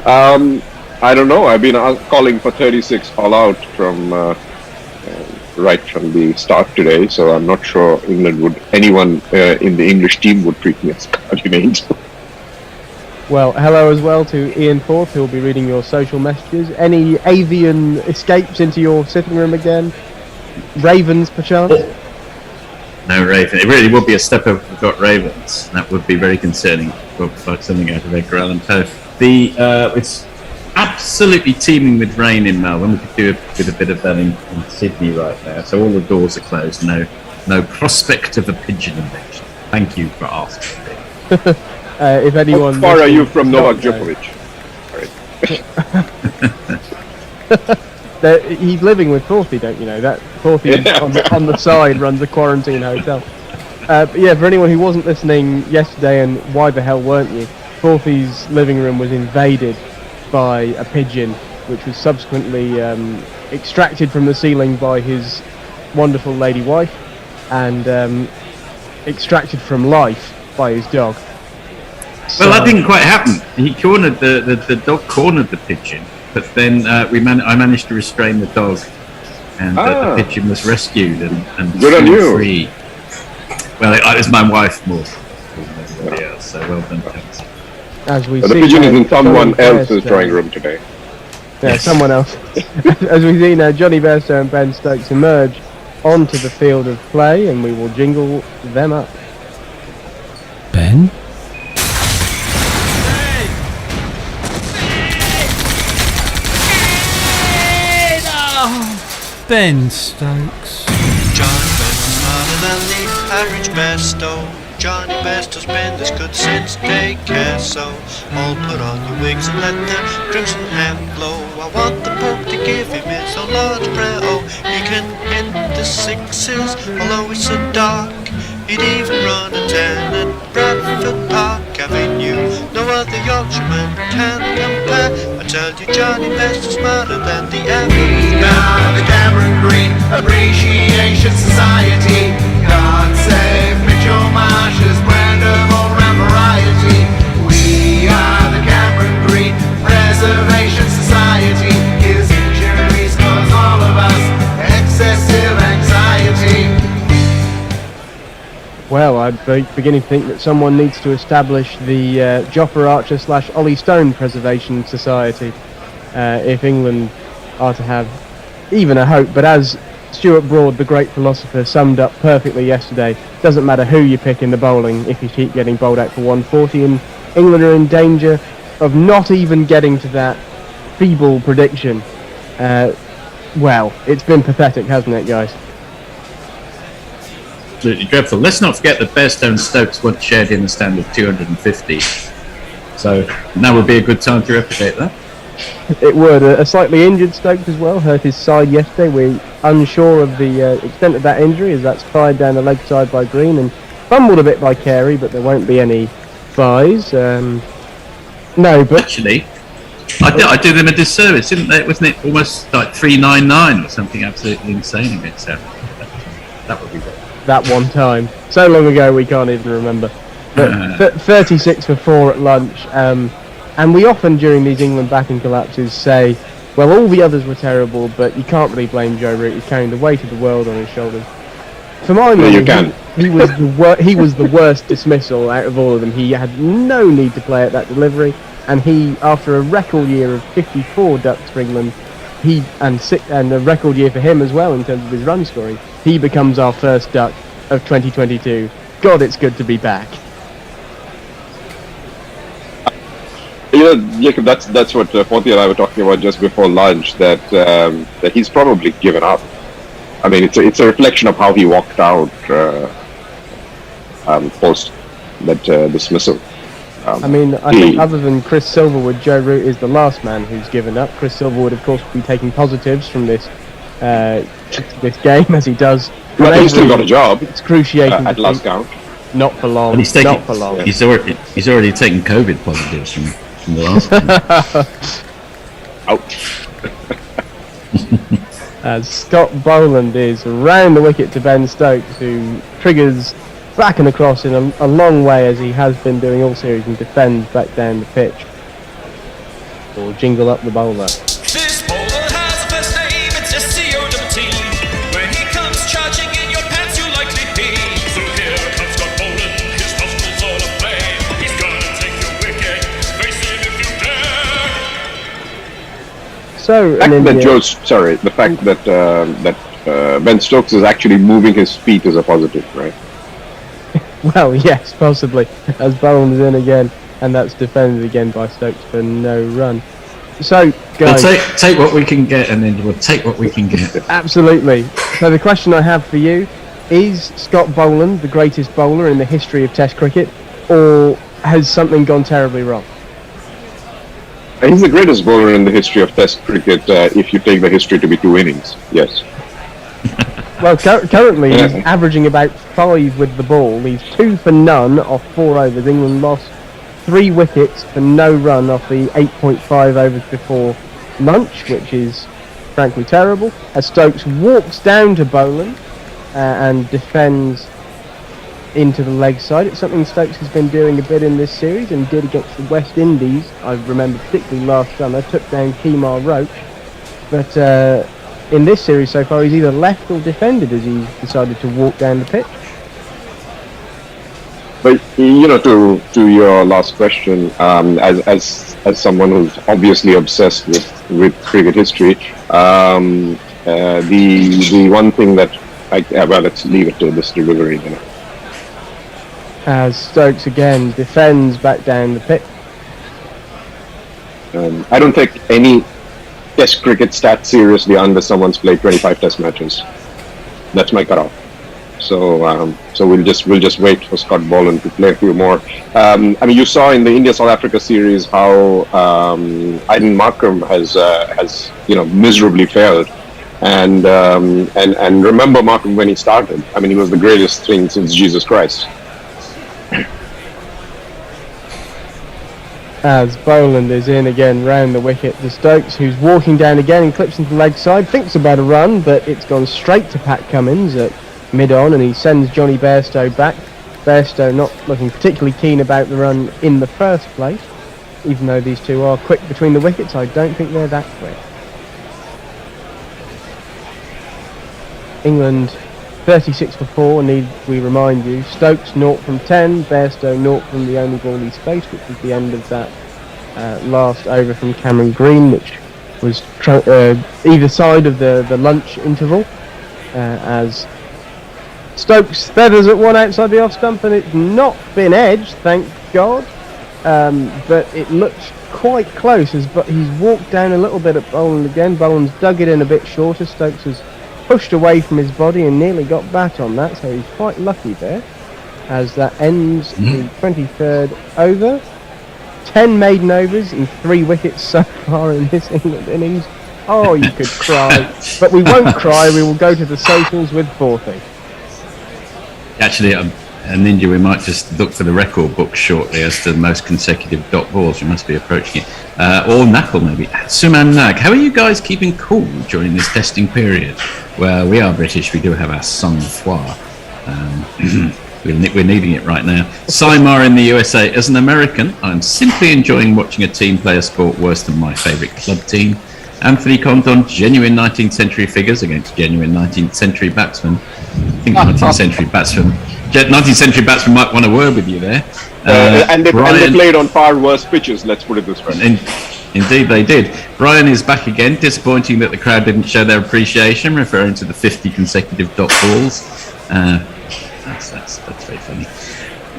I don't know. I've been calling for 36 all out from right from the start today, so I'm not sure anyone in the English team would treat me as guardian angel. Well, hello as well to Ian Forth, who will be reading your social messages. Any avian escapes into your sitting room again? Ravens, perchance? No raven. It really would be a step up if we've got ravens. That would be very concerning for something out of Edgar Allan Poe. It's absolutely teeming with rain in Melbourne. We could do with a bit of that in Sydney right now. So all the doors are closed. No prospect of a pigeon invasion. Thank you for asking. If anyone, how far are you from Novak Djokovic? He's living with Forthy, don't you know? That Forthy on the side runs a quarantine hotel. But yeah, for anyone who wasn't listening yesterday, and why the hell weren't you? Forthy's living room was invaded by a pigeon, which was subsequently extracted from the ceiling by his wonderful lady wife, and extracted from life by his dog. Well, that didn't quite happen. He cornered the dog cornered the pigeon, but then I managed to restrain the dog, and the pigeon was rescued and good on you. Free. Well, it was my wife more than anybody else, so well done. As we the see pigeon now, is in someone Johnny else's Bairstow. drawing room today. Yeah, someone else. As we see now, Johnny Bairstow and Ben Stokes emerge onto the field of play, and we will jingle them up. Ben? Ben Stokes. John Ben's smarter than the average Bairstow. Johnny Best has been this good since daycare. So all put on your wigs and let the crimson hand blow. I want the Pope to give him his own large prayer. Oh, he can hit the sixes, although it's so dark. He'd even run a 10 at Bradford Park Avenue. No other Yorkshireman can compare. I tell you, Johnny Best is smarter than the average. We are the Cameron Green Appreciation Society. God save Mitchell Marsh's brand of all-round variety. We are the Cameron Green Preservation Society. His injuries cause all of us excessive anxiety. Well, I'd be beginning to think that someone needs to establish the Joffa Archer / Ollie Stone Preservation Society if England are to have even a hope. But as Stuart Broad, the great philosopher, summed up perfectly yesterday, doesn't matter who you pick in the bowling if you keep getting bowled out for 140, and England are in danger of not even getting to that feeble prediction. Well, it's been pathetic, hasn't it, guys? Absolutely dreadful. Let's not forget that Bairstow and Stokes once shared in the stand of 250. So now would be a good time to replicate that. It would. A slightly injured Stokes as well, hurt his side yesterday. We're unsure of the extent of that injury, as that's fired down the leg side by Green and fumbled a bit by Carey, but there won't be any buys. No, but actually, I did them a disservice, didn't they? Wasn't it almost like 399 or something absolutely insane against them? That would be good. That one time. So long ago we can't even remember. But 36 for 4 at lunch. And we often during these England batting collapses say, well, all the others were terrible, but you can't really blame Joe Root. He's carrying the weight of the world on his shoulders. For my money, he was the worst dismissal out of all of them. He had no need to play at that delivery, and he, after a record year of 54 ducks for England, and a record year for him as well in terms of his run scoring, he becomes our first duck of 2022. God, it's good to be back. You know, Jacob, that's what Ponti and I were talking about just before lunch, that he's probably given up. I mean, it's a reflection of how he walked out post that dismissal. I think other than Chris Silverwood, Joe Root is the last man who's given up. Chris Silverwood, of course, will be taking positives from this game, as he does. Well, he's still got a job. Excruciating at last count. Not for long. He's already taken COVID positives from the last one. Ouch. As Scott Boland is round the wicket to Ben Stokes, who triggers back and across in a long way, as he has been doing all series, and defends back down the pitch. Or jingle up the bowler. This bowler has a first name, it's S-C-O-T-T. When he comes charging in your pants, you'll likely pee. So here comes Scott Boland, his nostrils all aflame. He's gonna take your wicket, face him if you dare. So, the fact that Ben Stokes is actually moving his feet is a positive, right? Well, yes, possibly, as Boland is in again, and that's defended again by Stokes for no run. So, guys, we'll take what we can get, and then we'll take what we can get. Absolutely. So the question I have for you, is Scott Boland the greatest bowler in the history of Test cricket, or has something gone terribly wrong? He's the greatest bowler in the history of Test cricket, if you take the history to be 2 innings, yes. Well, currently he's averaging about 5 with the ball. He's 2 for none off 4 overs. England lost 3 wickets for no run off the 8.5 overs before lunch, which is frankly terrible. As Stokes walks down to Boland and defends into the leg side. It's something Stokes has been doing a bit in this series and did against the West Indies. I remember particularly last summer, took down Kemar Roach. But in this series so far, he's either left or defended as he's decided to walk down the pitch. But to your last question, as someone who's obviously obsessed with cricket history, the one thing that let's leave it to this delivery. As Stokes again defends back down the pitch. I don't take any Test cricket stats seriously unless someone's played 25 Test matches. That's my cutoff. So we'll just wait for Scott Boland to play a few more. I mean, you saw in the India-South Africa series how Aiden Markram has miserably failed. And remember Markram when he started. I mean, he was the greatest thing since Jesus Christ. As Boland is in again round the wicket to Stokes, who's walking down again and clips into the leg side, thinks about a run, but it's gone straight to Pat Cummins at mid-on, and he sends Johnny Bairstow back. Bairstow not looking particularly keen about the run in the first place. Even though these two are quick between the wickets, I don't think they're that quick. England 36 for 4, need we remind you. Stokes 0 from 10, Bairstow 0 from the only ball he spaced, which was the end of that last over from Cameron Green, which was either side of the lunch interval, as Stokes feathers at one outside the off stump, and it's not been edged, thank God, but it looks quite close, but he's walked down a little bit at Boland again. Boland's dug it in a bit shorter. Stokes has pushed away from his body and nearly got bat on that, so he's quite lucky there, as that ends the 23rd over. 10 maiden overs and 3 wickets so far in this England innings. Oh, you could cry, but we won't cry. We will go to the socials with 40. Actually, Ninja, we might just look for the record book shortly as to the most consecutive dot balls. We must be approaching it. Or Knuckle, maybe. Suman Nag, how are you guys keeping cool during this testing period? Well, we are British. We do have our sang-froid. We're needing it right now. Simar in the USA. As an American, I'm simply enjoying watching a team play a sport worse than my favourite club team. Anthony Condon, genuine 19th century figures against genuine 19th century batsmen. I think 19th century batsmen might want a word with you there. And they played on far worse pitches, let's put it this way. Indeed they did. Brian is back again. Disappointing that the crowd didn't show their appreciation, referring to the 50 consecutive dot balls. That's very funny.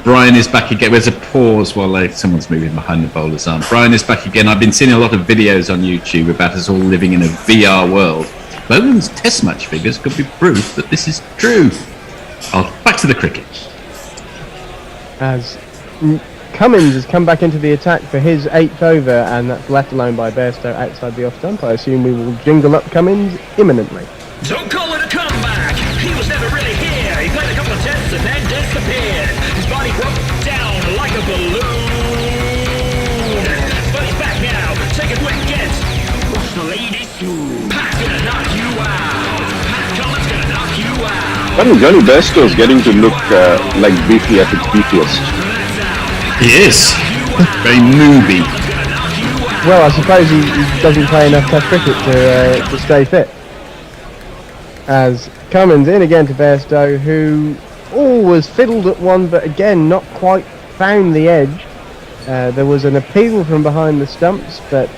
Brian is back again. There's a pause while someone's moving behind the bowler's arm. Brian is back again. I've been seeing a lot of videos on YouTube about us all living in a VR world. Boland's test match figures could be proof that this is true. Back to the cricket. As Cummins has come back into the attack for his 8th over, and that's left alone by Bairstow outside the off stump. I assume we will jingle up Cummins imminently. Don't call it a comeback. He was never really here. He played a couple of tests and then disappeared. His body broke down like a balloon. But he's back now. Taking wickets. Watch the ladies swoon. Pat's gonna knock you out. Pat Cummins gonna knock you out. I think Johnny Bairstow is getting to look like Beefy at its beefiest. He is. Very moody. Well, I suppose he doesn't play enough test cricket to stay fit. As Cummins in again to Bairstow, who always fiddled at one, but again not quite found the edge. There was an appeal from behind the stumps, but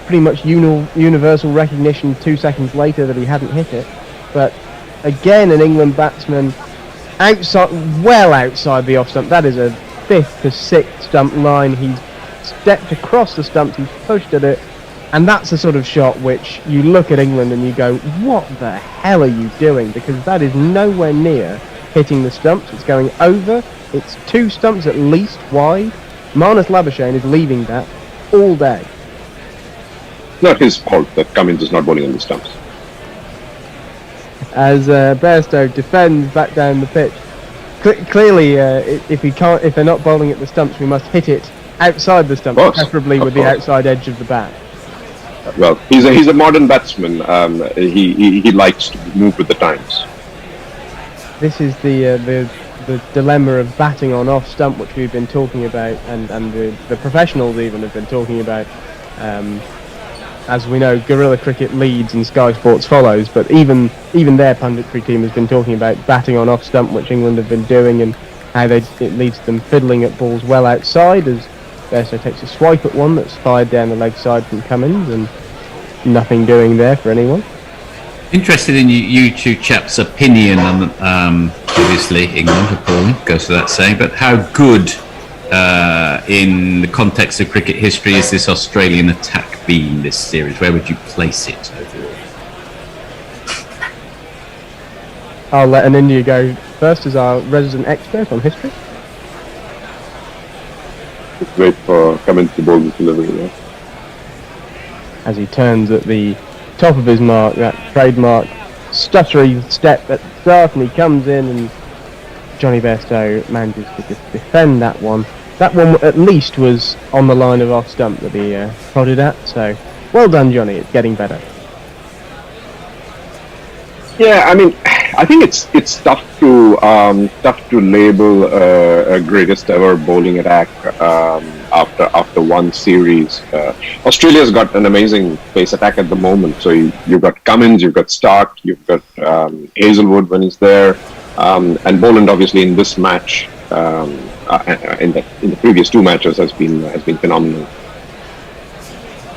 pretty much universal recognition 2 seconds later that he hadn't hit it. But again, an England batsman well outside the off stump. That is a 5th to 6th stump line. He's stepped across the stumps, he's pushed at it, and that's the sort of shot which you look at England and you go, what the hell are you doing? Because that is nowhere near hitting the stumps. It's going over. It's 2 stumps at least wide. Marnus Labuschagne is leaving that all day. Not his fault that Cummins is not bowling on the stumps. As Bairstow defends back down the pitch. Clearly, if they're not bowling at the stumps, we must hit it outside the stumps, preferably with the outside edge of the bat. Well, he's a modern batsman. He likes to move with the times. This is the dilemma of batting on off stump, which we've been talking about, and the professionals even have been talking about. As we know, Guerrilla Cricket leads and Sky Sports follows, but even their punditry team has been talking about batting on off stump, which England have been doing, and how it leads to them fiddling at balls well outside, as Bairstow takes a swipe at one that's fired down the leg side from Cummins, and nothing doing there for anyone. Interested in you two chaps' opinion on, obviously, England, appalling, goes without saying, but how good, in the context of cricket history, is this Australian attack been this series? Where would you place it overall? I'll let an India go first as our resident expert on history. It's great for Cummins to bowl this delivery. Yeah. As he turns at the top of his mark, that trademark stuttery step at the start, and he comes in, and Johnny Bairstow manages to just defend that one. That one at least was on the line of off stump that he prodded at, so well done, Johnny, it's getting better. Yeah, I mean, I think it's tough to label a greatest ever bowling attack after one series. Australia's got an amazing pace attack at the moment. So you've got Cummins, you've got Stark, you've got Hazelwood when he's there, and Boland obviously in this match, in the previous two matches has been phenomenal.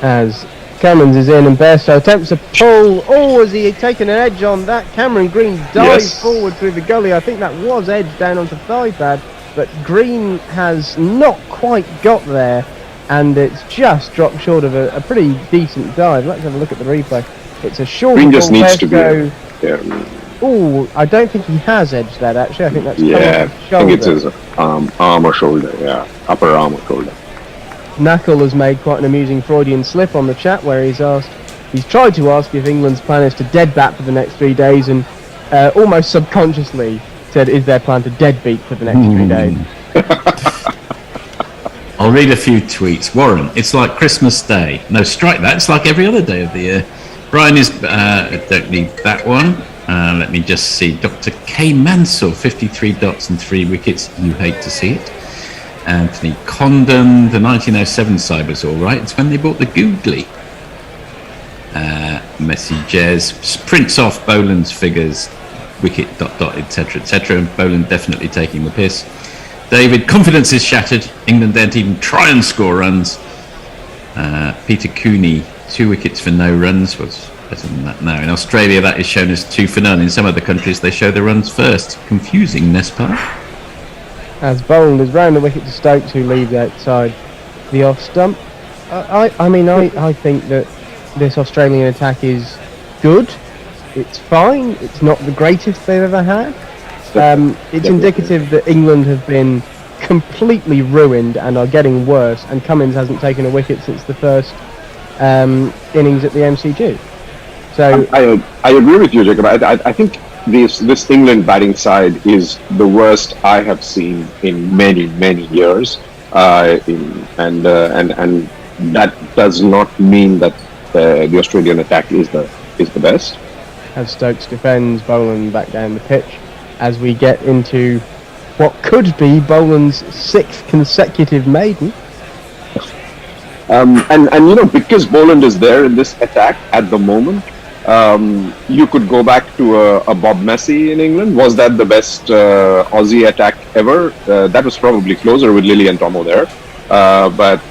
As Cummins is in and Bairstow attempts a pull. Oh, has he taken an edge on that? Cameron Green dives forward through the gully. I think that was edged down onto thigh pad, but Green has not quite got there, and it's just dropped short of a pretty decent dive. Let's have a look at the replay. It's a short Green just ball. needs to be. Oh, I don't think he has edged that actually. I think that's I think it's his arm or shoulder. Yeah, upper arm or shoulder. Knuckle has made quite an amusing Freudian slip on the chat where he's tried to ask if England's plan is to dead bat for the next 3 days, and almost subconsciously said, is their plan to deadbeat for the next 3 days? I'll read a few tweets. Warren, it's like Christmas Day. No, strike that. It's like every other day of the year. Brian is, don't need that one. Let me just see. Dr. K. Mansell, 53 dots and 3 wickets. You hate to see it. Anthony Condon, the 1907 side was all right. It's when they bought the Googly. Messi Jez prints off Boland's figures, wicket, ... etc. And Boland definitely taking the piss. David, confidence is shattered. England don't even try and score runs. Peter Cooney, 2 wickets for no runs. Was better than that now. In Australia, that is shown as 2 for none. In some other countries, they show the runs first. Confusing, Nespar. As Boland is round the wicket to Stokes, who leaves outside the off stump. I think that this Australian attack is good. It's fine. It's not the greatest they've ever had. It's indicative that England have been completely ruined and are getting worse, and Cummins hasn't taken a wicket since the first innings at the MCG. So I agree with you, Jacob. I think this England batting side is the worst I have seen in many years, and that does not mean that the Australian attack is the best. As Stokes defends, Boland back down the pitch as we get into what could be Boland's 6th consecutive maiden. And because Boland is there in this attack at the moment, you could go back to a Bob Messi in England. Was that the best Aussie attack ever? That was probably closer with Lilly and Tomo there. But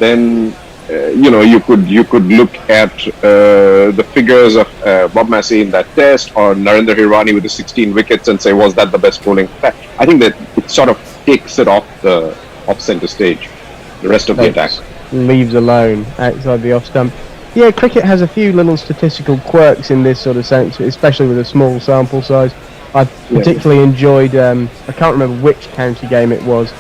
then you could look at the figures of Bob Messi in that test, or Narendra Hirwani with the 16 wickets, and say, was that the best bowling attack? I think that it sort of takes it off centre stage. The rest of the attack leaves alone outside the off stump. Yeah, cricket has a few little statistical quirks in this sort of sense, especially with a small sample size. I particularly enjoyed, I can't remember which county game it was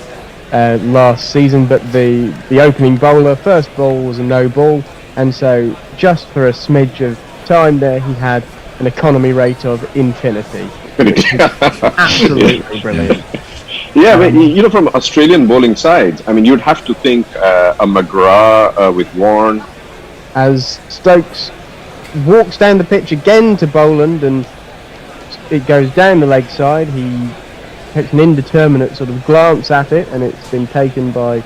last season, but the opening bowler, first ball was a no ball, and so just for a smidge of time there, he had an economy rate of infinity. Absolutely brilliant. Yeah, but from Australian bowling sides, I mean, you'd have to think a McGrath with Warren. As Stokes walks down the pitch again to Boland, and it goes down the leg side. He takes an indeterminate sort of glance at it, and it's been taken by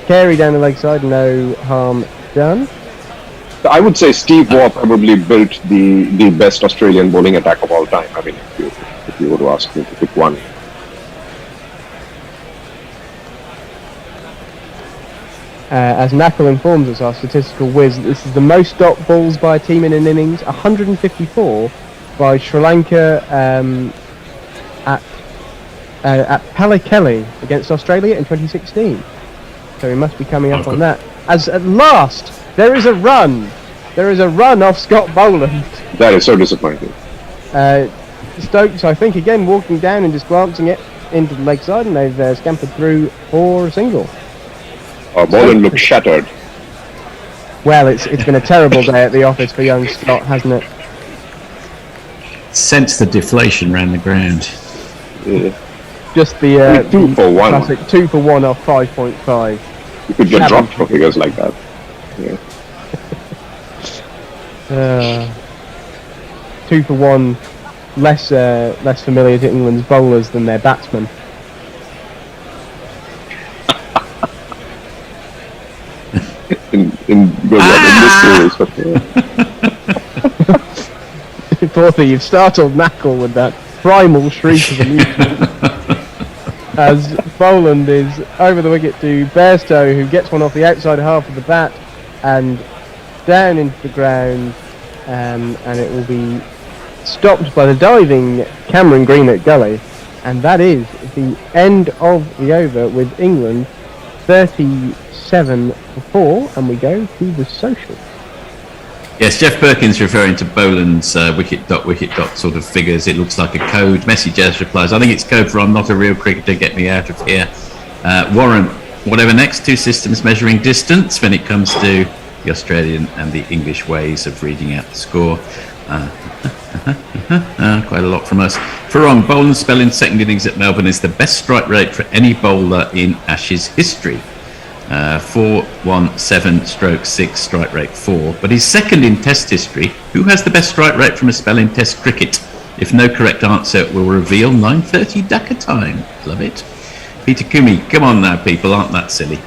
Carey down the leg side. No harm done. I would say Steve Waugh probably built the best Australian bowling attack of all time. I mean, if you were to ask me to pick one. As Knuckle informs us, our statistical whiz, this is the most dot balls by a team in an innings, 154 by Sri Lanka at Pallekele against Australia in 2016. So we must be coming up on that. As at last, there is a run. There is a run off Scott Boland. That is so disappointing. Stokes, I think, again walking down and just glancing it into the leg side, and they've scampered through for a single. Boland looks shattered. Well, it's been a terrible day at the office for young Scott, hasn't it? Sense the deflation around the ground. Yeah. Just the 2 for 1. classic 2 for 1 off 5.5. You could get dropped for figures like that. Yeah. 2 for 1, less familiar to England's bowlers than their batsmen. in this series. Forthy, you've startled Knackle with that primal shriek of amusement. As Boland is over the wicket to Bairstow, who gets one off the outside half of the bat and down into the ground, and it will be stopped by the diving Cameron Green at Gully, and that is the end of the over with England 37 for 4, and we go to the social. Yes, Jeff Perkins referring to Boland's wicket dot sort of figures. It looks like a code. Message as replies, I think it's code for I'm not a real cricketer, get me out of here. Warren, whatever next, 2 systems measuring distance when it comes to the Australian and the English ways of reading out the score. Quite a lot from us. Farong, Boland's spell in second innings at Melbourne is the best strike rate for any bowler in Ashes history. 4-1-7/6 strike rate 4, but he's second in Test history. Who has the best strike rate from a spell in Test cricket? If no correct answer, will reveal 9:30 Dhaka time. Love it. Peter Kumi, come on now, people, aren't that silly?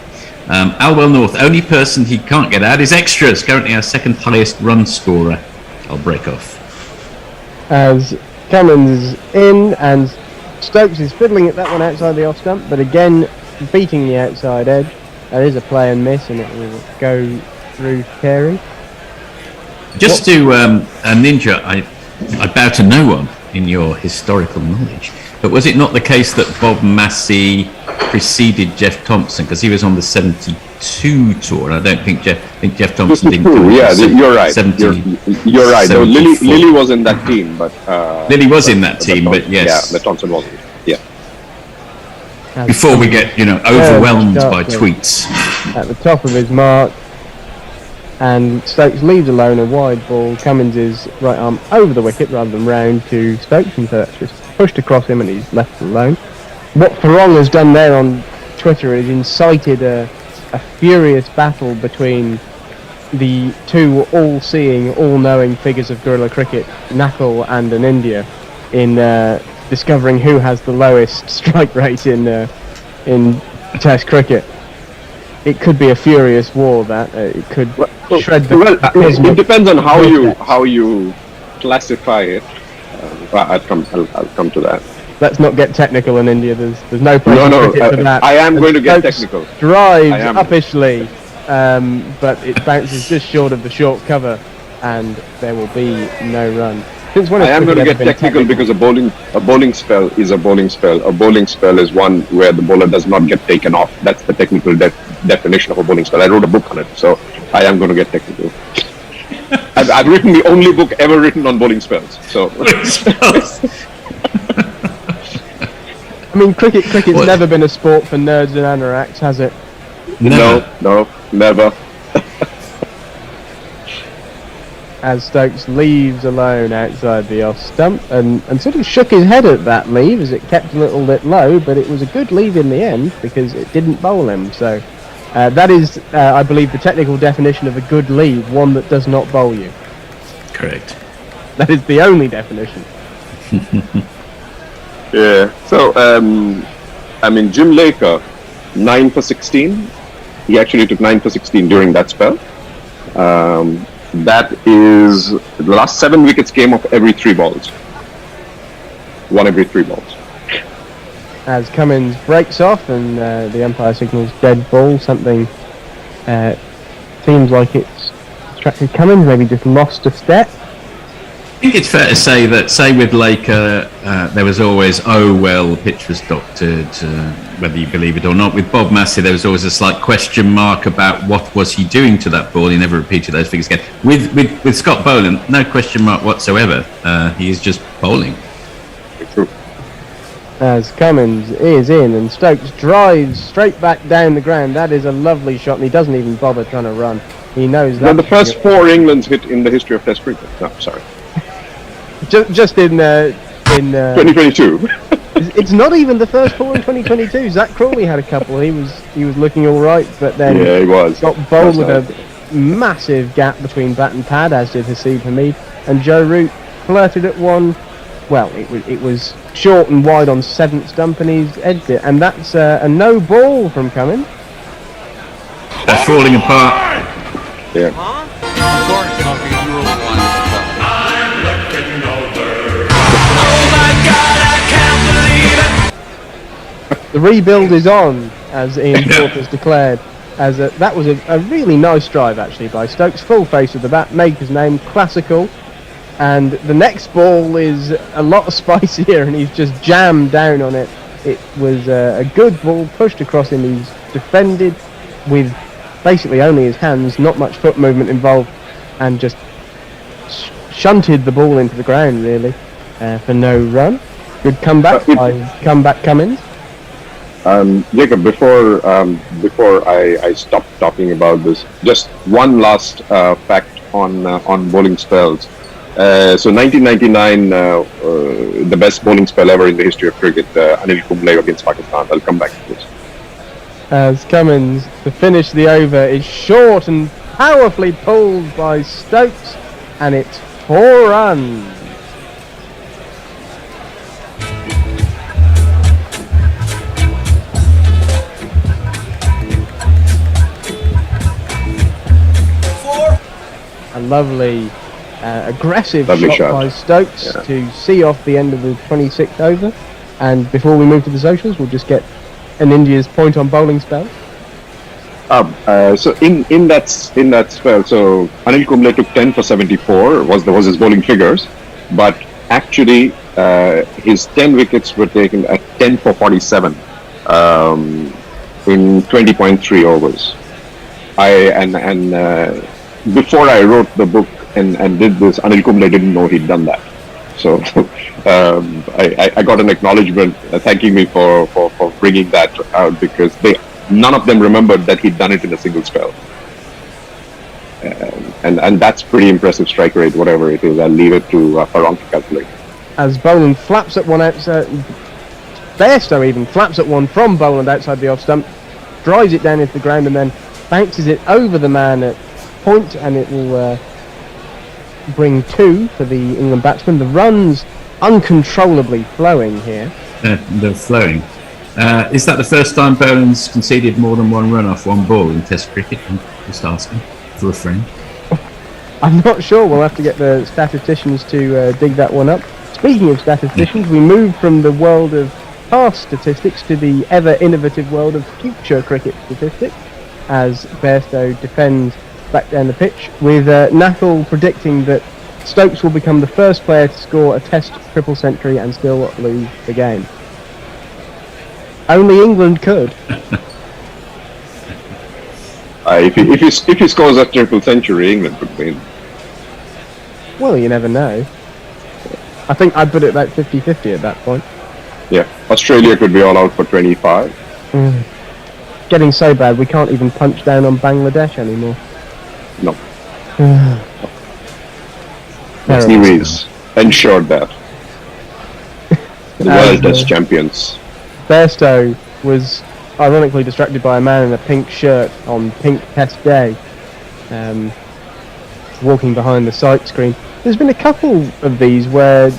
Alwell North, only person he can't get out is extras. Currently our second highest run scorer. I'll break off. As Cummins is in and Stokes is fiddling at that one outside the off stump, but again beating the outside edge. That is a play and miss, and it will go through Carey. Just to Ninja, I bow to no one in your historical knowledge, but was it not the case that Bob Massey preceded Jeff Thompson because he was on the 72 tour? I don't think Jeff Thompson didn't. Yeah, you're right. You're right. No, Lily was in that team, but Lily was in that team, but yes, yeah, but Thompson wasn't. Yeah. Before we get overwhelmed by tweets. At the top of his mark, and Stokes leaves alone a wide ball. Cummins is right arm over the wicket rather than round to Stokes, and so that's just pushed across him and he's left alone. What Farong has done there on Twitter is incited a furious battle between the two all-seeing, all-knowing figures of guerrilla cricket, Knackle and an India, in discovering who has the lowest strike rate in Test cricket. It could be a furious war. That it could shred the. Well, it depends on how you classify it. I'll come to that. Let's not get technical in India. There's no place for that. I am going to get technical. Drives uppishly, but it bounces just short of the short cover, and there will be no run. I am going to get technical because a bowling spell is a bowling spell. A bowling spell is one where the bowler does not get taken off. That's the technical definition of a bowling spell. I wrote a book on it, so I am going to get technical. I've written the only book ever written on bowling spells. So. I mean, cricket's never been a sport for nerds and anoraks, has it? No, never. As Stokes leaves alone outside the off stump and sort of shook his head at that leave as it kept a little bit low, but it was a good leave in the end because it didn't bowl him. So that is, I believe, the technical definition of a good leave, one that does not bowl you. Correct. That is the only definition. Yeah. So, Jim Laker, 9 for 16. He actually took 9 for 16 during that spell. That is the last 7 wickets came off every 3 balls. 1 every 3 balls. As Cummins breaks off and the umpire signals dead ball, something seems like it's distracted Cummins, maybe just lost a step. I think it's fair to say that, with Laker, there was always, the pitch was doctored, whether you believe it or not. With Bob Massey, there was always a slight question mark about what was he doing to that ball. He never repeated those figures again. With Scott Boland, no question mark whatsoever. He is just bowling. As Cummins is in and Stokes drives straight back down the ground. That is a lovely shot, and he doesn't even bother trying to run. He knows that. They're the first 4 England's hit in the history of Test cricket. No, sorry. Just in 2022. It's not even the first 4 in 2022. Zach Crawley had a couple. He was looking all right, but then Yeah, he was. got bowled with a massive gap between bat and pad, as did Haseeb Hameed, and Joe Root flirted at one. Well, it was short and wide on 7th stump, and he's edged it, and that's a no ball from Cummins. They're falling apart. Yeah. The rebuild is on, as Ian Thorpe has declared. As that was a really nice drive actually by Stokes, full face of the bat, Maker's name, classical. And the next ball is a lot spicier, and he's just jammed down on it. It was a good ball pushed across him. He's defended with basically only his hands, not much foot movement involved, and just shunted the ball into the ground really for no run. Good comeback by comeback Cummins. Jacob, before I stop talking about this, just one last fact on bowling spells. So 1999, the best bowling spell ever in the history of cricket, Anil Kumble against Pakistan. I'll come back to this. As Cummins, to finish the over, is short and powerfully pulled by Stokes, and it's 4 runs. A lovely, aggressive shot by Stokes to see off the end of the 26th over. And before we move to the socials, we'll just get an India's point on bowling spell. So in that spell, so Anil Kumble took 10 for 74 was his bowling figures, but actually his 10 wickets were taken at 10 for 47 in 20.3 overs. Before I wrote the book and did this, Anil Kumble didn't know he'd done that. So I got an acknowledgement thanking me for bringing that out, because none of them remembered that he'd done it in a single spell. And that's pretty impressive strike rate, whatever it is. I'll leave it to Farhan to calculate. As Boland flaps at one outside, Bairstow even flaps at one from Boland outside the off stump, drives it down into the ground and then bounces it over the man at point, and it will bring 2 for the England batsman. The runs uncontrollably flowing here. They're flowing. Is that the first time Boland's conceded more than 1 run off 1 ball in Test cricket? I'm just asking for a friend. I'm not sure. We'll have to get the statisticians to dig that one up. Speaking of statisticians, we move from the world of past statistics to the ever innovative world of future cricket statistics, as Bairstow defends back down the pitch, with Nathal predicting that Stokes will become the first player to score a Test triple century and still lose the game. Only England could. If he scores a triple century, England could win. Well, you never know. I think I'd put it about 50-50 at that point. Yeah, Australia could be all out for 25. Getting so bad we can't even punch down on Bangladesh anymore. No. Anyways, ensured that. The world Test champions. Bairstow was ironically distracted by a man in a pink shirt on Pink Test Day, walking behind the sight screen. There's been a couple of these where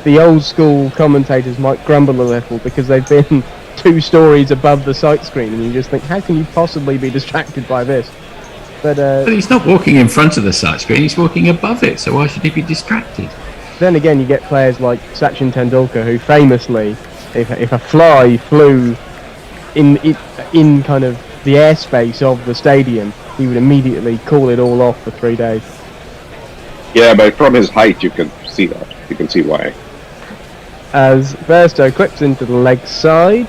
the old school commentators might grumble a little because they've been 2 stories above the sight screen, and you just think, how can you possibly be distracted by this? But he's not walking in front of the sight screen, he's walking above it, so why should he be distracted? Then again, you get players like Sachin Tendulkar, who famously, if a fly flew in kind of the airspace of the stadium, he would immediately call it all off for 3 days. Yeah, but from his height you can see that. You can see why. As Bairstow clips into the leg side,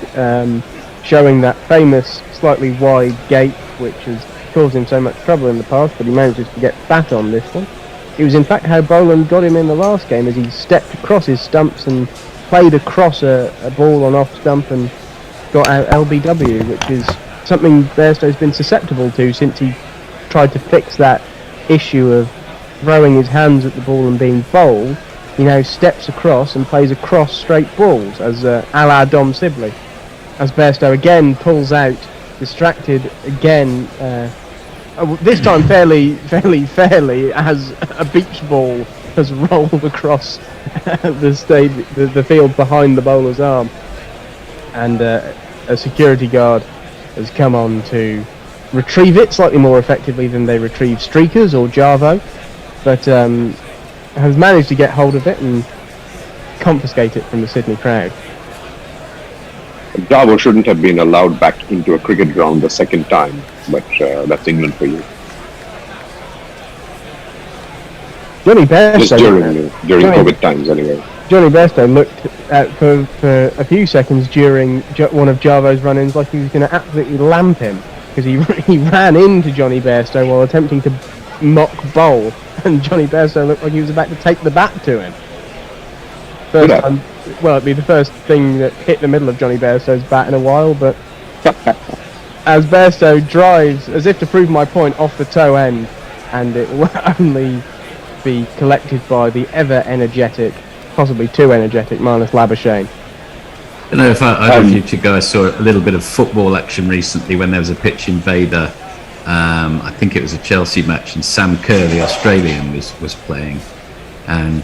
showing that famous slightly wide gate which has caused him so much trouble in the past, but he manages to get fat on this one. It was in fact how Boland got him in the last game, as he stepped across his stumps and played across a ball on off stump and got out LBW, which is something Bairstow's been susceptible to since he tried to fix that issue of throwing his hands at the ball and being bowled. He now steps across and plays across straight balls, as a la Dom Sibley. As Bairstow again pulls out, distracted again, this time fairly, as a beach ball has rolled across the field behind the bowler's arm, and a security guard has come on to retrieve it slightly more effectively than they retrieve streakers or Jarvo, but has managed to get hold of it and confiscate it from the Sydney crowd. Jarvo shouldn't have been allowed back into a cricket ground the second time, but that's England for you. Johnny Bairstow, just during COVID times, anyway. Johnny Bairstow looked at for a few seconds during one of Jarvo's run-ins like he was going to absolutely lamp him, because he ran into Johnny Bairstow while attempting to mock bowl, and Johnny Bairstow looked like he was about to take the bat to him. First time, well, it'd be the first thing that hit the middle of Johnny Bairstow's bat in a while, but as Bairstow drives, as if to prove my point, off the toe end, and it will only be collected by the ever-energetic, possibly too energetic, Marnus Labuschagne. I don't know if either of you two guys saw a little bit of football action recently when there was a pitch invader. I think it was a Chelsea match, and Sam Kerr, the Australian, was playing, and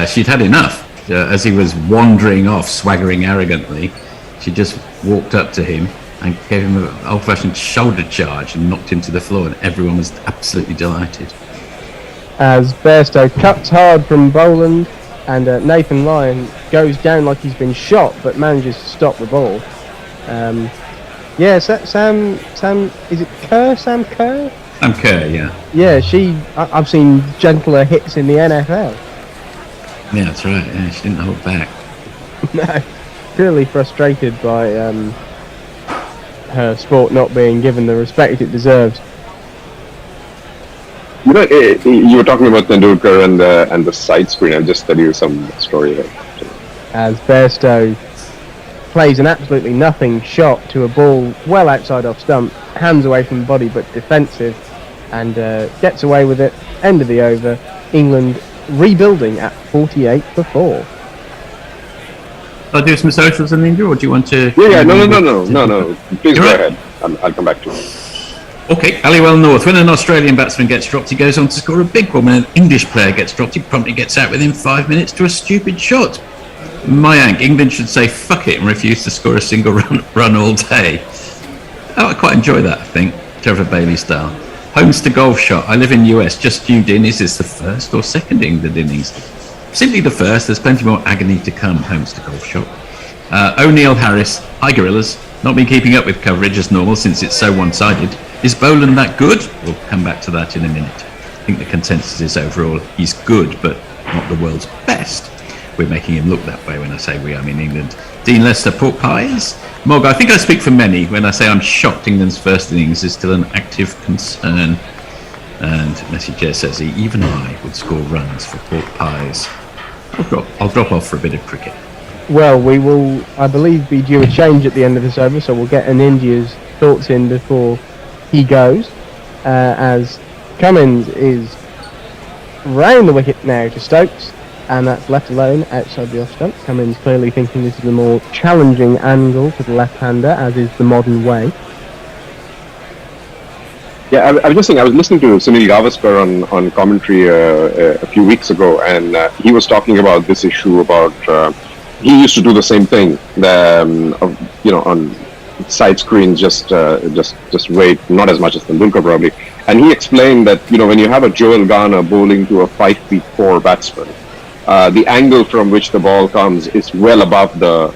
she'd had enough. As he was wandering off, swaggering arrogantly, she just walked up to him and gave him an old-fashioned shoulder charge and knocked him to the floor, and everyone was absolutely delighted. As Bairstow cuts hard from Boland, and Nathan Lyon goes down like he's been shot, but manages to stop the ball. Sam, is it Kerr? Sam Kerr? Sam Kerr, yeah. Yeah, I've seen gentler hits in the NFL. Yeah, that's right. Yeah, she didn't hold back. No, clearly frustrated by her sport not being given the respect it deserves. You know, you were talking about Tendulkar and the side screen. I'll just tell you some story here. As Bairstow plays an absolutely nothing shot to a ball well outside off stump, hands away from the body but defensive, and gets away with it. End of the over. England rebuilding at 48 for 4. I'll do some socials in India, or do you want to? No. Please go ahead. I'll come back to it. Okay, Aliwell North. When an Australian batsman gets dropped, he goes on to score a big one. When an English player gets dropped, he promptly gets out within 5 minutes to a stupid shot. Mayank, England should say fuck it and refuse to score a single run all day. Oh, I quite enjoy that, I think. Trevor Bailey style. Holmes to golf shot. I live in US, just tuned in. Is this the first or second England innings? Simply the first. There's plenty more agony to come. Holmes to golf shot. O'Neill Harris. Hi Gorillas. Not been keeping up with coverage as normal since it's so one-sided. Is Boland that good? We'll come back to that in a minute. I think the consensus is overall he's good, but not the world's best. We're making him look that way when I say we, I mean England. Dean Lester, pork pies. Mog, I think I speak for many when I say I'm shocked England's first innings is still an active concern. And Messi J says even I would score runs for pork pies. I'll drop off for a bit of cricket. Well, we will, I believe, be due a change at the end of this over, so we'll get an India's thoughts in before he goes, as Cummins is round the wicket now to Stokes, and that's left alone outside the off stump. Cummins clearly thinking this is a more challenging angle for the left-hander, as is the modern way. Yeah, I was just saying, I was listening to Sunil Gavaskar on commentary a few weeks ago, and he was talking about this issue about he used to do the same thing, on side screens, just wait, not as much as Tendulkar probably. And he explained that when you have a Joel Garner bowling to a 5'4" batsman, the angle from which the ball comes is well above the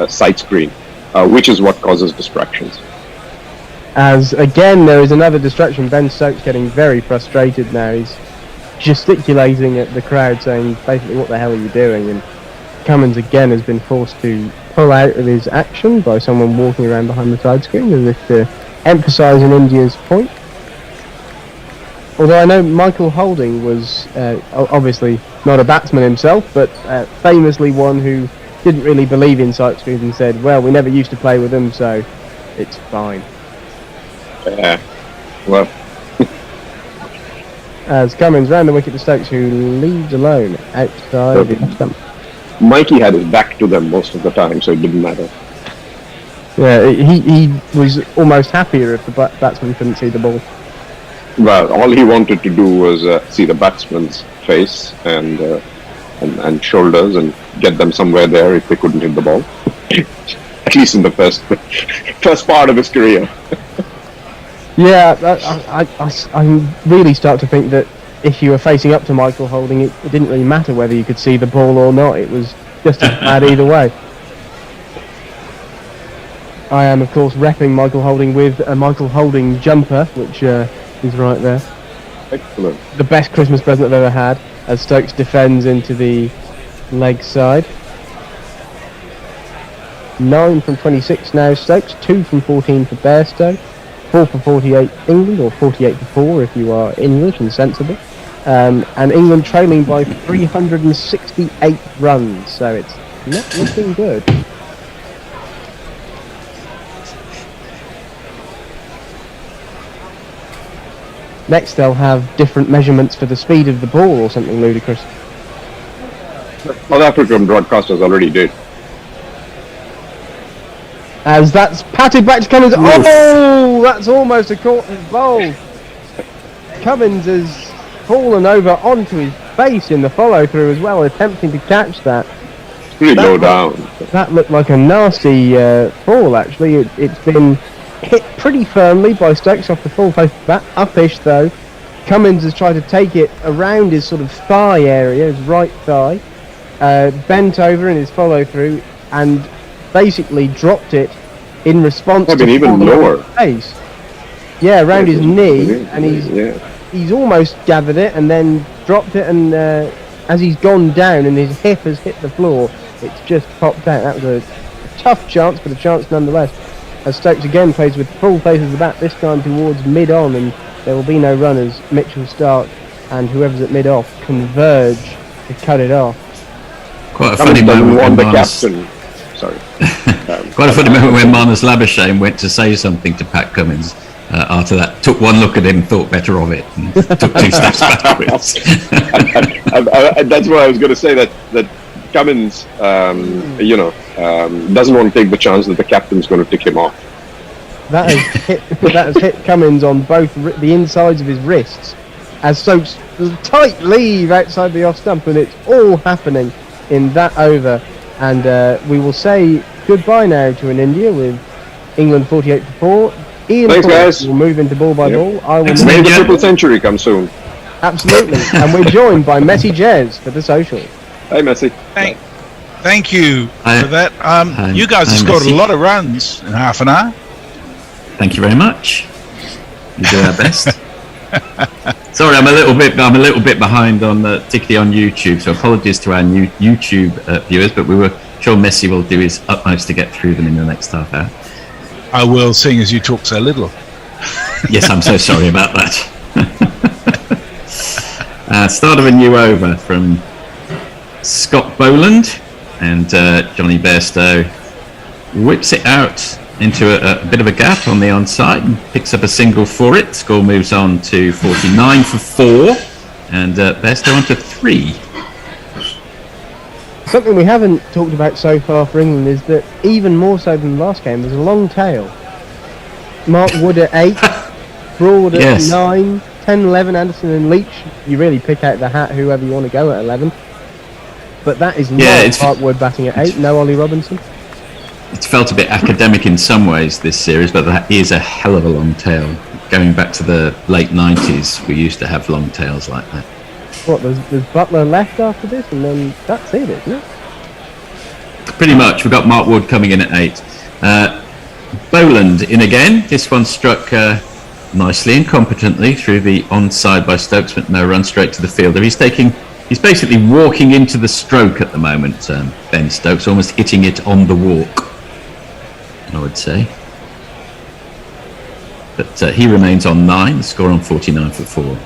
side screen, which is what causes distractions. As again, there is another distraction. Ben Stokes getting very frustrated now. He's gesticulating at the crowd, saying basically, "What the hell are you doing?" And Cummins again has been forced to pull out of his action by someone walking around behind the side screen, as if to emphasise in India's point. Although I know Michael Holding was obviously not a batsman himself, but famously one who didn't really believe in sight screens and said, well, we never used to play with them, so it's fine. Yeah. Well. As Cummins round the wicket to Stokes, who leaves alone outside the stump. Mikey had his back to them most of the time, so it didn't matter. Yeah, he was almost happier if the batsman couldn't see the ball. Well, all he wanted to do was see the batsman's face and shoulders and get them somewhere there if they couldn't hit the ball. At least in the first part of his career. Yeah, I really start to think that if you were facing up to Michael Holding, it didn't really matter whether you could see the ball or not. It was just as bad either way. I am, of course, repping Michael Holding with a Michael Holding jumper, which is right there. Excellent. The best Christmas present I've ever had, as Stokes defends into the leg side. 9 from 26 now Stokes, 2 from 14 for Bairstow, 4 for 48 England, or 48 for 4 if you are English and sensible. And England trailing by 368 runs, so it's not looking good. Next they'll have different measurements for the speed of the ball or something ludicrous. South African broadcasters already did. As that's patted back to Cummins. Oh, that's almost a caught bowl. Cummins has fallen over onto his face in the follow through as well, attempting to catch that. It's pretty low down. That looked like a nasty fall actually. It's been hit pretty firmly by Stokes off the full face of the bat. Uppish though. Cummins has tried to take it around his sort of thigh area, his right thigh, bent over in his follow through and basically dropped it in response to even lower face. Yeah, around his knee, and he's almost gathered it and then dropped it, and as he's gone down and his hip has hit the floor, it's just popped out. That was a tough chance, but a chance nonetheless. As Stokes again plays with full face of the bat, this time towards mid-on, and there will be no runners. Mitchell Stark and whoever's at mid-off converge to cut it off. Quite a funny moment when captain. Sorry. Quite a funny moment when Marnus Labuschagne went to say something to Pat Cummins after that. Took one look at him, thought better of it, and took 2 steps backwards. That's what I was going to say. That Cummins, doesn't want to take the chance that the captain's going to tick him off. That has hit Cummins on both the insides of his wrists, as Stokes tight leave outside the off stump, and it's all happening in that over. And we will say goodbye now to an India with England 48 for 4. Ian Thanks, guys. will move into ball by ball. I will May the triple century come soon. Absolutely. And we're joined by Messi Jez for the social. Hey, Messi. Thank you for that. You guys have scored a lot of runs in half an hour. Thank you very much. We do our best. Sorry, I'm a little bit behind on particularly on YouTube, so apologies to our new YouTube viewers, but we were sure Messi will do his utmost to get through them in the next half hour. I will, seeing as you talk so little. Yes, I'm so sorry about that. Start of a new over from Scott Boland, and Johnny Bairstow whips it out into a bit of a gap on the onside and picks up a single for it. Score moves on to 49 for 4, and Bairstow on to 3. Something we haven't talked about so far for England is that even more so than the last game, there's a long tail. Mark Wood at 8, Broad at 9, 10, 11, Anderson and Leach. You really pick out the hat whoever you want to go at 11. But that is not Mark Wood batting at 8, no Ollie Robinson. It's felt a bit academic in some ways, this series, but that is a hell of a long tail. Going back to the late 90s, we used to have long tails like that. What, there's Butler left after this, and then that's it, isn't it? Pretty much. We've got Mark Wood coming in at 8. Boland in again. This one struck nicely and competently through the onside by Stokes, but no run, straight to the fielder. He's basically walking into the stroke at the moment, Ben Stokes, almost hitting it on the walk, I would say. But he remains on 9, the score on 49 for 4.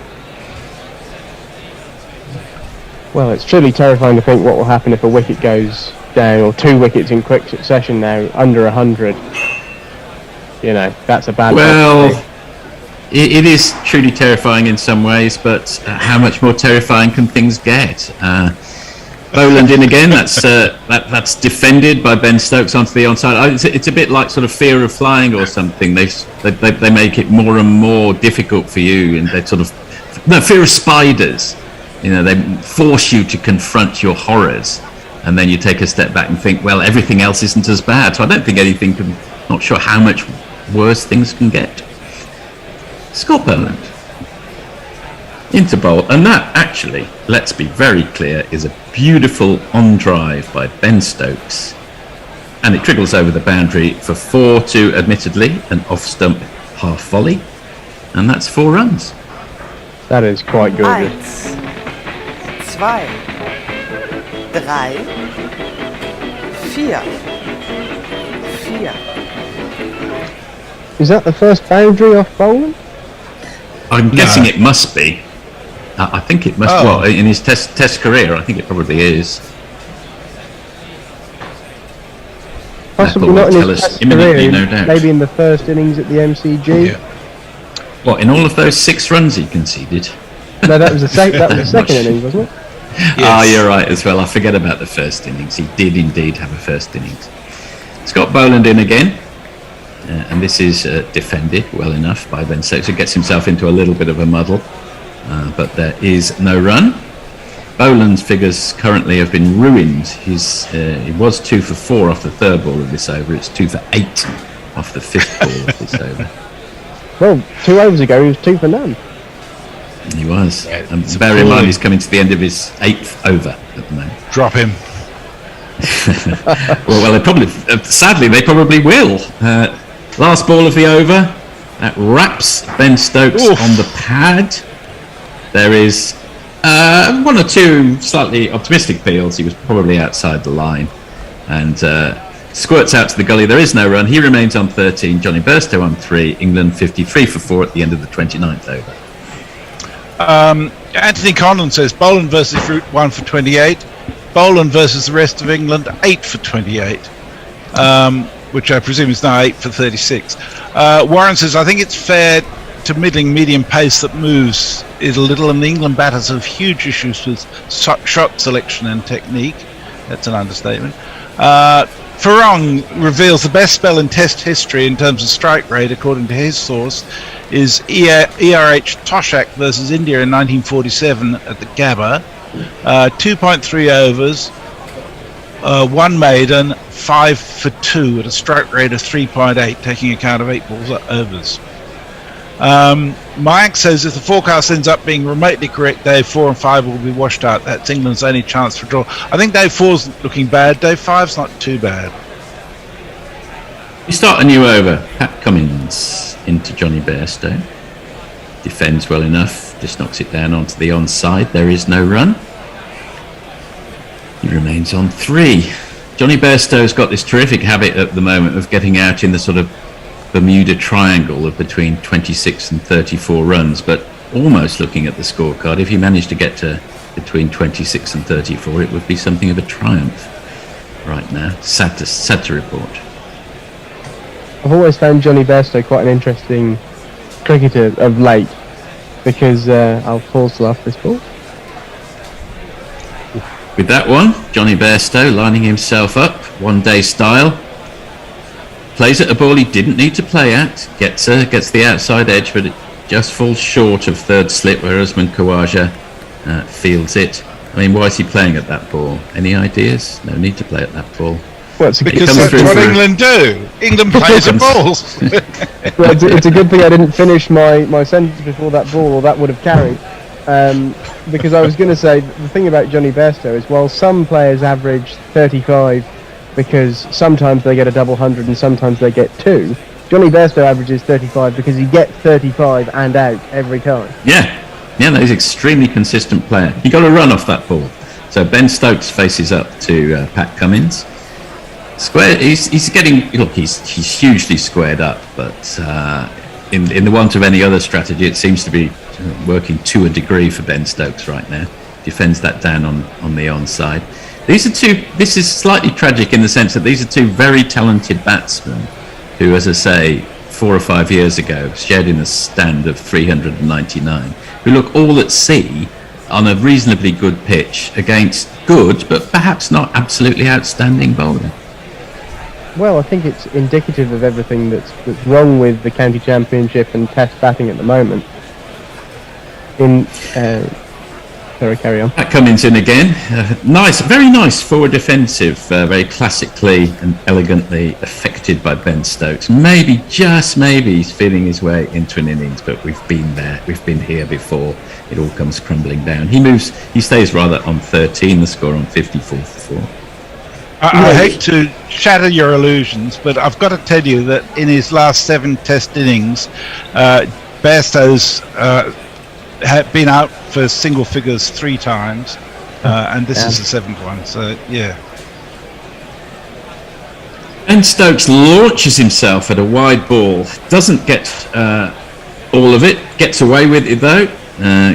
Well, it's truly terrifying to think what will happen if a wicket goes down, or 2 wickets in quick succession now, under 100. You know, that's a bad Well, it is truly terrifying in some ways, but how much more terrifying can things get? Boland in again, that's defended by Ben Stokes onto the onside. It's a bit like sort of fear of flying or something. They make it more and more difficult for you, and they sort of... No, fear of spiders. You know, they force you to confront your horrors, and then you take a step back and think, well, everything else isn't as bad. So I don't think anything can... Not sure how much worse things can get. Scott Boland into bowl, and that actually, let's be very clear, is a beautiful on drive by Ben Stokes, and it trickles over the boundary for 4 to admittedly an off stump half volley, and that's 4 runs. That is quite good. 1, 2, 3, 4. 4. Is that the first boundary off Boland? I'm guessing it must be. I think it must. Well, in his test career, I think it probably is. Possibly not in his test career, no doubt. Maybe in the first innings at the MCG. Yeah. What, in all of those 6 runs he conceded? No, that was the second innings, wasn't it? Yes. You're right as well. I forget about the first innings. He did indeed have a first innings. Scott Boland in again. And this is defended well enough by Ben Stokes, who gets himself into a little bit of a muddle. But there is no run. Boland's figures currently have been ruined. He was 2 for 4 off the 3rd ball of this over. It's 2 for 8 off the 5th ball of this over. Well, 2 overs ago he was 2 for none. He was. And bear in mind he's coming to the end of his 8th over at the moment. Drop him. well, they probably. Sadly, they probably will. Last ball of the over. That wraps Ben Stokes on the pad. There is 1 or 2 slightly optimistic fields. He was probably outside the line, and squirts out to the gully. There is no run. He remains on 13. Johnny Bairstow on 3. England 53 for 4 at the end of the 29th over. Anthony Conlon says Boland versus Root 1 for 28. Boland versus the rest of England 8 for 28. Which I presume is now 8 for 36. Warren says, I think it's fair to middling medium pace that moves is little, and the England batters have huge issues with shot selection and technique. That's an understatement. Farong reveals the best spell in Test history in terms of strike rate, according to his source, is ERH Toshak versus India in 1947 at the Gabba. 2.3 overs, 1 maiden, 5 for 2 at a strike rate of 3.8, taking account of 8 balls overs. Mike says if the forecast ends up being remotely correct, day 4 and 5 will be washed out. That's England's only chance for a draw. I think day 4's looking bad. Day 5's not too bad. We start a new over. Pat Cummins into Johnny Bairstow. Defends well enough. Just knocks it down onto the onside. There is no run. He remains on 3. Johnny Bairstow's got this terrific habit at the moment of getting out in the sort of Bermuda Triangle of between 26 and 34 runs, but almost looking at the scorecard, if he managed to get to between 26 and 34, it would be something of a triumph right now. Sad to report. I've always found Johnny Bairstow quite an interesting cricketer of late, because I'll pause to laugh this ball. With that one, Johnny Bairstow lining himself up, one day style. Plays at a ball he didn't need to play at, gets the outside edge, but it just falls short of 3rd slip where Usman Khawaja fields it. I mean, why is he playing at that ball? Any ideas? No need to play at that ball. Well, because that's what England do. England plays at balls. Well, it's a good thing I didn't finish my sentence before that ball, or that would have carried. Because I was going to say, the thing about Johnny Bairstow is, while some players average 35 because sometimes they get a double 100 and sometimes they get 2, Johnny Bairstow averages 35 because he gets 35 and out every time. Yeah, no, he's an extremely consistent player. He got a run off that ball. So Ben Stokes faces up to Pat Cummins. He's getting, look, he's hugely squared up, but in the want of any other strategy, it seems to be working to a degree for Ben Stokes right now. defends that down on the onside. This is slightly tragic in the sense that these are two very talented batsmen who, as I say, 4 or 5 years ago shared in a stand of 399, who look all at sea on a reasonably good pitch against good but perhaps not absolutely outstanding bowling. Well, I think it's indicative of everything that's wrong with the county championship and test batting at the moment. Sorry, carry on. Pat Cummins in again. Nice, very nice forward defensive, very classically and elegantly affected by Ben Stokes. Maybe, just maybe, he's feeling his way into an innings, but we've been there, we've been here before. It all comes crumbling down. He stays rather on 13, the score on 54 for 4. I hate to shatter your illusions, but I've got to tell you that in his last 7 test innings, Bairstow's had been out for single figures 3 times, and this is the 7th one. So yeah. Ben Stokes launches himself at a wide ball, doesn't get all of it, gets away with it though,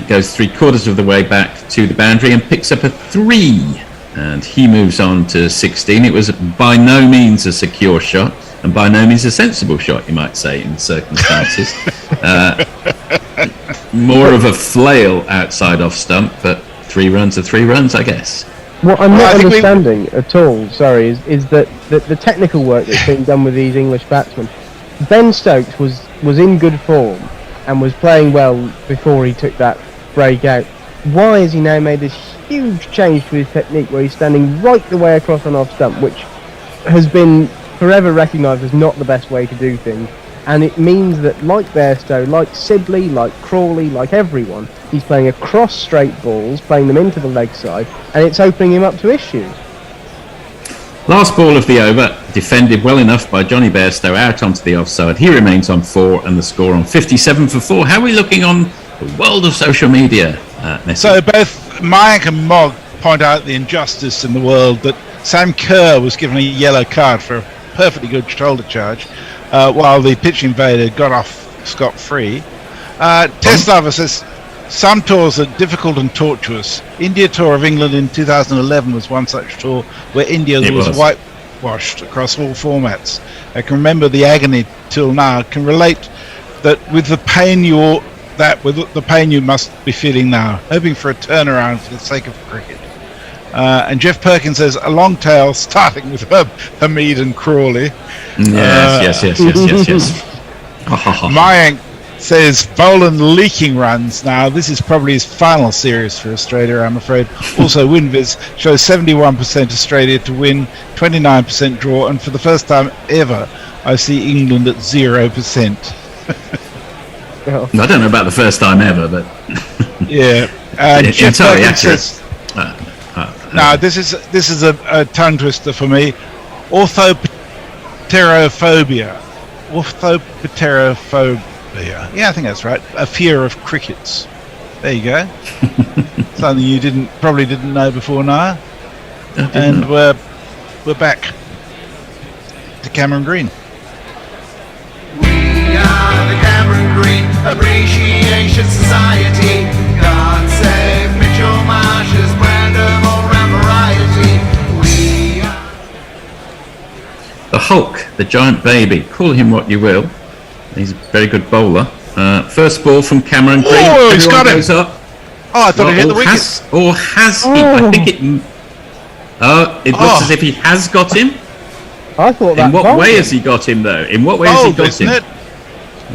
goes 3/4 of the way back to the boundary and picks up a 3, and he moves on to 16. It was by no means a secure shot, and by no means a sensible shot, you might say, in the circumstances. More of a flail outside off stump, but 3 runs are 3 runs, I guess. What I'm not understanding at all, sorry, is that the technical work that's been done with these English batsmen. Ben Stokes was in good form and was playing well before he took that break out. Why has he now made this huge change to his technique where he's standing right the way across an off stump, which has been forever recognised as not the best way to do things? And it means that, like Bairstow, like Sibley, like Crawley, like everyone, he's playing across straight balls, playing them into the leg side, and it's opening him up to issues. Last ball of the over, defended well enough by Johnny Bairstow out onto the offside. He remains on 4, and the score on 57 for 4. How are we looking on the world of social media, Messi? So both Mike and Mog point out the injustice in the world that Sam Kerr was given a yellow card for a perfectly good shoulder charge, while the pitch invader got off scot-free. Test Lover says, some tours are difficult and tortuous. India Tour of England in 2011 was one such tour where India was whitewashed across all formats. I can remember the agony till now. Can relate that with the pain you must be feeling now, hoping for a turnaround for the sake of cricket. And Jeff Perkins says, a long tail starting with Hamid and Crawley. Yes. Mayank says, Boland leaking runs. Now, this is probably his final series for Australia, I'm afraid. Also, WinViz shows 71% Australia to win, 29% draw, and for the first time ever, I see England at 0%. I don't know about the first time ever, but... yeah. Jeff Perkins says... No, this is a tongue twister for me. Orthopterophobia. Yeah, I think that's right. A fear of crickets. There you go. Something you probably didn't know before now. And we're back to Cameron Green. We are the Cameron Green Appreciation Society. God save Mitchell Marsh's brand of all-round variety. We are the Hulk, the giant baby, call him what you will. He's a very good bowler. First ball from Cameron Green. Oh, he's got it! Up. Oh, I thought he hit the wicket. Has he? I think it... it looks as if he has got him. I thought that. In what way has he got him, though? In what way has he got him? It?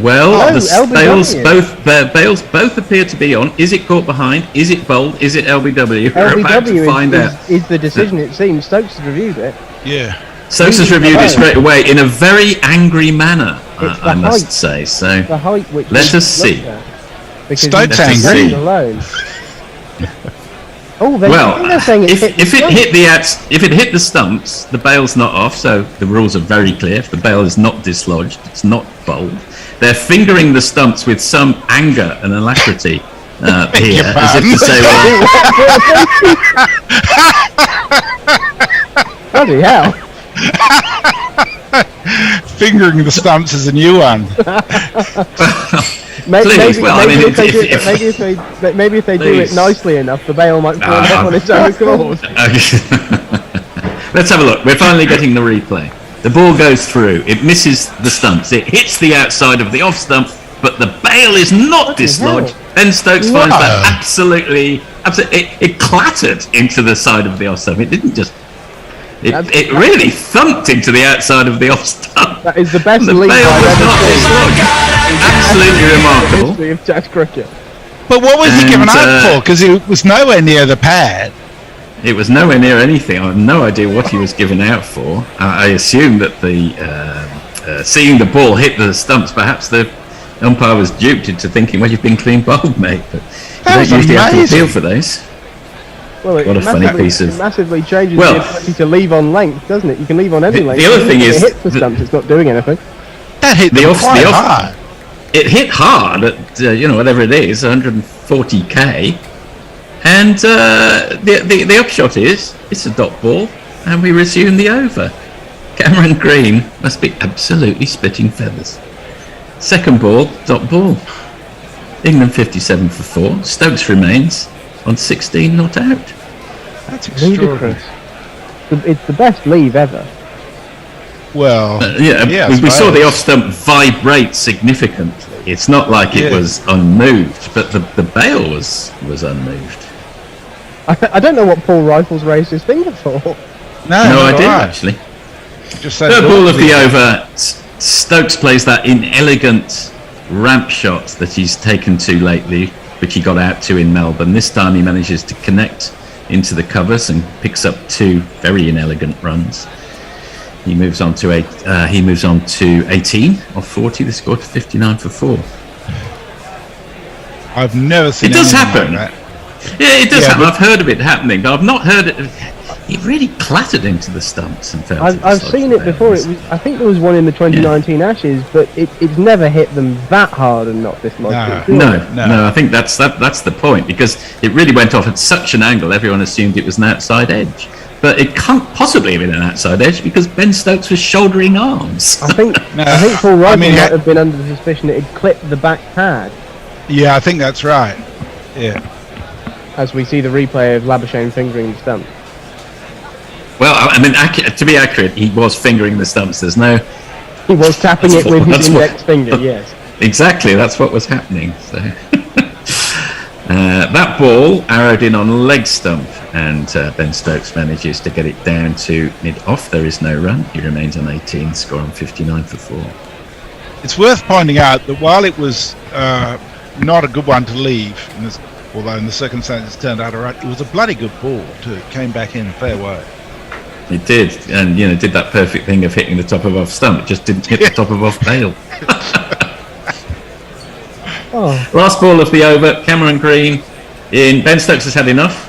Well, the Bales both appear to be on. Is it caught behind? Is it bowled? Is it LBW? We're about to find out. Is the decision, it seems. Stokes has reviewed it. Yeah. Stokes has reviewed it straight away in a very angry manner, I must say. So the height which let us see. Stokes angry. Alone. If it hit the stumps, the bail's not off. So the rules are very clear. If the bail is not dislodged, it's not bowled. They're fingering the stumps with some anger and alacrity here, as if to say, "Well, bloody hell." Fingering the stumps is a new one. Please, well, I mean, maybe if they do it Please. nicely enough, the bail might fall off on its own accord. Let's have a look. We're finally getting the replay. The ball goes through. It misses the stumps. It hits the outside of the off stump, but the bail is not dislodged. Ben Stokes finds that absolutely. It clattered into the side of the off stump. It didn't just. It really thumped into the outside of the off stump. That is the best The lead bail I've was ever not seen. dislodged. Absolutely remarkable. History of Test cricket. But what was he given And, out for? Because he was nowhere near the pad. It was nowhere near anything. I have no idea what he was given out for. I assume that the seeing the ball hit the stumps, perhaps the umpire was duped into thinking, "Well, you've been clean bowled, mate." But you don't usually have to appeal for those. Well, it What a funny piece of. it massively changes Well, the ability to leave on length, doesn't it? You can leave on any the length. other thing If is it hits the stumps, it's not doing anything. That hit the them off, quite the off, hard. It hit hard at whatever it is, 140k, and the upshot is it's a dot ball, and we resume the over. Cameron Green must be absolutely spitting feathers. Second ball, dot ball. England 57 for 4. Stokes remains on 16 not out. That's extraordinary. It's the best leave ever. Well, we saw the off stump vibrate significantly. It's not like it was unmoved, but the bail was unmoved. I don't know what Paul Rifles raised his finger for. No idea, actually. Just Third ball of the over. Stokes plays that inelegant ramp shot that he's taken to lately, which he got out to in Melbourne. This time he manages to connect into the covers and picks up 2 very inelegant runs. He moves on to 18 off 40. The score to 59 for 4. I've never seen. It does anything happen. like that. Yeah, it does Yeah, happen. but- I've heard of it happening, but I've not heard it. It really clattered into the stumps and fell. I've seen it before. It was, I think there was one in the 2019 Ashes, but it's never hit them that hard and not dislodged. No. I think that's the point, because it really went off at such an angle. Everyone assumed it was an outside edge, but it can't possibly have been an outside edge because Ben Stokes was shouldering arms. I think Paul Rifles might have been under the suspicion that it clipped the back pad. Yeah, I think that's right. Yeah. As we see the replay of Labuschagne fingering the stump. Well, I mean, to be accurate, he was fingering the stumps. There's no. He was tapping it with his index what, finger. Yes. Exactly, that's what was happening. So that ball arrowed in on leg stump, and Ben Stokes manages to get it down to mid-off. There is no run. He remains on 18, score on 59 for 4. It's worth pointing out that while it was not a good one to leave, although in the circumstances it turned out all right, it was a bloody good ball too. It came back in a fair way. It did, and did that perfect thing of hitting the top of off stump. It just didn't hit the top of off bail. Last ball of the over. Cameron Green. Ben Stokes has had enough.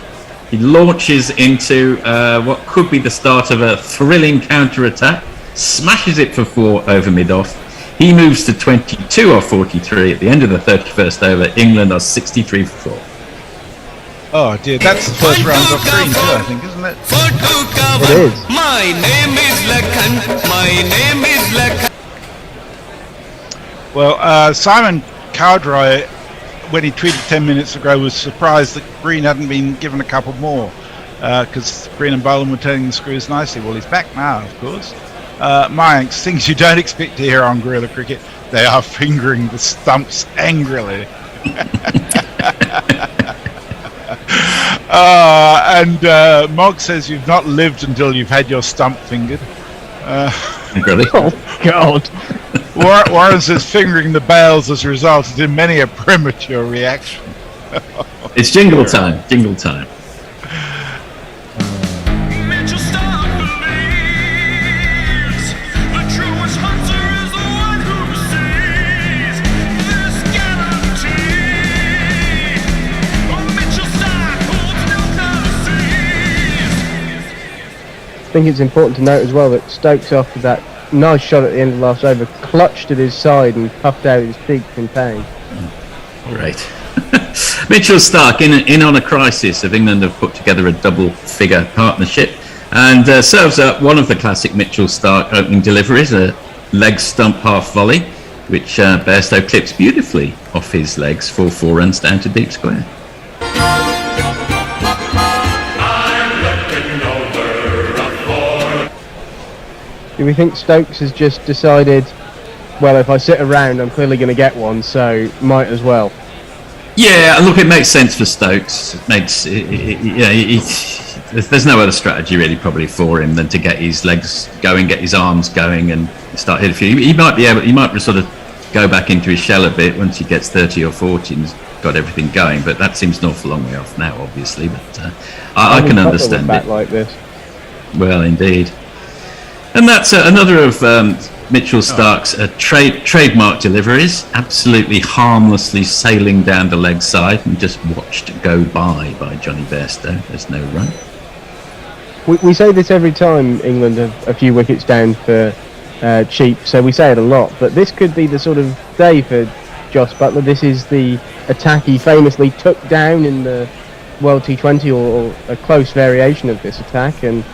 He launches into what could be the start of a thrilling counter-attack. Smashes it for 4 over mid-off. He moves to 22 off 43 at the end of the 31st over. England are 63 for 4. Oh dear, that's the first round of green too, I think, isn't it? It is. My name is Lakhan. My name is Lakhan. Well, Simon Cowdroy, when he tweeted 10 minutes ago, was surprised that Green hadn't been given a couple more, because Green and Boland were turning the screws nicely. Well, he's back now, of course. Mayanks, things you don't expect to hear on Guerrilla Cricket, they are fingering the stumps angrily. And Mog says you've not lived until you've had your stump fingered. Really? Oh, God. Warren says fingering the bails has resulted in many a premature reaction. It's jingle time. Jingle time. I think it's important to note as well that Stokes, after that nice shot at the end of the last over, clutched at his side and puffed out his cheeks in pain. Right. Mitchell Starc in on a crisis of England have put together a double-figure partnership and serves up one of the classic Mitchell Starc opening deliveries, a leg stump half volley. which Bairstow clips beautifully off his legs for 4 runs down to deep square. Do we think Stokes has just decided, well, if I sit around, I'm clearly going to get one, so might as well? Yeah, look, it makes sense for Stokes. It makes, there's no other strategy really probably for him than to get his legs going, get his arms going, and start hitting a few. He might be able, he might sort of go back into his shell a bit once he gets 30 or 40 and got everything going. But that seems an awful long way off now, obviously. But I can understand it. Like this. Well, indeed. And that's another of Mitchell Stark's trademark deliveries, absolutely harmlessly sailing down the leg side and just watched go by Johnny Bairstow. There's no run. We say this every time England have a few wickets down for Cheap, so we say it a lot, but this could be the sort of day for Jos Buttler. This is the attack he famously took down in the World T20, or a close variation of this attack, and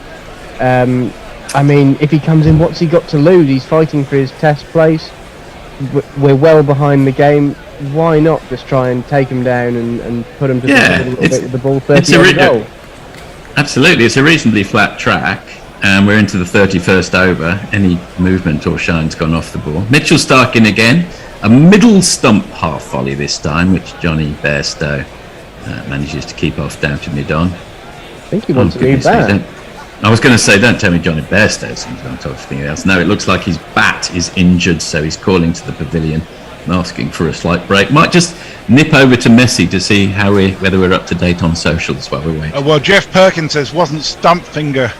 I mean, if he comes in, what's he got to lose? He's fighting for his test place. We're well behind the game. Why not just try and take him down and put him to sleep a little bit with the ball 30 on goal? Absolutely, it's a reasonably flat track, and we're into the 31st over. Any movement or shine's gone off the ball. Mitchell Stark in again. A middle stump half volley this time, which Johnny Bairstow manages to keep off down to mid-on. I think he wants to move back. I was going to say, don't tell me Johnny Bairstow's on top of anything else. No, it looks like his bat is injured, so he's calling to the pavilion and asking for a slight break. Might just nip over to Messi to see whether we're up to date on socials while we're waiting. Well, Jeff Perkins says, wasn't Stumpfinger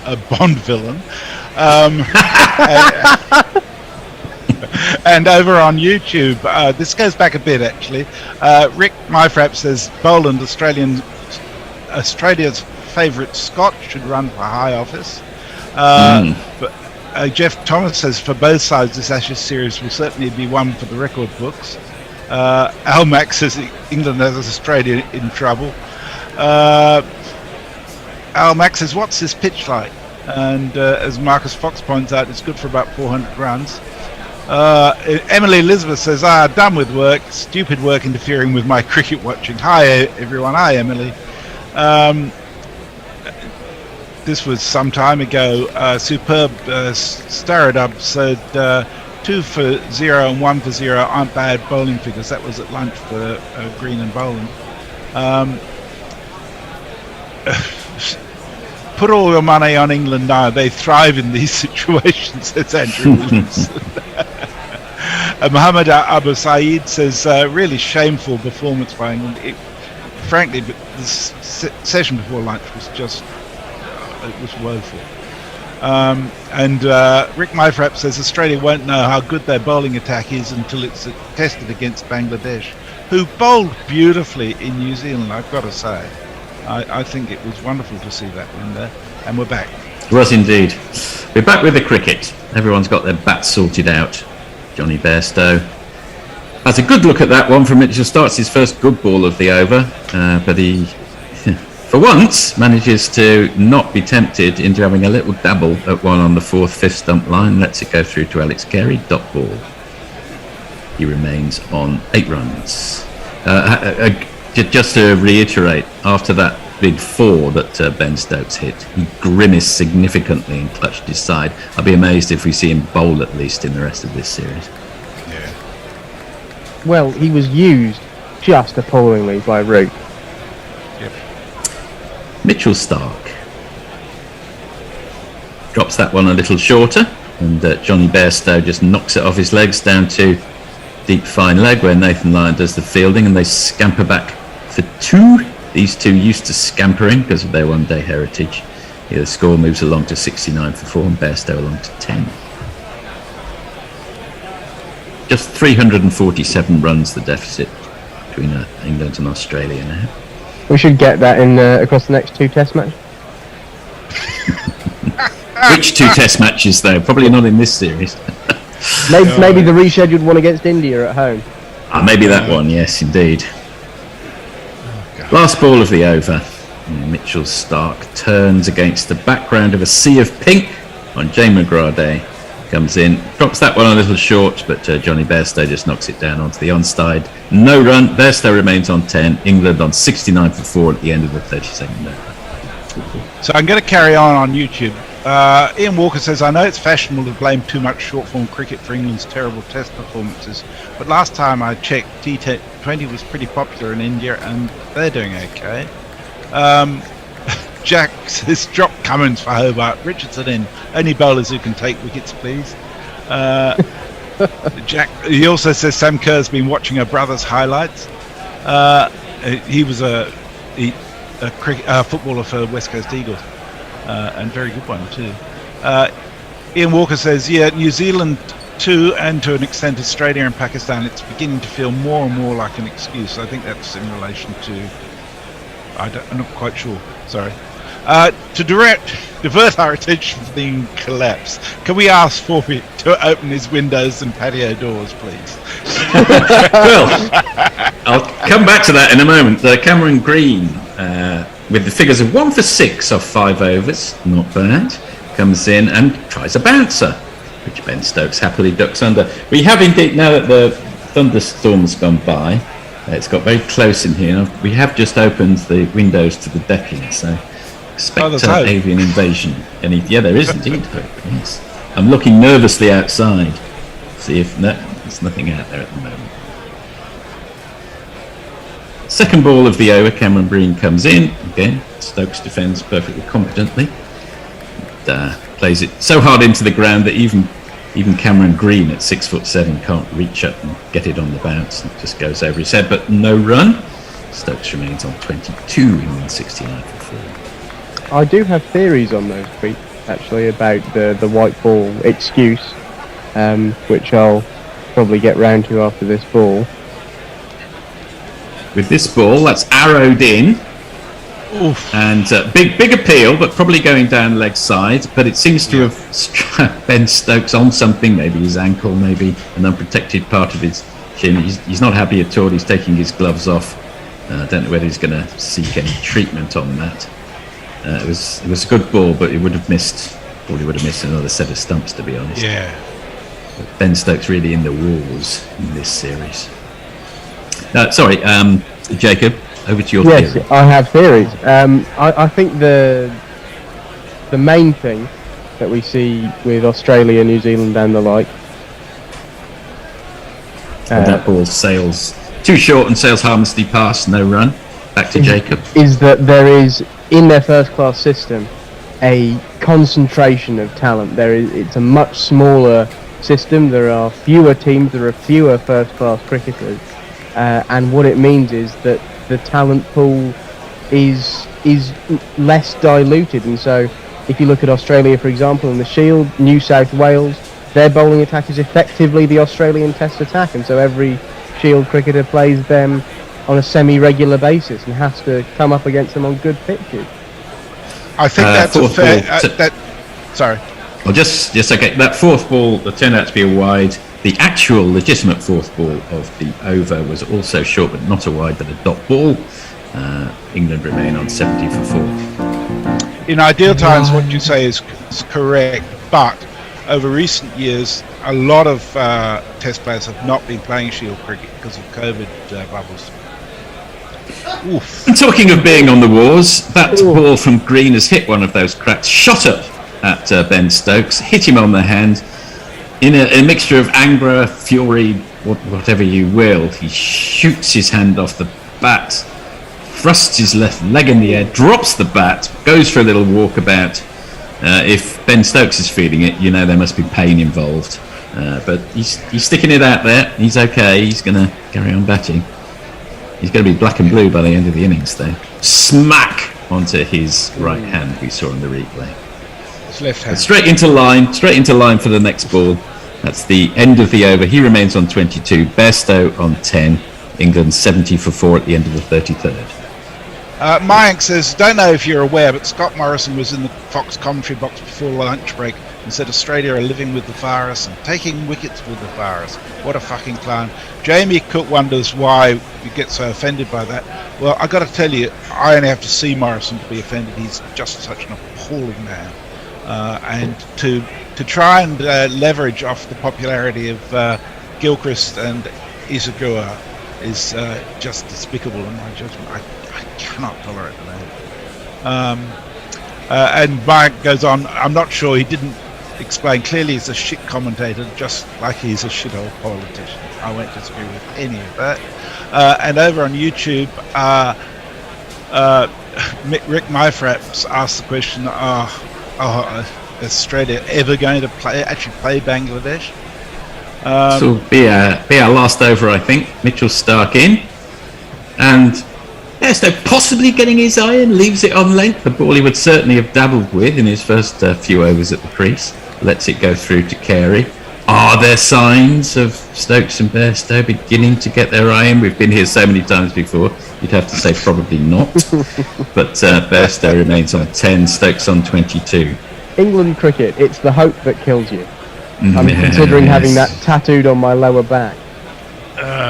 a Bond villain? And over on YouTube, this goes back a bit actually. Rick Myfrap says, Boland, Australia's favourite Scot, should run for high office. But Jeff Thomas says, for both sides, this Ashes series will certainly be one for the record books. Al Max says England has Australia in trouble. Al Max says, what's this pitch like? And as Marcus Fox points out, it's good for about 400 runs. Emily Elizabeth says, done with work, stupid work interfering with my cricket watching. Hi everyone, hi Emily. This was some time ago. Superb Staradub said 2 for 0 and 1 for 0 aren't bad bowling figures. That was at lunch for Green and Boland. Put all your money on England now. They thrive in these situations, says Andrew Williams. Mohammed Abu Saeed says, really shameful performance by England. Frankly, but this session before lunch was just, it was woeful. And Rick Myfrap says, Australia won't know how good their bowling attack is until it's tested against Bangladesh, who bowled beautifully in New Zealand, I've got to say. I think it was wonderful to see that one there, and we're back. It was indeed. We're back with the cricket. Everyone's got their bats sorted out. Johnny Bairstow has a good look at that one from Mitchell. Starts his first good ball of the over, but he, for once, manages to not be tempted into having a little dabble at one on the 4th, 5th stump line. Lets it go through to Alex Carey, dot ball. He remains on 8 runs. Just to reiterate, after that big 4 that Ben Stokes hit, he grimaced significantly and clutched his side. I'll be amazed if we see him bowl at least in the rest of this series. Yeah. Well, he was used just appallingly by Root. Yep. Mitchell Stark drops that one a little shorter, and Johnny Bairstow just knocks it off his legs down to deep fine leg where Nathan Lyon does the fielding, and they scamper back for 2. These two used to scampering because of their one-day heritage. Yeah, the score moves along to 69 for 4 and Bairstow along to 10. Just 347 runs the deficit between England and Australia now. We should get that in across the next 2 test matches. Which 2 test matches though? Probably not in this series. Maybe the rescheduled one against India at home. Maybe that one, yes indeed. Last ball of the over. Mitchell Stark turns against the background of a sea of pink on Jane McGrath Day comes in, drops that one a little short, but Johnny Bairstow just knocks it down onto the onside. No run. Bairstow remains on 10. England on 69 for 4 at the end of the 32nd over. So I'm going to carry on YouTube. Ian Walker says, I know it's fashionable to blame too much short-form cricket for England's terrible test performances, but last time I checked, T20 was pretty popular in India, and they're doing okay. Jack says, drop Cummins for Hobart. Richardson in. Only bowlers who can take wickets, please. Jack. He also says Sam Kerr's been watching her brother's highlights. He was a footballer for West Coast Eagles, and very good one too. Ian Walker says, yeah, New Zealand too, and to an extent Australia and Pakistan. It's beginning to feel more and more like an excuse. I think that's in relation to. I'm not quite sure. Sorry. To divert our attention from the collapse, can we ask Forfeit to open his windows and patio doors, please? Well, I'll come back to that in a moment. Cameron Green, with the figures of 1 for 6 off 5 overs, not bad, comes in and tries a bouncer, which Ben Stokes happily ducks under. We have indeed, now that the thunderstorm's gone by, it's got very close in here. We have just opened the windows to the decking, so expect avian invasion. Yeah, there is indeed hope. Yes, I'm looking nervously outside. See if there's nothing out there at the moment. Second ball of the over. Cameron Green comes in again. Stokes defends perfectly competently. And, plays it so hard into the ground that even Cameron Green at 6'7" can't reach up and get it on the bounce. It just goes over his head, but no run. Stokes remains on 22 in 69 for 4. I do have theories on those tweets, actually, about the white ball excuse, which I'll probably get round to after this ball. With this ball, that's arrowed in. Oof. And big appeal, but probably going down leg side. But it seems to have struck Ben Stokes on something, maybe his ankle, maybe an unprotected part of his chin. He's not happy at all. He's taking his gloves off. I don't know whether he's going to seek any treatment on that. It was a good ball, but it would have missed. Probably would have missed another set of stumps, to be honest. Yeah. But Ben Stokes really in the wars in this series. Sorry, Jacob. Over to your theory. Yes, I have theories. I think the main thing that we see with Australia, New Zealand, and the like. That ball sails too short and sails harmlessly past, no run. Back to Jacob. Is that there is in their first-class system a concentration of talent. It's a much smaller system. There are fewer teams. There are fewer first-class cricketers, and what it means is that the talent pool is less diluted. And so if you look at Australia, for example, in the Shield, New South Wales, their bowling attack is effectively the Australian Test attack, and so every Shield cricketer plays them on a semi-regular basis and has to come up against them on good pitches. I think that's a fair... sorry. Well, just okay. That fourth ball that turned out to be a wide. The actual legitimate fourth ball of the over was also short, but not a wide, but a dot ball. England remain on 70 for 4. In ideal times, what you say is correct, but over recent years, a lot of Test players have not been playing Shield cricket because of COVID bubbles. Oof. And talking of being on the wars, that ball from Green has hit one of those cracks, shot up at Ben Stokes, hit him on the hand. In a mixture of anger, fury, whatever you will, he shoots his hand off the bat, thrusts his left leg in the air, drops the bat, goes for a little walkabout. If Ben Stokes is feeling it, you know there must be pain involved. But he's sticking it out there. He's okay. He's going to carry on batting. He's going to be black and blue by the end of the innings, though. Smack onto his right hand, we saw on the replay. His left hand. Straight into line for the next ball. That's the end of the over. He remains on 22. Bairstow on 10. England 70 for 4 at the end of the 33rd. Mayank says, don't know if you're aware, but Scott Morrison was in the Fox commentary box before lunch break and said Australia are living with the virus and taking wickets with the virus. What a fucking clown. Jamie Cook wonders why you get so offended by that. Well, I got to tell you, I only have to see Morrison to be offended. He's just such an appalling man. and to try and leverage off the popularity of Gilchrist and Isagua is just despicable in my judgment. I cannot tolerate that. And Mike goes on, I'm not sure, he didn't explain. Clearly he's a shit commentator, just like he's a shit old politician. I won't disagree with any of that. And over on YouTube, Rick Myfraps asked the question, Australia ever going to actually play Bangladesh? So be our last over, I think. Mitchell Starc in, and Bairstow possibly getting his eye in, leaves it on length. The ball he would certainly have dabbled with in his first few overs at the crease. Lets it go through to Carey. Are there signs of Stokes and Bairstow beginning to get their eye in? We've been here so many times before. You'd have to say probably not. But Bairstow remains on 10, Stokes on 22. England cricket, it's the hope that kills you. I'm considering having that tattooed on my lower back.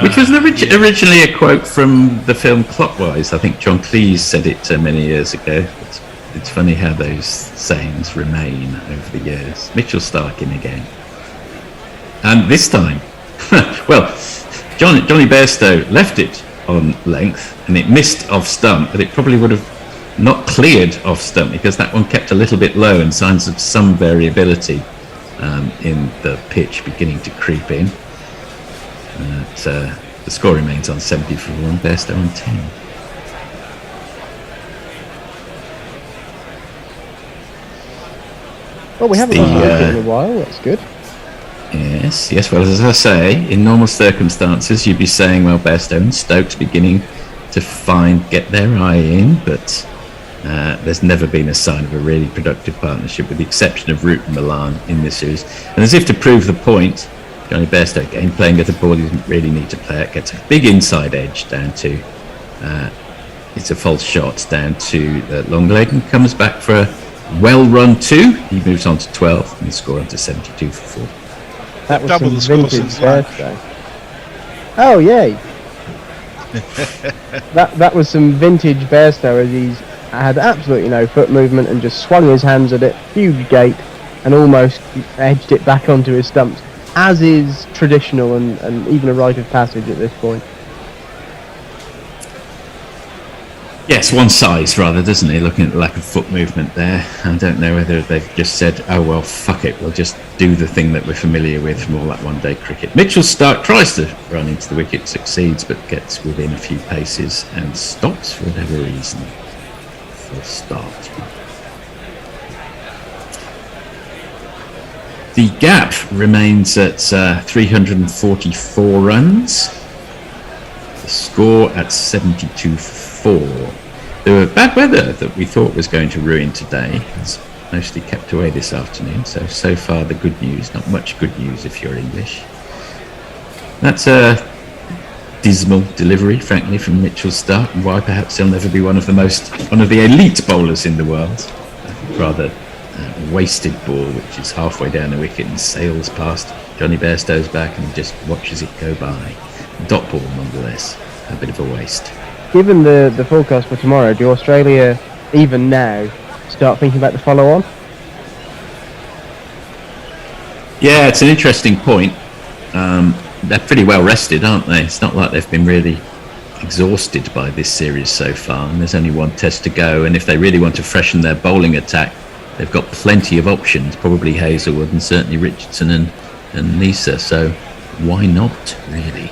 Which was originally a quote from the film Clockwise. I think John Cleese said it many years ago. It's funny how those sayings remain over the years. Mitchell Starc in again. And this time, well, Johnny Bairstow left it on length and it missed off stump, but it probably would have not cleared off stump because that one kept a little bit low and signs of some variability in the pitch beginning to creep in. The score remains on 74 and Bairstow on 10. Well, we haven't lost in a while, that's good. Yes, well, as I say, in normal circumstances, you'd be saying, well, Bairstow and Stokes beginning to get their eye in, but there's never been a sign of a really productive partnership, with the exception of Root and Milan in this series. And as if to prove the point, Johnny Bairstow, again, playing at a ball he doesn't really need to play at, gets a big inside edge down to, it's a false shot down to long leg and comes back for a well-run 2. He moves on to 12 and the score on to 72 for 4. That was double some vintage Bairstow. Oh, yay. that was some vintage Bairstow, as he's had absolutely no foot movement and just swung his hands at it, huge gate, and almost edged it back onto his stumps, as is traditional and even a rite of passage at this point. Yes, one size rather, doesn't he? Looking at the lack of foot movement there. I don't know whether they've just said, oh well, fuck it, we'll just do the thing that we're familiar with from all that one-day cricket. Mitchell Starc tries to run into the wicket, succeeds, but gets within a few paces and stops for whatever reason. Full start. The gap remains at 344 runs. The score at 72-4. There were bad weather that we thought was going to ruin today. It's mostly kept away this afternoon. So far the good news. Not much good news if you're English. That's a dismal delivery, frankly, from Mitchell Starc, and why perhaps he'll never be one of the elite bowlers in the world. Rather wasted ball, which is halfway down the wicket and sails past Johnny Bairstow's back and just watches it go by. Dot ball, nonetheless. A bit of a waste. Given the forecast for tomorrow, do Australia, even now, start thinking about the follow-on? Yeah, it's an interesting point. They're pretty well rested, aren't they? It's not like they've been really exhausted by this series so far, and there's only one test to go, and if they really want to freshen their bowling attack, they've got plenty of options, probably Hazelwood and certainly Richardson and Nisa, so why not, really?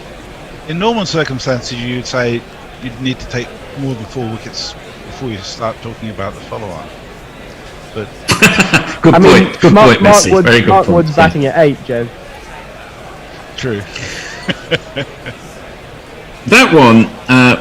In normal circumstances, you'd say you'd need to take more than 4 wickets before you start talking about the follow-on. But good point, Messi. Wood's, very good Mark point. Wood's batting at 8, Joe. True. That one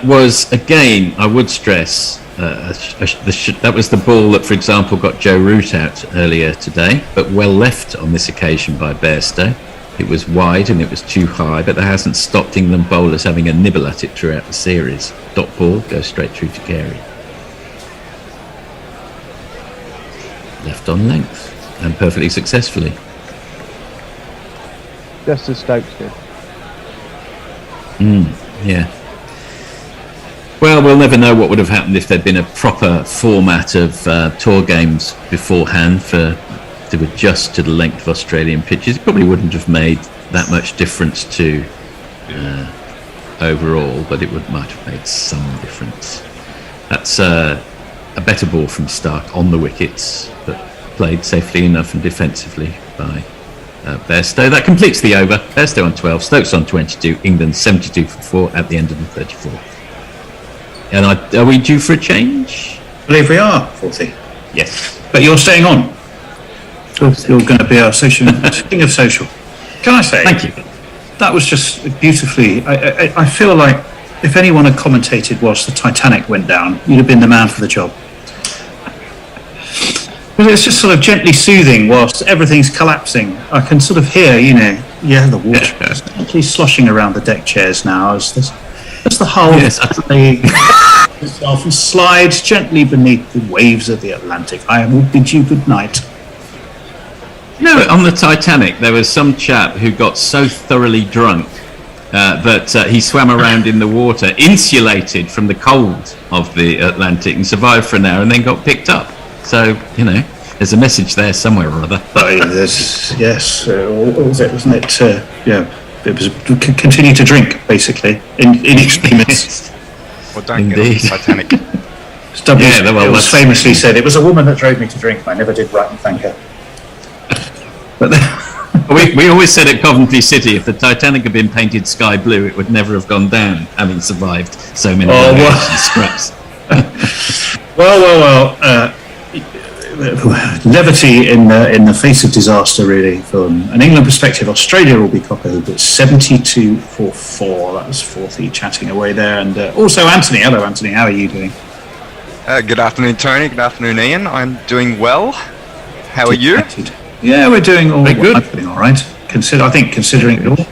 was, again, I would stress, that was the ball that, for example, got Joe Root out earlier today, but well left on this occasion by Bairstow. It was wide and it was too high, but that hasn't stopped England bowlers having a nibble at it throughout the series. Dot ball goes straight through to Carey. Left on length, and perfectly successfully. Just as Stokes did. Yeah. Well, we'll never know what would have happened if there'd been a proper format of tour games beforehand for to adjust to the length of Australian pitches. It probably wouldn't have made that much difference to overall, but might have made some difference. That's a better ball from Stark on the wickets, but played safely enough and defensively by Bairstow. That completes the over. Bairstow on 12, Stokes on 22, England 72 for 4 at the end of the 34. And are we due for a change? I believe we are, 40. Yes. But you're staying on. You're going to be our social king of social. Can I say? Thank you. That was just beautifully. I feel like if anyone had commentated whilst the Titanic went down, you'd have been the man for the job. But it's just sort of gently soothing whilst everything's collapsing. I can sort of hear, the water gently sloshing around the deck chairs now as the hull itself slides gently beneath the waves of the Atlantic. I will bid you good night. On the Titanic, there was some chap who got so thoroughly drunk that he swam around in the water, insulated from the cold of the Atlantic, and survived for an hour and then got picked up. So, there's a message there somewhere or other. Yes. What was it? Wasn't it? It was continue to drink, basically, in extremis. Well, don't get on the Titanic. It was famously said, it was a woman that drove me to drink, and I never did write and thank her. But we always said at Coventry City, if the Titanic had been painted sky blue, it would never have gone down, having survived so many scraps. Levity in the face of disaster, really. From an England perspective, Australia will be copper, but 72 for 4. That was Forthy chatting away there. And also Anthony. Hello, Anthony. How are you doing? Good afternoon, Tony. Good afternoon, Ian. I'm doing well. How are you? Yeah, we're doing all right. I'm doing all right. Considering it all.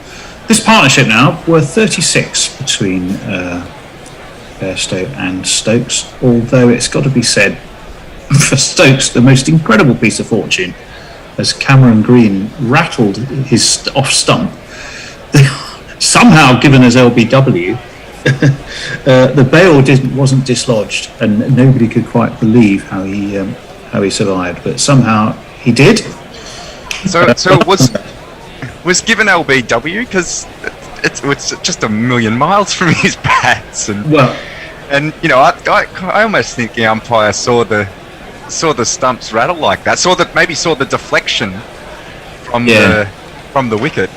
This partnership now, worth 36 between Bairstow and Stokes, although it's got to be said, for Stokes, the most incredible piece of fortune, as Cameron Green rattled his off stump, somehow given as LBW, the bail wasn't dislodged, and nobody could quite believe how he survived, but somehow he did. So was given LBW because it's just a million miles from his bats, and I almost think the umpire saw the stumps rattle like that. Saw the deflection from the wicket,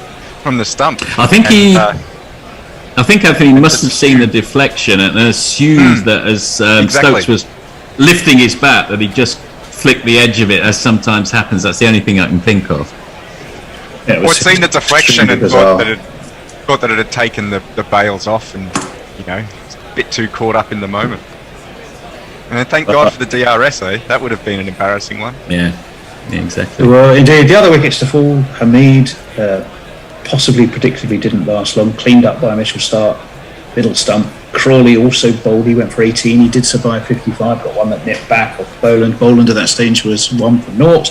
from the stump. I think he must have seen the deflection and assumed that as Stokes was lifting his bat that he just flicked the edge of it, as sometimes happens. That's the only thing I can think of. Or seen the deflection and thought that it had taken the bails off, and it's a bit too caught up in the moment. And thank God for the DRS, that would have been an embarrassing one. Yeah, exactly. Well, indeed, the other wickets to fall, Hamid, possibly predictably didn't last long, cleaned up by Mitchell Stark, middle stump. Crawley also bowled, he went for 18, he did survive 55, got one that nipped back off Boland. Boland at that stage was 1 for 0.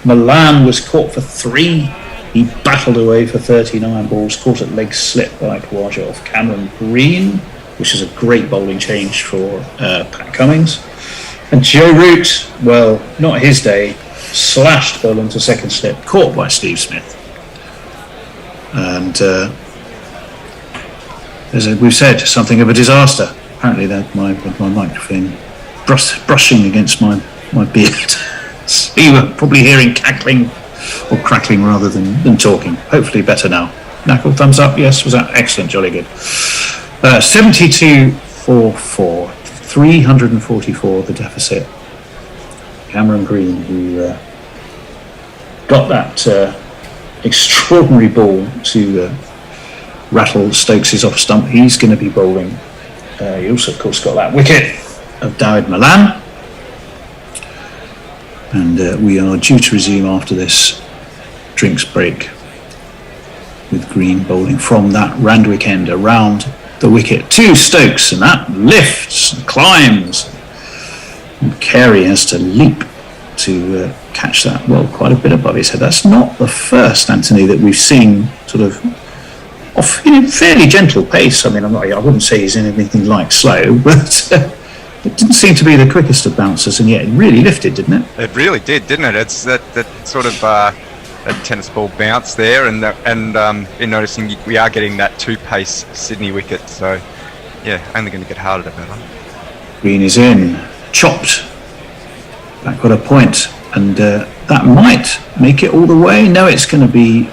Milan was caught for 3. He battled away for 39 balls, caught at leg slip by Khawaja off Cameron Green, which is a great bowling change for Pat Cummins. And Joe Root, well, not his day, slashed Boland to second slip, caught by Steve Smith. And as we've said, something of a disaster. Apparently that my microphone brushing against my beard. So you were probably hearing cackling, or crackling rather than talking. Hopefully better now. Knuckle, thumbs up, yes, was that excellent, jolly good. 72 for 4, 344 the deficit. Cameron Green, who got that extraordinary ball to rattle Stokes' off stump. He's going to be bowling. He also, of course, got that wicket of Dawid Malan. And we are due to resume after this drinks break with Green bowling from that Randwick end around the wicket to Stokes, and that lifts and climbs, and Carey has to leap to catch that, well, quite a bit above his head. That's not the first, Anthony, that we've seen sort of off fairly gentle pace. I mean, I wouldn't say he's in anything like slow, but It didn't seem to be the quickest of bouncers, and yet it really lifted, didn't it? It really did, didn't it? It's that sort of that tennis ball bounce there, and in noticing we are getting that 2-pace Sydney wicket, so yeah, only going to get harder to bat on. Green is in, chopped, backward a point, and that might make it all the way. No, it's going to be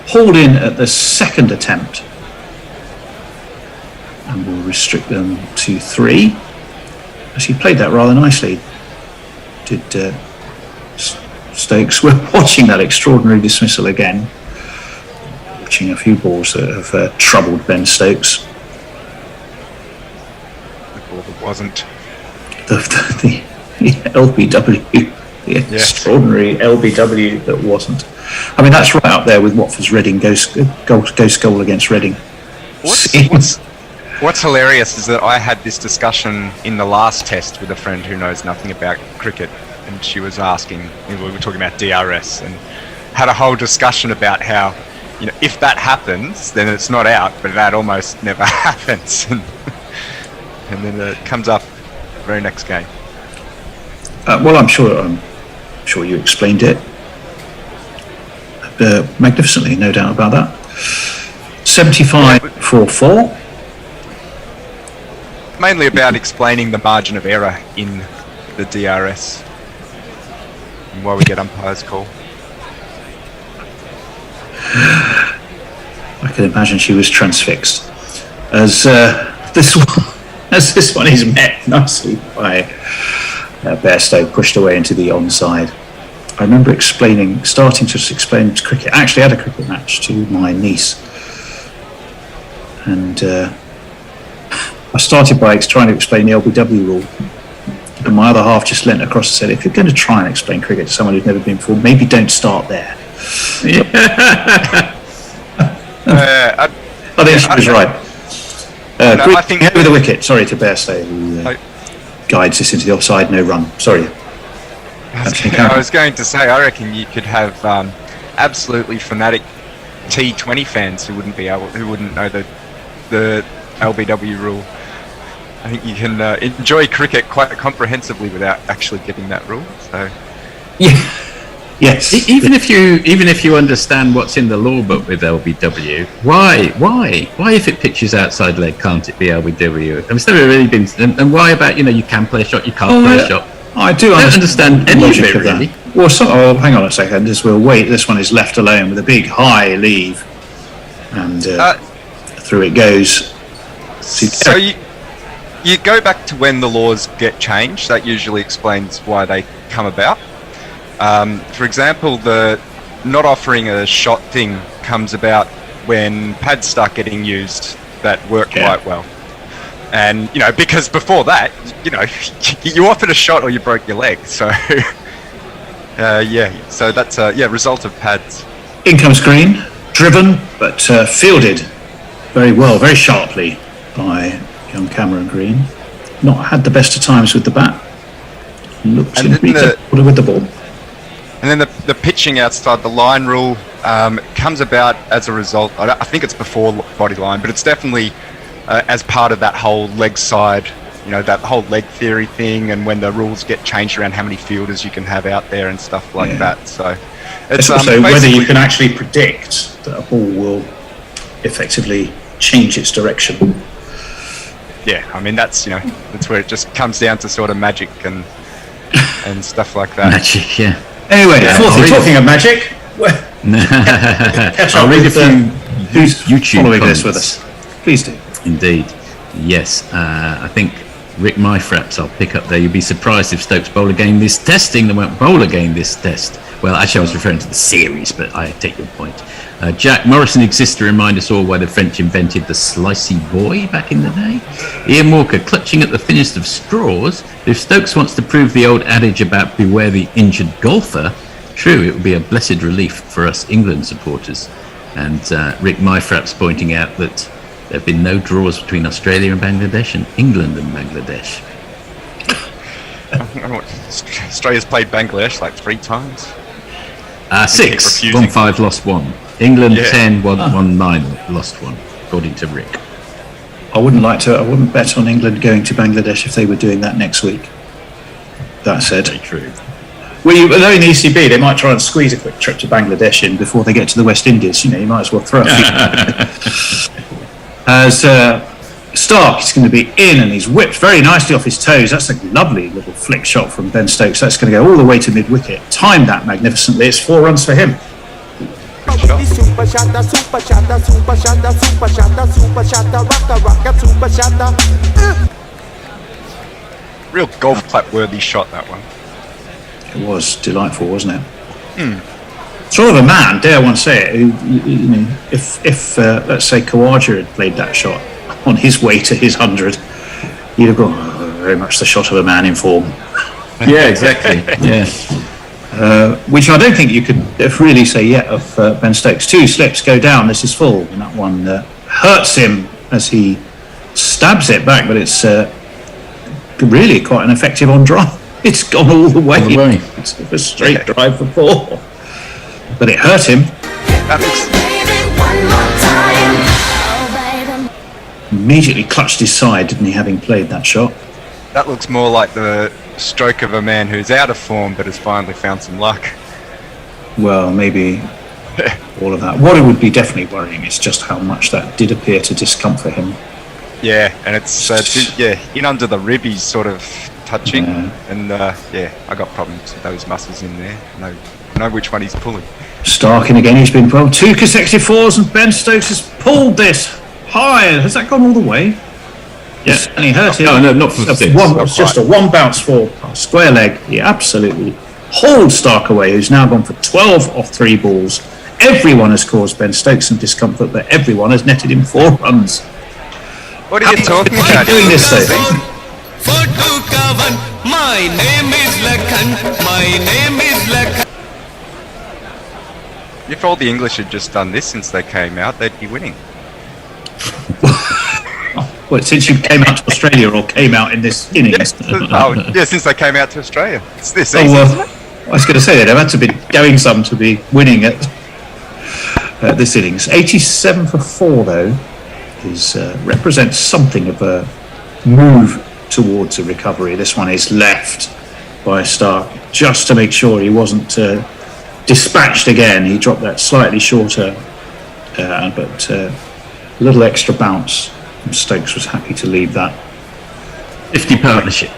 hauled in at the second attempt, and we'll restrict them to 3. Actually played that rather nicely. Did Stokes. We're watching that extraordinary dismissal again. Watching a few balls that have troubled Ben Stokes. The ball that wasn't. The LBW, the extraordinary LBW that wasn't. I mean, that's right up there with Watford's Reading ghost goal against Reading. What's hilarious is that I had this discussion in the last test with a friend who knows nothing about cricket, and she was asking, we were talking about DRS, and had a whole discussion about how, if that happens, then it's not out, but that almost never happens, and then it comes up the very next game. Well, I'm sure you explained it magnificently, no doubt about that. 75 for 4. Mainly about explaining the margin of error in the DRS and why we get umpires call. I can imagine she was transfixed as this one is met nicely by Bairstow, pushed away into the onside. I remember starting to explain cricket. I actually had a cricket match to my niece, and I started by trying to explain the LBW rule, and my other half just leant across and said, if you're going to try and explain cricket to someone who's never been before, maybe don't start there. I think she was right. I think over the wicket, sorry to Bairstow, who guides us into the offside, no run. Sorry. I was going to say, I reckon you could have absolutely fanatic T20 fans who wouldn't know the LBW rule. I think you can enjoy cricket quite comprehensively without actually getting that rule. So, yes. Even if you understand what's in the law book with LBW, why if it pitches outside leg can't it be LBW? I mean, it's never really been. And why about you can play a shot, you can't play a shot? I don't understand any logic of it really. Well, hang on a second. This one is left alone with a big high leave, and through it goes. So you go back to when the laws get changed. That usually explains why they come about. For example, the not offering a shot thing comes about when pads start getting used that work quite well. And, because before that, you offered a shot or you broke your leg. So, so that's a result of pads. In comes Green, driven, but fielded very well, very sharply by young Cameron Green. Not had the best of times with the bat. Looks to be with the ball. And then the pitching outside the line rule comes about as a result. I think it's before body line, but it's definitely as part of that whole leg side, that whole leg theory thing, and when the rules get changed around how many fielders you can have out there and stuff like that. So it's also whether you can actually predict that a ball will effectively change its direction. Yeah, I mean that's where it just comes down to sort of magic and stuff like that. Magic, yeah. Anyway, talking of magic, I'll read a few who's YouTube following comments. this with us. Please do. Indeed, yes. I think Rick Myfraps I'll pick up there. You'd be surprised if Stokes bowl again this testing. They won't bowl again this test. Well, actually, I was referring to the series, but I take your point. Jack Morrison exists to remind us all why the French invented the slicey boy back in the day. Ian Walker, clutching at the thinnest of straws. If Stokes wants to prove the old adage about beware the injured golfer, true, it would be a blessed relief for us England supporters. And Rick Myfraps pointing out that there have been no draws between Australia and Bangladesh and England and Bangladesh. Australia's played Bangladesh like 3 times. 6, 1-5, lost 1. England 10, 1-9, lost 1, according to Rick. I wouldn't bet on England going to Bangladesh if they were doing that next week. That said, Very true. well, they're in the ECB. They might try and squeeze a quick trip to Bangladesh in before they get to the West Indies. You might as well throw a few. As Stark is going to be in, and he's whipped very nicely off his toes. That's a lovely little flick shot from Ben Stokes. That's going to go all the way to mid-wicket. Timed that magnificently. It's 4 runs for him. Super shatta, super shatta, super shatta, super shatta, super shatta, rocka, rocka, super shatta. Real golf clap worthy shot, that one. It was delightful, wasn't it? Sort of a man, dare one say it, who, if let's say Khawaja had played that shot on his way to his 100, you'd have gone, very much the shot of a man in form. Yeah, exactly. Yeah. Which I don't think you could really say yet of Ben Stokes. 2 slips go down, this is full, and that one hurts him as he stabs it back, but it's really quite an effective on drive. It's gone all the way. It's a straight drive for 4. But it hurt him. Immediately clutched his side, didn't he, having played that shot? That looks more like the stroke of a man who's out of form but has finally found some luck. Well, maybe all of that. What it would be definitely worrying is just how much that did appear to discomfort him. Yeah, and it's in under the rib he's sort of touching, and I got problems with those muscles in there. Know which one he's pulling. Starking again, he's been pulled 2 consecutive 4s, and Ben Stokes has pulled this high. Has that gone all the way? Yes, and he hurt him. No, not from 6. It's just a 1 bounce for square leg. He absolutely hauled Stark away, who's now gone for 12 off 3 balls. Everyone has caused Ben Stokes some discomfort, but everyone has netted him 4 runs. What are you talking about? Doing this though. My name is Lakhan. My name is Lakhan. If all the English had just done this since they came out, they'd be winning. Well, since you came out to Australia or came out in this innings? Since they came out to Australia. It's this I easy, was going to say they'd have had to be going some to be winning at this innings. 87 for 4 though represents something of a move towards a recovery. This one is left by Stark just to make sure he wasn't dispatched again. He dropped that slightly shorter, but a little extra bounce. Stokes was happy to leave that. 50 partnership.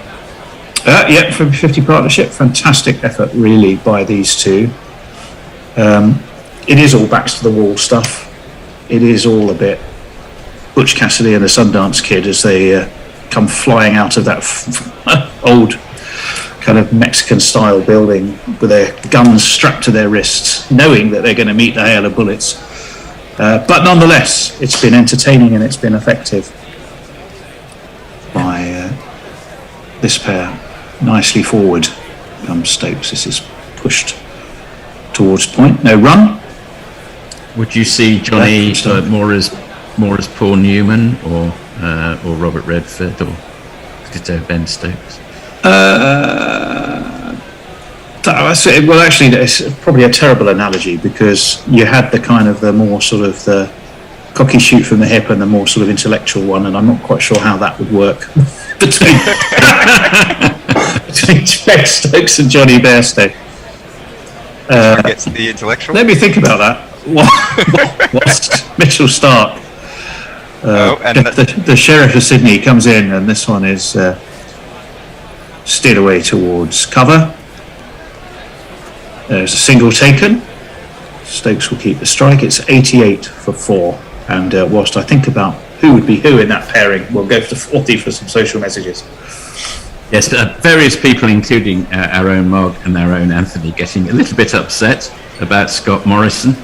From 50 partnership. Fantastic effort, really, by these two. It is all backs to the wall stuff. It is all a bit Butch Cassidy and the Sundance Kid as they come flying out of that old kind of Mexican-style building with their guns strapped to their wrists, knowing that they're going to meet the hail of bullets. But nonetheless, it's been entertaining and it's been effective by this pair. Nicely forward comes Stokes. This is pushed towards point. No run. Would you see Johnny more as Paul Newman or Robert Redford or Ben Stokes? Well, actually, it's probably a terrible analogy because you had the kind of the more sort of the cocky shoot from the hip and the more sort of intellectual one, and I'm not quite sure how that would work between Ben Stokes and Johnny Bairstow. Gets the intellectual. Let me think about that. Whilst Mitchell Stark, the Sheriff of Sydney, comes in, and this one is steered away towards cover. There's a single taken. Stokes will keep the strike. It's 88 for 4. And whilst I think about who would be who in that pairing, we'll go to 40 for some social messages. Yes, various people, including our own Mark and our own Anthony, getting a little bit upset about Scott Morrison,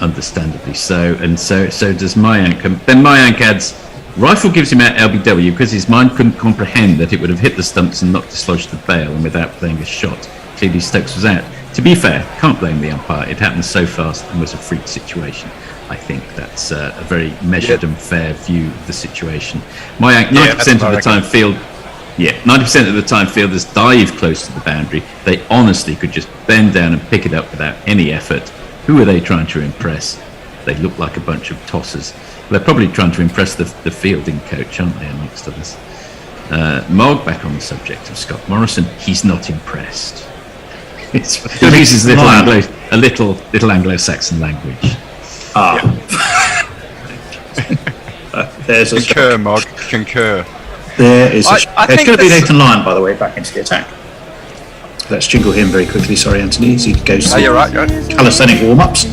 understandably so. And so does Mayank. And then Mayank adds, rifle gives him out LBW because his mind couldn't comprehend that it would have hit the stumps and not dislodged the bail, and without playing a shot. Clearly Stokes was out. To be fair, can't blame the umpire. It happened so fast and was a freak situation. I think that's a very measured and fair view of the situation. Mayank, 90% of the time 90% of the time fielders dive close to the boundary. They honestly could just bend down and pick it up without any effort. Who are they trying to impress? They look like a bunch of tossers. They're probably trying to impress the fielding coach, aren't they, amongst others? Mog, back on the subject of Scott Morrison, he's not impressed. He uses little Anglo-Saxon language. There's a concur, Mog. Concur. There is. It's going to be this- Nathan Lyon, by the way, back into the attack. Let's jingle him very quickly. Sorry, Anthony. As he goes through you're right. calisthenic warm-ups.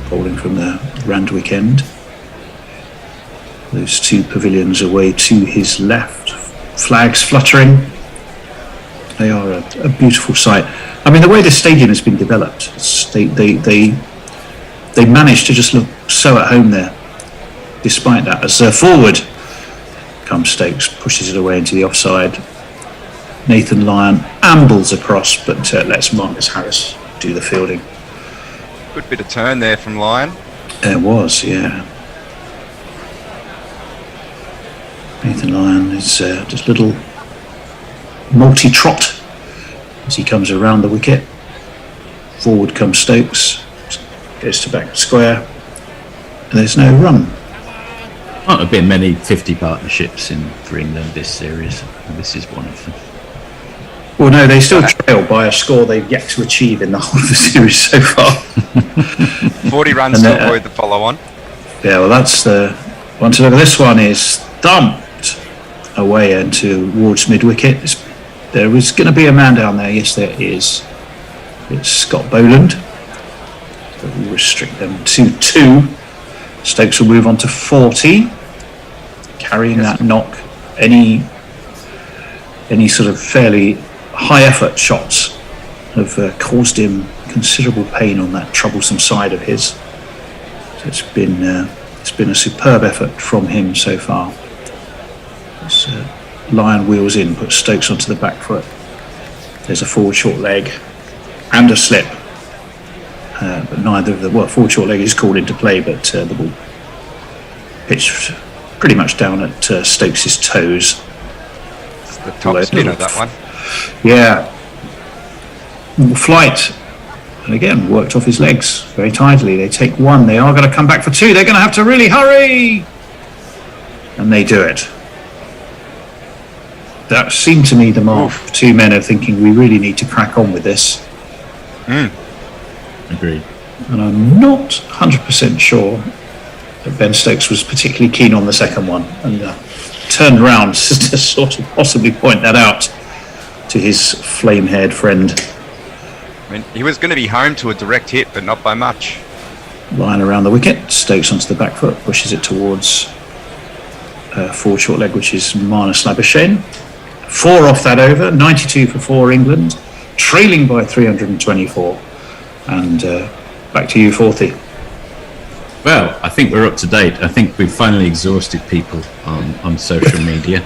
Bowling from the Randwick end. Those two pavilions away to his left. Flags fluttering. They are a beautiful sight. I mean, the way the stadium has been developed, they managed to just look so at home there. Despite that, as forward comes Stokes, pushes it away into the offside. Nathan Lyon ambles across, but lets Marcus Harris do the fielding. Good bit of turn there from Lyon. There was, yeah. Nathan Lyon is just a little multi-trot as he comes around the wicket. Forward comes Stokes, goes to back square, and there's no run. Not have been many 50 partnerships for England this series, and this is one of them. Well, no, they still trail by a score they've yet to achieve in the whole of the series so far. 40 runs to avoid the follow-on. Yeah, well, that's the one to look at. This one is thumped away and towards mid-wicket. There is going to be a man down there. Yes, there is. It's Scott Boland. But we restrict them to 2. Stokes will move on to 40. Carrying that knock, any sort of fairly high-effort shots have caused him considerable pain on that troublesome side of his. So it's been a superb effort from him so far. Lyon wheels in, puts Stokes onto the back foot. There's a forward short leg and a slip. But neither of the forward short leg is called into play, but the ball pitched pretty much down at Stokes' toes. It's the top spin of that one. Yeah. Flight, and again worked off his legs very tidily. They take 1. They are going to come back for 2. They're going to have to really hurry, and they do it. That seemed to me the mark of 2 men are thinking we really need to crack on with this. Agreed. And I'm not 100% sure that Ben Stokes was particularly keen on the second one, and turned round to sort of possibly point that out to his flame-haired friend. I mean, he was going to be home to a direct hit, but not by much. Line around the wicket, Stokes onto the back foot, pushes it towards forward short leg, which is Marnus Labuschagne. 4 off that over, 92 for 4 England, trailing by 324. And back to you, 40. Well, I think we're up to date. I think we've finally exhausted people on social media.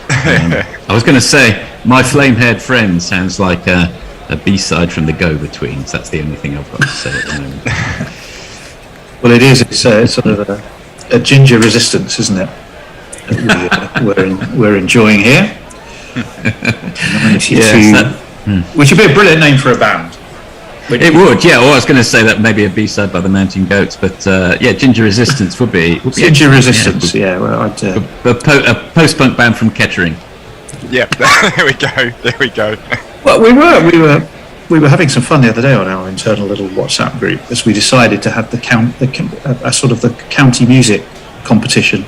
I was going to say, my flame-haired friend sounds like a B-side from the Go-Betweens. That's the only thing I've got to say at the moment. Well, it is. It's sort of a ginger resistance, isn't it? We're enjoying here. 92, which would be a brilliant name for a band. It would, yeah. Well, I was going to say that maybe a B-side by the Mountain Goats, but yeah, Ginger Resistance would be Ginger Resistance. Yeah, well, I'd, a post-punk band from Kettering. Yeah, there we go. There we go. Well, we were having some fun the other day on our internal little WhatsApp group as we decided to have a sort of the county music competition.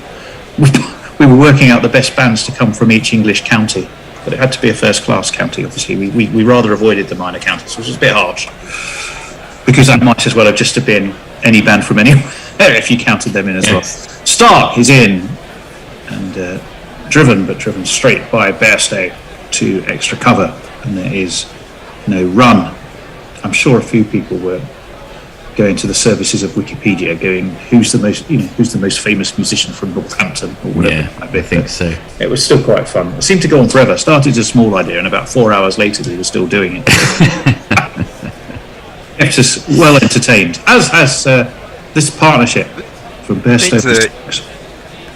We were working out the best bands to come from each English county, but it had to be a first-class county. Obviously, we rather avoided the minor counties, which was a bit harsh, because that might as well have just been any band from anywhere if you counted them in as well. Stark is in and driven straight by Bairstow to extra cover, and there is no run. I'm sure a few people were going to the services of Wikipedia, going, who's the most famous musician from Northampton or whatever. Yeah, I think so. It was still quite fun. It seemed to go on forever. Started as a small idea, and about 4 hours later, we were still doing it. Kept us well entertained, as has this partnership from Bairstow.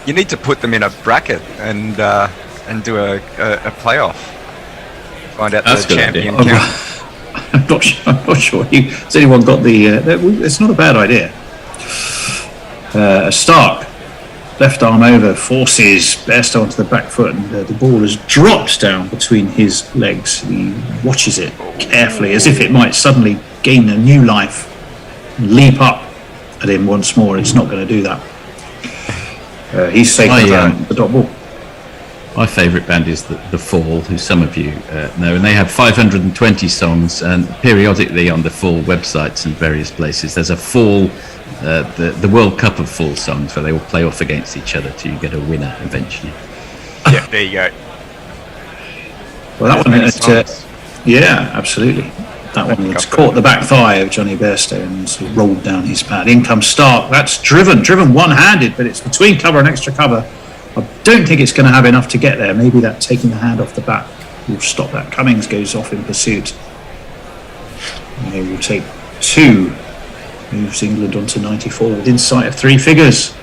You need to put them in a bracket and do a playoff. Find out That's the a good champion idea. count. I'm not sure. Has anyone got the? It's not a bad idea. Stark, left arm over, forces Bairstow onto the back foot, and the ball has dropped down between his legs. He watches it carefully, as if it might suddenly gain a new life, and leap up at him once more. It's not going to do that. He's safe with the dot ball. My favourite band is the Fall, who some of you know, and they have 520 songs, and periodically on the Fall websites and various places, there's a Fall, the World Cup of Fall songs, where they all play off against each other till you get a winner eventually. Yeah, there you go. Well, that one, yeah, absolutely. That one that's caught the back thigh of Johnny Bairstow and sort of rolled down his pad. In comes Stark. That's driven one-handed, but it's between cover and extra cover. I don't think it's going to have enough to get there. Maybe that taking the hand off the bat will stop that. Cummings goes off in pursuit. And they will take 2. Moves England onto 94 within sight of 3 figures.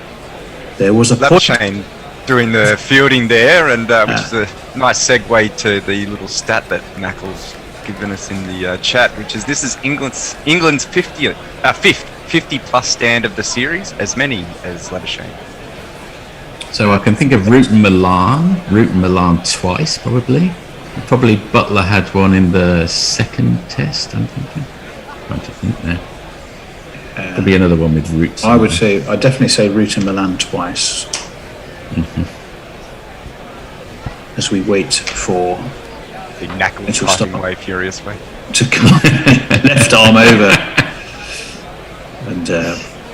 There was a point. Shane doing the fielding there, and which is a nice segue to the little stat that Knuckles given us in the chat, which is this is England's 5th 50-plus stand of the series, as many as Labuschagne. So I can think of Rutan Milan twice, probably. Probably Butler had one in the second test, I'm thinking. Trying to think now. There'll be another one with Rutan. I'd definitely say Rutan Milan twice. As we wait for the Knuckles typing away furiously to come left arm over, and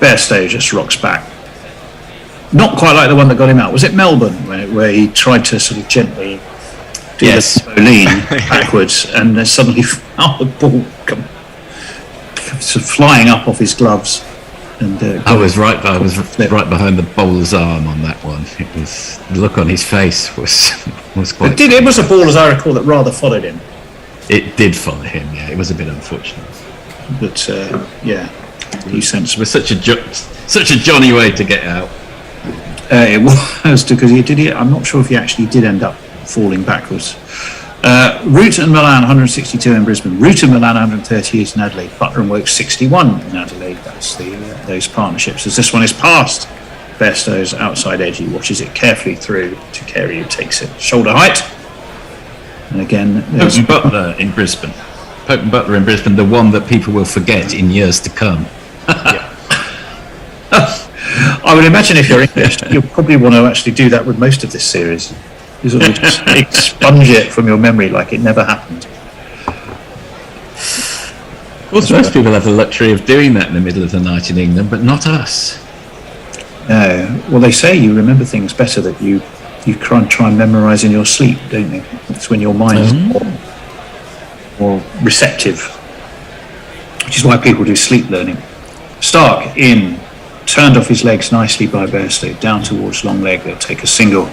Bairstow just rocks back. Not quite like the one that got him out. Was it Melbourne where he tried to sort of gently do the lean backwards, and then suddenly the ball sort of flying up off his gloves? And I was right behind the bowler's arm on that one. It was, the look on his face was quite. It was a ball, as I recall, that rather followed him. It did follow him. Yeah, it was a bit unfortunate. But yeah, he sensed. It was such a Johnny way to get out. It was because I'm not sure if he actually did end up falling backwards. Rutan Milan 162 in Brisbane. Rutan Milan 138 in Adelaide. Butler and Woakes 61 in Adelaide. That's those partnerships. As this one is past Bairstow's outside edge, he watches it carefully through to Carey, who takes it shoulder height. And again, Pope and Butler in Brisbane. Pope and Butler in Brisbane, the one that people will forget in years to come. I would imagine if you're English, you'll probably want to actually do that with most of this series. You sort of just expunge it from your memory like it never happened. Well, most people have the luxury of doing that in the middle of the night in England, but not us. No. Well, they say you remember things better that you try and memorise in your sleep, don't you? It's when your mind is more receptive, which is why people do sleep learning. Stark in. Turned off his legs nicely by Bairstow, down towards long leg. They'll take a single.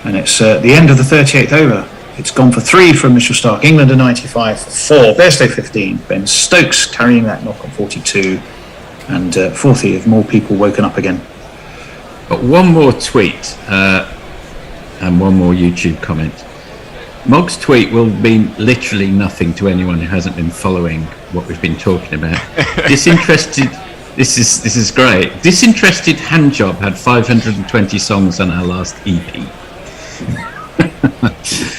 And it's the end of the 38th over. It's gone for 3 from Mitchell Stark. England are 95 for 4. Bairstow 15. Ben Stokes carrying that knock on 42. And 40 of more people woken up again. But one more tweet and one more YouTube comment. Mog's tweet will mean literally nothing to anyone who hasn't been following what we've been talking about. Disinterested. This is great. Disinterested Handjob had 520 songs on our last EP.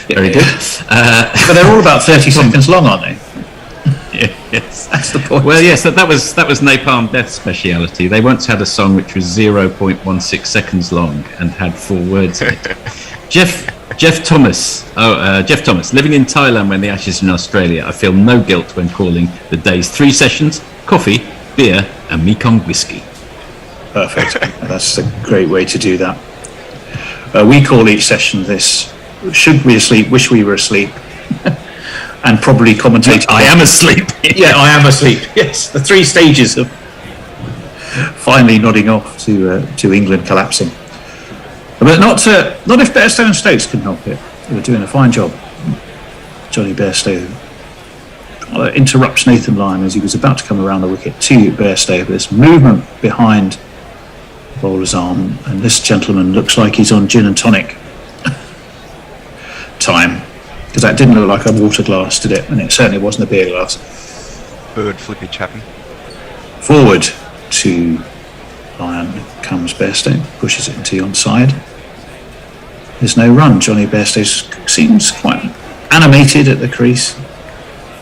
Very good. But they're all about 30 seconds long, aren't they? Yes, that's the point. Well, yes, that was Napalm Death's speciality. They once had a song which was 0.16 seconds long and had 4 words in it. Jeff Thomas, living in Thailand when the Ashes in Australia. I feel no guilt when calling the day's 3 sessions coffee, beer, and Mekong whiskey. Perfect. That's a great way to do that. We call each session this: should we asleep? Wish we were asleep. And probably commentate. I am asleep. Yeah, I am asleep. Yes, the 3 stages of finally nodding off to England collapsing. But not if Bairstow and Stokes can help it. They're doing a fine job. Johnny Bairstow interrupts Nathan Lyon as he was about to come around the wicket to Bairstow. There's movement behind the bowler's arm, and this gentleman looks like he's on gin and tonic. time, because that didn't look like a water glass, did it? And it certainly wasn't a beer glass. Bird flippage happened. Forward to Lyon comes Bairstow, pushes it into the onside. There's no run. Johnny Bairstow seems quite animated at the crease.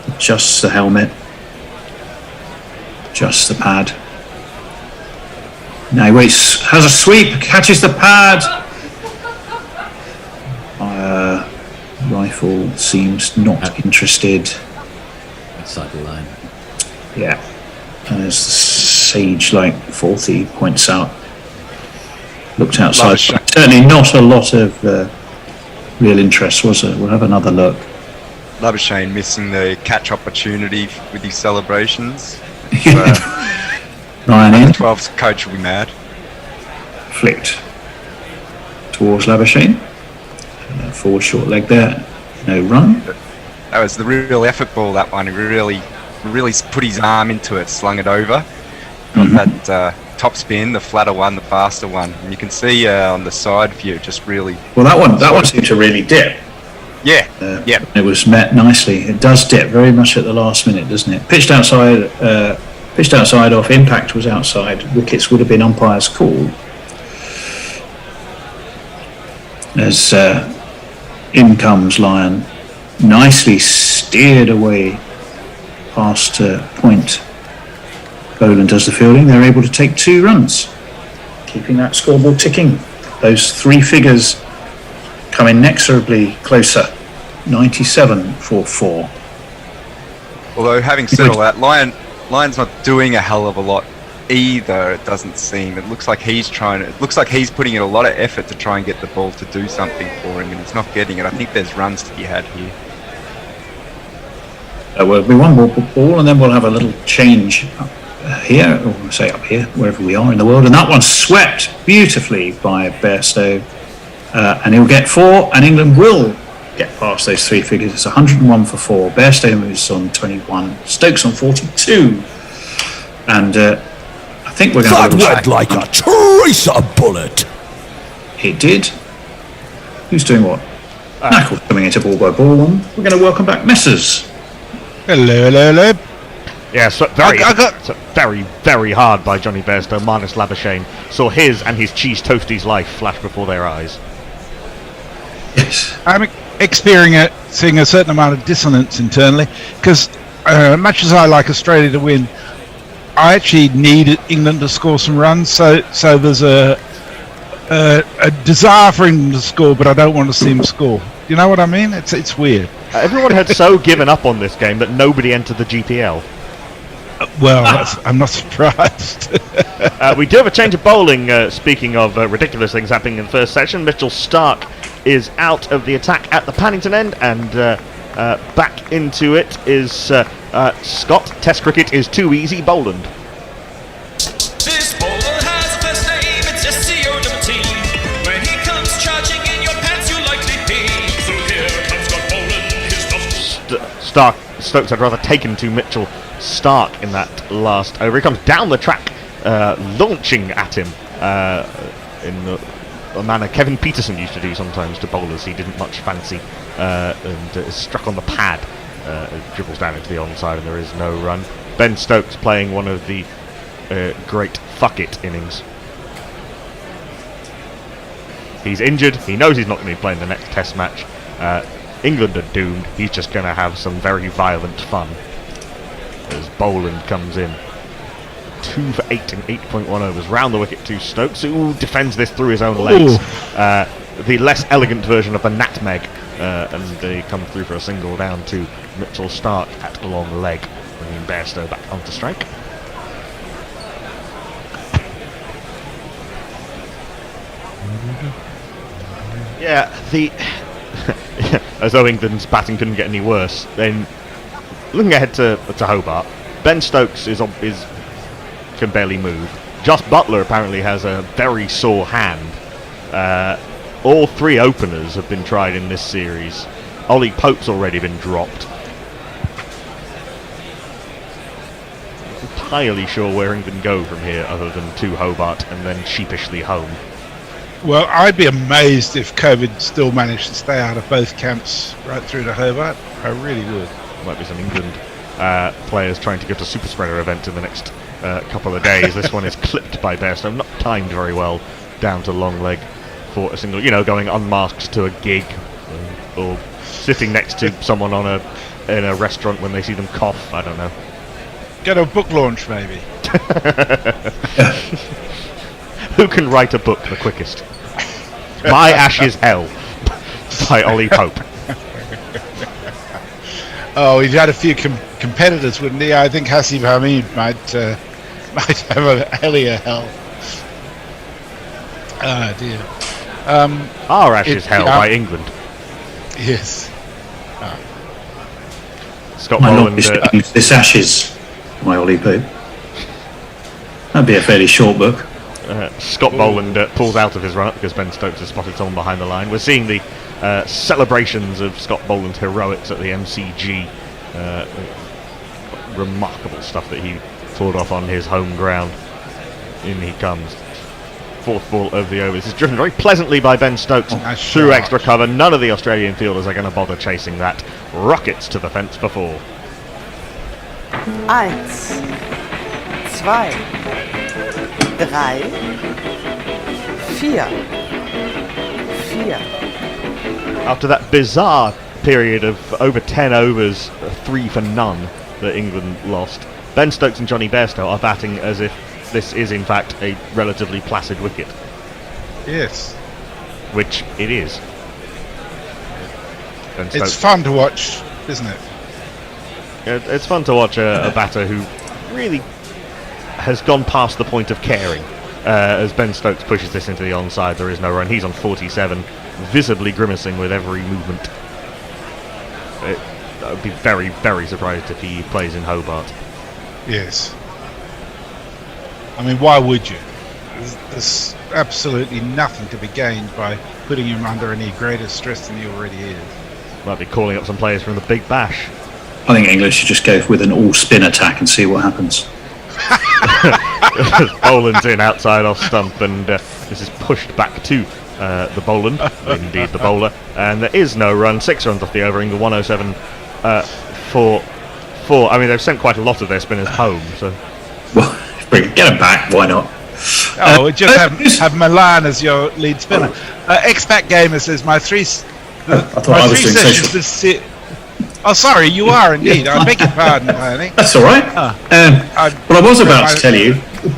Adjusts the helmet, adjusts the pad. Now he waits, has a sweep, catches the pad. Rifle seems not interested. Outside the line. Yeah. And as the sage-like Forthy points out, looked outside. Certainly not a lot of real interest, was it? We'll have another look. Labuschagne missing the catch opportunity with his celebrations. Ryan in. 12's coach will be mad. Flicked towards Labuschagne. Forward short leg there. No run. That was the real effort ball, that one. He really put his arm into it, slung it over. Got that top spin, the flatter one, the faster one. And you can see on the side view, just really... Well, that one seemed to really dip. Yeah, It was met nicely. It does dip very much at the last minute, doesn't it? Pitched outside off, impact was outside. Wickets would have been umpire's call. As in comes Lyon, nicely steered away past point. Boland does the fielding. They're able to take 2 runs, keeping that scoreboard ticking. Those 3 figures come inexorably closer. 97 for 4. Although, having said all that, Lyon's not doing a hell of a lot either, it doesn't seem. It looks like he's putting in a lot of effort to try and get the ball to do something for him, and he's not getting it. I think there's runs to be had here. Will be one more ball, and then we'll have a little change up here, or say up here, wherever we are in the world. And that one's swept beautifully by Bairstow, and he'll get 4, and England will get past those 3 figures. It's 101 for 4. Bairstow moves on 21, Stokes on 42, and I think we're going to... That went like a tracer bullet. It did. Who's doing what? Knackle coming into ball by ball one. We're going to welcome back Messers. Hello. Yeah, so very, very hard by Johnny Bairstow, minus Labuschagne. Saw his and his cheese toasties life flash before their eyes. Yes. I'm experiencing a certain amount of dissonance internally, because much as I like Australia to win, I actually need England to score some runs, so there's a desire for England to score, but I don't want to see them score. You know what I mean? It's weird. Everyone had so given up on this game that nobody entered the GPL. I'm not surprised. We do have a change of bowling, speaking of ridiculous things happening in the first section. Mitchell Starc is out of the attack at the Paddington end, and back into it is Scott. Test cricket is too easy, Boland. This bowler has a first name, it's S-C-O-T-T. When he comes charging in your pants, you'll likely pee. So here comes Scott Boland, his Stokes had rather taken to Mitchell Starc in that last over. He comes down the track, launching at him in a manner Kevin Peterson used to do sometimes to bowlers he didn't much fancy, and is struck on the pad. Dribbles down into the onside, and there is no run. Ben Stokes playing one of the great fuck it innings. He's injured. He knows he's not going to be playing the next Test match. England are doomed. He's just going to have some very violent fun as Boland comes in. 2 for 8 in 8.1 overs. Round the wicket to Stokes, who defends this through his own legs. The less elegant version of the nutmeg. And they come through for a single down to Mitchell Starc at long leg, bringing Bairstow back onto strike. Yeah, as though England's batting couldn't get any worse. Then, looking ahead to Hobart, Ben Stokes can barely move. Jos Buttler apparently has a very sore hand. All 3 openers have been tried in this series. Ollie Pope's already been dropped. Not entirely sure where England go from here, other than to Hobart and then sheepishly home. Well, I'd be amazed if COVID still managed to stay out of both camps right through to Hobart. I really would. Might be some England players trying to go to Super Spreader event in the next couple of days. This one is clipped by Bairstow, not timed very well down to long leg for a single, going unmasked to a gig or sitting next to someone in a restaurant when they see them cough. I don't know. Go to a book launch, maybe. Who can write a book the quickest? My Ashes Hell by Ollie Pope. Oh, he'd had a few competitors, wouldn't he? I think Hasib Hamid might have a hellier hell. Oh dear. Our Ashes Hell by England. Yes. Scott My Boland. This Ashes, my Ollie Pope. That'd be a fairly short book. Scott Boland pulls out of his run-up because Ben Stokes has spotted someone behind the line. We're seeing the celebrations of Scott Boland's heroics at the MCG. Remarkable stuff that he pulled off on his home ground. In he comes. Fourth ball of the over. This is driven very pleasantly by Ben Stokes through extra cover. None of the Australian fielders are going to bother chasing that. Rockets to the fence for 4. 1, 2, 3, 4. After that bizarre period of over 10 overs, 3 for none that England lost, Ben Stokes and Johnny Bairstow are batting as if this is in fact a relatively placid wicket. Yes. Which it is. Ben It's Stokes, fun to watch, isn't it? it's fun to watch a batter who really has gone past the point of caring. As Ben Stokes pushes this into the onside, there is no run. He's on 47, visibly grimacing with every movement. I would be very, very surprised if he plays in Hobart. Yes. I mean, why would you? There's absolutely nothing to be gained by putting him under any greater stress than he already is. Might be calling up some players from the Big Bash. I think England should just go with an all-spin attack and see what happens. Boland's in outside off stump, and this is pushed back to the Boland, indeed the bowler, and there is no run. 6 runs off the over. England 107 for 4. I mean, they've sent quite a lot of their spinners home, so. Well, get them back. Why not? Oh, just have Milan as your lead spinner. Expat Gamer says my 3. I thought I was doing social. Oh, sorry, you are indeed. I beg your pardon, Laney. That's all right. Well, I was about to tell you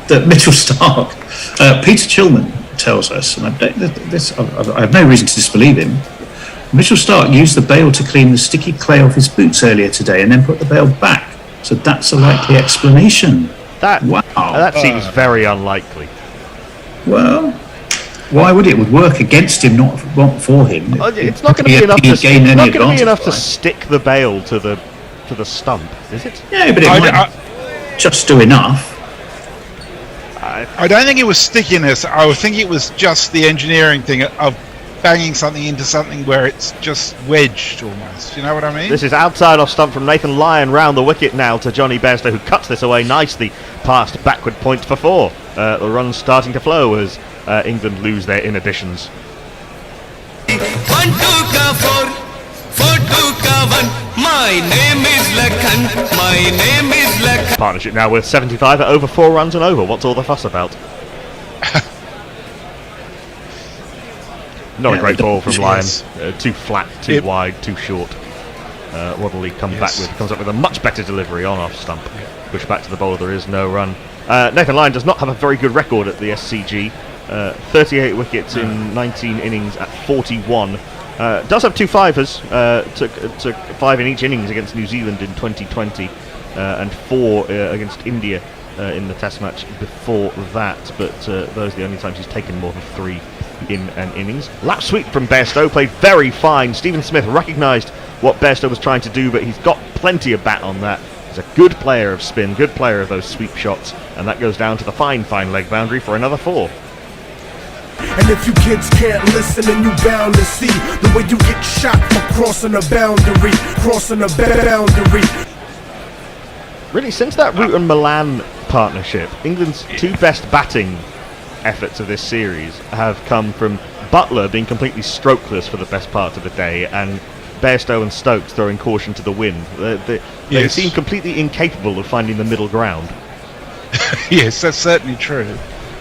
that Mitchell Stark, Peter Chilman tells us, and I have no reason to disbelieve him. Mitchell Stark used the bail to clean the sticky clay off his boots earlier today and then put the bail back. So that's a likely explanation. That seems very unlikely. Well, why would it? It would work against him, not for him. It's not going to be enough to stick the bail to the stump, is it? Yeah, but it might just do enough. I don't think it was stickiness. I would think it was just the engineering thing of banging something into something where it's just wedged almost. You know what I mean? This is outside off stump from Nathan Lyon round the wicket now to Johnny Bairstow, who cuts this away nicely past backward point for 4. The run's starting to flow as England lose their inhibitions. 1, 2 ka 4, 4 2 ka 1. My name is Lakhan. My name is Lakhan. Partnership now with 75 at over 4 runs and over. What's all the fuss about? Not a great ball from Lyon. Too flat, too wide, too short. What'll he come back with? Comes up with a much better delivery on off stump. Push back to the bowler. There is no run. Nathan Lyon does not have a very good record at the SCG. 38 wickets in 19 innings at 41. Does have 2 fivers. Took 5 in each innings against New Zealand in 2020 and 4 against India in the Test match before that. But those are the only times he's taken more than 3 in an innings. Lap sweep from Bairstow, played very fine. Stephen Smith recognised what Bairstow was trying to do, but he's got plenty of bat on that. He's a good player of spin, good player of those sweep shots, and that goes down to the fine leg boundary for another 4. And if you kids can't listen, then you bound to see the way you get shot for crossing a boundary, Really, since that Root and Milan partnership, England's 2 best batting efforts of this series have come from Butler being completely strokeless for the best part of the day, and Bairstow and Stokes throwing caution to the wind. They seem completely incapable of finding the middle ground. Yes, that's certainly true.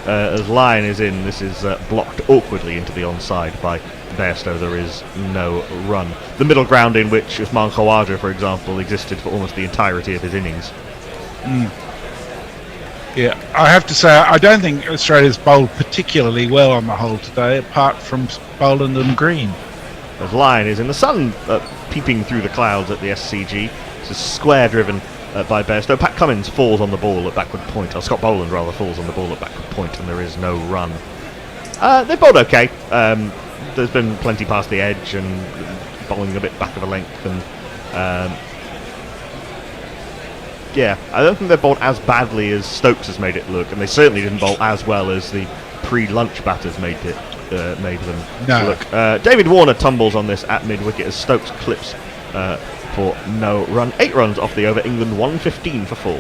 As Lyon is in, this is blocked awkwardly into the onside by Bairstow. There is no run. The middle ground in which Usman Khawaja, for example, existed for almost the entirety of his innings. Yeah, I have to say, I don't think Australia's bowled particularly well on the whole today, apart from Boland and Green. As Lyon is in, the sun peeping through the clouds at the SCG. It's a square driven by Bairstow. Pat Cummins falls on the ball at backward point, or Scott Boland rather falls on the ball at backward point, and there is no run. They bowled okay. There's been plenty past the edge and bowling a bit back of a length, and yeah, I don't think they've bowled as badly as Stokes has made it look, and they certainly didn't bowl as well as the pre-lunch batters made them look. David Warner tumbles on this at mid-wicket as Stokes clips for no run. 8 runs off the over, England 115 for 4.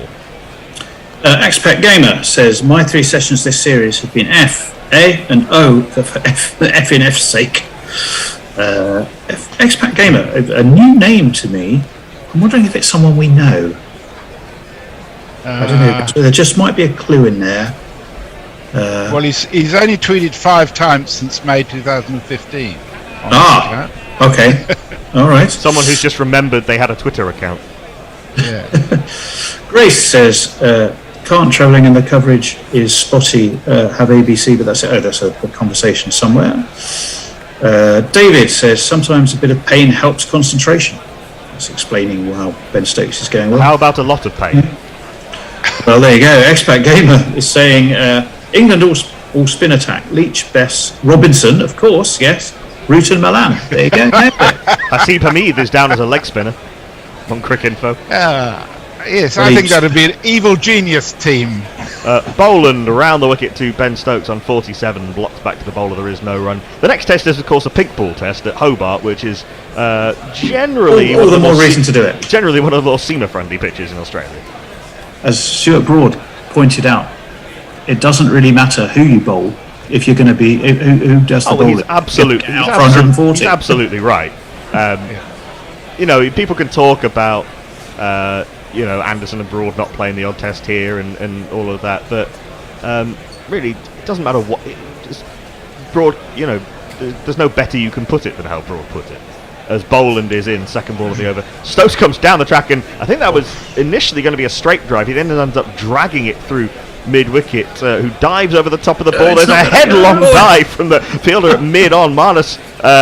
Expat Gamer says, my 3 sessions this series have been F, A and O for F in F's sake. Expat Gamer, a new name to me. I'm wondering if it's someone we know. I don't know. There just might be a clue in there. Well, he's only tweeted 5 times since May 2015. Okay. All right. Someone who's just remembered they had a Twitter account. Yeah. Grace says, can't travelling and the coverage is spotty, have ABC, but that's it. Oh, that's a conversation somewhere. David says, sometimes a bit of pain helps concentration. That's explaining how Ben Stokes is going well. How about a lot of pain? Well, there you go. Expat Gamer is saying, England all spin attack. Leach, Bess, Robinson, of course, yes. Root and Milan. There you go. Haseeb Hameed is down as a leg spinner on Crick Info. Yes, I think that would be an evil genius team. Boland around the wicket to Ben Stokes on 47, blocked back to the bowler, there is no run. The next test is, of course, a pink ball test at Hobart, which is generally... all the more reason to do it. Generally one of the more seamer-friendly pitches in Australia. As Stuart Broad pointed out, it doesn't really matter who you bowl if you're going to be who does the bowling. He's absolutely out for 140. He's absolutely right. You know, people can talk about you know, Anderson and Broad not playing the odd test here and all of that, but really it doesn't matter what. Just Broad, you know, there's no better you can put it than how Broad put it. As Boland is in, second ball of the over. Stokes comes down the track, and I think that was initially going to be a straight drive. He then ends up dragging it through mid-wicket, who dives over the top of the ball. There's a headlong dive from the fielder at mid-on. Marnus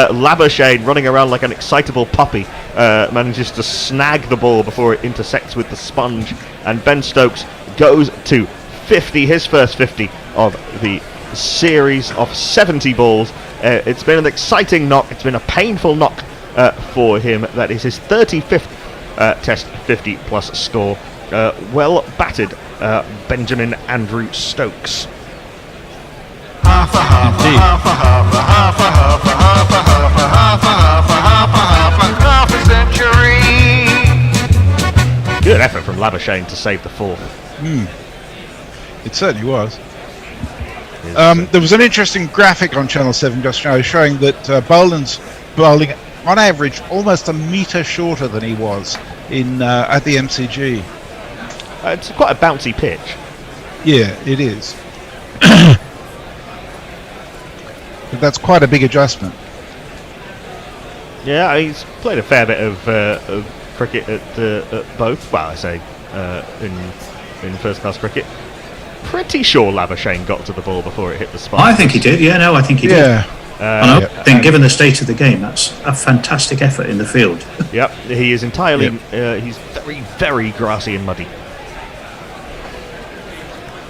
Labuschagne, running around like an excitable puppy, manages to snag the ball before it intersects with the sponge, and Ben Stokes goes to 50, his first 50 of the series of 70 balls. It's been an exciting knock. It's been a painful knock for him. That is his 35th Test 50-plus score. Well batted, Benjamin Andrew Stokes. Good effort from Labuschagne to save the 4th. It certainly was. There was an interesting graphic on Channel 7 just now showing that Boland's bowling on average almost a metre shorter than he was in at the MCG. It's quite a bouncy pitch. Yeah, it is. But that's quite a big adjustment. Yeah, he's played a fair bit of cricket at both. Well, I say in first-class cricket. Pretty sure Labuschagne got to the ball before it hit the spot. I think he did. Yeah, no, I think he did. And I think, given the state of the game, that's a fantastic effort in the field. Yep, he is entirely. He's very, very grassy and muddy.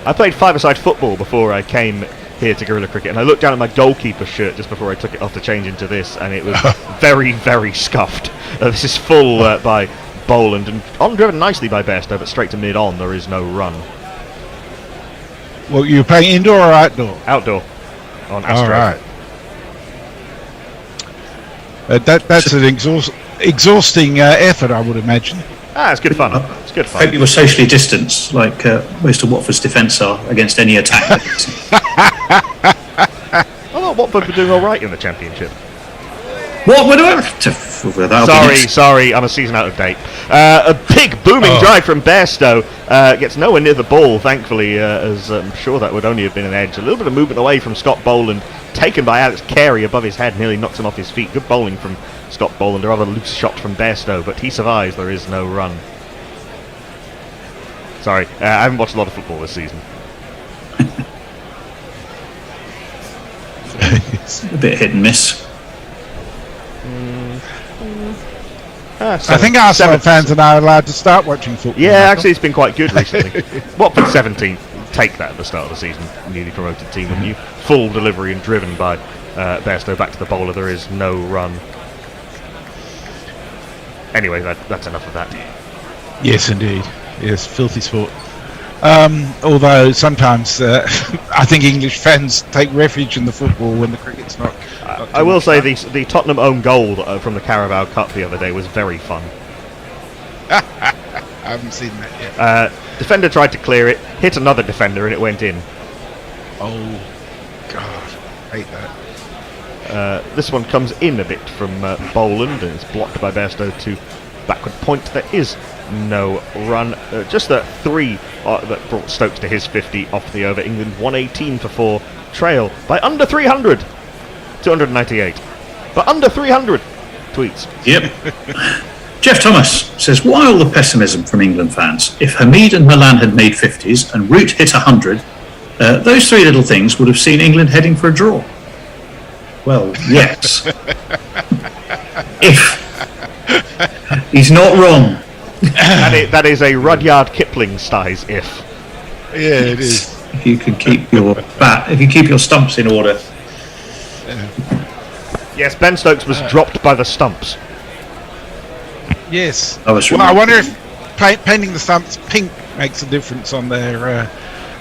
I played five-a-side football before I came here to Guerrilla Cricket, and I looked down at my goalkeeper's shirt just before I took it off to change into this, and it was very, very scuffed. This is full by Boland, and on-driven nicely by Bairstow, but straight to mid-on, there is no run. Well, you were playing indoor or outdoor? Outdoor. On Astro. All right. That's an exhausting effort, I would imagine. It's good fun. It's good fun. I hope you were socially distanced, like most of Watford's defence are against any attack. I thought Watford were doing all right in the Championship. What would I? Sorry, I'm a season out of date. A big booming drive from Bairstow gets nowhere near the ball, thankfully, as I'm sure that would only have been an edge. A little bit of movement away from Scott Boland, taken by Alex Carey above his head, nearly knocks him off his feet. Good bowling from Scott Boland, a rather loose shot from Bairstow, but he survives. There is no run. Sorry, I haven't watched a lot of football this season. It's a bit hit and miss. I think Arsenal fans are now allowed to start watching football. Yeah, actually, it's been quite good recently. Watford 17th, take that at the start of the season, newly promoted team, and you full delivery and driven by Bairstow back to the bowler. There is no run. Anyway, that's enough of that. Yes, indeed. Yes, filthy sport. Although sometimes I think English fans take refuge in the football when the cricket's not. I will say the Tottenham own goal from the Carabao Cup the other day was very fun. I haven't seen that yet. Defender tried to clear it, hit another defender, and it went in. Oh, God, I hate that. This one comes in a bit from Boland, and it's blocked by Bairstow to backward point. There is no run. Just that 3 that brought Stokes to his 50 off the over. England 118 for 4. Trail by under 300. 298. But under 300 tweets. Yep. Jeff Thomas says, why all the pessimism from England fans? If Hamid and Milan had made 50s and Root hit 100, those 3 little things would have seen England heading for a draw. Well, yes. If. He's not wrong. that is a Rudyard Kipling size if. Yeah, it is. If you can keep your if you keep your stumps in order. Yes, Ben Stokes was dropped by the stumps. Yes. I wonder if painting the stumps pink makes a difference on their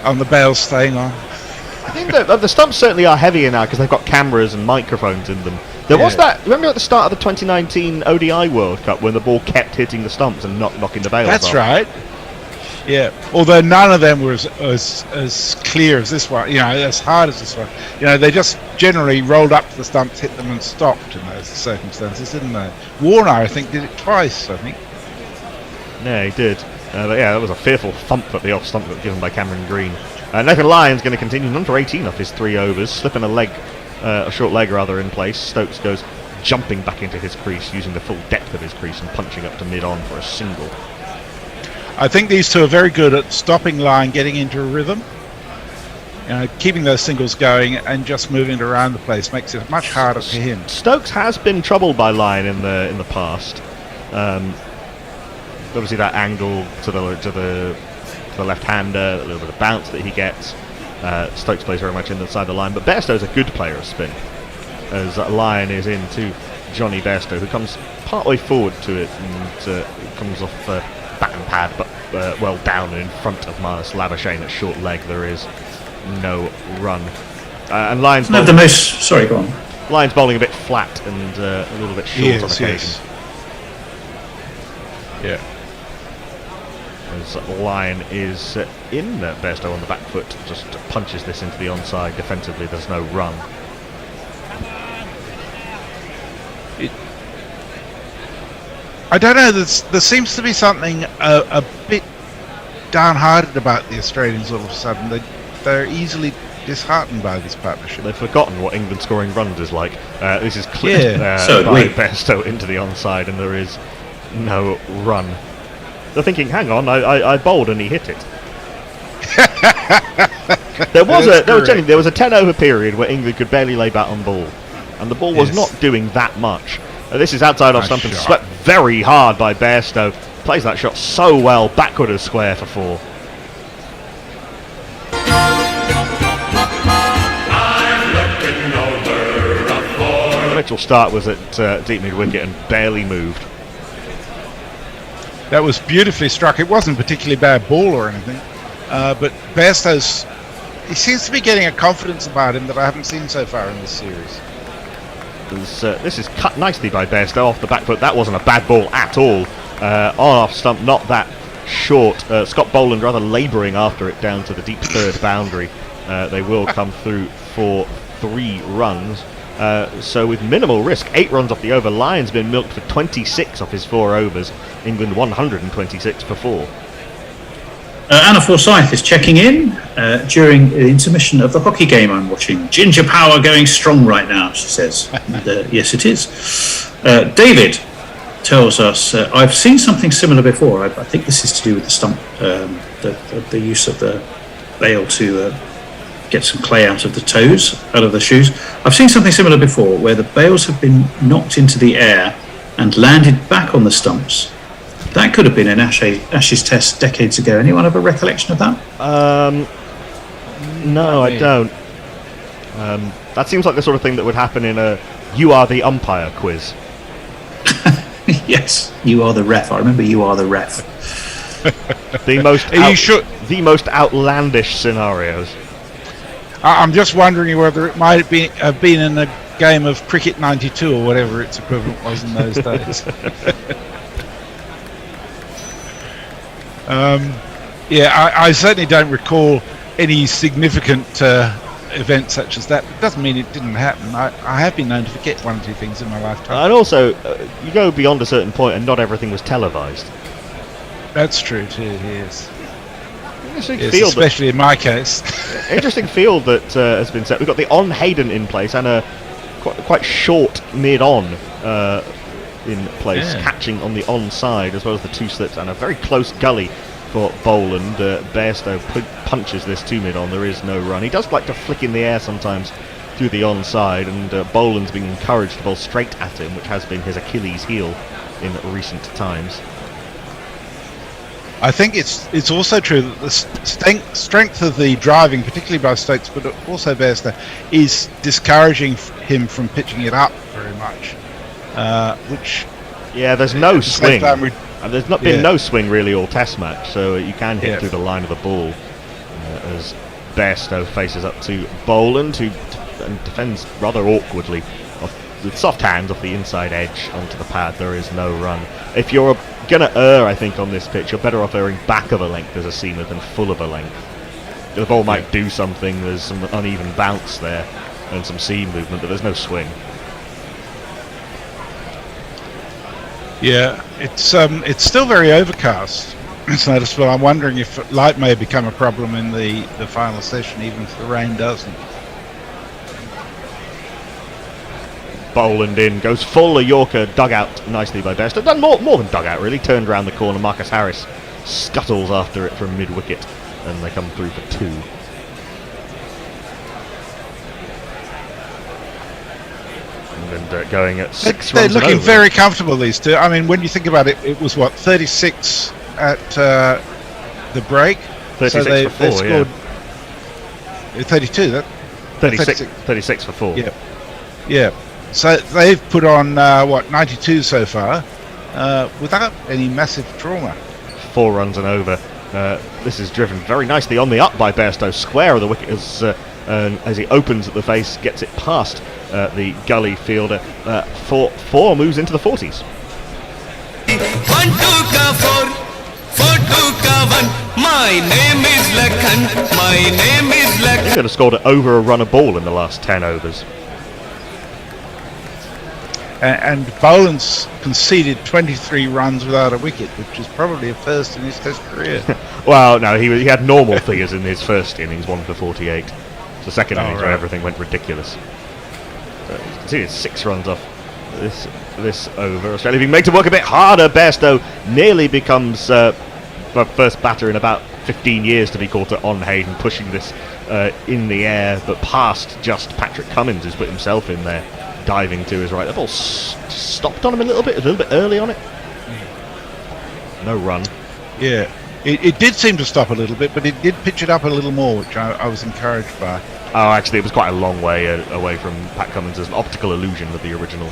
on the bails staying on. I think the stumps certainly are heavier now because they've got cameras and microphones in them. There was that. Remember at the start of the 2019 ODI World Cup when the ball kept hitting the stumps and not knocking the bails off? That's right. Yeah. Although none of them were as clear as this one. You know, as hard as this one. You know, they just generally rolled up to the stumps, hit them, and stopped in those circumstances, didn't they? Warner, I think, did it twice. I think. Yeah, he did. But yeah, that was a fearful thump at the off stump given by Cameron Green. Nathan Lyon's going to continue, none for 18 off his 3 overs, slipping a short leg rather in place. Stokes goes jumping back into his crease, using the full depth of his crease and punching up to mid-on for a single. I think these two are very good at stopping Lyon, getting into a rhythm. You know, keeping those singles going and just moving it around the place makes it much harder for him. Stokes has been troubled by Lyon in the past. Obviously, that angle to the left-hander, a little bit of bounce that he gets. Stokes plays very much inside the line, but Bairstow's a good player of spin, as Lyon is into Johnny Bairstow, who comes partway forward to it and comes off bat and pad, but well down and in front of Marnus Labuschagne at short leg. There is no run, and Lyon's no, the most. Sorry, go on. Lyon's bowling a bit flat and a little bit short on occasion. Yes. Yeah. As Lyon is in Bairstow on the back foot, just punches this into the onside. Defensively, there's no run. I don't know. There seems to be something a bit downhearted about the Australians all of a sudden. They're easily disheartened by this partnership. They've forgotten what England scoring runs is like. This is cleared so by Bairstow into the onside, and there is no run. They're thinking, hang on, I bowled and he hit it. there was a 10 over period where England could barely lay bat on ball, and the ball was not doing that much. This is outside off stump and swept very hard by Bairstow. Plays that shot so well, backward as square for 4. Mitchell Stark was at deep mid wicket and barely moved. That was beautifully struck. It wasn't a particularly bad ball or anything, but Bairstow's, he seems to be getting a confidence about him that I haven't seen so far in this series. This is cut nicely by Bairstow off the back foot. That wasn't a bad ball at all. On off stump, not that short. Scott Boland rather labouring after it down to the deep third boundary. They will come through for 3 runs. So with minimal risk, 8 runs off the over. Lyon's been milked for 26 off his 4 overs. England 126 for 4. Anna Forsyth is checking in during the intermission of the hockey game I'm watching. Ginger Power going strong right now, she says. And, yes, it is. David tells us, I've seen something similar before. I think this is to do with the stump, the use of the bail to get some clay out of the toes, out of the shoes. I've seen something similar before where the bails have been knocked into the air and landed back on the stumps. That could have been an Ashes test decades ago. Anyone have a recollection of that? No, I don't. That seems like the sort of thing that would happen in a "You Are the Umpire" quiz. Yes, you are the ref. I remember you are the ref. The most outlandish scenarios. I'm just wondering whether it might have been in a game of Cricket 92 or whatever its equivalent was in those days. I certainly don't recall any significant event such as that. It doesn't mean it didn't happen. I have been known to forget 1 or 2 things in my lifetime. And also, you go beyond a certain point and not everything was televised. That's true too, yes. Especially in my case. Interesting field that has been set. We've got the on Hayden in place and a quite short mid-on in place, catching on the on-side, as well as the 2 slips, and a very close gully for Boland. Bairstow punches this 2 mid-on. There is no run. He does like to flick in the air sometimes through the on-side, and Boland's being encouraged to bowl straight at him, which has been his Achilles heel in recent times. I think it's also true that the strength of the driving, particularly by Stokes, but also Bairstow, is discouraging him from pitching it up very much. There's no swing. There's not been no swing really all Test match, so you can hit through the line of the ball as Bairstow faces up to Boland, who defends rather awkwardly with soft hands off the inside edge onto the pad. There is no run. If you're gonna err, I think, on this pitch, you're better off erring back of a length as a seamer than full of a length. The ball might do something. There's some uneven bounce there and some seam movement, but there's no swing. Yeah, it's still very overcast. It's noticeable. I'm wondering if light may become a problem in the final session, even if the rain doesn't. Boland in, goes full, a Yorker, dug out nicely by Bairstow. Done more than dug out, really. Turned around the corner. Marcus Harris scuttles after it from mid-wicket, and they come through for 2. And going at 6 They're runs looking over. very comfortable, these two. I mean, when you think about it, it was 36 at the break. 36 so they for 4, scored 32. 36 for 4. Yeah. So they've put on 92 so far, without any massive trauma. 4 runs and over. This is driven very nicely on the up by Bairstow, square of the wicket as he opens at the face, gets it past the gully fielder. 4 moves into the 40s. 1 2 ka 4 4 2 ka 1. My name is Lakhan. My name is Lakhan. He's going to scored over a run a ball in the last 10 overs. And Boland's conceded 23 runs without a wicket, which is probably a first in his Test career. Well, no, he had normal figures in his first innings, 1 for 48. The second innings where everything went ridiculous. So you can see it's 6 runs off this over. Australia being made to work a bit harder. Bairstow nearly becomes the first batter in about 15 years to be caught on Hayden, pushing this in the air, but past just Patrick Cummins, who's put himself in there, diving to his right. The ball stopped on him a little bit early on it. No run. Yeah, it did seem to stop a little bit, but it did pitch it up a little more, which I was encouraged by. Oh, actually, it was quite a long way away from Pat Cummins. There's an optical illusion of the original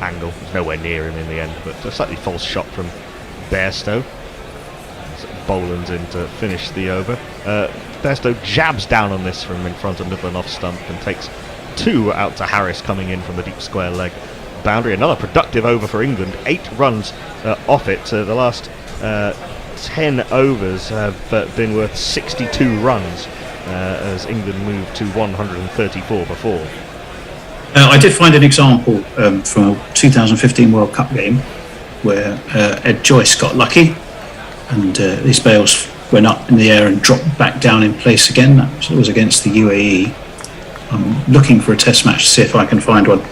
angle. It was nowhere near him in the end, but a slightly false shot from Bairstow. Boland's in to finish the over. Bairstow jabs down on this from in front of middle and off stump and takes 2 out to Harris coming in from the deep square leg boundary. Another productive over for England. 8 runs off it. The last 10 overs have been worth 62 runs as England moved to 134 before. I did find an example from a 2015 World Cup game where Ed Joyce got lucky and these bales went up in the air and dropped back down in place again. That was against the UAE. I'm looking for a test match to see if I can find one.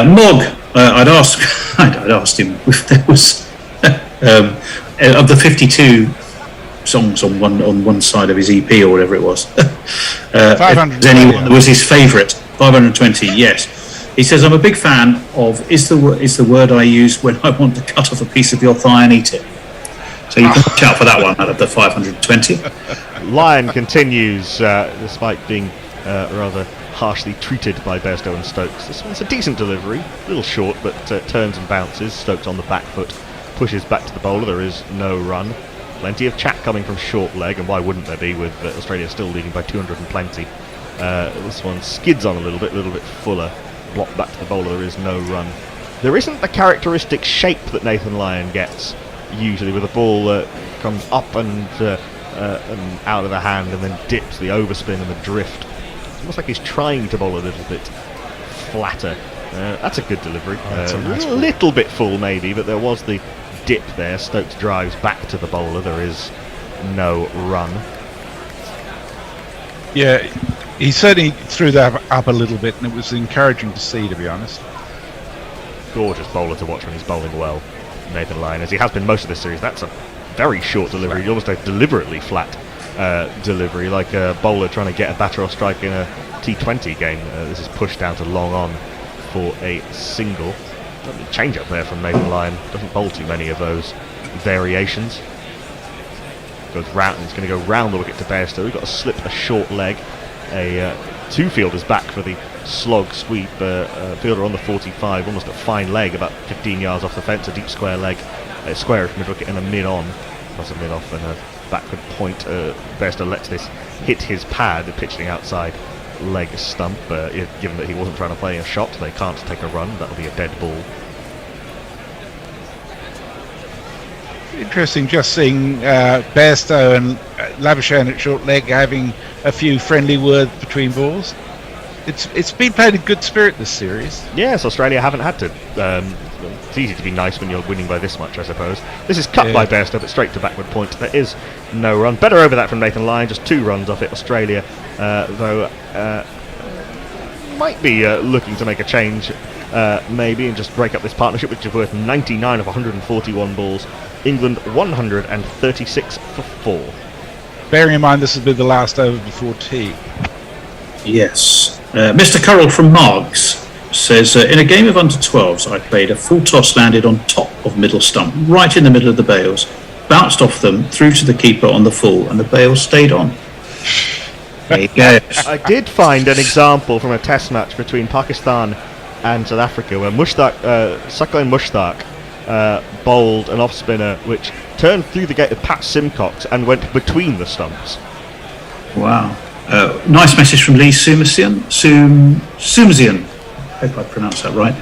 Mog, I'd asked him if there was of the 52 songs on one side of his EP or whatever it was. 520 was his favourite. 520, yes. He says, I'm a big fan of is the word I use when I want to cut off a piece of your thigh and eat it. So you can watch out for that one out of the 520. Lyon continues, despite being rather harshly treated by Bairstow and Stokes. This one's a decent delivery, a little short, but turns and bounces. Stokes on the back foot, pushes back to the bowler. There is no run. Plenty of chat coming from short leg, and why wouldn't there be with Australia still leading by 200 and plenty. This one skids on a little bit fuller. Blocked back to the bowler, there is no run. There isn't the characteristic shape that Nathan Lyon gets, usually, with a ball that comes up and out of the hand and then dips, the overspin and the drift. It's almost like he's trying to bowl a little bit flatter. That's a good delivery. A little bit full maybe, but there was the dip there. Stokes drives back to the bowler, there is no run. Yeah, he certainly threw that up a little bit, and it was encouraging to see, to be honest. Gorgeous bowler to watch when he's bowling well, Nathan Lyon, as he has been most of this series. That's a very short delivery, almost a deliberately flat delivery, like a bowler trying to get a batter off strike in a T20 game. This is pushed down to long on for a single. Lovely change up there from Nathan Lyon. Doesn't bowl too many of those variations. Goes round, and it's going to go round the wicket to Bairstow. We've got to slip a short leg. Two fielders back for the slog sweep. Fielder on the 45, almost a fine leg, about 15 yards off the fence, a deep square leg, a squarish mid wicket and a mid on, plus a mid off and a backward point. Bairstow lets this hit his pad, pitching outside leg stump. Given that he wasn't trying to play a shot, they can't take a run. That'll be a dead ball. Interesting just seeing Bairstow and Labuschagne at short leg having a few friendly words between balls. It's been played in good spirit this series. Yes, Australia haven't had to. It's easy to be nice when you're winning by this much, I suppose. This is cut by Bairstow, but straight to backward point. There is no run. Better over that from Nathan Lyon, just 2 runs off it. Australia, though, might be looking to make a change, maybe, and just break up this partnership, which is worth 99 of 141 balls. England 136 for 4. Bearing in mind this will be the last over before tea. Yes. Mr. Currell from Margs says, in a game of under-12s, I played a full toss landed on top of middle stump, right in the middle of the bails, bounced off them, through to the keeper on the full, and the bails stayed on. There you go. I did find an example from a test match between Pakistan and South Africa where Suckling Mushtaq bowled an off-spinner which turned through the gate of Pat Simcox and went between the stumps. Wow. Nice message from Lee Sumasian. Hope I pronounced that right.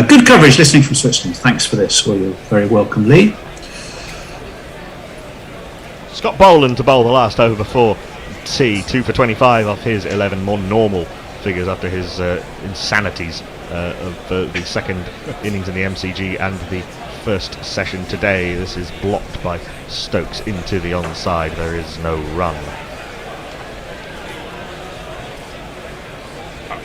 Good coverage listening from Switzerland. Thanks for this. Well, you're very welcome, Lee. Scott Boland to bowl the last over before tea. 2 for 25 off his 11 more normal figures after his insanities of the second innings in the MCG and the first session today. This is blocked by Stokes into the onside. There is no run.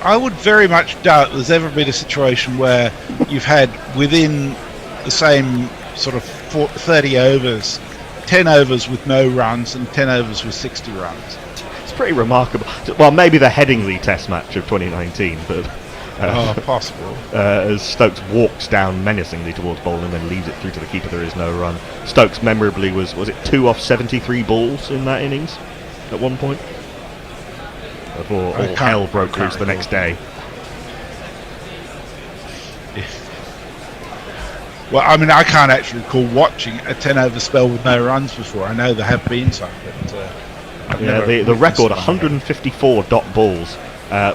I would very much doubt there's ever been a situation where you've had within the same sort of 30 overs, 10 overs with no runs and 10 overs with 60 runs. It's pretty remarkable. Well, maybe the Headingley Test match of 2019, but possible. As Stokes walks down menacingly towards bowling and then leaves it through to the keeper, there is no run. Stokes memorably was it 2 off 73 balls in that innings at one point? Before all hell broke loose the next day. Well, I mean, I can't actually recall watching a 10-over spell with no runs before. I know there have been some, but the record 154 dot balls,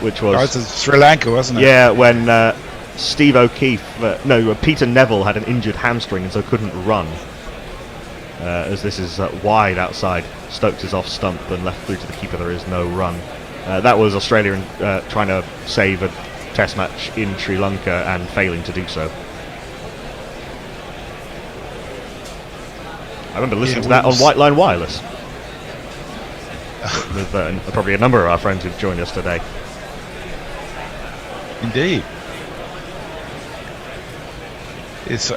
which was Sri Lanka, wasn't it? Yeah, when Steve O'Keefe, Peter Neville had an injured hamstring and so couldn't run. as this is wide outside. Stokes is off stump and left through to the keeper. There is no run. That was Australia trying to save a test match in Sri Lanka and failing to do so. I remember listening to that on White Line Wireless with probably a number of our friends who've joined us today. Indeed.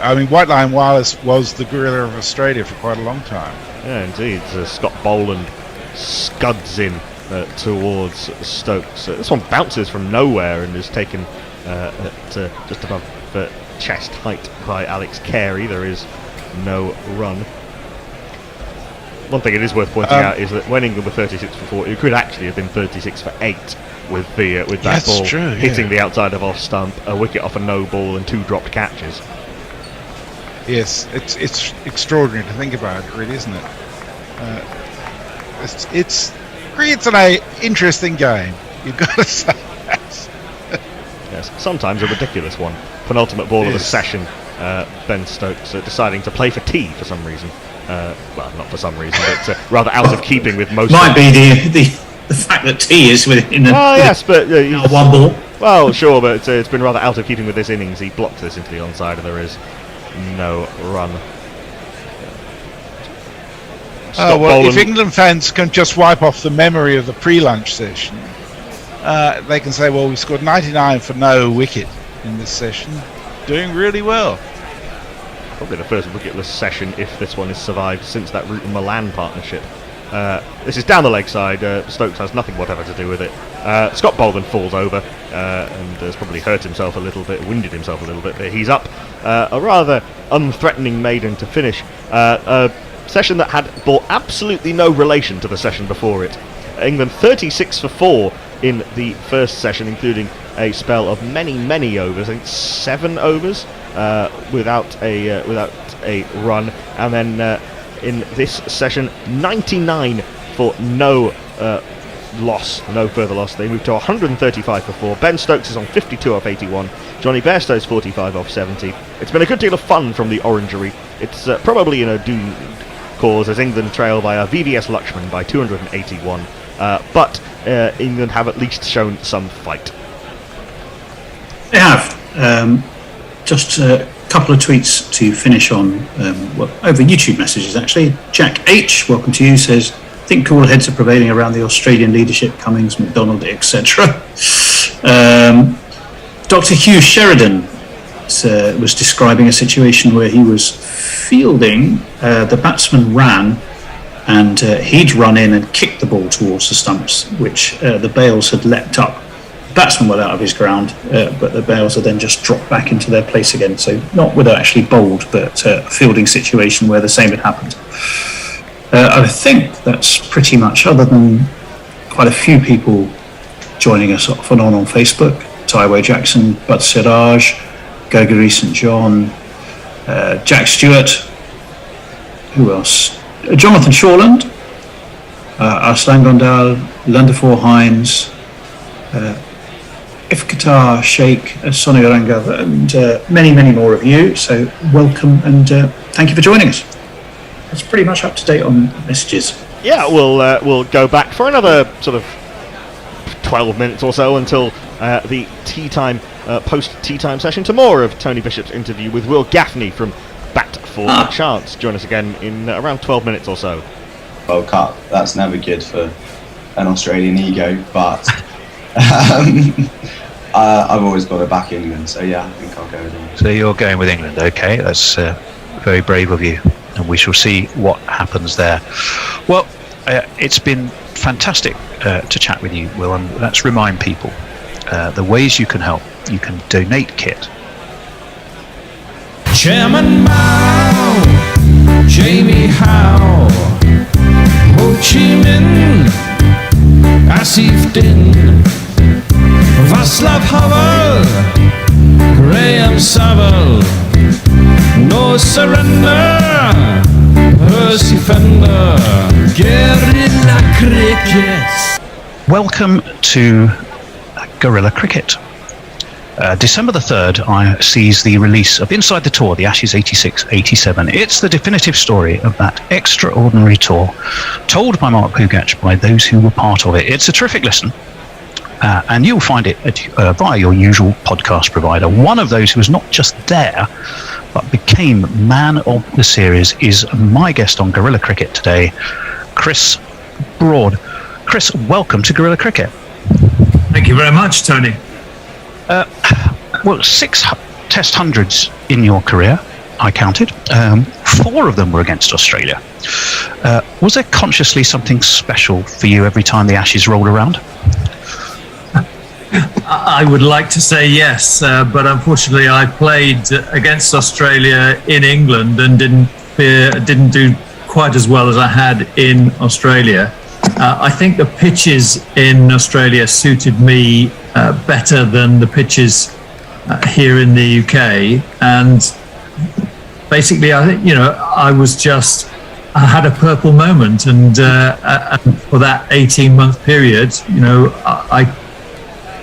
I mean, White Line Wireless was the gorilla of Australia for quite a long time. Yeah, indeed. Scott Boland scuds in towards Stokes. This one bounces from nowhere and is taken at just above chest height by Alex Carey. There is no run. One thing it is worth pointing out is that when England were 36 for 4, it could actually have been 36 for 8 with that ball hitting the outside of off stump, a wicket off a no ball, and 2 dropped catches. Yes, it's extraordinary to think about it, really, isn't it? It creates an interesting game. You've got to say that. Yes, sometimes a ridiculous one. Penultimate ball of the session. Ben Stokes deciding to play for tea for some reason. Well, not for some reason, but rather out of keeping with most. Might be the fact that tea is within one ball. Well, sure, but it's been rather out of keeping with this innings. He blocked this into the onside, and there is no run. If England fans can just wipe off the memory of the pre-lunch session, they can say, well, we scored 99 for no wicket in this session, doing really well. Probably the first wicketless session, if this one has survived, since that Root and Milan partnership. This is down the leg side. Stokes has nothing whatever to do with it. Scott Boland falls over and has probably hurt himself a little bit, winded himself a little bit, but he's up. A rather unthreatening maiden to finish. A session that bore absolutely no relation to the session before it. England 36 for 4 in the first session, including a spell of many overs. I think 7 overs without a run, and then in this session 99 for no further loss. They moved to 135 for 4. Ben Stokes is on 52 off 81. Johnny Bairstow's 45 off 70. It's been a good deal of fun from the Orangery. It's probably in a doomed cause as England trail via VVS Lakshman by 281. But England have at least shown some fight. They have. Just a couple of tweets to finish on, over YouTube messages actually. Jack H, welcome to you, says, I think cool heads are prevailing around the Australian leadership, Cummings, McDonald, etc. Dr. Hugh Sheridan was describing a situation where he was fielding, the batsman ran, and he'd run in and kicked the ball towards the stumps, which the bails had leapt up. The batsman went out of his ground, but the bails had then just dropped back into their place again. So not whether actually bowled, but a fielding situation where the same had happened. I think that's pretty much, other than quite a few people joining us off and on Facebook. Tyway Jackson, Bud Siraj, Gregory St John, Jack Stewart, who else? Jonathan Shawland, Arslan Gondal, Landafor Hines, Ifkhtar Sheikh, Sonny Orangav, and many more of you. So welcome and thank you for joining us. That's pretty much up to date on messages. Yeah, we'll go back for another sort of 12 minutes or so until the post-tea time session to more of Tony Bishop's interview with Will Gaffney from Bat for a Chance. Join us again in around 12 minutes or so. World Cup, that's never good for an Australian ego, but I've always got to back England, so yeah, I think I'll go with England. So you're going with England, okay? That's very brave of you, and we shall see what happens there. Well, it's been fantastic to chat with you, Will, and let's remind people the ways you can help. You can donate kit. Chairman Mao, Jamie Howe, Ho Chi Minh, Asif Din, Václav Havel, Graham Saville, No Surrender, Percy Fender, Guerrilla Cricket. Welcome to Guerrilla Cricket. December the 3rd sees the release of Inside the Tour, the Ashes 86-87. It's the definitive story of that extraordinary tour, told by Mark Pugac by those who were part of it. It's a terrific listen, and you'll find it via your usual podcast provider. One of those who was not just there, but became man of the series is my guest on Guerrilla Cricket today, Chris Broad. Chris, welcome to Guerrilla Cricket. Thank you very much, Tony. Well, 6 Test hundreds in your career, I counted. 4 of them were against Australia. Was there consciously something special for you every time the Ashes rolled around? I would like to say yes, but unfortunately I played against Australia in England and didn't do quite as well as I had in Australia. I think the pitches in Australia suited me better than the pitches here in the UK, and basically I think I had a purple moment, and for that 18-month period, I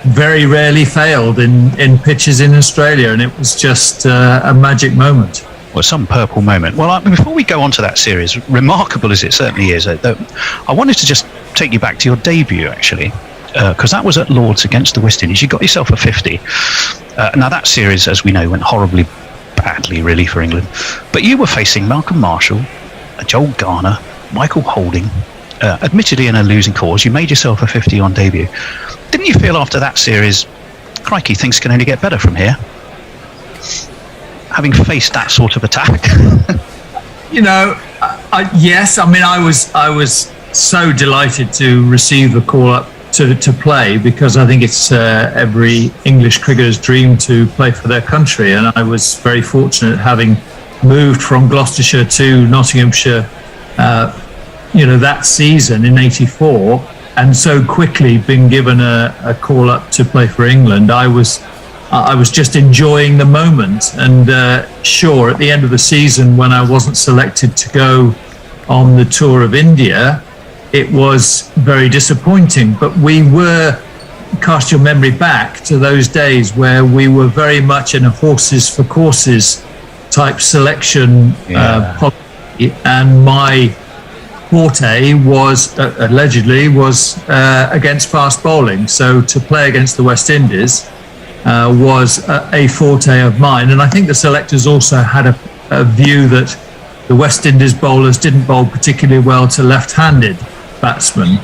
very rarely failed in pitches in Australia, and it was just a magic moment. Well, some purple moment. Well, before we go on to that series, remarkable as it certainly is, I wanted to just take you back to your debut, actually, because that was at Lord's against the West Indies. You got yourself a 50. Now, that series, as we know, went horribly badly, really, for England. But you were facing Malcolm Marshall, Joel Garner, Michael Holding, admittedly in a losing cause. You made yourself a 50 on debut. Didn't you feel after that series, crikey, things can only get better from here? Having faced that sort of attack. Yes. I mean, I was so delighted to receive the call up to play, because I think it's every English cricketer's dream to play for their country, and I was very fortunate, having moved from Gloucestershire to Nottinghamshire, that season in '84, and so quickly been given a call up to play for England. I was just enjoying the moment, and sure, at the end of the season, when I wasn't selected to go on the tour of India, it was very disappointing. But we were, cast your memory back to those days where we were very much in a horses for courses type selection policy, and my forte was allegedly against fast bowling. So to play against the West Indies was a forte of mine, and I think the selectors also had a view that the West Indies bowlers didn't bowl particularly well to left-handed batsmen.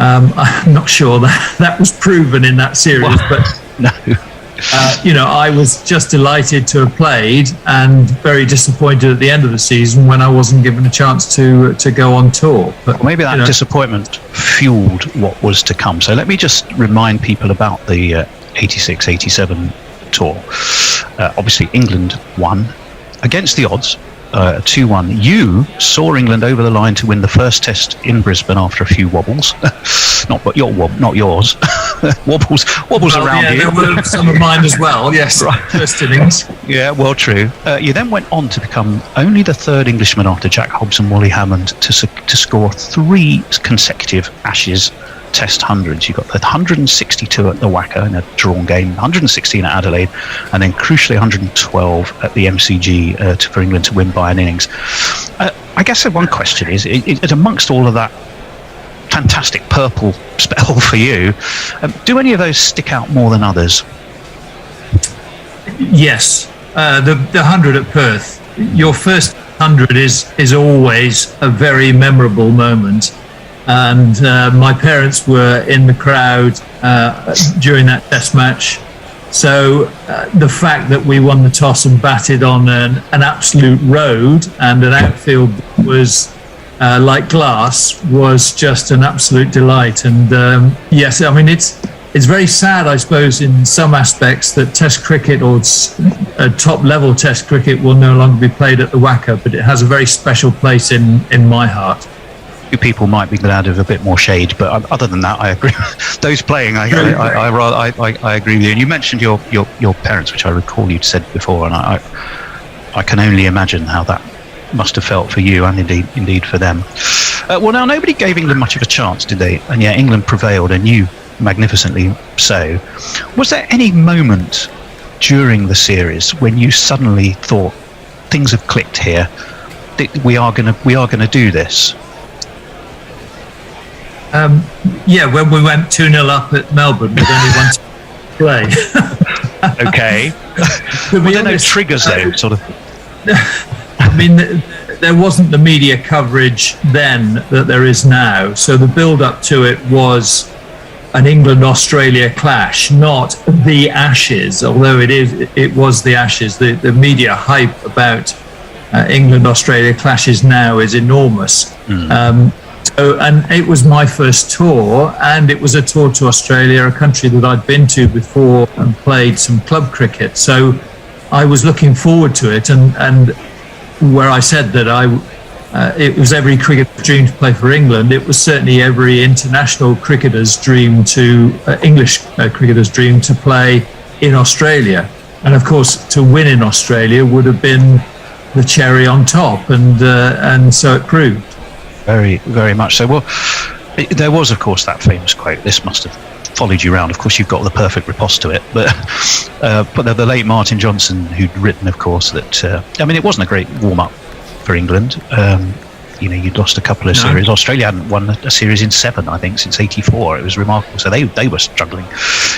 I'm not sure that was proven in that series, but no. I was just delighted to have played, and very disappointed at the end of the season when I wasn't given a chance to go on tour. But well, maybe that disappointment fueled what was to come. So let me just remind people about the 86-87 tour. Obviously, England won against the odds, 2-1. You saw England over the line to win the first test in Brisbane after a few wobbles. Not yours. wobbles around you. There were some of mine as well. Yes, right. First innings. Yeah, well, true. You then went on to become only the 3rd Englishman after Jack Hobbs and Wally Hammond to score 3 consecutive Ashes Test hundreds. You got the 162 at the WACA in a drawn game, 116 at Adelaide, and then crucially 112 at the MCG for England to win by an innings. I guess one question is, amongst all of that fantastic purple spell for you, do any of those stick out more than others? Yes, the 100 at Perth. Your first 100 is always a very memorable moment. And my parents were in the crowd during that test match. So the fact that we won the toss and batted on an absolute road, and an outfield was like glass, was just an absolute delight. And yes, I mean, it's very sad, I suppose, in some aspects, that Test cricket, or top level Test cricket, will no longer be played at the WACA, but it has a very special place in my heart. People might be glad of a bit more shade, but other than that, I agree. Those playing, I agree with you. And you mentioned your parents, which I recall you'd said before, and I can only imagine how that must have felt for you, and indeed for them. Well, now, nobody gave England much of a chance, did they? And yet England prevailed, and you magnificently so. Was there any moment during the series when you suddenly thought things have clicked here? We are gonna do this. Yeah, when we went 2-0 up at Melbourne with only one to play. Okay. Were there no triggers though, sort of? I mean, there wasn't the media coverage then that there is now. So the build-up to it was an England-Australia clash, not the Ashes. Although it was the Ashes. The media hype about England-Australia clashes now is enormous. And it was my first tour, and it was a tour to Australia, a country that I'd been to before and played some club cricket. So I was looking forward to it, and where I said that it was every cricketer's dream to play for England, it was certainly every international cricketer's dream English cricketer's dream to play in Australia. And of course, to win in Australia would have been the cherry on top, and so it proved. Very, very much so. Well, there was, of course, that famous quote. This must have followed you around. Of course, you've got the perfect riposte to it. But the late Martin Johnson, who'd written, of course, that it wasn't a great warm-up for England. You'd lost a couple of series. Australia hadn't won a series in 7, I think, since '84. It was remarkable. So they were struggling.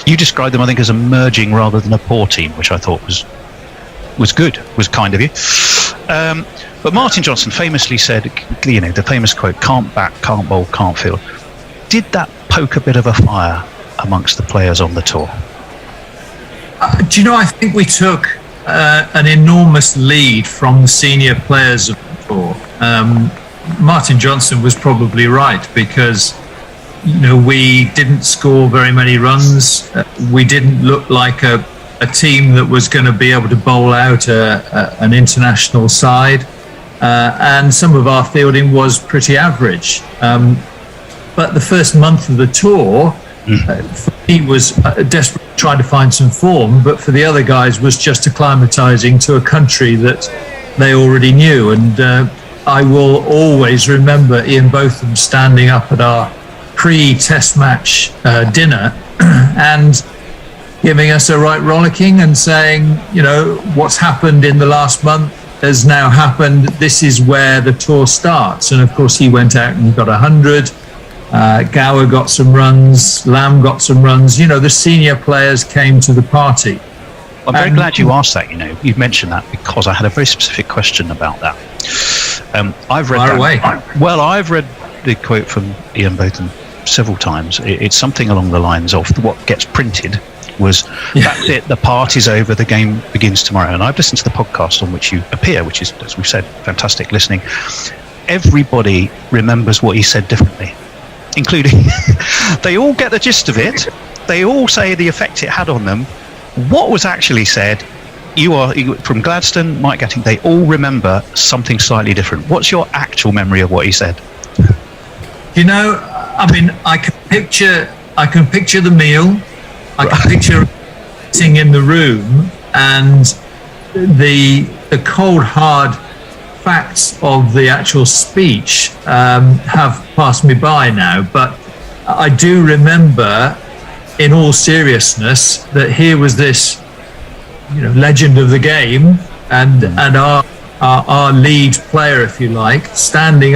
You described them, I think, as a merging rather than a poor team, which I thought was good, was kind of you. But Martin Johnson famously said, the famous quote, "Can't bat, can't bowl, can't field." Did that poke a bit of a fire amongst the players on the tour? Do you know, I think we took an enormous lead from the senior players of the tour. Martin Johnson was probably right, because we didn't score very many runs. We didn't look like a team that was going to be able to bowl out an international side. And some of our fielding was pretty average. But the first month of the tour, for me, was desperately trying to find some form, but for the other guys was just acclimatising to a country that they already knew. And I will always remember Ian Botham standing up at our pre-test match dinner and giving us a right rollicking and saying, what's happened in the last month has now happened. This is where the tour starts. And of course, he went out and got 100. Gower got some runs. Lamb got some runs. The senior players came to the party. I'm very glad you asked that. You mentioned that because I had a very specific question about that. I've read Fire away. Well, I've read the quote from Ian Botham several times. It's something along the lines of what gets printed was, that's it, the party's over, the game begins tomorrow. And I've listened to the podcast on which you appear, which is, as we've said, fantastic listening. Everybody remembers what he said differently, including they all get the gist of it. They all say the effect it had on them. What was actually said, you from Gladstone, Mike Gatting, they all remember something slightly different. What's your actual memory of what he said? I can picture the meal. I can picture sitting in the room, and the cold, hard facts of the actual speech have passed me by now. But I do remember, in all seriousness, that here was this, legend of the game, and our lead player, if you like, standing